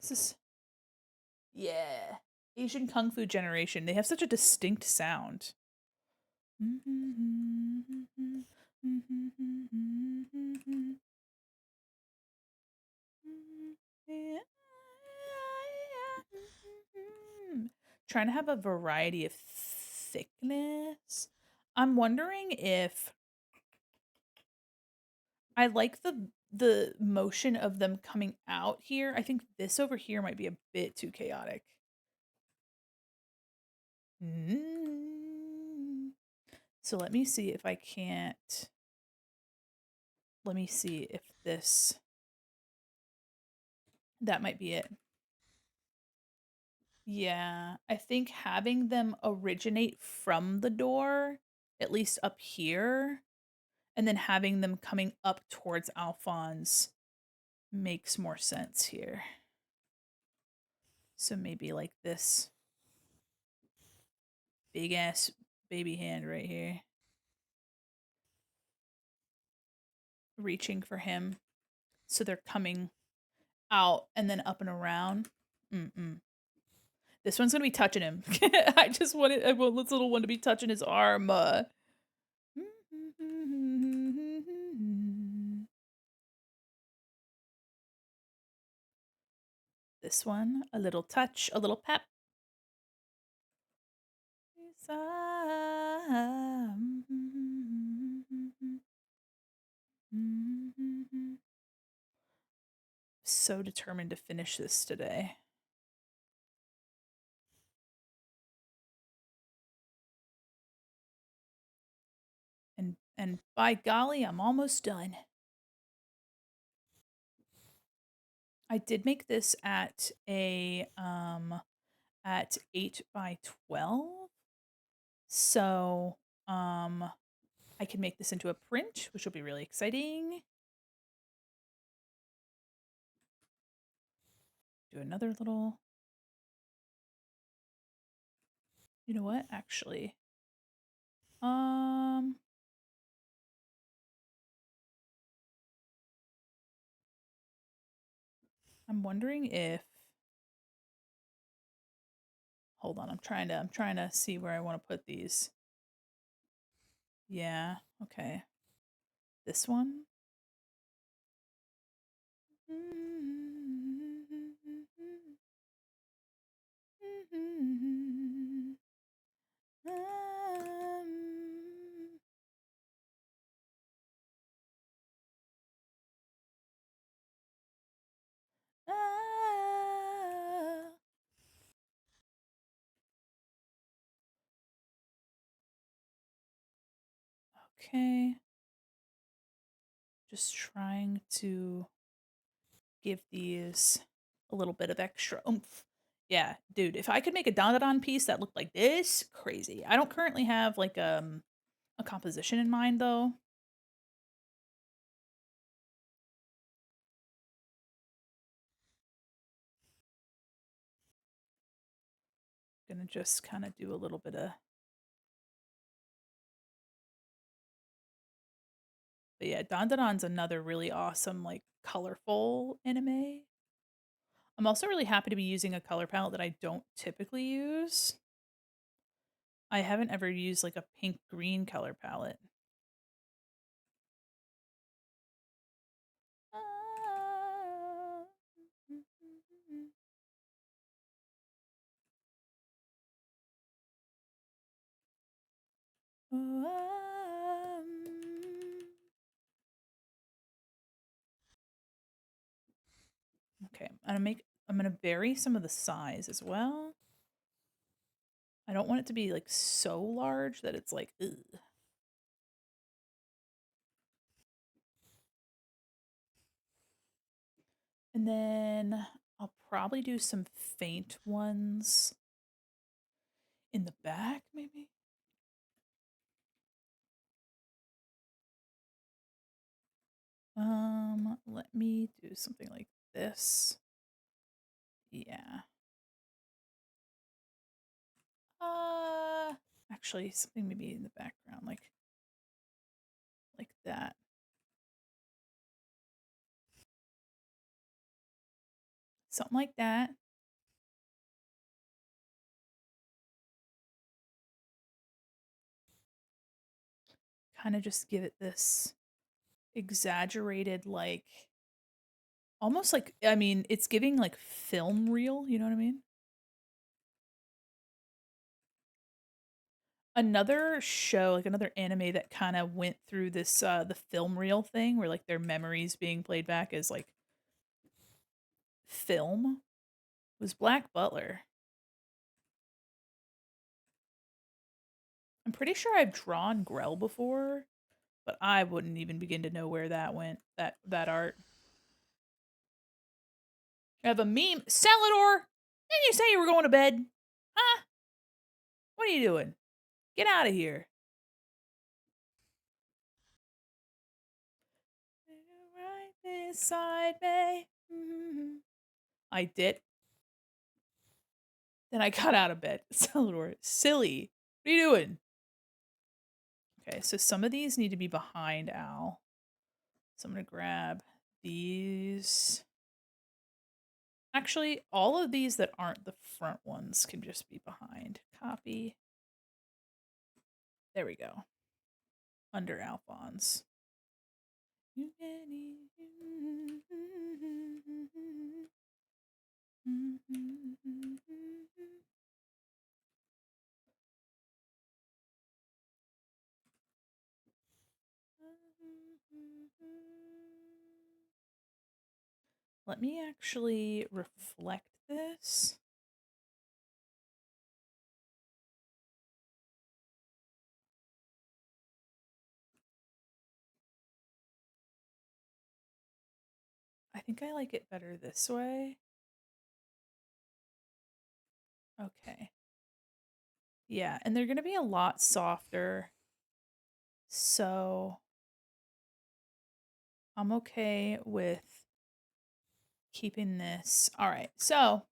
This is yeah. Asian Kung Fu generation. They have such a distinct sound. Trying to have a variety of thickness. I'm wondering if I like the motion of them coming out here. I think this over here might be a bit too chaotic. So let me see if I can't. Let me see if this. That might be it. Yeah, I think having them originate from the door, at least up here, and then having them coming up towards Alphonse makes more sense here. So maybe like this big ass baby hand right here. Reaching for him. So they're coming out and then up and around. This one's gonna be touching him. I want this little one to be touching his arm. This one, a little touch, a little pep. So determined to finish this today. And by golly, I'm almost done. I did make this at a at 8 by 12. So I can make this into a print, which will be really exciting. Do another little. You know what? Actually, I'm wondering if. Hold on, I'm trying to see where I want to put these. Yeah, okay. This one. Okay. Just trying to give these a little bit of extra oomph. Yeah, dude, if I could make a Dandadan piece that looked like this, crazy. I don't currently have like a composition in mind though. Gonna just kind of do a little bit of. But yeah, Dandadan's another really awesome, like colorful anime. I'm also really happy to be using a color palette that I don't typically use. I haven't ever used like a pink green color palette. Ah. Okay, I'm gonna vary some of the size as well. I don't want it to be like so large that it's like, ugh. And then I'll probably do some faint ones in the back, maybe. Let me do something like this. Yeah. Uh, Actually, something maybe in the background, like that. Something like that. Kind of just give it this exaggerated, like almost like, I mean, it's giving like film reel, you know what I mean? Another show, like another anime that kind of went through this the film reel thing where like their memories being played back as like film was Black Butler. I'm pretty sure I've drawn Grell before, but I wouldn't even begin to know where that went, that art. I have a meme. Salador, didn't you say you were going to bed? Huh? What are you doing? Get out of here. Right beside me. I did. Then I got out of bed. Salador, silly. What are you doing? Okay, so some of these need to be behind Al. So I'm going to grab these. Actually, all of these that aren't the front ones can just be behind. Copy. There we go. Under Alphonse. Let me actually reflect this. I think I like it better this way. Okay. Yeah, and they're going to be a lot softer. So I'm okay with keeping this. All right. So,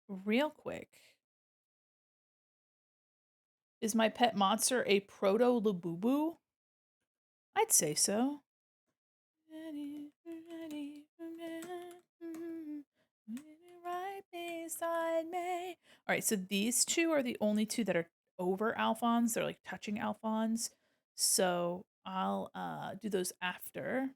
real quick, is my pet monster a proto Labubu? I'd say so. Right beside me. All right, so these two are the only two that are over Alphonse. They're like touching Alphonse. So I'll do those after.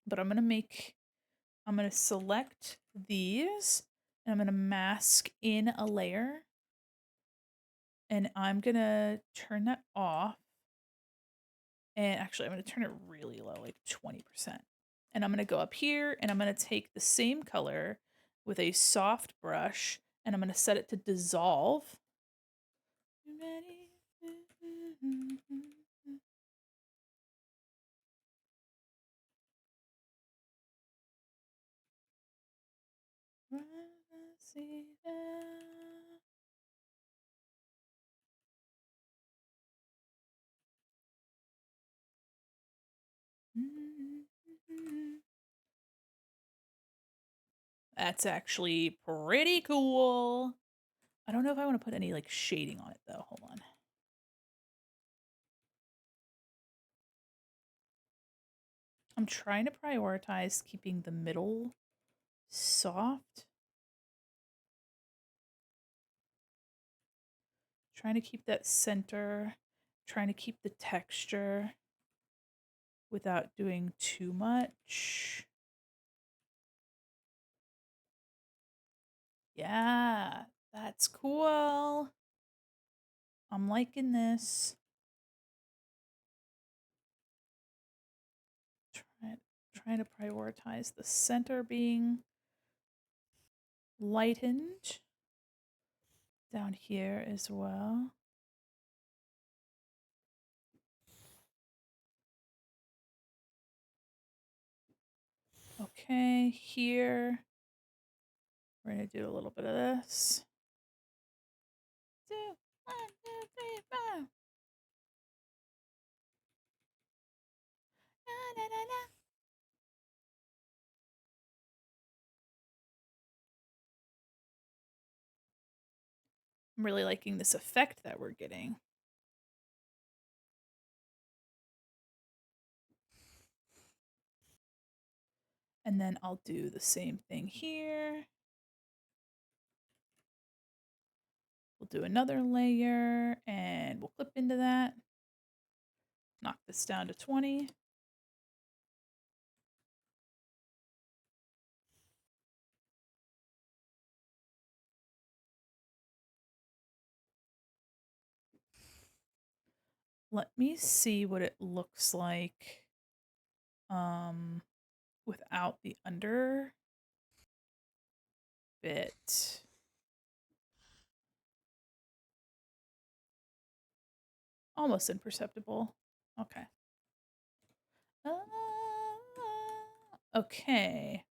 But I'm gonna select these and I'm gonna mask in a layer. And I'm gonna turn that off. And actually, I'm going to turn it really low, like 20%. And I'm going to go up here and I'm going to take the same color with a soft brush and I'm going to set it to dissolve. Ready? That's actually pretty cool. I don't know if I want to put any like shading on it though. Hold on. I'm trying to prioritize keeping the middle soft. Trying to keep that center. Trying to keep the texture without doing too much. Yeah, that's cool. I'm liking this. Trying trying to prioritize the center being lightened down here as well. Okay, here we're going to do a little bit of this. 2, 1, 2, 3, 4. Na, na, na, na. I'm really liking this effect that we're getting. And then I'll do the same thing here. We'll do another layer and we'll clip into that. Knock this down to 20. Let me see what it looks like without the under bit. Almost imperceptible. Okay. Okay.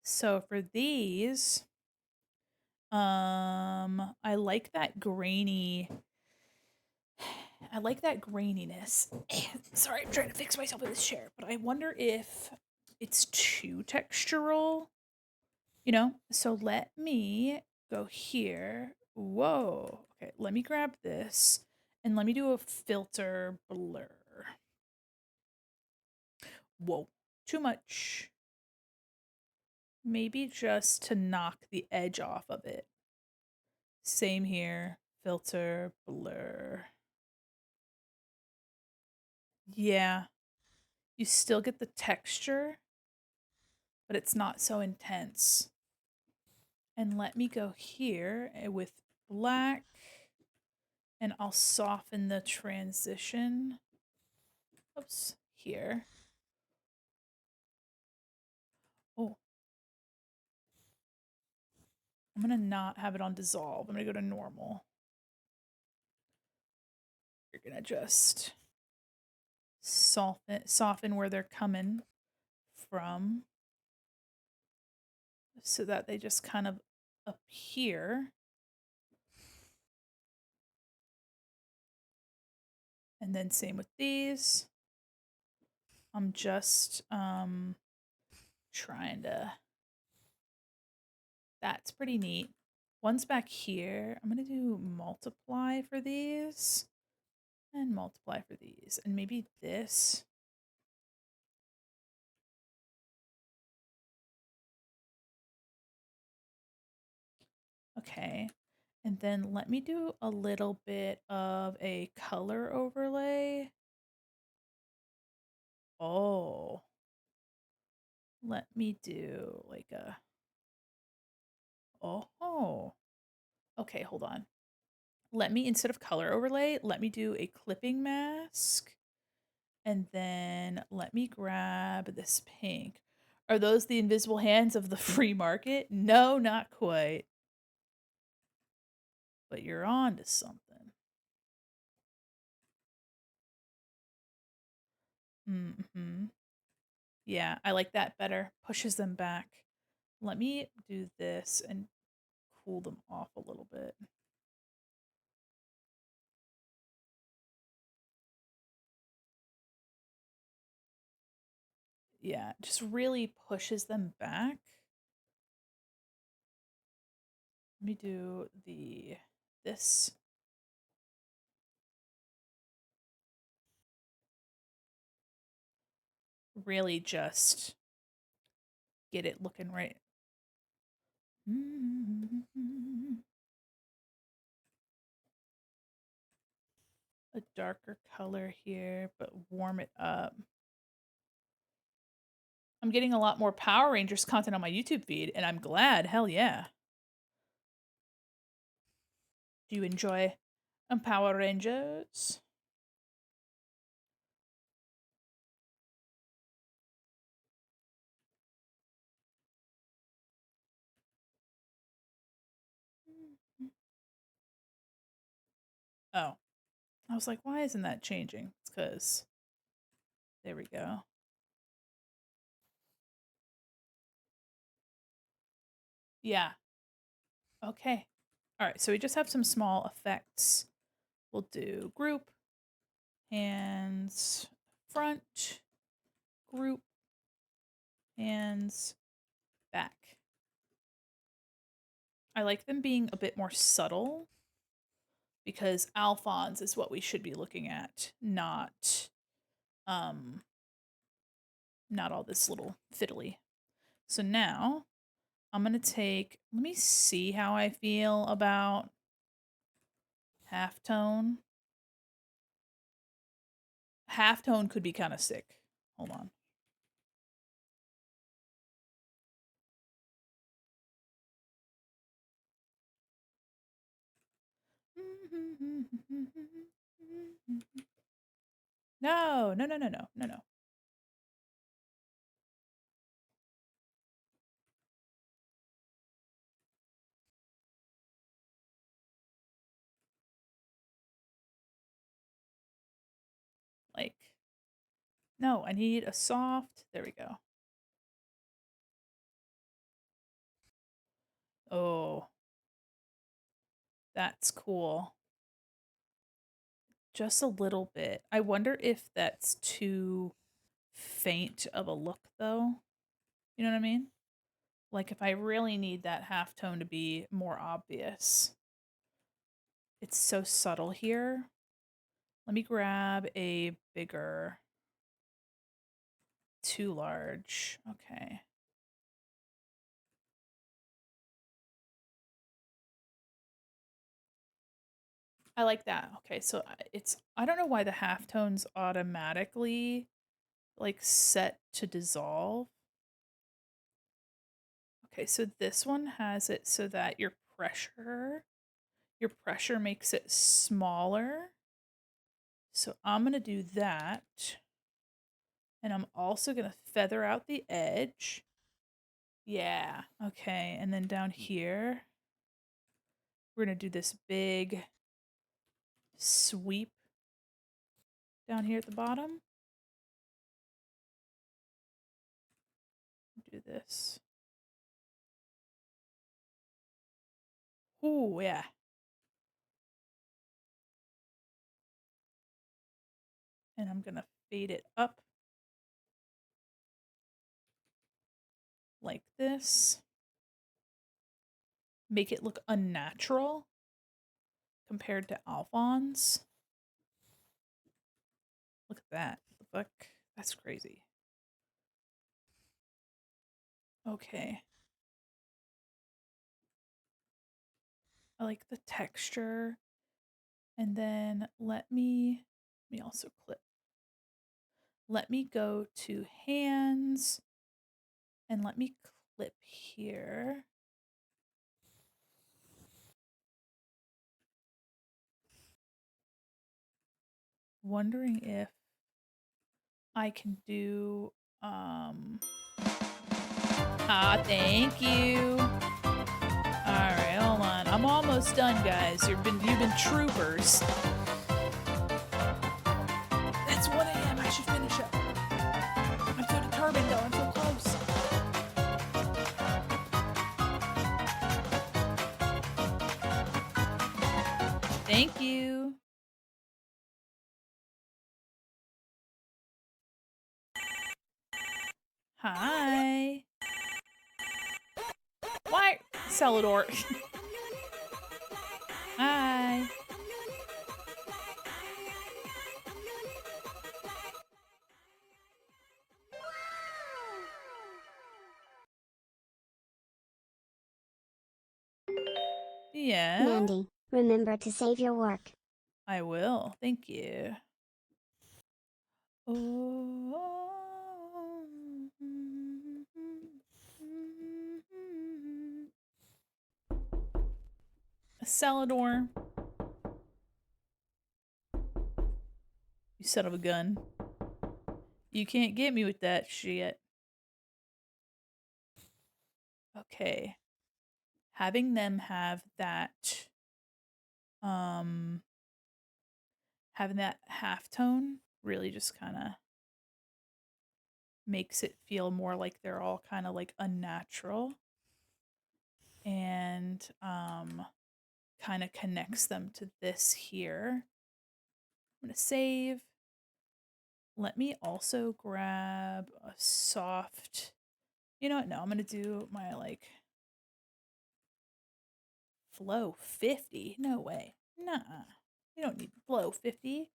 So for these, I like that grainy. I like that graininess. Sorry, I'm trying to fix myself with this chair, but I wonder if it's too textural, you know? So let me go here. Whoa. Okay, let me grab this and let me do a filter blur. Whoa, too much. Maybe just to knock the edge off of it. Same here, filter blur. Yeah, you still get the texture, but it's not so intense. And let me go here with black and I'll soften the transition. Oops, here. Oh, I'm gonna not have it on dissolve. I'm gonna go to normal. You're gonna just soften where they're coming from so that they just kind of appear. And then same with these. I'm just trying to, that's pretty neat. One's back here. I'm gonna do multiply for these and multiply for these and maybe this. Okay. And then let me do a little bit of a color overlay. Oh, let me do like a, oh, okay, hold on. Let me, instead of color overlay, let me do a clipping mask. And then let me grab this pink. Are those the invisible hands of the free market? No, not quite. But you're on to something. Mm-hmm. Yeah, I like that better. Pushes them back. Let me do this and cool them off a little bit. Yeah, just really pushes them back. Let me do this. Really just get it looking right. A darker color here, but warm it up. I'm getting a lot more Power Rangers content on my YouTube feed, and I'm glad. Hell yeah. Do you enjoy Power Rangers? Oh. I was like, why isn't that changing? It's because, there we go. Yeah. Okay. All right, so we just have some small effects. We'll do group, hands, front, group, hands, back. I like them being a bit more subtle because Alphonse is what we should be looking at, um not all this little fiddly. So now I'm gonna take, let me see how I feel about halftone. Halftone could be kind of sick. Hold on. No, no, no, no, no, no, no. Like, no, I need a soft. There we go. Oh, that's cool. Just a little bit. I wonder if that's too faint of a look, though. You know what I mean? Like, if I really need that halftone to be more obvious. It's so subtle here. Let me grab a bigger, too large. Okay. I like that. Okay, so it's, I don't know why the halftones automatically like set to dissolve. Okay, so this one has it so that your pressure makes it smaller. So I'm going to do that. And I'm also going to feather out the edge. Yeah. Okay, and then down here we're going to do this big sweep down here at the bottom. Do this. Ooh, yeah. And I'm going to fade it up like this. Make it look unnatural compared to Alphonse. Look at that. The fuck? That's crazy. Okay. I like the texture. And then let me also clip. Let me go to hands and let me clip here. Wondering if I can do thank you. All right, hold on. I'm almost done, guys. You've been troopers. It's 1 a.m. I should finish up. I'm so determined, though. I'm so close. Thank you. Hi. Why? Celador. Hi. Yeah, Mandi, remember to save your work. I will. Thank you. Oh. Celador. You son of a gun. You can't get me with that shit. Okay. Having them have that having that half tone really just kind of makes it feel more like they're all kind of like unnatural and kind of connects them to this here. I'm going to save. Let me also grab a soft, you know what? No, I'm going to do my like flow 50. No way. Nah, you don't need flow 50.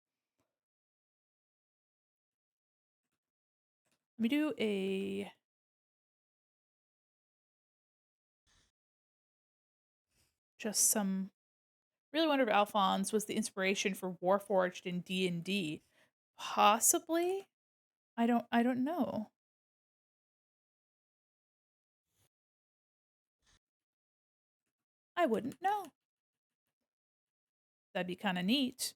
Let me do a just some. Really wonder if Alphonse was the inspiration for Warforged in D&D. Possibly. I don't know. I wouldn't know. That'd be kind of neat.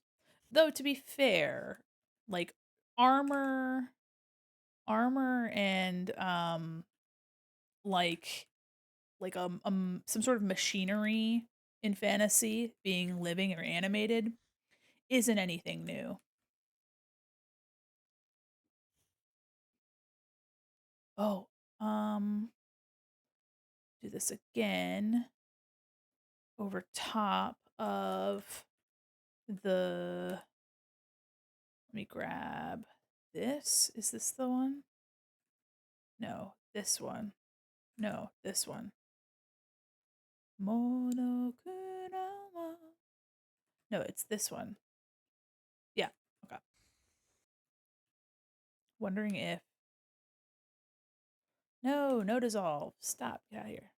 Though to be fair, like armor armor and like some sort of machinery in fantasy being living or animated isn't anything new. Oh, do this again over top of the, let me grab this. Is this the one? No, this one. No, this one. Monokurama. No, it's this one. Yeah. Okay. Wondering if. No, no dissolve. Stop. Get out of here.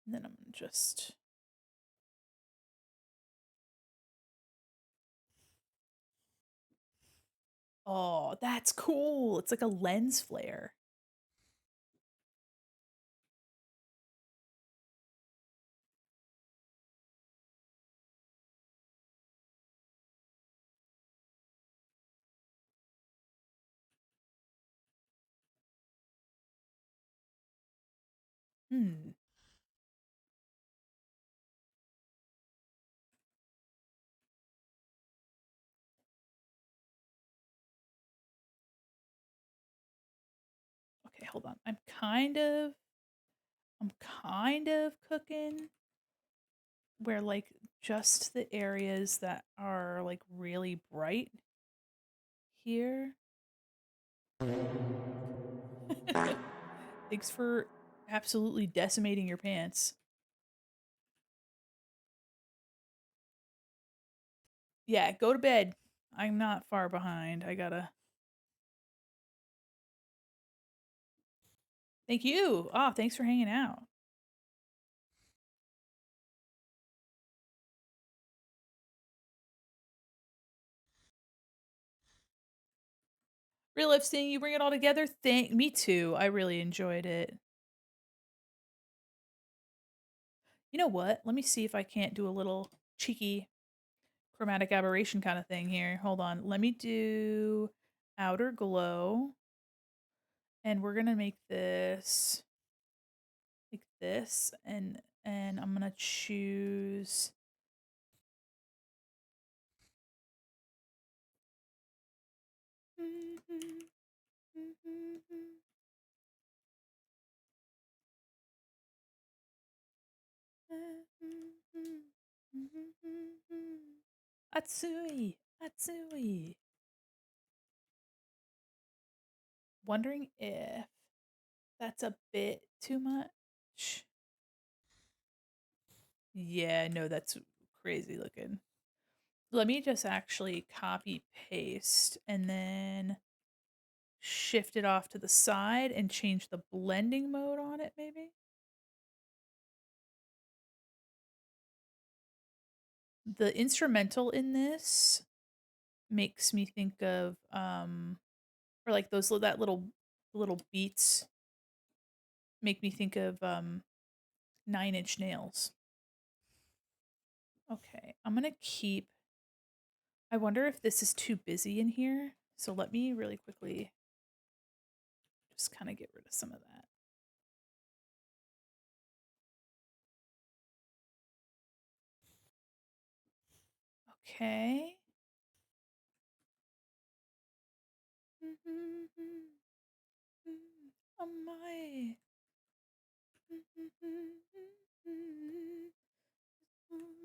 And then I'm gonna just. Oh, that's cool. It's like a lens flare. Hmm. Okay, hold on. I'm kind of cooking where like just the areas that are like really bright here. Thanks for absolutely decimating your pants. Yeah, go to bed. I'm not far behind. I gotta. Thank you. Ah, thanks for hanging out. Real life seeing you bring it all together. Thank me too. I really enjoyed it. You know what? Let me see if I can't do a little cheeky chromatic aberration kind of thing here. Hold on. Let me do outer glow. And we're gonna make this like this. And I'm gonna choose. Atsui, Atsui. Wondering if that's a bit too much. Yeah, no, that's crazy looking. Let me just actually copy paste and then shift it off to the side and change the blending mode on it, maybe. The instrumental in this makes me think of or like those that little beats make me think of 9 Inch Nails. Okay, I'm gonna keep. I wonder if this is too busy in here. So let me really quickly Just kind of get rid of some of that. Okay. Oh my.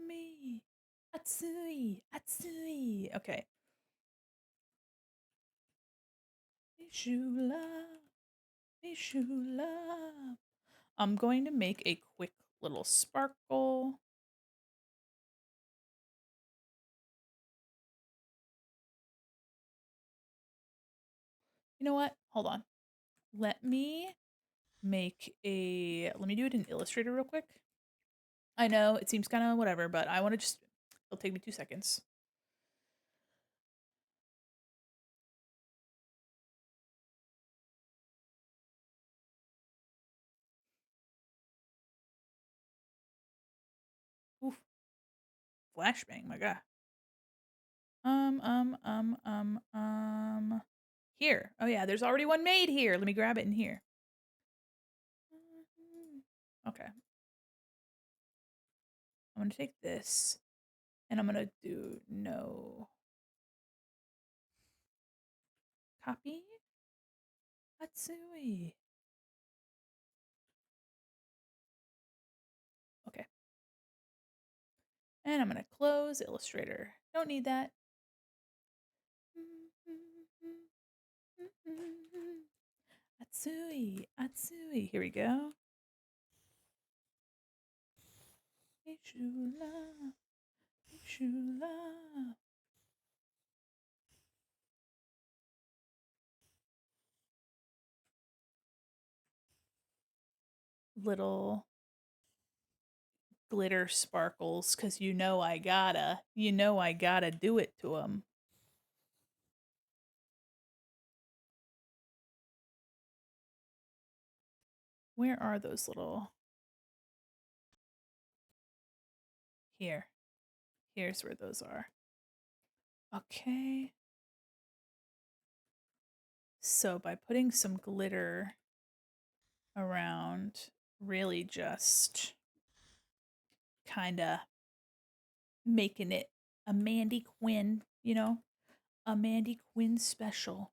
Me. Atsui. Atsui. Okay. Shula. Shula. I'm going to make a quick little sparkle. You know what? Hold on. Let me let me do it in Illustrator real quick. I know it seems kind of whatever, but I want to just, it'll take me 2 seconds. Oof. Flashbang, my God. Here. Oh yeah, there's already one made here. Let me grab it in here. Okay. I'm gonna take this and I'm gonna do no. Copy. Hatsui. Okay. And I'm gonna close Illustrator. Don't need that. Atsui, Atsui. Here we go. Ishula, Ishula. Little glitter sparkles, because you know I gotta do it to them. Where are those little? Here. Here's where those are. Okay. So by putting some glitter around, really just kind of making it a Mandi Quin, you know, a Mandi Quin special.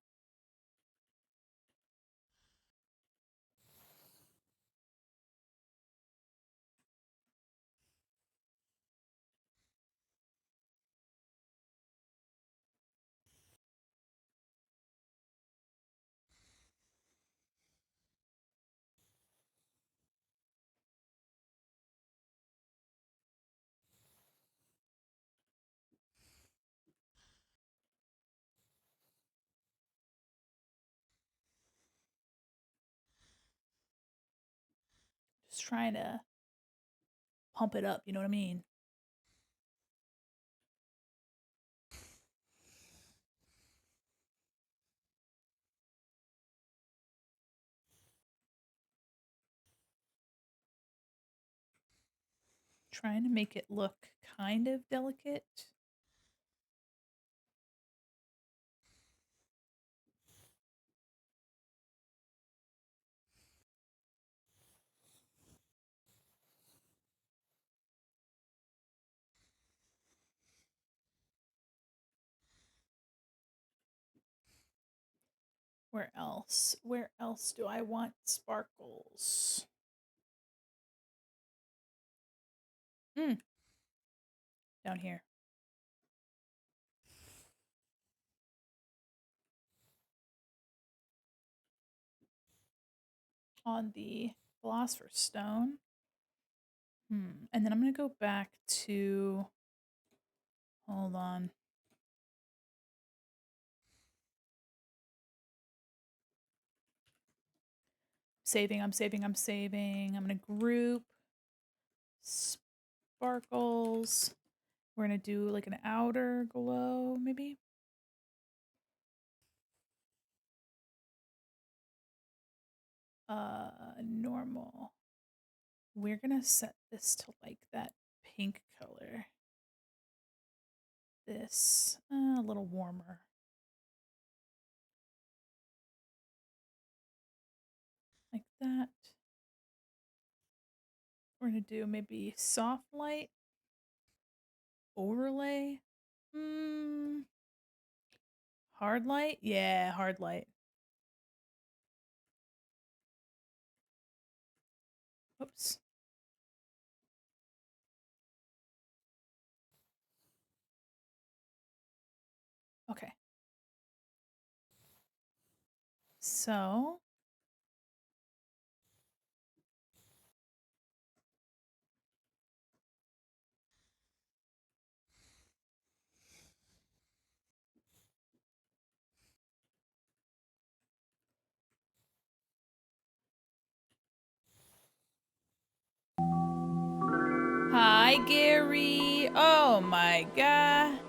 Just trying to pump it up, you know what I mean? Trying to make it look kind of delicate. Where else? Where else do I want sparkles? Down here. On the Philosopher's Stone. And then I'm going to go back to, hold on. I'm saving. I'm going to group sparkles. We're going to do like an outer glow, maybe. Normal. We're going to set this to like that pink color. This, a little warmer. that. We're gonna do maybe soft light, overlay. Hard light? Yeah, hard light. Oops. Okay. So, hi, Gary. Oh my god.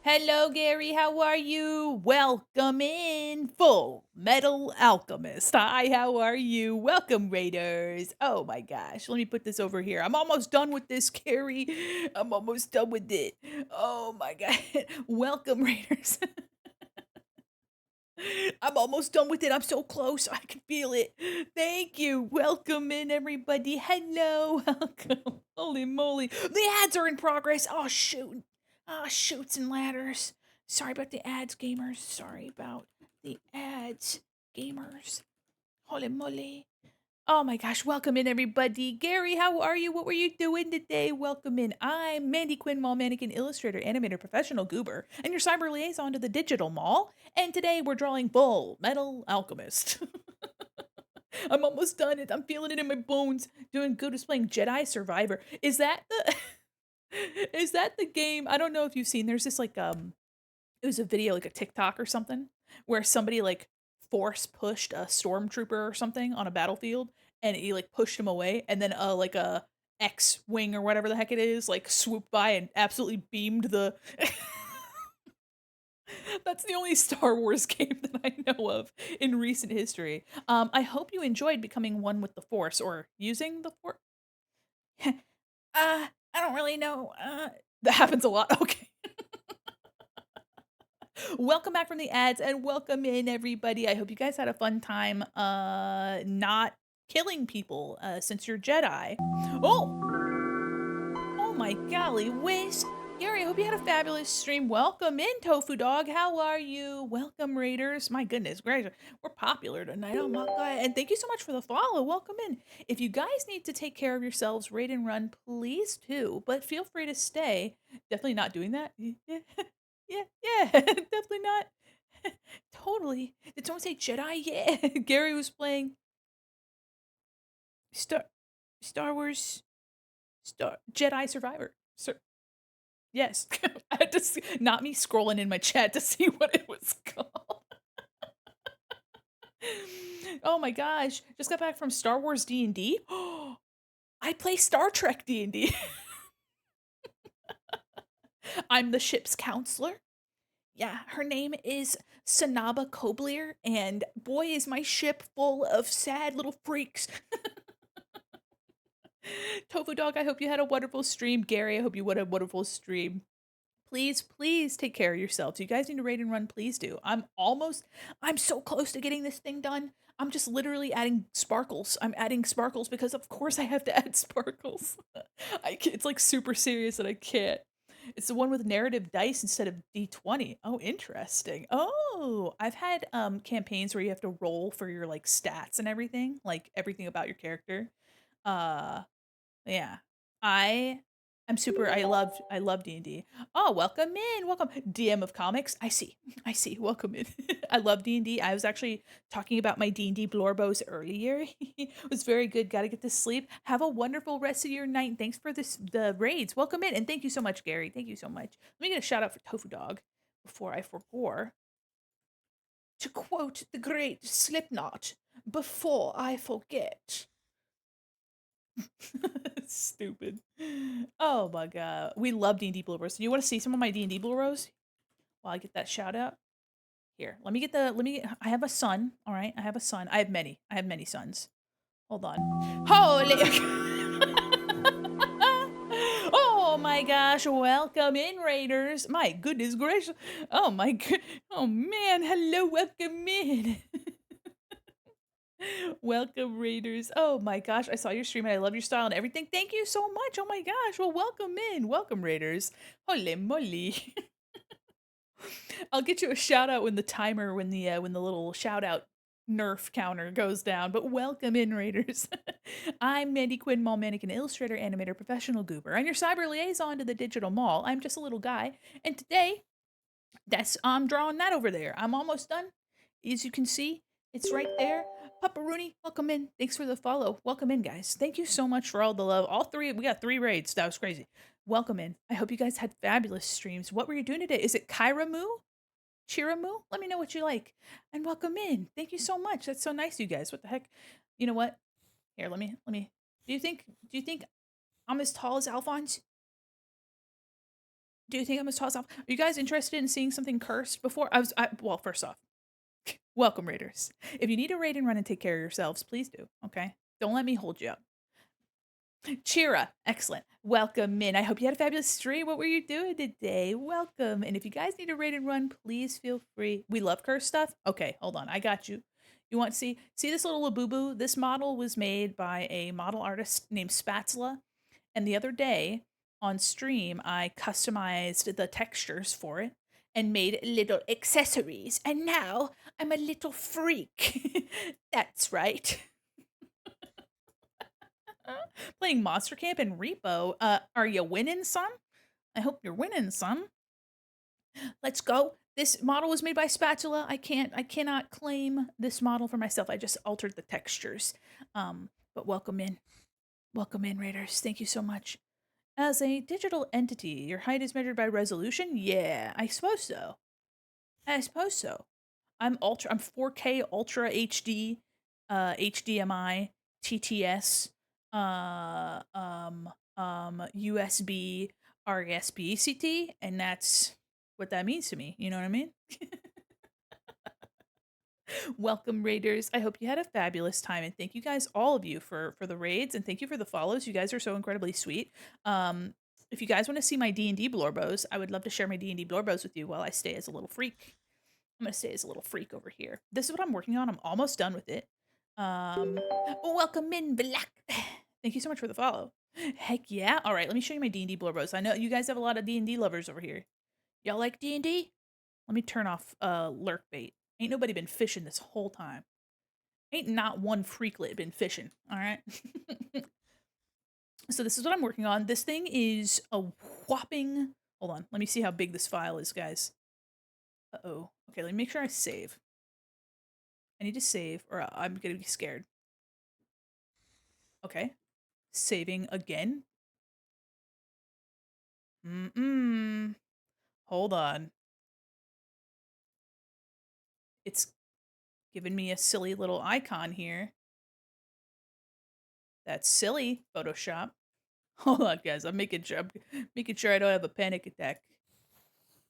Hello, Gary. How are you? Welcome in, Full Metal Alchemist. Hi, how are you? Welcome, Raiders. Oh my gosh. Let me put this over here. I'm almost done with this, Gary. I'm almost done with it. Oh my god. Welcome, Raiders. I'm almost done with it. I'm so close. I can feel it. Thank you. Welcome in, everybody. Hello. Welcome. Holy moly. The ads are in progress. Oh, shoot. Oh, shoots and ladders. Sorry about the ads, gamers. Sorry about the ads, gamers. Holy moly. Oh my gosh, welcome in everybody. Gary, how are you? What were you doing today? Welcome in. I'm Mandi Quin, mall mannequin, illustrator, animator, professional goober, and your cyber liaison to the digital mall. And today we're drawing Bull Metal Alchemist. I'm almost done it. I'm feeling it in my bones. Doing good with playing Jedi Survivor. Is that the is that the game? I don't know if you've seen there's this like it was a video, like a TikTok or something, where somebody like force pushed a stormtrooper or something on a battlefield, and he like pushed him away, and then like a X-wing or whatever the heck it is, like swooped by and absolutely beamed the. That's the only Star Wars game that I know of in recent history. I hope you enjoyed becoming one with the Force or using the Force. I don't really know. That happens a lot. Okay. Welcome back from the ads and welcome in everybody. I hope you guys had a fun time not killing people since you're Jedi. Oh my golly whiz. Gary, I hope you had a fabulous stream. Welcome in, Tofu Dog. How are you? Welcome, Raiders. My goodness gracious. We're popular tonight. Oh my god. And thank you so much for the follow. Welcome in. If you guys need to take care of yourselves, raid and run, please do. But feel free to stay. Definitely not doing that. Yeah, definitely not. Totally. Did someone say Jedi? Yeah. Gary was playing Star Star Wars Star Jedi Survivor. Sir, yes. I had to see, not me scrolling in my chat to see what it was called. Oh my gosh. Just got back from Star Wars D&D. I play Star Trek D&D. I'm the ship's counselor. Yeah, her name is Sanaba Koblier, and boy, is my ship full of sad little freaks. Tofu Dog, I hope you had a wonderful stream. Gary, I hope you had a wonderful stream. Please, please take care of yourselves. You guys need to raid and run, please do. I'm so close to getting this thing done. I'm just literally adding sparkles. I'm adding sparkles because of course I have to add sparkles. It's like super serious that I can't. It's the one with narrative dice instead of D20. Oh, interesting. Oh, I've had campaigns where you have to roll for your like stats and everything, like everything about your character. Uh yeah. I am super I love D&D. Oh, welcome in. Welcome. DM of Comics. I see. I see. Welcome in. I love D&D. I was actually talking about my D&D Blorbos earlier. It was very good. Got to get to sleep. Have a wonderful rest of your night. Thanks for the raids. Welcome in and thank you so much, Gary. Thank you so much. Let me get a shout out for Tofu Dog before I forget. To quote the great Slipknot, before I forget. Stupid. Oh my god. We love D&D Blue Rose. You want to see some of my D&D Blue Rose? While I get that shout out. Here, I have a son, all right? I have a son. I have many. I have many sons. Hold on. Holy Oh my gosh, welcome in Raiders. My goodness gracious. Oh my god. Oh man, hello, welcome in. Welcome, Raiders. Oh my gosh, I saw your stream and I love your style and everything. Thank you so much. Oh my gosh. Well, welcome in. Welcome, Raiders. Holy moly. I'll get you a shout out when the timer, when the little shout out nerf counter goes down. But welcome in, Raiders. I'm Mandi Quin, mall mannequin, illustrator, animator, professional goober. I'm your cyber liaison to the digital mall. I'm just a little guy, and today I'm drawing that over there. I'm almost done. As you can see, it's right there. Papa Rooney, welcome in. Thanks for the follow. Welcome in, guys. Thank you so much for all the love. All three, we got 3 raids. That was crazy. Welcome in. I hope you guys had fabulous streams. What were you doing today? Is it Kyra Moo? Chiramu? Let me know what you like. And welcome in. Thank you so much. That's so nice, you guys. What the heck? You know what? Here, let me. Do you think I'm as tall as Alphonse? Do you think I'm as tall as Alphonse? Are you guys interested in seeing something cursed before? Well, first off, welcome, Raiders. If you need a raid and run and take care of yourselves, please do, okay? Don't let me hold you up. Chira, excellent. Welcome in. I hope you had a fabulous stream. What were you doing today? Welcome. And if you guys need a raid and run, please feel free. We love curse stuff. Okay, hold on. I got you. You want to see this little Labubu? This model was made by a model artist named Spatula. And the other day on stream, I customized the textures for it and made little accessories. And now I'm a little freak. That's right. Playing Monster Camp and Repo. Are you winning, son? I hope you're winning, son. Let's go. This model was made by Spatula. I cannot claim this model for myself. I just altered the textures. But welcome in. Welcome in, Raiders. Thank you so much. As a digital entity, your height is measured by resolution? Yeah, I suppose so. I suppose so. I'm 4K Ultra HD, HDMI, TTS, USB, RSPCT, and that's what that means to me. You know what I mean? Welcome, Raiders. I hope you had a fabulous time, and thank you guys, all of you, for the raids, and thank you for the follows. You guys are so incredibly sweet. If you guys want to see my D&D blorbos, I would love to share my D&D blorbos with you while I stay as a little freak. I'm gonna stay as a little freak over here. This is what I'm working on. I'm almost done with it. Welcome in, Black. Thank you so much for the follow. Heck yeah. All right, let me show you my D&D blorbos. I know you guys have a lot of D&D lovers over here. Y'all like D&D? Let me turn off lurk bait. Ain't nobody been fishing this whole time. Ain't not one freaklet been fishing, all right? So this is what I'm working on. This thing is a whopping... Hold on. Let me see how big this file is, guys. Uh-oh. Okay, let me make sure I save. I need to save, or I'm gonna be scared. Okay. Saving again. Hold on. It's giving me a silly little icon here. That's silly, Photoshop. Hold on, guys. I'm making sure I don't have a panic attack.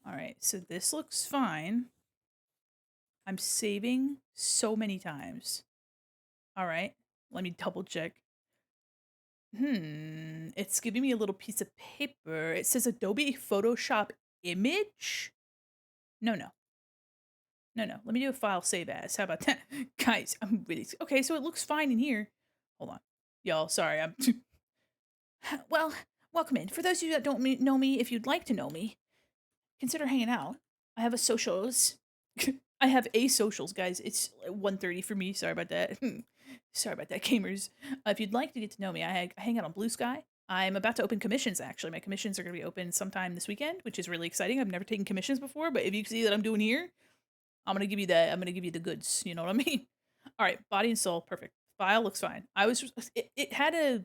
All right, so this looks fine. I'm saving so many times. All right, let me double check. It's giving me a little piece of paper. It says Adobe Photoshop image. No. Let me do a file save as. How about that? Guys, I'm really... Okay, so it looks fine in here. Hold on. Y'all, sorry, I'm... Well, welcome in. For those of you that don't know me, if you'd like to know me, consider hanging out. I have a socials. I have a socials, guys. It's 1:30 for me. Sorry about that. Sorry about that, gamers. If you'd like to get to know me, I hang out on Blue Sky. I'm about to open commissions, actually. My commissions are going to be open sometime this weekend, which is really exciting. I've never taken commissions before, but if you see that I'm doing here, I'm going to give you that. I'm going to give you the goods. You know what I mean? All right. Body and soul. Perfect. File looks fine. It had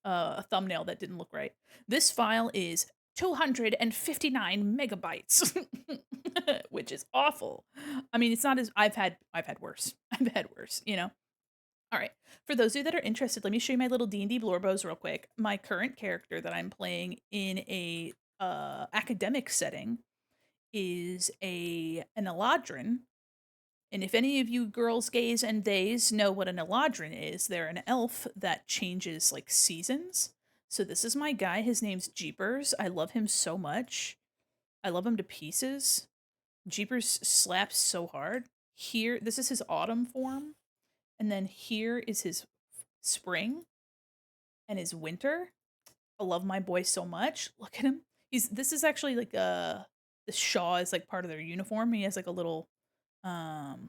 a thumbnail that didn't look right. This file is 259 megabytes, which is awful. I mean, it's not as... I've had worse. I've had worse, you know? All right. For those of you that are interested, let me show you my little D&D blorbos real quick. My current character that I'm playing in a academic setting is an Eladrin. And if any of you girls, gays, and days know what an Eladrin is, they're an elf that changes, like, seasons. So this is my guy. His name's Jeepers. I love him so much. I love him to pieces. Jeepers slaps so hard. Here, this is his autumn form. and then here is his spring and his winter. I love my boy so much. Look at him. This is actually like the Shaw is like part of their uniform. He has like a little um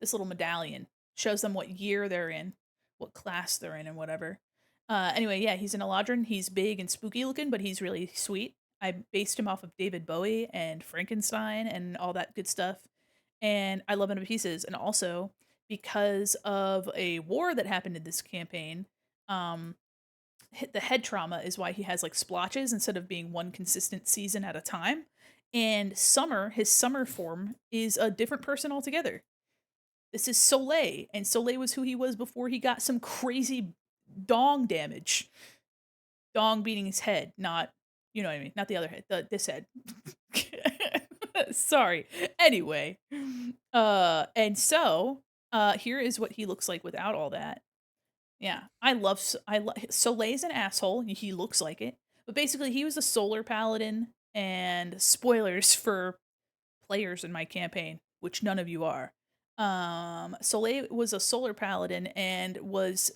this little medallion. Shows them what year they're in, what class they're in and whatever. Anyway, yeah, he's an Eladrin. He's big and spooky looking, but he's really sweet. I based him off of David Bowie and Frankenstein and all that good stuff. And I love him to pieces. And also because of a war that happened in this campaign, um the head trauma is why he has like splotches instead of being one consistent season at a time. And summer, his summer form is a different person altogether. This is Soleil, and Soleil was who he was before he got some crazy dong damage. Dong beating his head, not, you know what I mean, not the other head, this head. Sorry. Anyway, and so here is what he looks like without all that. Yeah, Soleil's an asshole, he looks like it, but basically he was a solar paladin, and spoilers for players in my campaign, which none of you are. Soleil was a solar paladin and was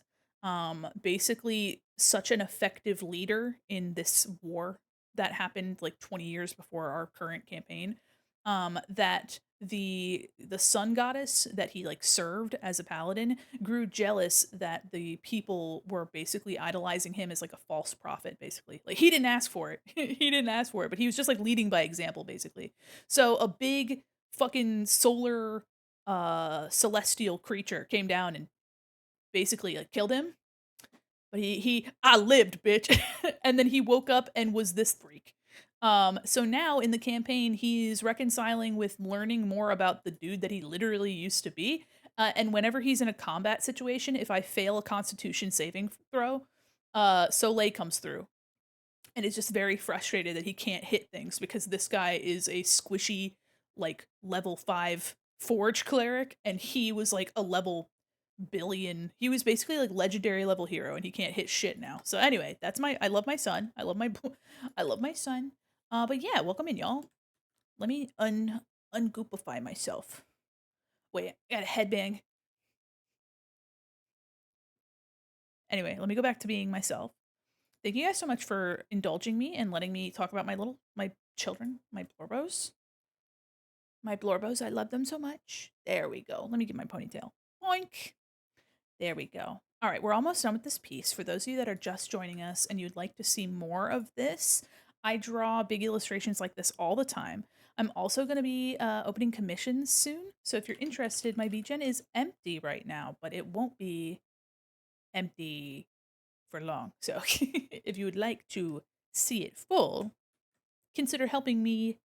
basically such an effective leader in this war that happened like 20 years before our current campaign. That the sun goddess that he like served as a paladin grew jealous that the people were basically idolizing him as like a false prophet, basically. Like he didn't ask for it. He didn't ask for it, but he was just like leading by example, basically. So a big fucking solar celestial creature came down and basically like killed him. But he I lived, bitch. And then he woke up and was this freak. So now in the campaign, he's reconciling with learning more about the dude that he literally used to be. And whenever he's in a combat situation, if I fail a constitution saving throw, Soleil comes through and is just very frustrated that he can't hit things because this guy is a squishy, like level 5 forge cleric, and he was like a level billion. He was basically like legendary level hero, and he can't hit shit now. So anyway, that's my. I love my son. I love my. I love my son. But yeah, welcome in, y'all. Let me ungoopify myself. Wait, I got a headbang. Anyway, let me go back to being myself. Thank you guys so much for indulging me and letting me talk about my children, my blorbos. My blorbos, I love them so much. There we go. Let me get my ponytail. Boink. There we go. All right, we're almost done with this piece. For those of you that are just joining us and you'd like to see more of this, I draw big illustrations like this all the time. I'm also going to be opening commissions soon. So if you're interested, my VGen is empty right now, but it won't be empty for long. So if you would like to see it full, consider helping me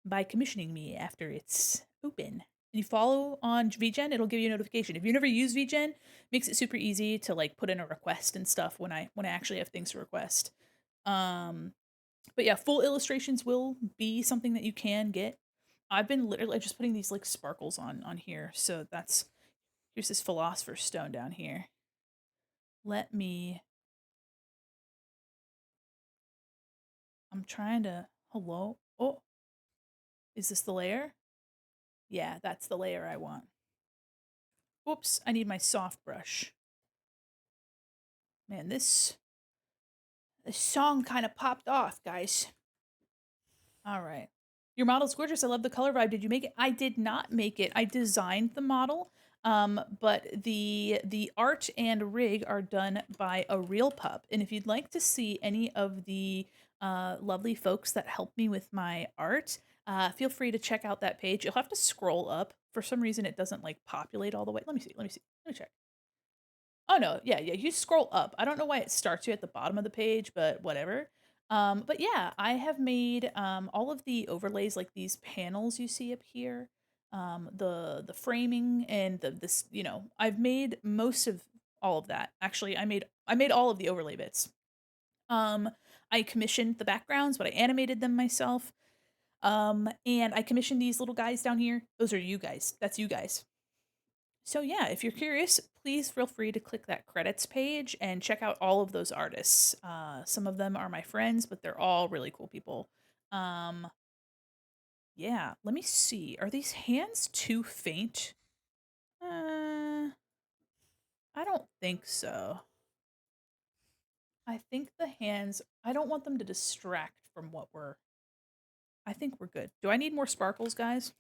by commissioning me after it's open. And you follow on VGen, it'll give you a notification. If you never use VGen, makes it super easy to like put in a request and stuff when I actually have things to request. But yeah, full illustrations will be something that you can get. I've been literally just putting these like sparkles on here. So here's this philosopher's stone down here. Let me I'm trying to hello. Oh, is this the layer? Yeah, that's the layer I want. Oops, I need my soft brush. Man, this song kind of popped off, guys. All right. Your model's gorgeous. I love the color vibe. Did you make it? I did not make it. I designed the model, but the art and rig are done by a real pup. And if you'd like to see any of the lovely folks that helped me with my art, feel free to check out that page. You'll have to scroll up. For some reason, it doesn't like populate all the way. Let me see. Let me see. Let me check. Oh no, yeah, yeah. You scroll up. I don't know why it starts you at the bottom of the page, but whatever. But yeah, I have made all of the overlays, like these panels you see up here, the framing and this. I've made most of all of that. Actually, I made all of the overlay bits. Um, I commissioned the backgrounds, but I animated them myself. And I commissioned these little guys down here. Those are you guys. That's you guys. So yeah, if you're curious, please feel free to click that credits page and check out all of those artists. Some of them are my friends, but they're all really cool people. Um, yeah, let me see. Are these hands too faint? Uh, I don't think so. I think the hands, I don't want them to distract from what I think we're good. Do I need more sparkles, guys?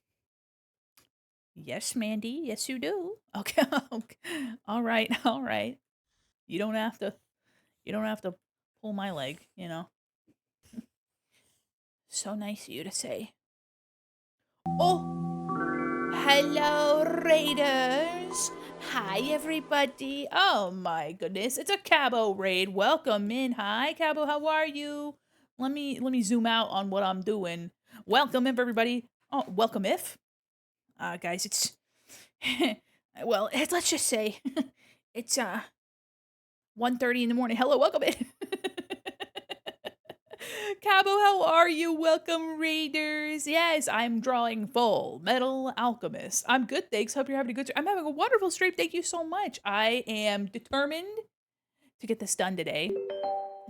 Yes, Mandy. Yes, you do. Okay. Okay. All right. All right. You don't have to, you don't have to pull my leg, you know? So nice of you to say. Oh, hello, Raiders. Hi, everybody. Oh my goodness, it's a Cabo raid. Welcome in. Hi, Cabo. How are you? Let me zoom out on what I'm doing. Welcome in, everybody. Oh, welcome if. Guys, it's well, let's just say it's 1:30 in the morning. Hello, welcome in. Cabo, how are you? Welcome, Raiders. Yes, I'm drawing Full Metal Alchemist. I'm good, thanks. Hope you're having a good stream. I'm having a wonderful stream. Thank you so much. I am determined to get this done today.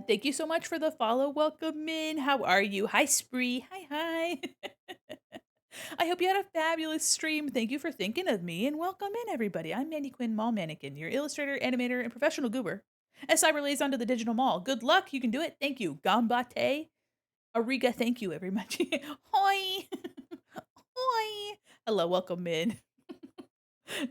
Thank you so much for the follow. Welcome in. How are you? Hi, Spree. Hi, hi. I hope you had a fabulous stream. Thank you for thinking of me, and welcome in, everybody. I'm Mandi Quin Mall Mannequin, your illustrator, animator, and professional goober. As I relays onto the digital mall. Good luck. You can do it. Thank you. Gambate. Ariga, thank you very much. Hoi! Hoi! Hello, welcome in.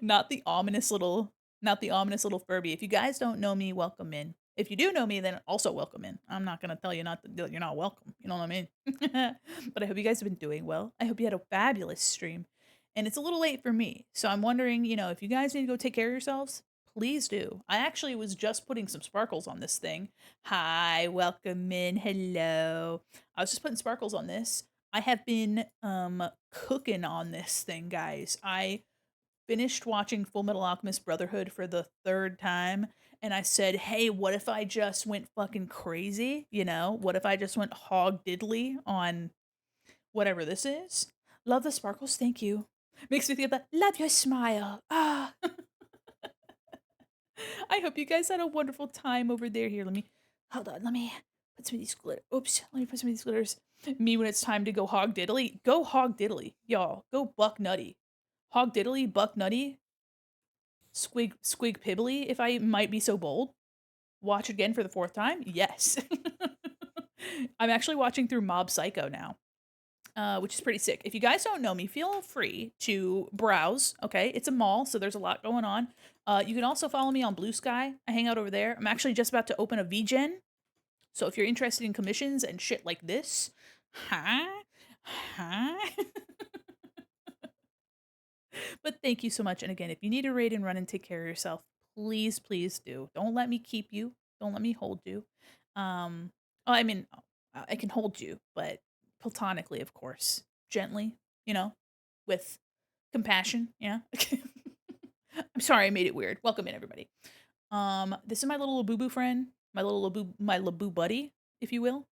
Not the ominous little Furby. If you guys don't know me, welcome in. If you do know me, then also welcome in. I'm not gonna tell you not that you're not welcome. You know what I mean? But I hope you guys have been doing well. I hope you had a fabulous stream. And it's a little late for me. So I'm wondering, if you guys need to go take care of yourselves, please do. I actually was just putting some sparkles on this thing. Hi, welcome in. Hello. I was just putting sparkles on this. I have been cooking on this thing, guys. I finished watching Full Metal Alchemist Brotherhood for the third time, and I said, hey, what if I just went fucking crazy? What if I just went hog diddly on whatever this is? Love the sparkles, thank you. Makes me think of that. Love your smile. Ah. I hope you guys had a wonderful time over there. Here, hold on, let me put some of these glitter. Oops, let me put some of these glitters. Me when it's time to go hog diddly. Go hog diddly, y'all. Go buck nutty. Hog diddly, buck nutty, squig pibbly, if I might be so bold. Watch again for the fourth time? Yes. I'm actually watching through Mob Psycho now, which is pretty sick. If you guys don't know me, feel free to browse, okay? It's a mall, so there's a lot going on. You can also follow me on Blue Sky. I hang out over there. I'm actually just about to open a VGen, so if you're interested in commissions and shit like this, huh? Huh? But thank you so much. And again, if you need a raid and run and take care of yourself, please, please do. Don't let me keep you. Don't let me hold you. I mean, I can hold you, but platonically, of course, gently, with compassion. Yeah. I'm sorry I made it weird. Welcome in, everybody. This is my little Labubu friend, my Labu buddy, if you will.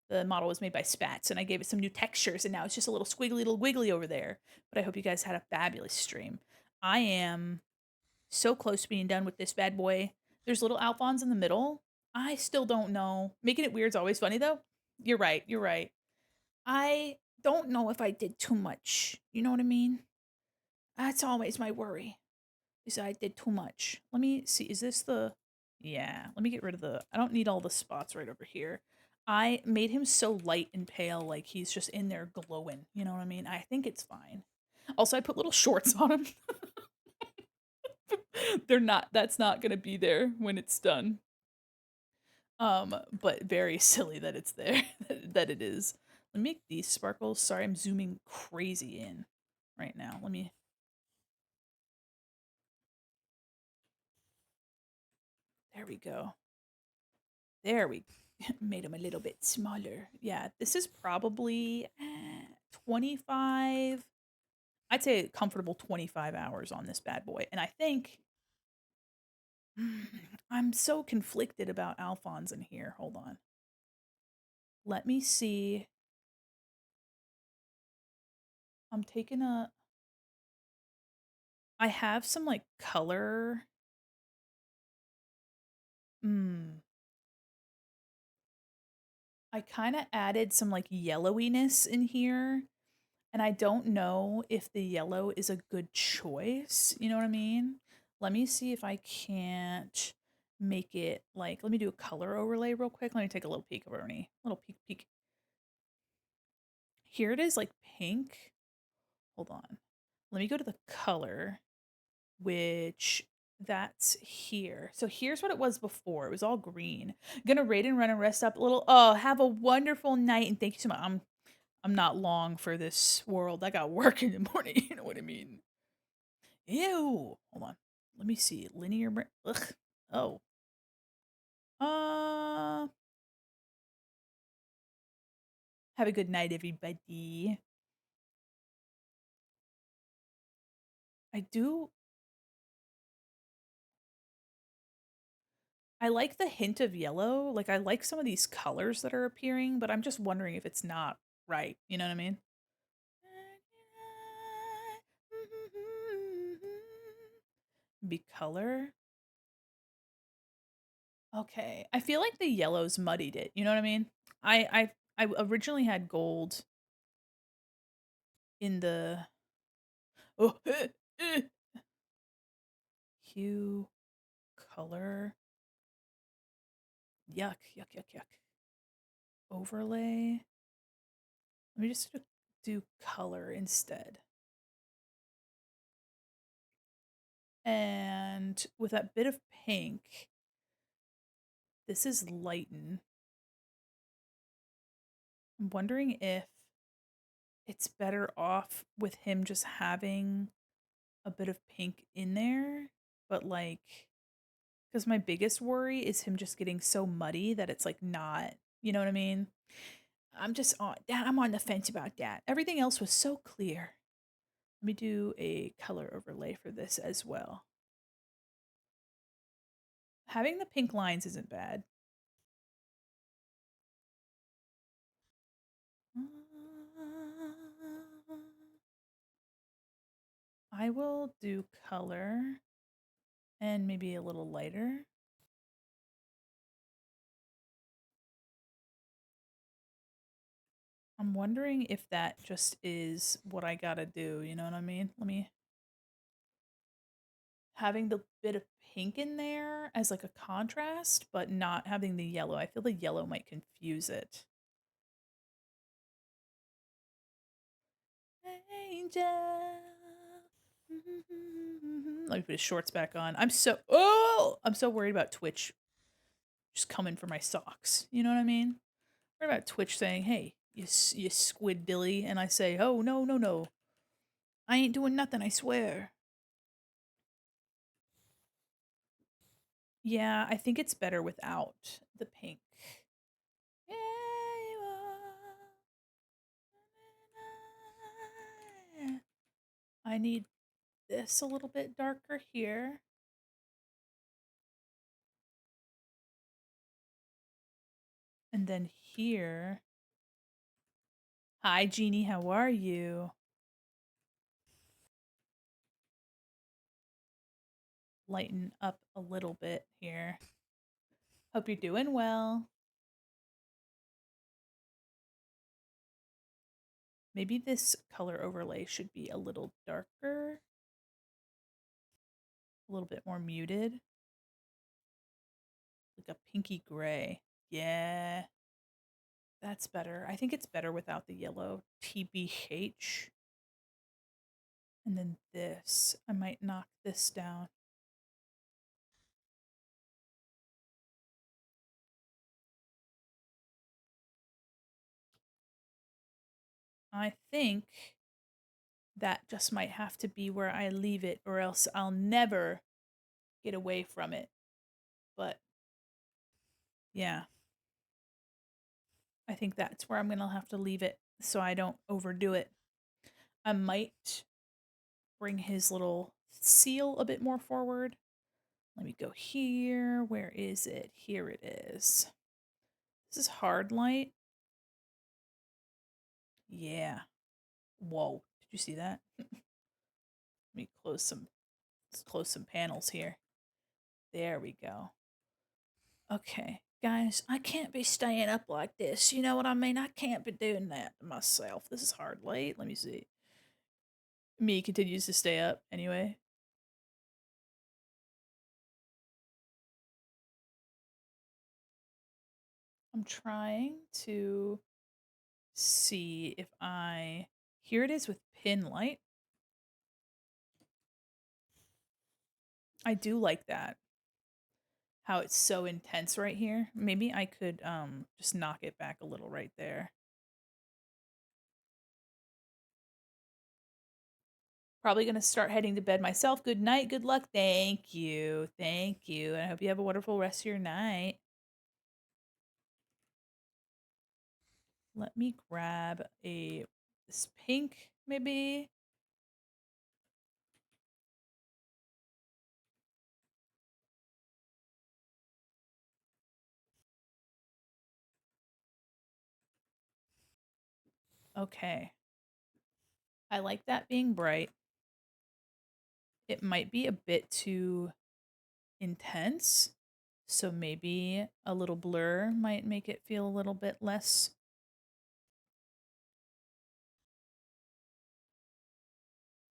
The model was made by Spats, and I gave it some new textures, and now it's just a little squiggly little wiggly over there. But I hope you guys had a fabulous stream. I am so close to being done with this bad boy. There's little Alphonse in the middle. I still don't know. Making it weird's always funny, though. You're right. You're right. I don't know if I did too much. You know what I mean? That's always my worry. Is I did too much. Let me see. Is this the... Yeah, let me get rid of I don't need all the spots right over here. I made him so light and pale, like he's just in there glowing. You know what I mean? I think it's fine. Also, I put little shorts on him. That's not gonna be there when it's done. But very silly that it's there, that it is. Let me make these sparkles. Sorry, I'm zooming crazy in right now. There we go. There we made them a little bit smaller. Yeah, this is probably 25, I'd say a comfortable 25 hours on this bad boy. And I think I'm so conflicted about Alphonse in here. Hold on. Let me see. I'm taking I have some like color. I kind of added some like yellowiness in here, and I don't know if the yellow is a good choice. You know what I mean? Let me see if I can't make it like, let me do a color overlay real quick. Let me take a little peek, Bernie. Little peek, peek. Here it is, like pink. Hold on. Let me go to the color, which that's here. So here's what it was before. It was all green. Gonna raid and run and rest up a little. Oh, have a wonderful night and thank you so much. I'm not long for this world. I got work in the morning. You know what I mean? Ew. Hold on. Let me see. Ugh. Oh. Uh. Have a good night, everybody. I do. I like the hint of yellow. Like, I like some of these colors that are appearing, but I'm just wondering if it's not right. You know what I mean? Be color. Okay. I feel like the yellows muddied it. You know what I mean? I originally had gold in the oh hue color. Yuck, yuck, yuck, yuck. Overlay. Let me just do color instead. And with that bit of pink, this is lighten. I'm wondering if it's better off with him just having a bit of pink in there, but like, because my biggest worry is him just getting so muddy that it's like not, you know what I mean? I'm on the fence about that. Everything else was so clear. Let me do a color overlay for this as well. Having the pink lines isn't bad. I will do color and maybe a little lighter. I'm wondering if that just is what I gotta do, you know what I mean? Let me having the bit of pink in there as like a contrast, but not having the yellow. I feel the yellow might confuse it. Angel. Let me put his shorts back on. I'm so worried about Twitch just coming for my socks. You know what I mean? Worried about Twitch saying, "Hey, you squid dilly," and I say, "Oh no, no, no, I ain't doing nothing. I swear." Yeah, I think it's better without the pink. Yeah, you are. I need this a little bit darker here. And then here. Hi, Jeannie. How are you? Lighten up a little bit here. Hope you're doing well. Maybe this color overlay should be a little darker, a little bit more muted, like a pinky gray. Yeah, that's better. I think it's better without the yellow. TBH. And then this. I might knock this down. I think that just might have to be where I leave it, or else I'll never get away from it. But yeah, I think that's where I'm going to have to leave it so I don't overdo it. I might bring his little seal a bit more forward. Let me go here. Where is it? Here it is. This is hard light. Yeah. Whoa. Did you see that? Let me close some panels here. There we go. Okay, guys, I can't be staying up like this. You know what I mean? I can't be doing that to myself. This is hard late. Let me see. Me continues to stay up anyway. I'm trying to see if I, here it is with pin light. I do like that. How it's so intense right here. Maybe I could just knock it back a little right there. Probably gonna start heading to bed myself. Good night, good luck. Thank you. Thank you. And I hope you have a wonderful rest of your night. Let me grab a this pink, maybe. Okay. I like that being bright. It might be a bit too intense. So maybe a little blur might make it feel a little bit less.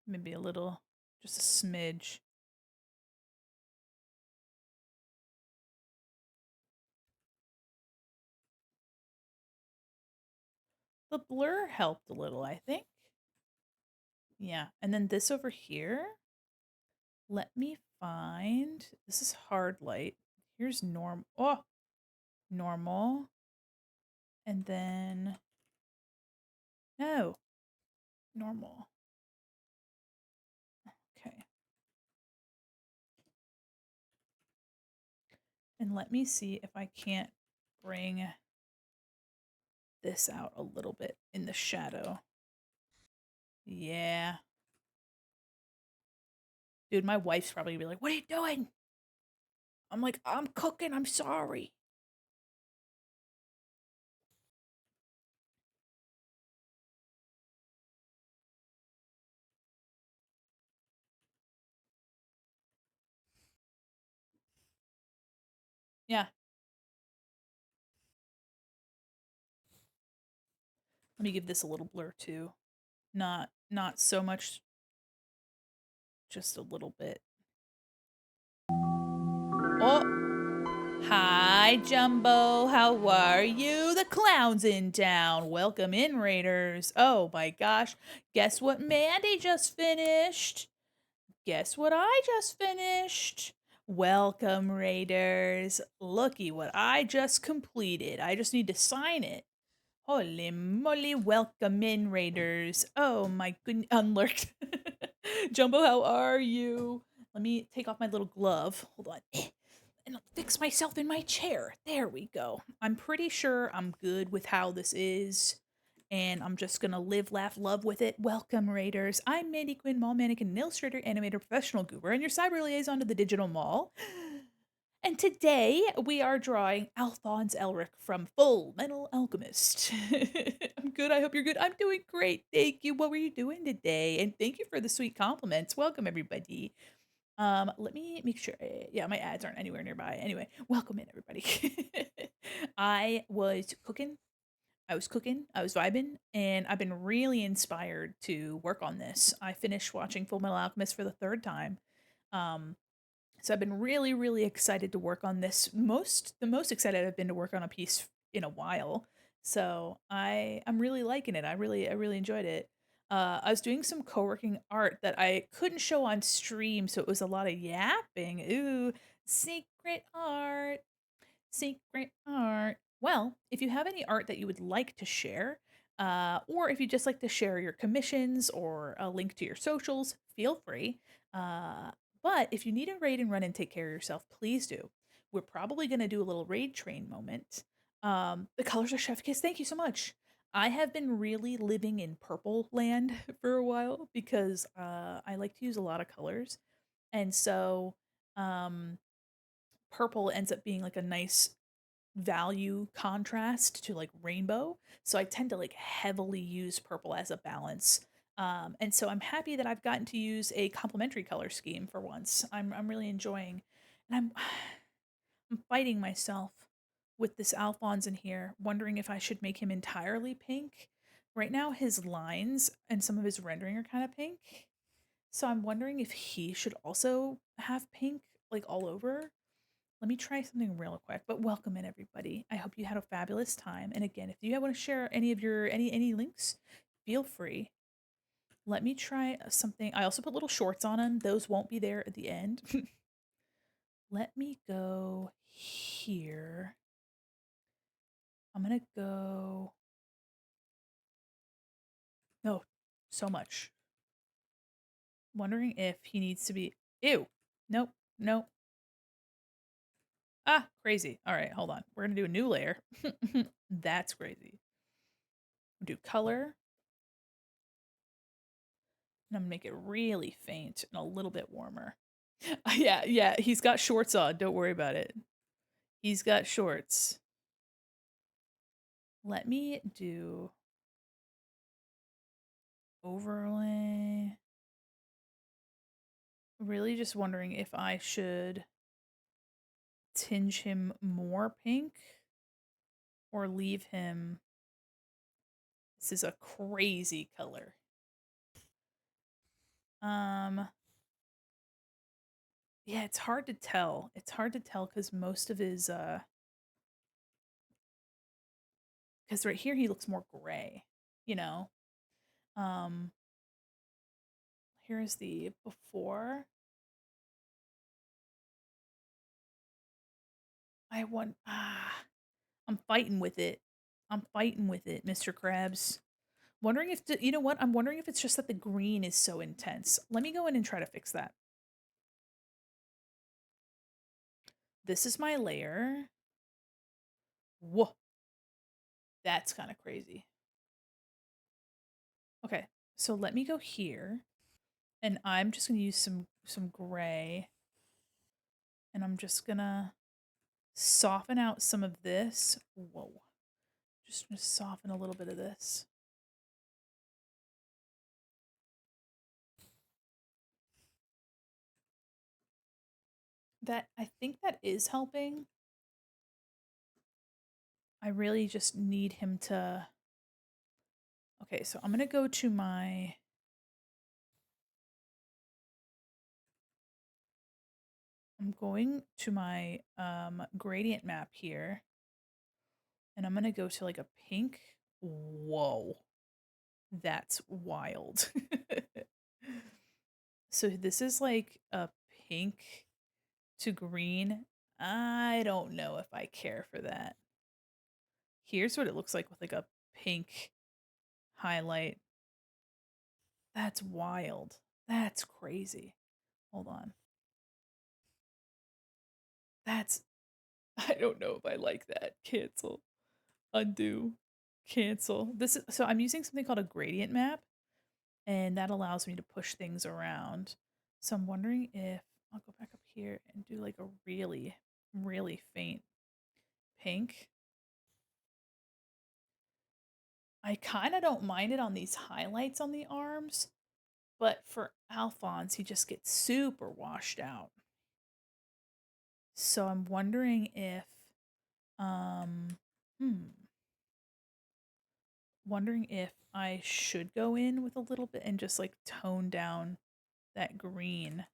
Maybe a little, just a smidge. The blur helped a little, I think. Yeah, and then this over here, let me find, this is hard light. Here's normal. And then, no, normal. Okay. And let me see if I can't bring this out a little bit in the shadow. Yeah. Dude, my wife's probably gonna be like, what are you doing? I'm like, I'm cooking, I'm sorry. Yeah. Let me give this a little blur too. Not so much, just a little bit. Oh, hi, Jumbo. How are you? The clown's in town. Welcome in, Raiders. Oh my gosh. Guess what Mandy just finished? Guess what I just finished? Welcome, Raiders. Looky what I just completed. I just need to sign it. Holy moly, welcome in, Raiders. Oh my goodness, unlurked. Jumbo, how are you? Let me take off my little glove. Hold on. And I'll fix myself in my chair. There we go. I'm pretty sure I'm good with how this is. And I'm just gonna live, laugh, love with it. Welcome, Raiders. I'm Mandi Quin, mall mannequin, illustrator, animator, professional goober, and your cyber liaison to the digital mall. And today we are drawing Alphonse Elric from Full Metal Alchemist. I'm good. I hope you're good. I'm doing great. Thank you. What were you doing today? And thank you for the sweet compliments. Welcome, everybody. Let me make sure. Yeah, my ads aren't anywhere nearby. Anyway, welcome in, everybody. I was cooking. I was cooking. I was vibing, and I've been really inspired to work on this. I finished watching Full Metal Alchemist for the third time. Um, so I've been really, really excited to work on this. The most excited I've been to work on a piece in a while. So I'm really liking it. I really enjoyed it. I was doing some co-working art that I couldn't show on stream, so it was a lot of yapping. Ooh, secret art. Secret art. Well, if you have any art that you would like to share, or if you just like to share your commissions or a link to your socials, feel free. Uh, but if you need a raid and run and take care of yourself, please do. We're probably going to do a little raid train moment. The colors of Chef Kiss, thank you so much. I have been really living in purple land for a while because I like to use a lot of colors. And so um, purple ends up being like a nice value contrast to like rainbow. So I tend to like heavily use purple as a balance. And so I'm happy that I've gotten to use a complementary color scheme for once. I'm really enjoying, and I'm fighting myself with this Alphonse in here, wondering if I should make him entirely pink. Right now, his lines and some of his rendering are kind of pink. So I'm wondering if he should also have pink like all over. Let me try something real quick. But welcome in everybody. I hope you had a fabulous time. And again, if you want to share any of your any links, feel free. Let me try something. I also put little shorts on them. Those won't be there at the end. Let me go here. I'm going to go. No, so much. Wondering if he needs to be. Ew. Nope. Nope. Ah, crazy. All right, hold on. We're going to do a new layer. That's crazy. Do color. And I'm going to make it really faint and a little bit warmer. Yeah, yeah. He's got shorts on. Don't worry about it. He's got shorts. Let me do overlay. Really just wondering if I should tinge him more pink or leave him. This is a crazy color. Yeah, it's hard to tell. It's hard to tell because most of his because right here he looks more gray, you know. Um Here's the before. I want I'm fighting with it. I'm fighting with it, Mr. Krabs. Wondering if you know what? I'm wondering if it's just that the green is so intense. Let me go in and try to fix that. This is my layer. Whoa, that's kind of crazy. Okay, so let me go here, and I'm just gonna use some gray, and I'm just gonna soften out some of this. Whoa, just gonna soften a little bit of this. That I think that is helping. I really just need him to. Okay, so I'm gonna go to my. I'm going to my gradient map here, and I'm gonna go to like a pink. Whoa, that's wild. So this is like a pink to green. I don't know if I care for that. Here's what it looks like with like a pink highlight. That's wild. That's crazy. Hold on. That's I don't know if I like that. Cancel. Undo. Cancel. This is so I'm using something called a gradient map, and that allows me to push things around. So I'm wondering if I'll go back up here and do like a really, really faint pink. I kind of don't mind it on these highlights on the arms, but for Alphonse, he just gets super washed out. So I'm wondering if, um, hmm, wondering if I should go in with a little bit and just like tone down that green.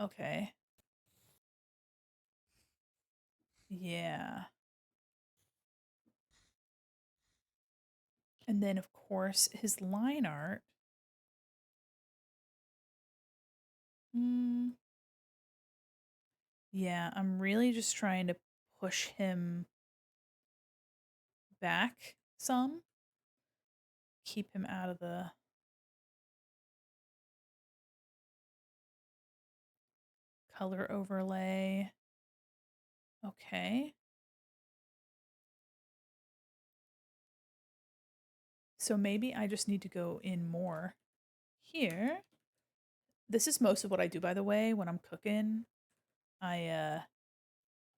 Okay. Yeah. And then, of course, his line art. Hmm. Yeah, I'm really just trying to push him back some, keep him out of the color overlay. Okay. So maybe I just need to go in more here. This is most of what I do, by the way, when I'm cooking. I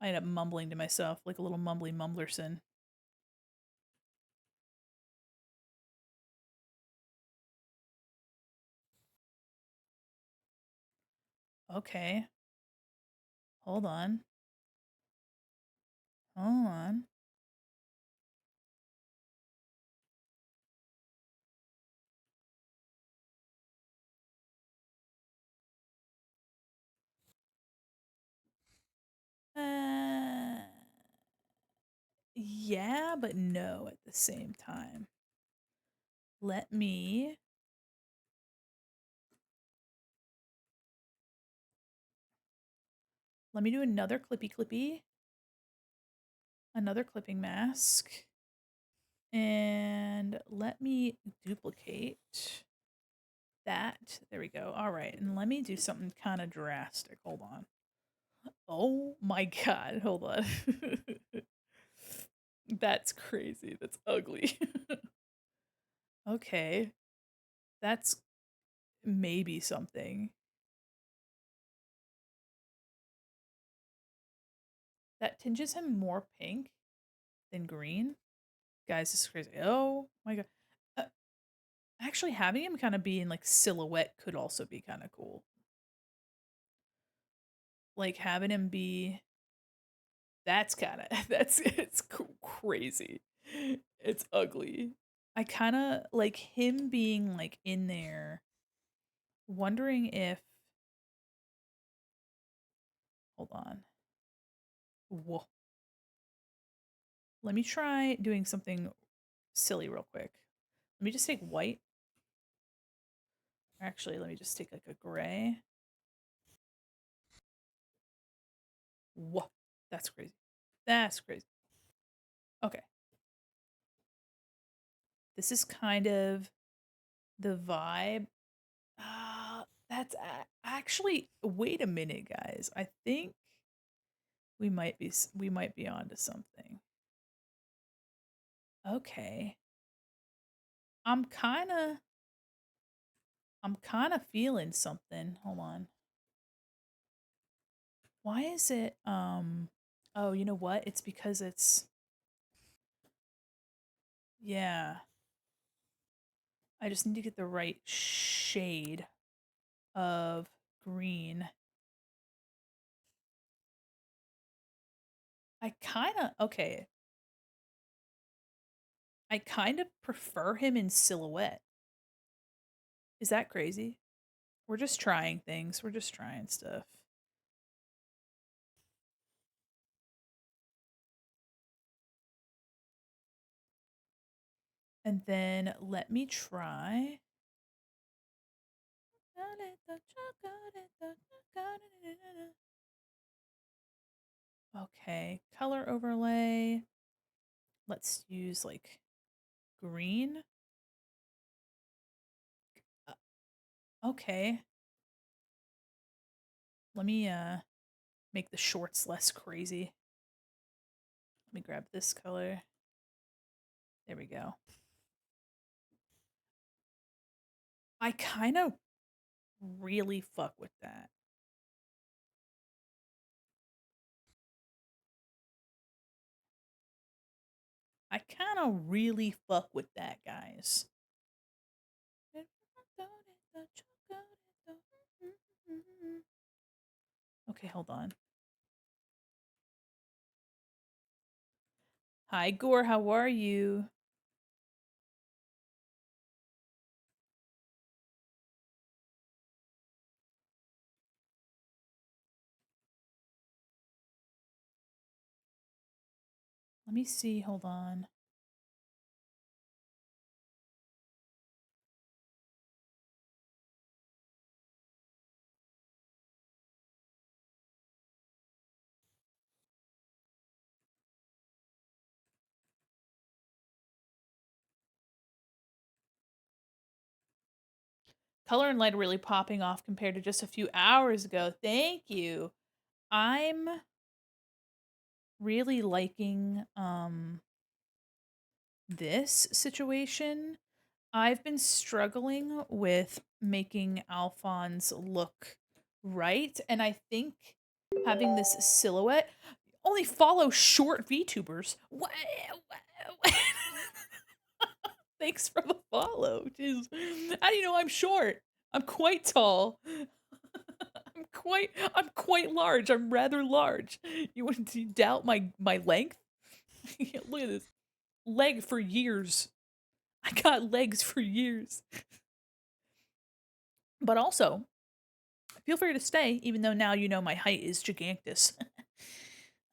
end up mumbling to myself like a little mumbly mumblerson. Okay. Hold on. Hold on. yeah, but no at the same time. Let me do another clippy, another clipping mask, and let me duplicate that. There we go. All right, and let me do something kind of drastic. Hold on. Oh my god, hold on. That's crazy. That's ugly. Okay, that's maybe something. That tinges him more pink than green. Guys, this is crazy. Oh my god. Uh, Actually, having him kind of be in like silhouette could also be kind of cool. Like having him be that's kind of it's crazy. It's ugly. I kind of like him being like in there wondering if hold on. Whoa. Let me try doing something silly real quick. Let me just take white. Actually, let me just take like a gray. Whoa. That's crazy. That's crazy. Okay. This is kind of the vibe. That's actually wait a minute, guys. I think we might be onto something. Okay. I'm kind of feeling something. Hold on. Why is it oh, you know what? It's because it's yeah. I just need to get the right shade of green. I kind of okay. I kind of prefer him in silhouette. Is that crazy? We're just trying things. We're just trying stuff. And then let me try. Okay, color overlay. Let's use like green. Uh, Okay. Let me make the shorts less crazy. Let me grab this color. There we go. I kind of really fuck with that. I kind of really fuck with that, guys. Okay, hold on. Hi, Gore. How are you? Let me see. Hold on. Color and light are really popping off compared to just a few hours ago. Thank you. I'm really liking this situation. I've been struggling with making Alphonse look right, and I think having this silhouette only follow short VTubers. What? Thanks for the follow. Jeez. How do you know I'm short? I'm quite tall. I'm quite large. I'm rather large. You want to doubt my length? Look at this. Leg for years. I got legs for years. But also, feel free to stay, even though now you know my height is gigantus.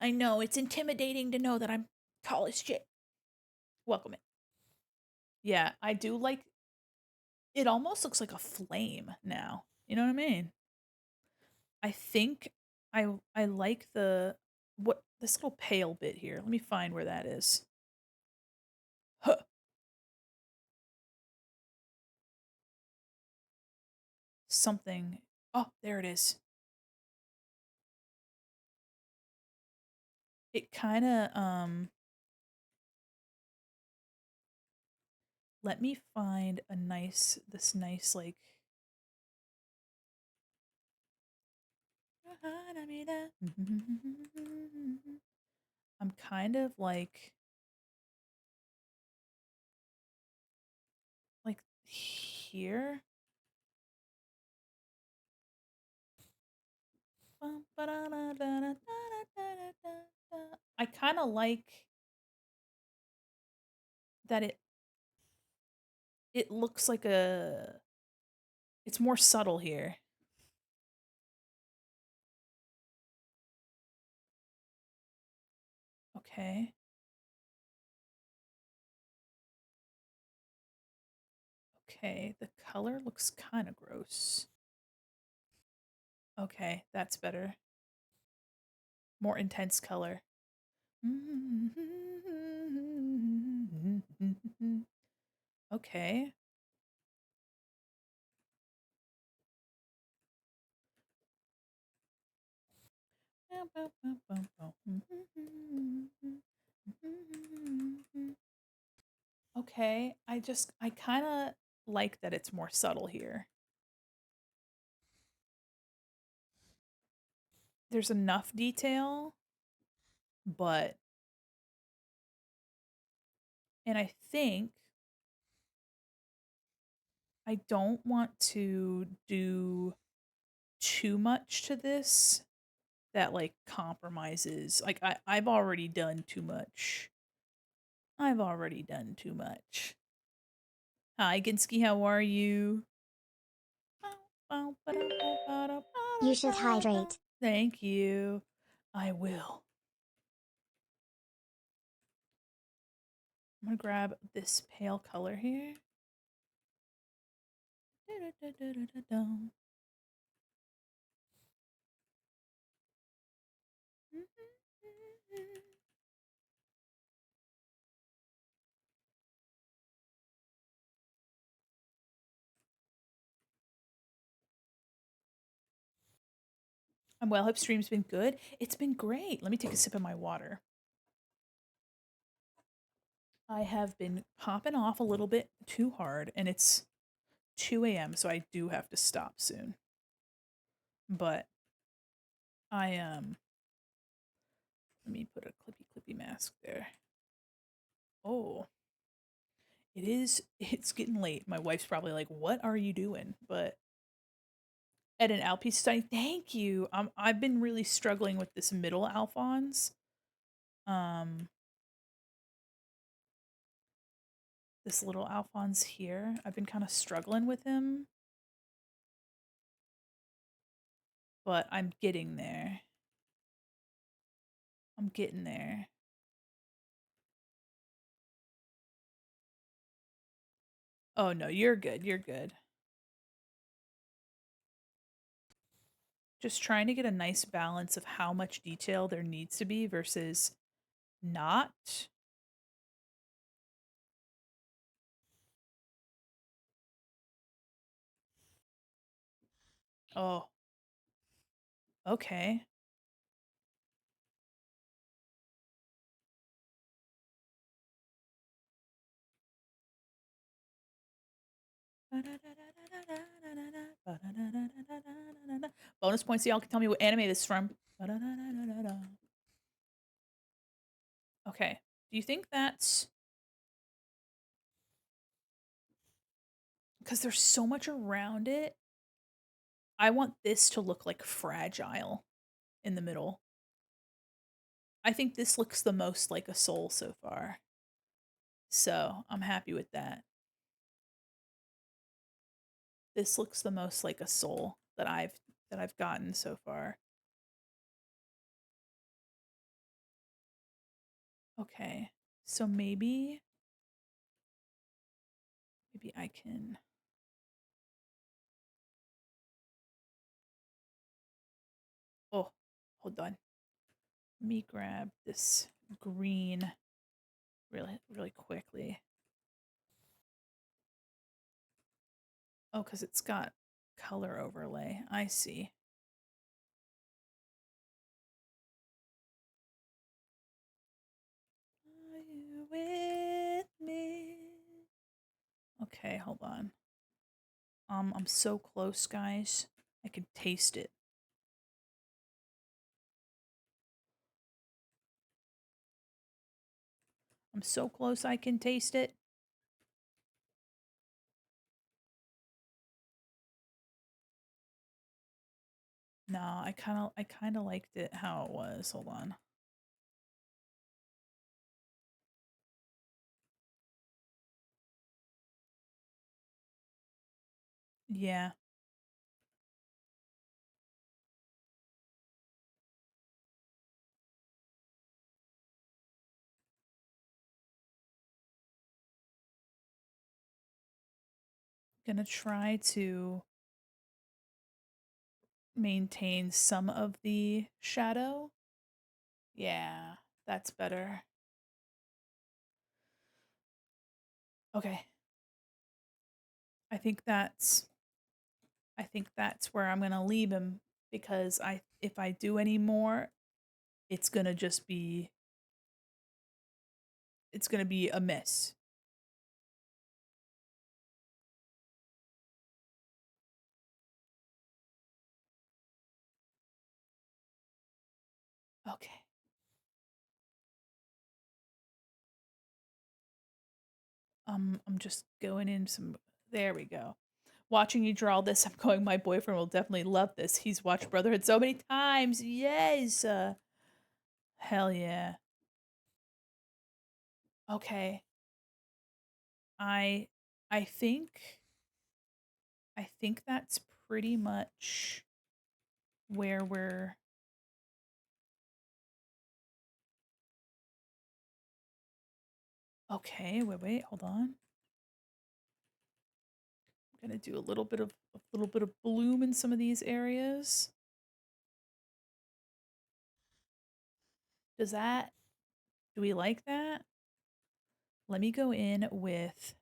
I know, it's intimidating to know that I'm Tallest chick. Welcome it. Yeah, I do like it almost looks like a flame now. You know what I mean? I think I like the what this little pale bit here. Let me find where that is. Huh. Something. Oh, there it is. It kind of let me find a nice this nice like I'm kind of like here. I kind of like that it looks like a it's more subtle here. Okay. Okay, the color looks kind of gross. Okay, that's better. More intense color. Okay. Okay, I kind of like that it's more subtle here. There's enough detail, but and I think I don't want to do too much to this that like compromises. Like I've already done too much. I've already done too much. Hi, Ginsky, how are you? You should hydrate. Thank you. I will. I'm gonna grab this pale color here. I'm well. Hope stream's been good. It's been great. Let me take a sip of my water. I have been popping off a little bit too hard, and it's 2 a.m., so I do have to stop soon. But I let me put a clippy mask there. Oh, it's getting late. My wife's probably like, "What are you doing?" But at an Alpi's study, thank you. I've been really struggling with this middle Alphonse. Um, this little Alphonse here. I've been kind of struggling with him, but I'm getting there. I'm getting there. Oh no, you're good. You're good. Just trying to get a nice balance of how much detail there needs to be versus not. Oh, okay. Bonus points, so y'all can tell me what anime this is from. Okay. Do you think that's because there's so much around it? I want this to look like fragile in the middle. I think this looks the most like a soul so far. So I'm happy with that. This looks the most like a soul that I've gotten so far. Okay. So maybe I can. Oh, hold on. Let me grab this green really quickly. Oh, because it's got color overlay. I see. Are you with me? Okay, hold on. I'm so close, guys. I can taste it. I'm so close I can taste it. No, I kinda liked it how it was. Hold on. Yeah, gonna try to maintain some of the shadow. Yeah, that's better. Okay. I think that's I think that's where I'm gonna leave him because I if I do any more, it's gonna just be it's gonna be a miss. Okay. I'm just going in some there we go. Watching you draw this, I'm going, my boyfriend will definitely love this. He's watched Brotherhood so many times. Yes. Hell yeah. Okay. I I think I think that's pretty much where we're okay. Wait, hold on. I'm gonna do a little bit of bloom in some of these areas. Does that do we like that? Let me go in with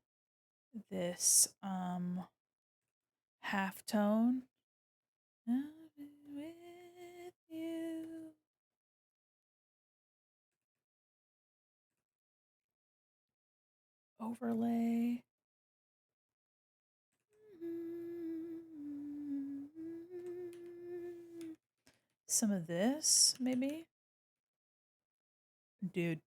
this half tone. I'll be with you. Overlay. Some of this, maybe? Dude.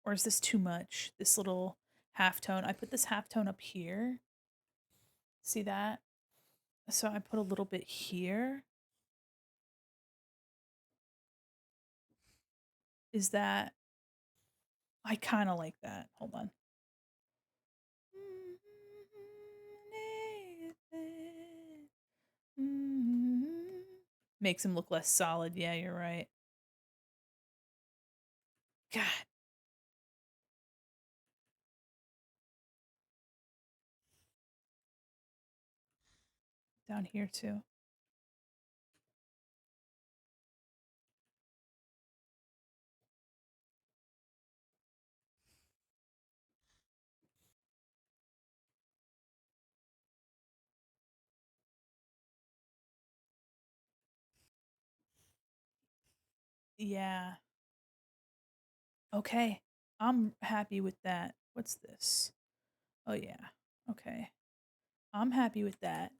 Or is this too much? This little half tone. I put this half tone up here. See that? So I put a little bit here. Is that I kind of like that. Hold on. Makes him look less solid. Yeah, you're right. God, down here too. Yeah. Okay. I'm happy with that. What's this? Oh yeah. Okay. I'm happy with that.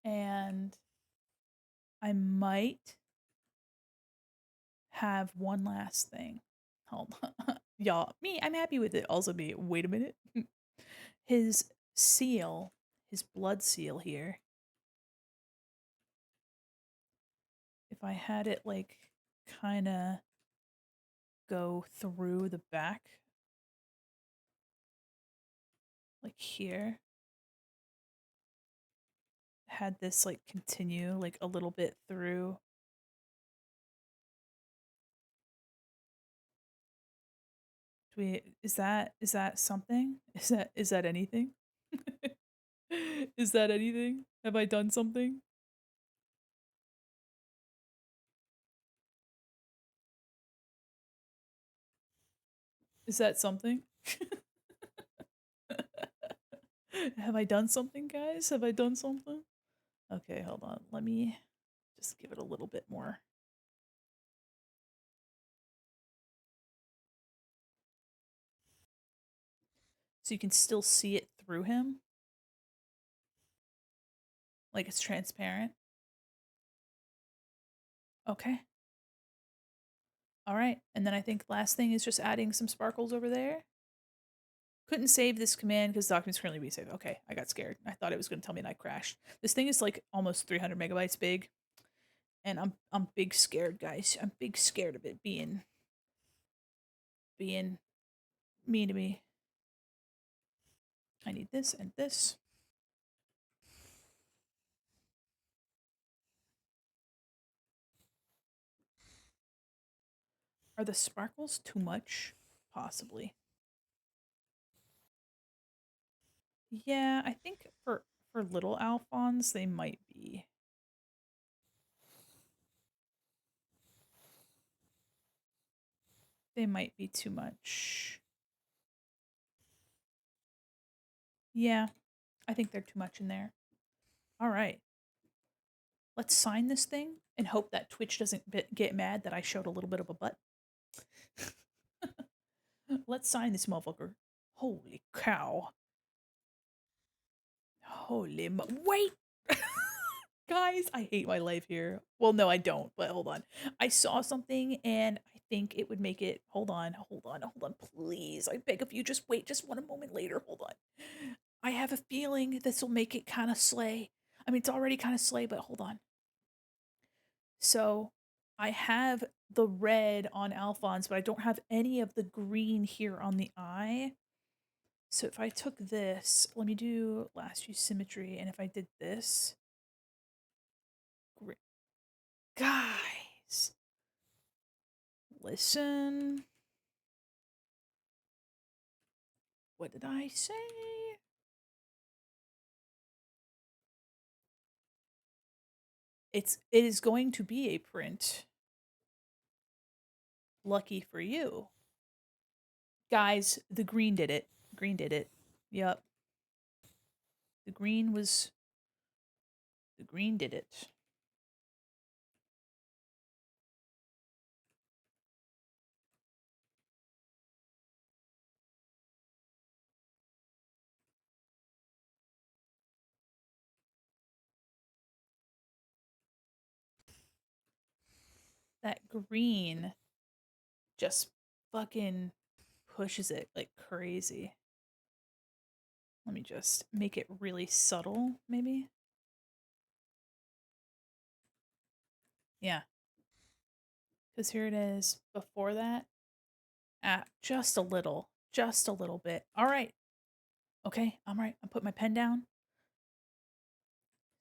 And I might have one last thing. Hold on. Y'all, I'm happy with it. Also me, wait a minute. His seal, his blood seal here. If I had it like kind of go through the back, like here, had this like continue like a little bit through. Is that something? Is that anything? Is that anything? Have I done something? Is that something? Have I done something, guys? Have I done something? Okay, hold on. Let me just give it a little bit more. So you can still see it through him. Like it's transparent. Okay. All right. And then I think last thing is just adding some sparkles over there. Couldn't save this command because documents currently be saved. Okay, I got scared. I thought it was going to tell me and I crashed. This thing is like almost 300 megabytes big, and I'm big scared, guys. I'm big scared of it being mean to me. I need this and this. Are the sparkles too much? Possibly. Yeah, I think for little Alphonse they might be. They might be too much. Yeah, I think they're too much in there. All right. Let's sign this thing and hope that Twitch doesn't get mad that I showed a little bit of a butt. Let's sign this motherfucker. Holy cow. Wait! Guys, I hate my life here. Well, no, I don't, but hold on. I saw something and I think it would make it. Hold on, please. I beg of you, just wait just one moment later. Hold on. I have a feeling this will make it kind of slay. I mean, it's already kind of slay, but hold on. So I have the red on Alphonse, but I don't have any of the green here on the eye. So if I took this, let me do last use symmetry, and if I did this, guys, listen. What did I say? It is going to be a print. Lucky for you. Guys, the green did it. Green did it. Yep. The green was the green did it. That green just fucking pushes it like crazy. Let me just make it really subtle, maybe. Yeah. Because here it is before that. Just a little. Just a little bit. All right. Okay, I'm right. I put my pen down.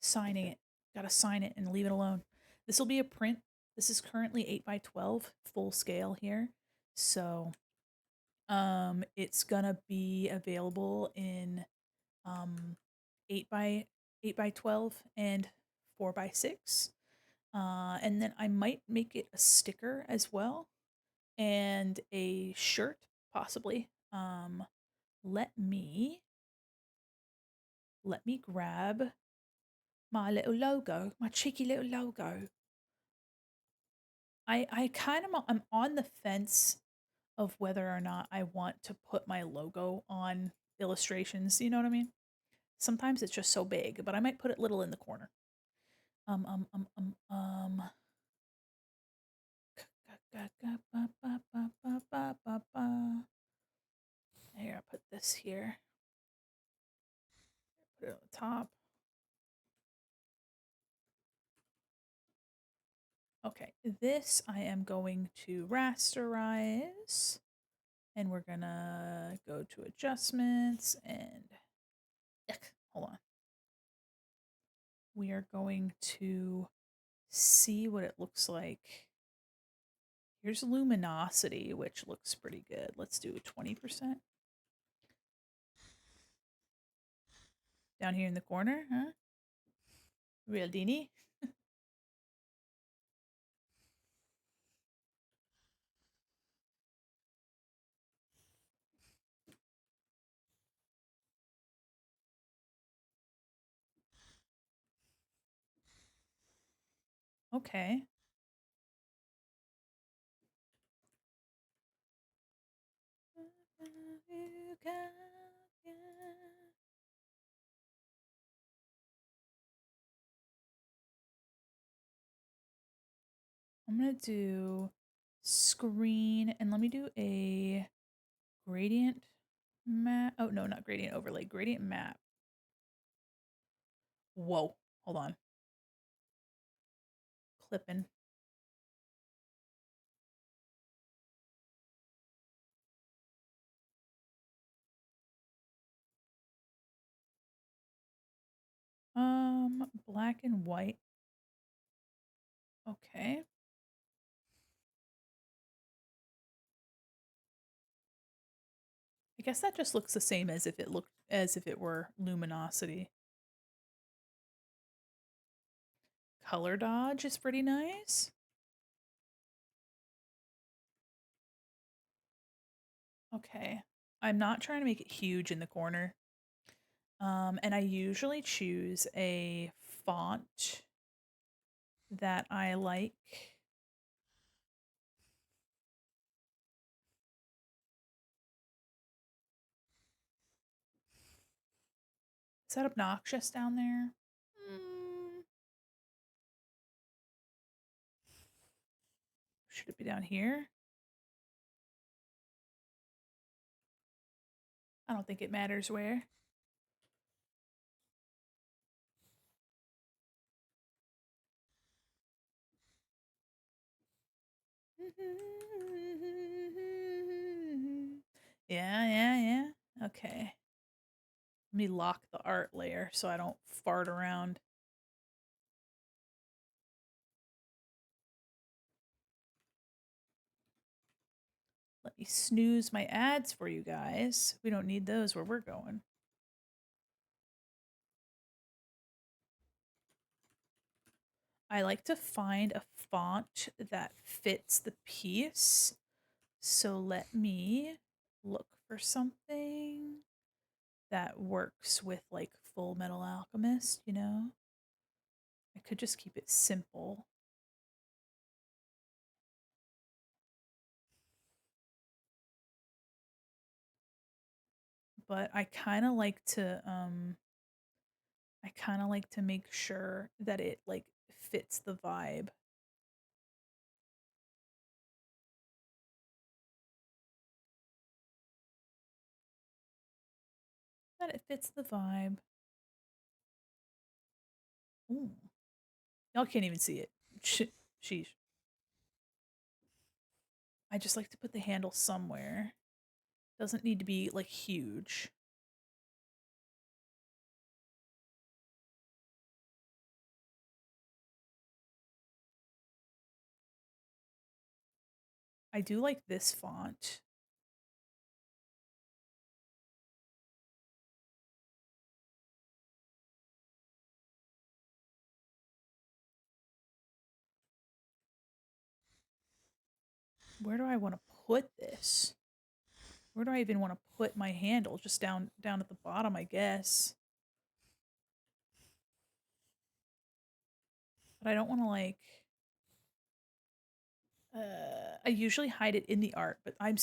Signing it. Gotta sign it and leave it alone. This will be a print. This is currently 8 by 12 full scale here. So it's gonna be available in 8 by 12 and 4 by 6. And then I might make it a sticker as well and a shirt possibly. Let me grab my little logo, my cheeky little logo. I kind of I'm on the fence of whether or not I want to put my logo on illustrations, you know what I mean? Sometimes it's just so big, but I might put it little in the corner. Um um um um um Here, I put this here. Put it on the top. Okay, this I am going to rasterize, and we're gonna go to adjustments and hold on. We are going to see what it looks like Here's luminosity, which looks pretty good. Let's do 20%. Down here in the corner, huh? Real Dini. Okay. I'm gonna do screen and let me do a gradient map. Oh no, not gradient overlay, gradient map. Whoa, hold on. Clipping. Black and white. Okay. I guess that just looks the same as if it were luminosity. Color dodge is pretty nice. Okay. I'm not trying to make it huge in the corner. And I usually choose a font that I like. Is that obnoxious down there? Mm. Should it be down here? I don't think it matters where. Yeah. Okay. Let me lock the art layer so I don't fart around. Let me snooze my ads for you guys. We don't need those where we're going. I like to find a font that fits the piece. So let me look for something that works with like Full Metal Alchemist, you know? I could just keep it simple. But I kind of like to make sure that it like fits the vibe. That it fits the vibe. Ooh. Y'all can't even see it. Sheesh. I just like to put the handle somewhere. Doesn't need to be like huge. I do like this font. Where do I want to put this? Where do I even want to put my handle? Just down at the bottom, I guess. But I don't want to like I usually hide it in the art, but I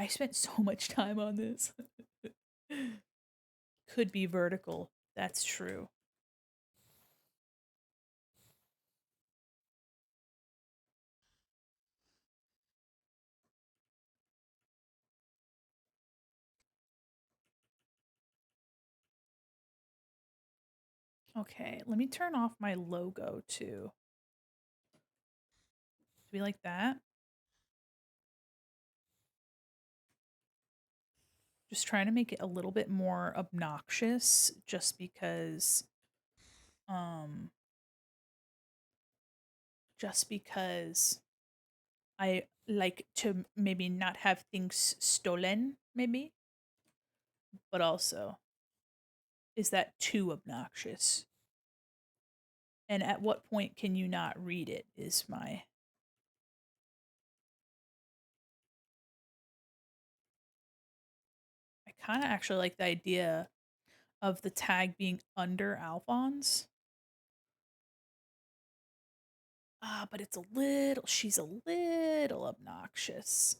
spent so much time on this. Could be vertical. That's true. Okay, let me turn off my logo too. Do we like that? Just trying to make it a little bit more obnoxious just because um just because I like to maybe not have things stolen, maybe, but also, is that too obnoxious? And at what point can you not read it is my. I kind of actually like the idea of the tag being under Alphonse. Ah, but she's a little obnoxious.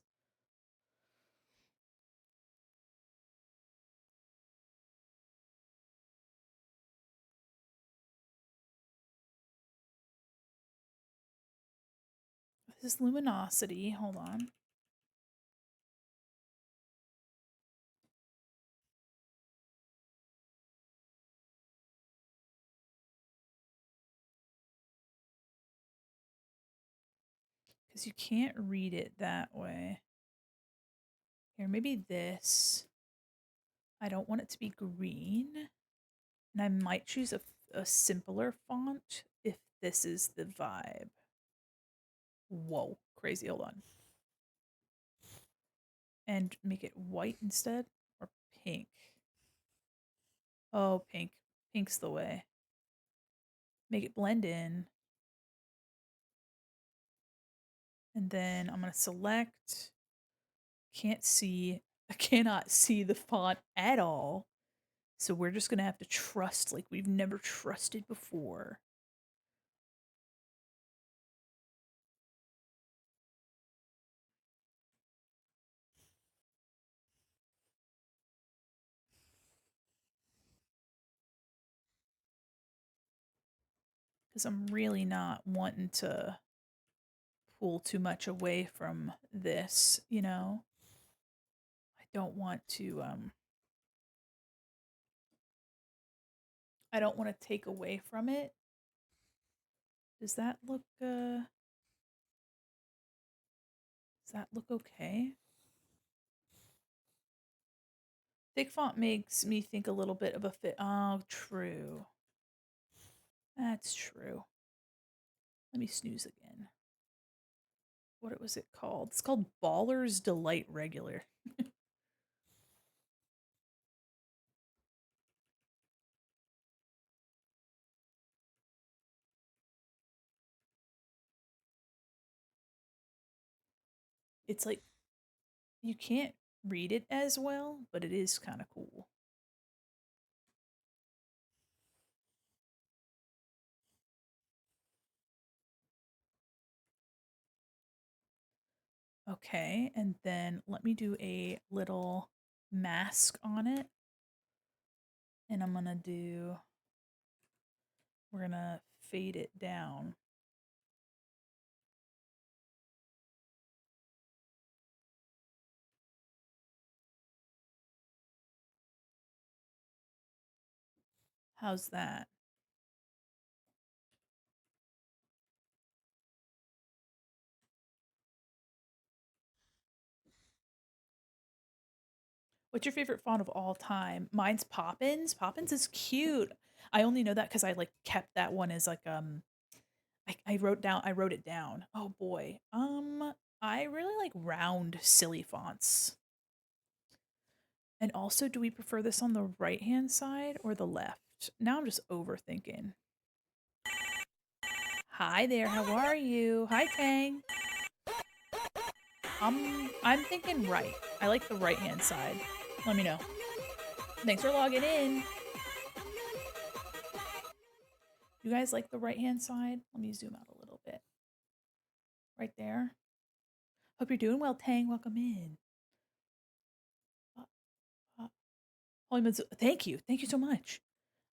This is luminosity. Hold on. Because you can't read it that way. Here, maybe this. I don't want it to be green. And I might choose a simpler font if this is the vibe. Whoa, crazy. Hold on. And make it white instead or pink. Oh, pink. Pink's the way. Make it blend in. And then I'm going to select. Can't see. I cannot see the font at all. So we're just going to have to trust like we've never trusted before. Because I'm really not wanting to pull too much away from this, you know? I don't want to I don't want to take away from it. Does that look okay? Thick font makes me think a little bit of a fit. Oh, true. That's true. Let me snooze again. What was it called? It's called Baller's Delight Regular. It's like you can't read it as well, but it is kind of cool. Okay, and then let me do a little mask on it. And we're gonna fade it down. How's that? What's your favorite font of all time? Mine's Poppins. Poppins is cute. I only know that because I like kept that one as like I wrote it down. Oh boy. I really like round silly fonts. And also, do we prefer this on the right hand side or the left? Now I'm just overthinking. Hi there, how are you? Hi Tang. I'm thinking right. I like the right hand side. Let me know. Thanks for logging in. You guys like the right hand side? Let me zoom out a little bit. Right there. Hope you're doing well, Tang. Welcome in. Thank you. Thank you so much.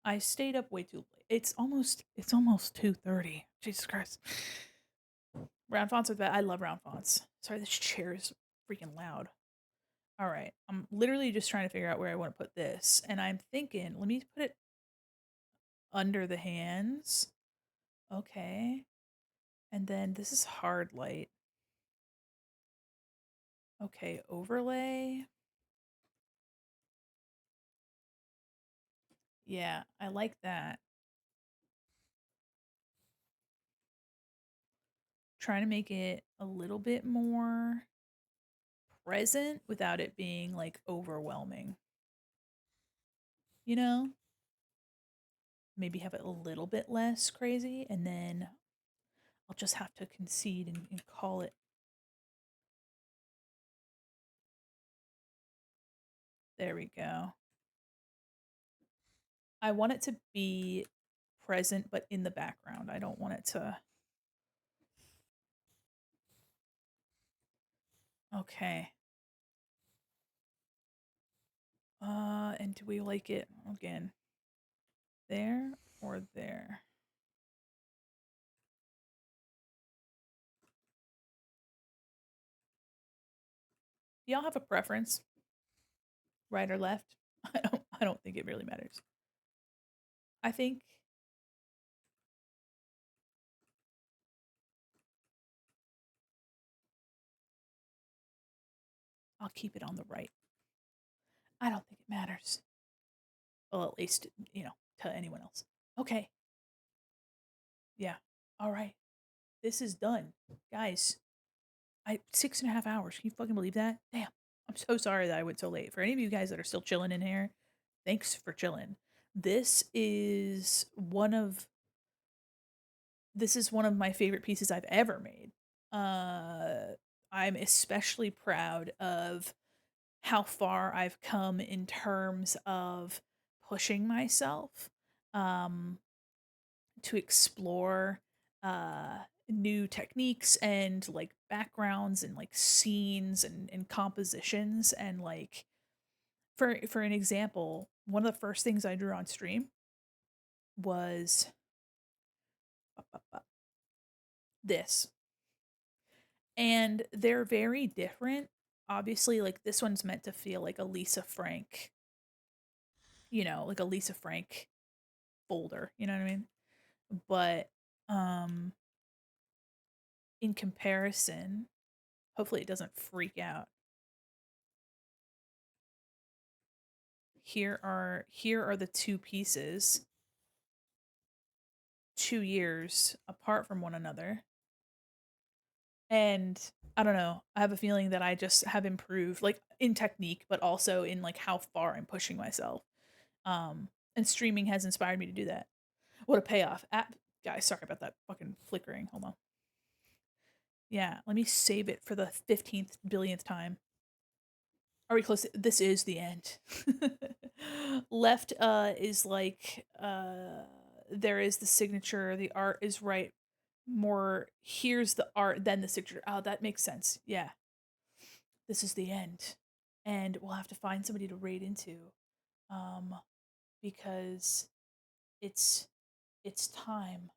I stayed up way too late. It's almost 2:30. Jesus Christ. Round fonts are bad. I love round fonts. Sorry, this chair is freaking loud. All right. I'm literally just trying to figure out where I want to put this. And I'm thinking, let me put it under the hands. Okay. And then this is hard light. Okay, overlay. Yeah, I like that. trying to make it a little bit more present without it being like overwhelming. You know? Maybe have it a little bit less crazy, and then I'll just have to concede and call it. There we go. I want it to be present but in the background. I don't want it to. Okay. And do we like it again? There or there? Y'all have a preference? Right or left? I don't think it really matters. I think I'll keep it on the right. I don't think it matters. Well, at least, to anyone else. Okay. Yeah. All right. This is done. Guys, 6.5 hours. Can you fucking believe that? Damn. I'm so sorry that I went so late. For any of you guys that are still chilling in here, thanks for chilling. This is one of my favorite pieces I've ever made. I'm especially proud of how far I've come in terms of pushing myself to explore new techniques and like backgrounds and like scenes and compositions, and like for an example, one of the first things I drew on stream was this, and they're very different. Obviously, like this one's meant to feel like a Lisa Frank, like a Lisa Frank folder, you know what I mean? But um in comparison, hopefully it doesn't freak out. Here are the two pieces 2 years apart from one another. And I don't know, I have a feeling that I just have improved, like in technique, but also in like how far I'm pushing myself. And streaming has inspired me to do that. What a payoff. Guys, sorry about that fucking flickering. Hold on. Yeah, let me save it for the 15th billionth time. Are we close? This is the end. Left is like there is the signature, the art is right more, here's the art, then the signature. Oh, that makes sense. Yeah. This is the end. And we'll have to find somebody to raid into. Um because it's time.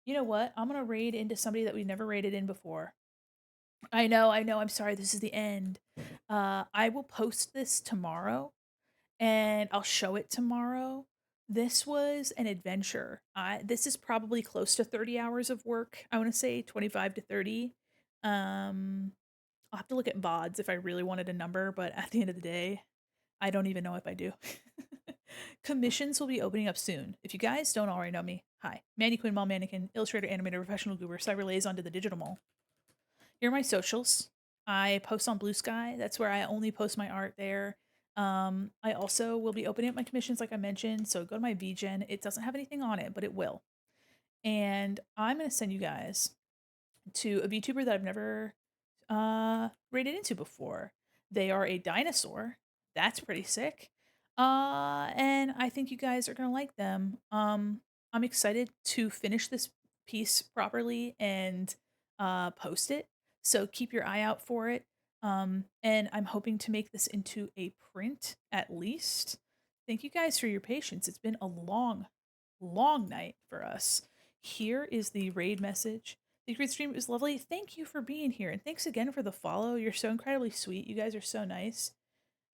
You know what? I'm gonna raid into somebody that we've never raided in before. I know, I'm sorry, this is the end. I will post this tomorrow and I'll show it tomorrow. This was an adventure. This is probably close to 30 hours of work. I want to say 25 to 30. I'll have to look at VODs if I really wanted a number, but at the end of the day, I don't even know if I do. Commissions will be opening up soon. If you guys don't already know me, hi. Mandi, Quin, Mall Mannequin, illustrator, animator, professional goober, cyber liaison to the digital mall. Here are my socials. I post on Blue Sky. That's where I only post my art there. I also will be opening up my commissions, like I mentioned. So go to my VGen. It doesn't have anything on it, but it will. And I'm gonna send you guys to a VTuber that I've never rated into before. They are a dinosaur. That's pretty sick. And I think you guys are gonna like them. I'm excited to finish this piece properly and post it. So keep your eye out for it. And I'm hoping to make this into a print at least. Thank you guys for your patience. It's been a long, long night for us. Here is the raid message. The great stream is lovely. Thank you for being here, and thanks again for the follow. You're so incredibly sweet. You guys are so nice.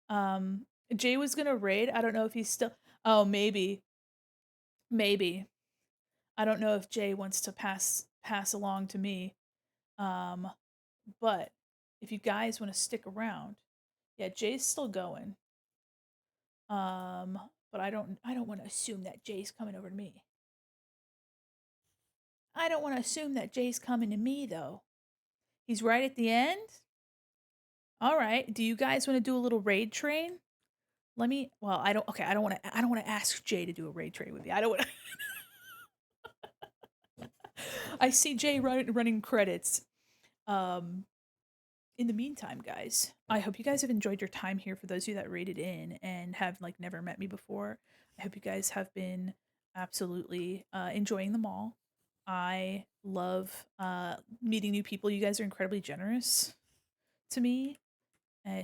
Um, Jay was gonna raid. I don't know if he's still. Oh, maybe, maybe. I don't know if Jay wants to pass along to me. Um, but if you guys want to stick around, yeah, Jay's still going. But I don't want to assume that Jay's coming over to me. I don't want to assume that Jay's coming to me though. He's right at the end. All right. Do you guys want to do a little raid train? Let me. Well, I don't. Okay, I don't want to. I don't want to ask Jay to do a raid train with me. I don't want. I see Jay running credits. Um. In the meantime, guys, I hope you guys have enjoyed your time here. For those of you that rated in and have like never met me before, I hope you guys have been absolutely enjoying them all. I love meeting new people. You guys are incredibly generous to me.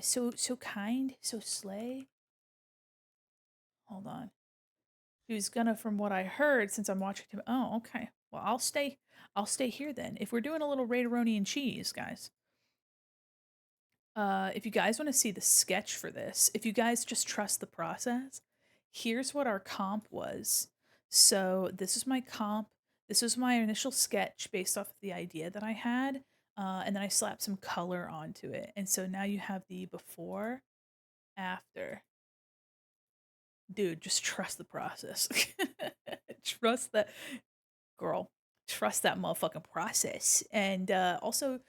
So kind, so slay. Hold on. Who's gonna, from what I heard, since I'm watching him. Oh, okay. Well, I'll stay. I'll stay here then. If we're doing a little Raideroni and cheese, guys. If you guys want to see the sketch for this, if you guys just trust the process, here's what our comp was. So this is my comp. This was my initial sketch based off of the idea that I had, and then I slapped some color onto it. And so now you have the before, after. Dude, just trust the process. Trust that girl. Trust that motherfucking process. And also,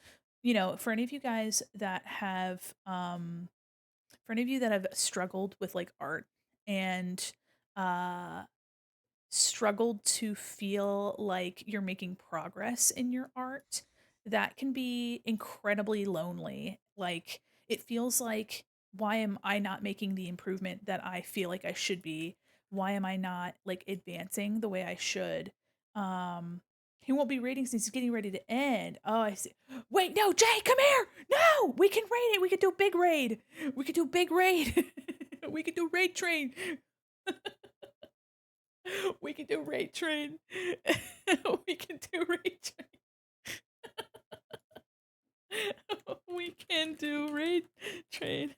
for any of you guys that have for any of you that have struggled with like art and uh struggled to feel like you're making progress in your art, that can be incredibly lonely. Like, it feels like, why am I not making the improvement that I feel like I should be? Why am I not like advancing the way I should? He won't be rating since he's getting ready to end. Oh, I see. Wait, no, Jay, come here. No, we can raid it. We could do big raid. We could do big raid. We could do raid train. We can do raid train. We can do raid train. We can do raid train.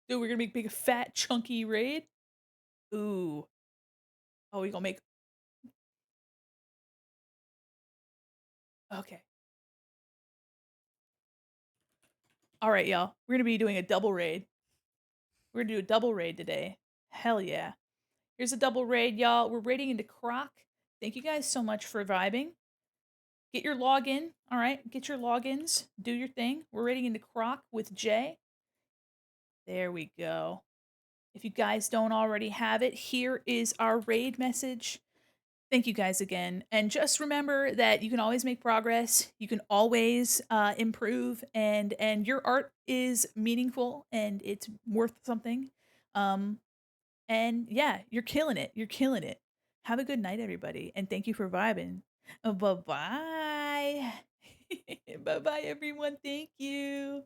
Dude, we're gonna make big fat chunky raid. Ooh. Oh, we gonna make. Okay. All right, y'all. We're gonna be doing a double raid. We're gonna do a double raid today. Hell yeah. Here's a double raid, y'all. We're raiding into Croc. Thank you guys so much for vibing. Get your login. All right, get your logins. Do your thing. We're raiding into Croc with Jay. There we go. If you guys don't already have it, here is our raid message. Thank you guys again. And just remember that you can always make progress. You can always improve, and your art is meaningful and it's worth something. Um, and yeah, you're killing it. You're killing it. Have a good night, everybody, and thank you for vibing. Bye bye. Bye bye, everyone. Thank you.